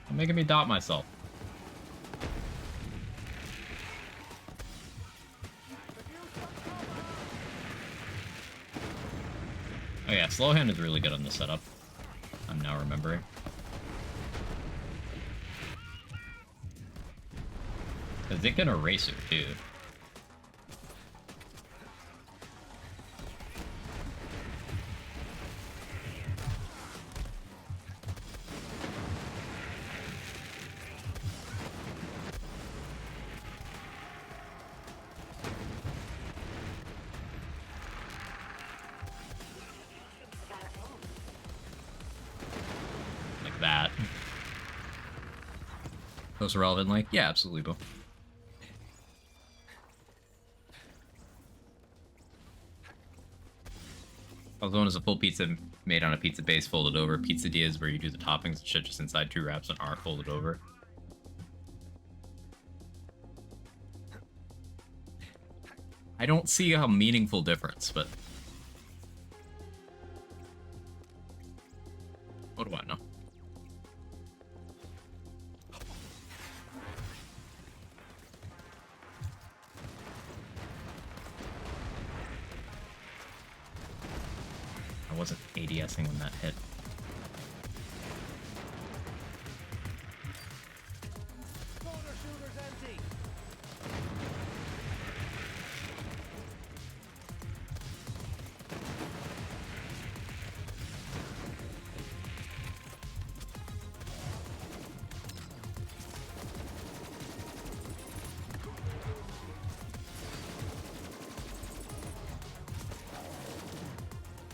I'm making me doubt myself. Oh yeah, slow hand is really good on the setup. I'm now remembering. Because it can erase her too. Like that. Those are relevant, like, yeah, absolutely, Bo. Calzone is a full pizza made on a pizza base folded over. Pizzadilla is where you do the toppings and shit just inside 2 wraps and are folded over. I don't see a meaningful difference, but... what do I know? I wasn't ADSing when that hit. Corner shooter's empty.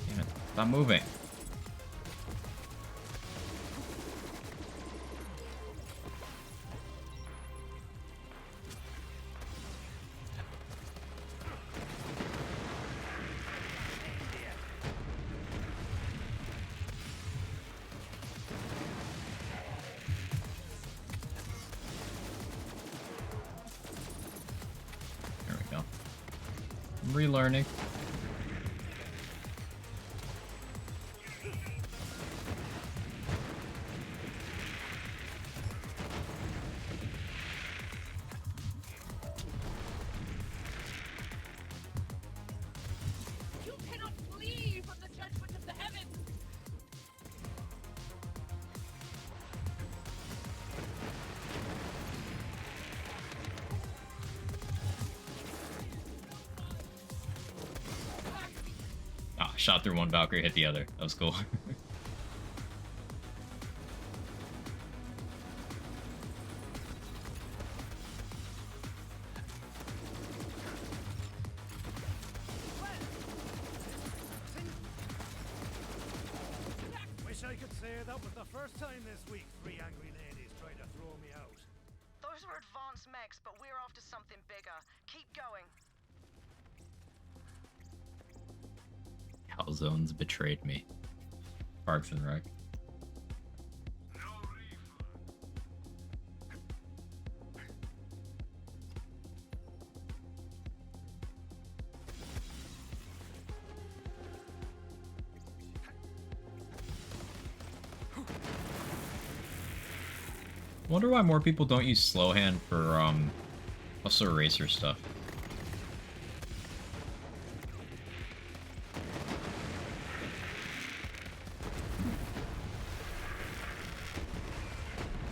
Damn it. Stop moving. There we go. I'm relearning. You cannot flee from the judgment of the heavens! Ah, shot through one Valkyrie, hit the other. That was cool. Wish I could say that was the first time this week 3 angry ladies tried to throw me out. Those were advanced mechs, but we're after something bigger. Keep going. Calzones betrayed me. Parks and Rec. Wonder why more people don't use slow hand for also eraser stuff.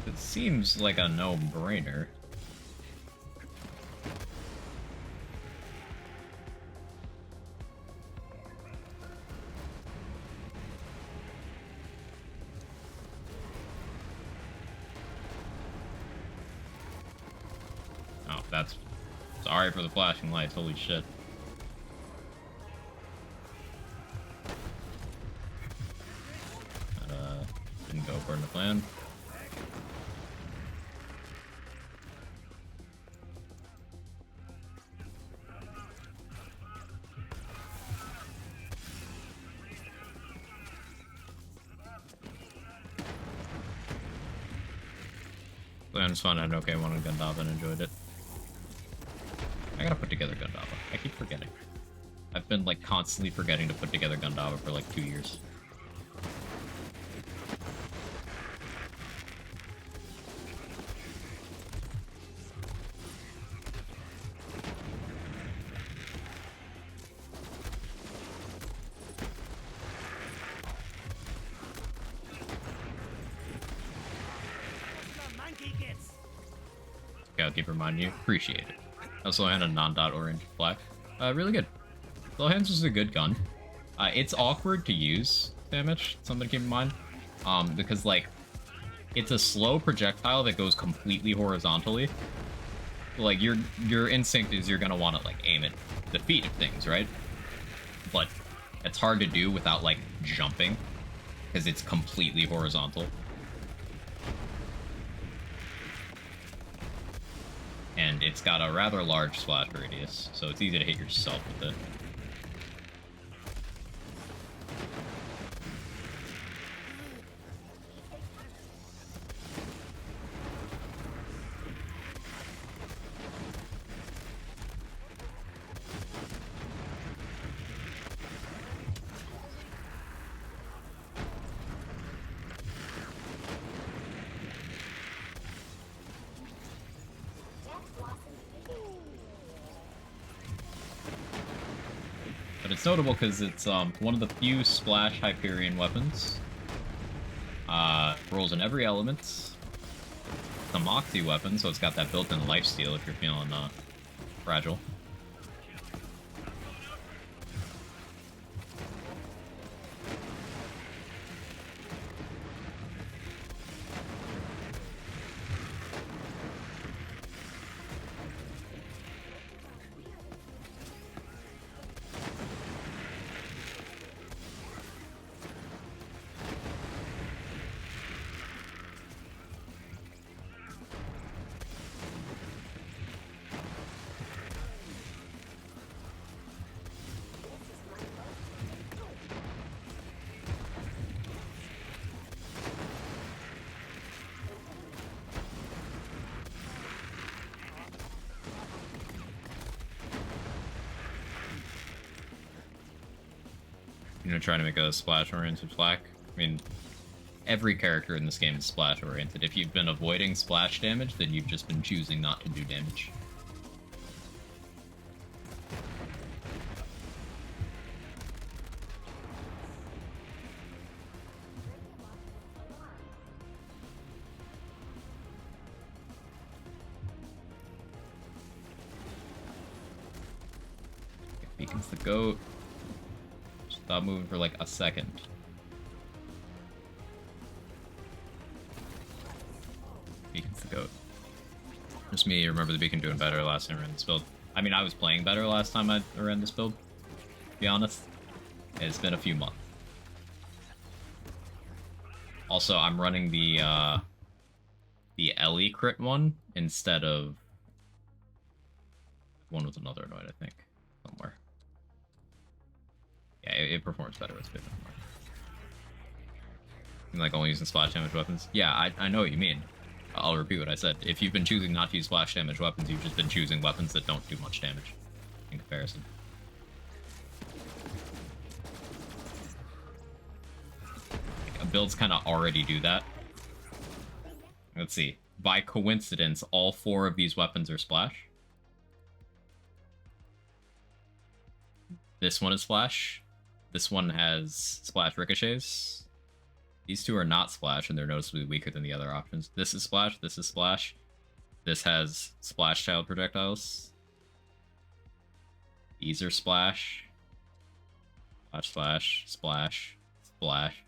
It seems like a no-brainer. Oh, that's... Sorry for the flashing lights, holy shit. That, didn't go according to plan. Plan was fun, I had an okay one on Gundava and enjoyed it. I gotta put together Gundava. I keep forgetting. I've been like constantly forgetting to put together Gundava for like 2 years. Keep reminding you. Appreciate it. Also, I had a non-dot orange black. Really good. Slow hands is a good gun. It's awkward to use damage, something to keep in mind. Because like, it's a slow projectile that goes completely horizontally. Like your instinct is you're gonna want to like aim at the feet of things, right? But it's hard to do without like jumping, because it's completely horizontal. And it's got a rather large splash radius, so it's easy to hit yourself with it. But it's notable because it's one of the few splash Hyperion weapons. Rolls in every element. It's a Moxie weapon, so it's got that built-in lifesteal if you're feeling fragile. You know, trying to make a splash-oriented flak. I mean, every character in this game is splash-oriented. If you've been avoiding splash damage, then you've just been choosing not to do damage. Beacon's the GOAT. Stop moving for like a second. Beacon's the GOAT. Just me, remember the Beacon doing better last time I ran this build. I mean, I was playing better last time I ran this build, to be honest. It's been a few months. Also, I'm running the Ellie crit one instead of one with another anoint, I think, somewhere. Yeah, it performs better with spin. Like only using splash damage weapons. Yeah, I know what you mean. I'll repeat what I said. If you've been choosing not to use splash damage weapons, you've just been choosing weapons that don't do much damage in comparison. Builds kind of already do that. Let's see. By coincidence, all 4 of these weapons are splash. This one is splash. This one has splash ricochets. These 2 are not splash, and they're noticeably weaker than the other options. This is splash. This is splash. This has splash child projectiles. These are splash. Splash, splash, splash, splash.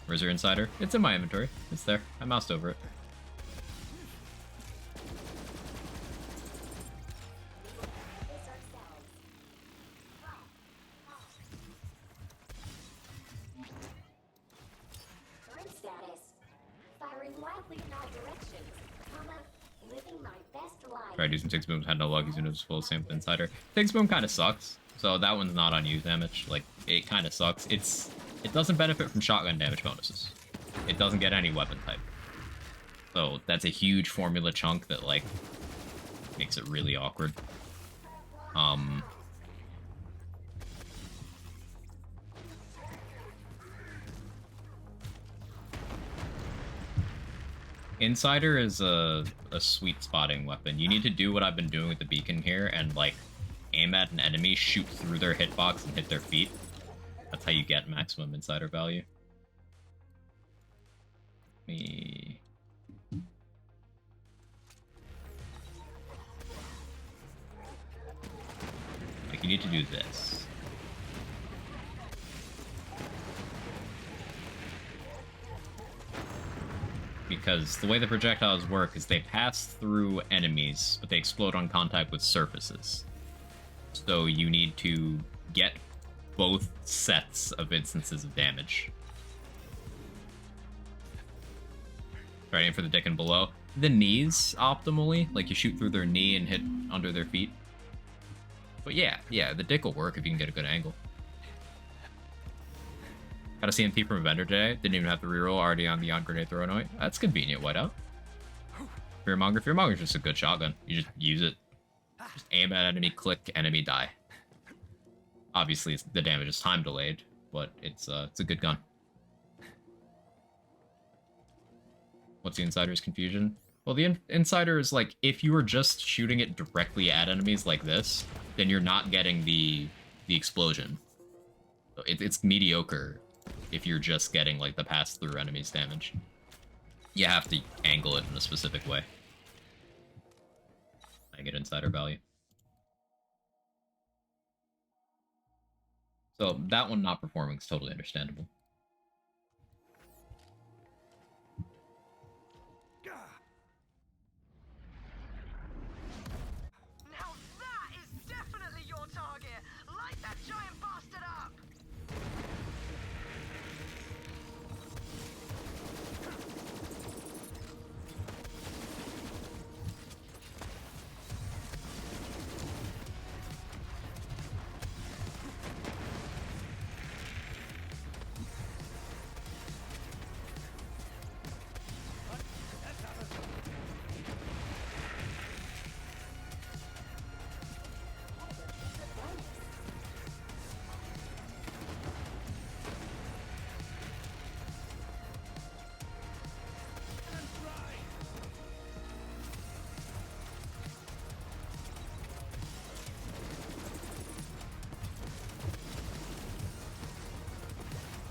Where's your insider? It's in my inventory. It's there. I moused over it. Current status. Firing wildly in all directions, living my best life. Tried using Six Boom, had no luck using it full same with Insider. Six Boom kind of sucks, so that one's not on use damage. Like, it kind of sucks. It doesn't benefit from shotgun damage bonuses. It doesn't get any weapon type. So that's a huge formula chunk that, like, makes it really awkward. Insider is a sweet spotting weapon. You need to do what I've been doing with the beacon here and, like, aim at an enemy, shoot through their hitbox, and hit their feet. That's how you get maximum insider value. Like, you need to do this. Because the way the projectiles work is they pass through enemies, but they explode on contact with surfaces. So you need to get both sets of instances of damage. Right, aim for the dick and below. The knees, optimally. Like, you shoot through their knee and hit under their feet. But yeah, the dick will work if you can get a good angle. Got a CMT from a vendor today. Didn't even have to reroll, already on the on-grenade throw anoint. That's convenient, whiteout. Fearmonger. Fearmonger's just a good shotgun. You just use it. Just aim at enemy, click, enemy, die. Obviously, the damage is time delayed, but it's a good gun. What's the Insider's confusion? Well, the Insider is like, if you were just shooting it directly at enemies like this, then you're not getting the explosion. So it's mediocre if you're just getting, like, the pass-through enemies damage. You have to angle it in a specific way. I get Insider value. So that one not performing is totally understandable. Now that is definitely your target. Light that giant bastard up.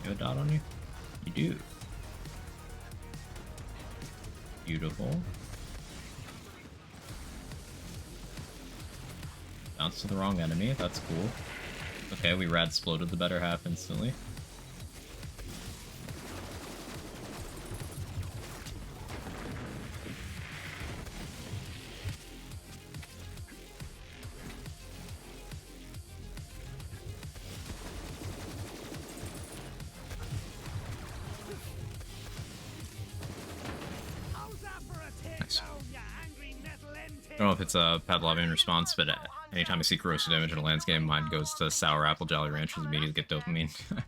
You have a dot on you? You do. Beautiful. Bounce to the wrong enemy, that's cool. Okay, we rad exploded the better half instantly. How's that for a takedown, you angry metal end I don't know if it's a Pavlovian response, but anytime I see corrosive damage in a landscape, mine goes to Sour Apple Jolly Ranchers, immediately get dopamine. I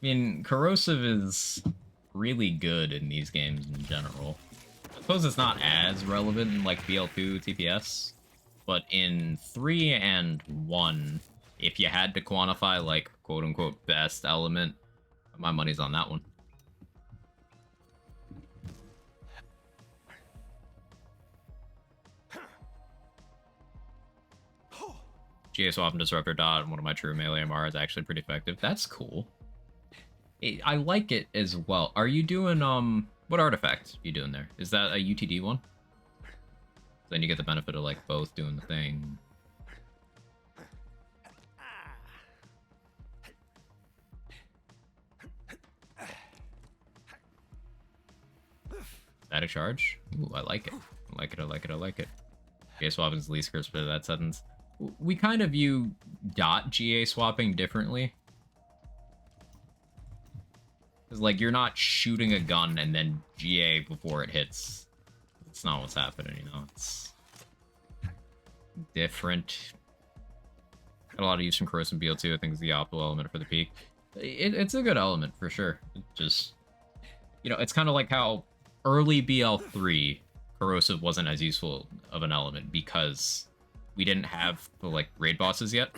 mean, corrosive is really good in these games in general. I suppose it's not as relevant in like BL2 TPS, but in 3 and 1, if you had to quantify like quote-unquote best element, my money's on that one. GA Swap and Disruptor Dot, one of my true melee MR, is actually pretty effective. That's cool. I like it as well. Are you doing, what artifact are you doing there? Is that a UTD one? Then you get the benefit of, like, both doing the thing. Static charge? Ooh, I like it. I like it, I like it, I like it. GA Swap is least crisp for that sentence. We kind of view dot GA swapping differently. Because, like, you're not shooting a gun and then GA before it hits. It's not what's happening, you know? It's different. Got a lot of use from Corrosive BL2. I think it's the optimal element for the peak. It's a good element, for sure. It just, you know, it's kind of like how early BL3, Corrosive wasn't as useful of an element because we didn't have the, like, raid bosses yet.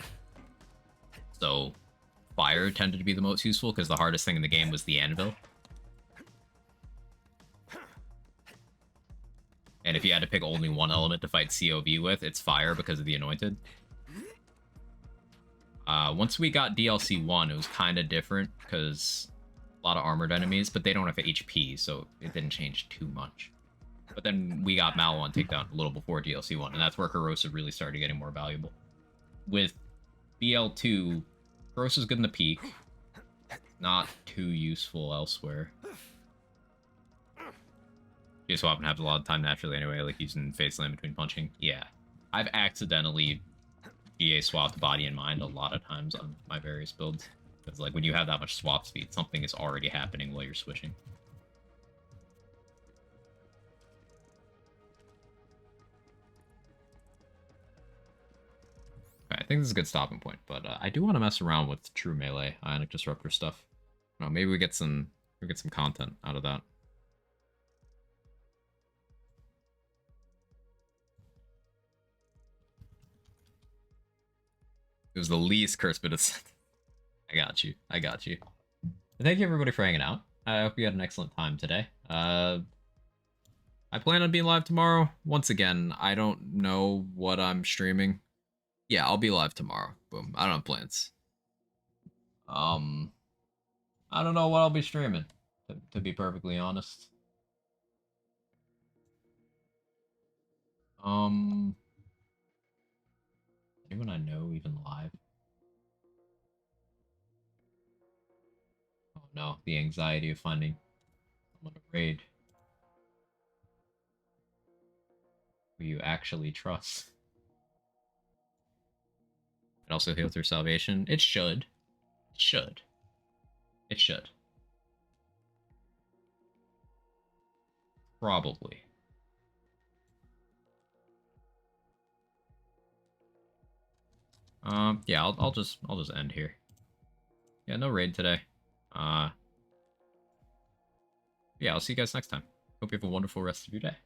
So fire tended to be the most useful because the hardest thing in the game was the anvil. And if you had to pick only one element to fight COV with, it's fire because of the anointed. Once we got DLC 1, it was kind of different because a lot of armored enemies, but they don't have HP, so it didn't change too much. But then we got Malwan takedown a little before DLC 1, and that's where Corrosive really started getting more valuable. With BL2, Corrosive's good in the peak, not too useful elsewhere. You swap and have a lot of time naturally anyway, like using Face Slam between punching. Yeah. I've accidentally GA swapped body and mind a lot of times on my various builds. Because, like, when you have that much swap speed, something is already happening while you're switching. Okay, I think this is a good stopping point, but I do want to mess around with true melee Ionic Disruptor stuff. I don't know, maybe we get some content out of that. It was the least cursed bit of... I got you. I got you. Thank you everybody for hanging out. I hope you had an excellent time today. I plan on being live tomorrow. Once again, I don't know what I'm streaming. Yeah, I'll be live tomorrow. Boom. I don't have plans. I don't know what I'll be streaming, to be perfectly honest. Anyone I know even live? Oh no, the anxiety of finding someone to raid who you actually trust. It also heal through salvation. It should. It should. It should. Probably. Yeah, I'll just end here. Yeah, no raid today. Yeah, I'll see you guys next time. Hope you have a wonderful rest of your day.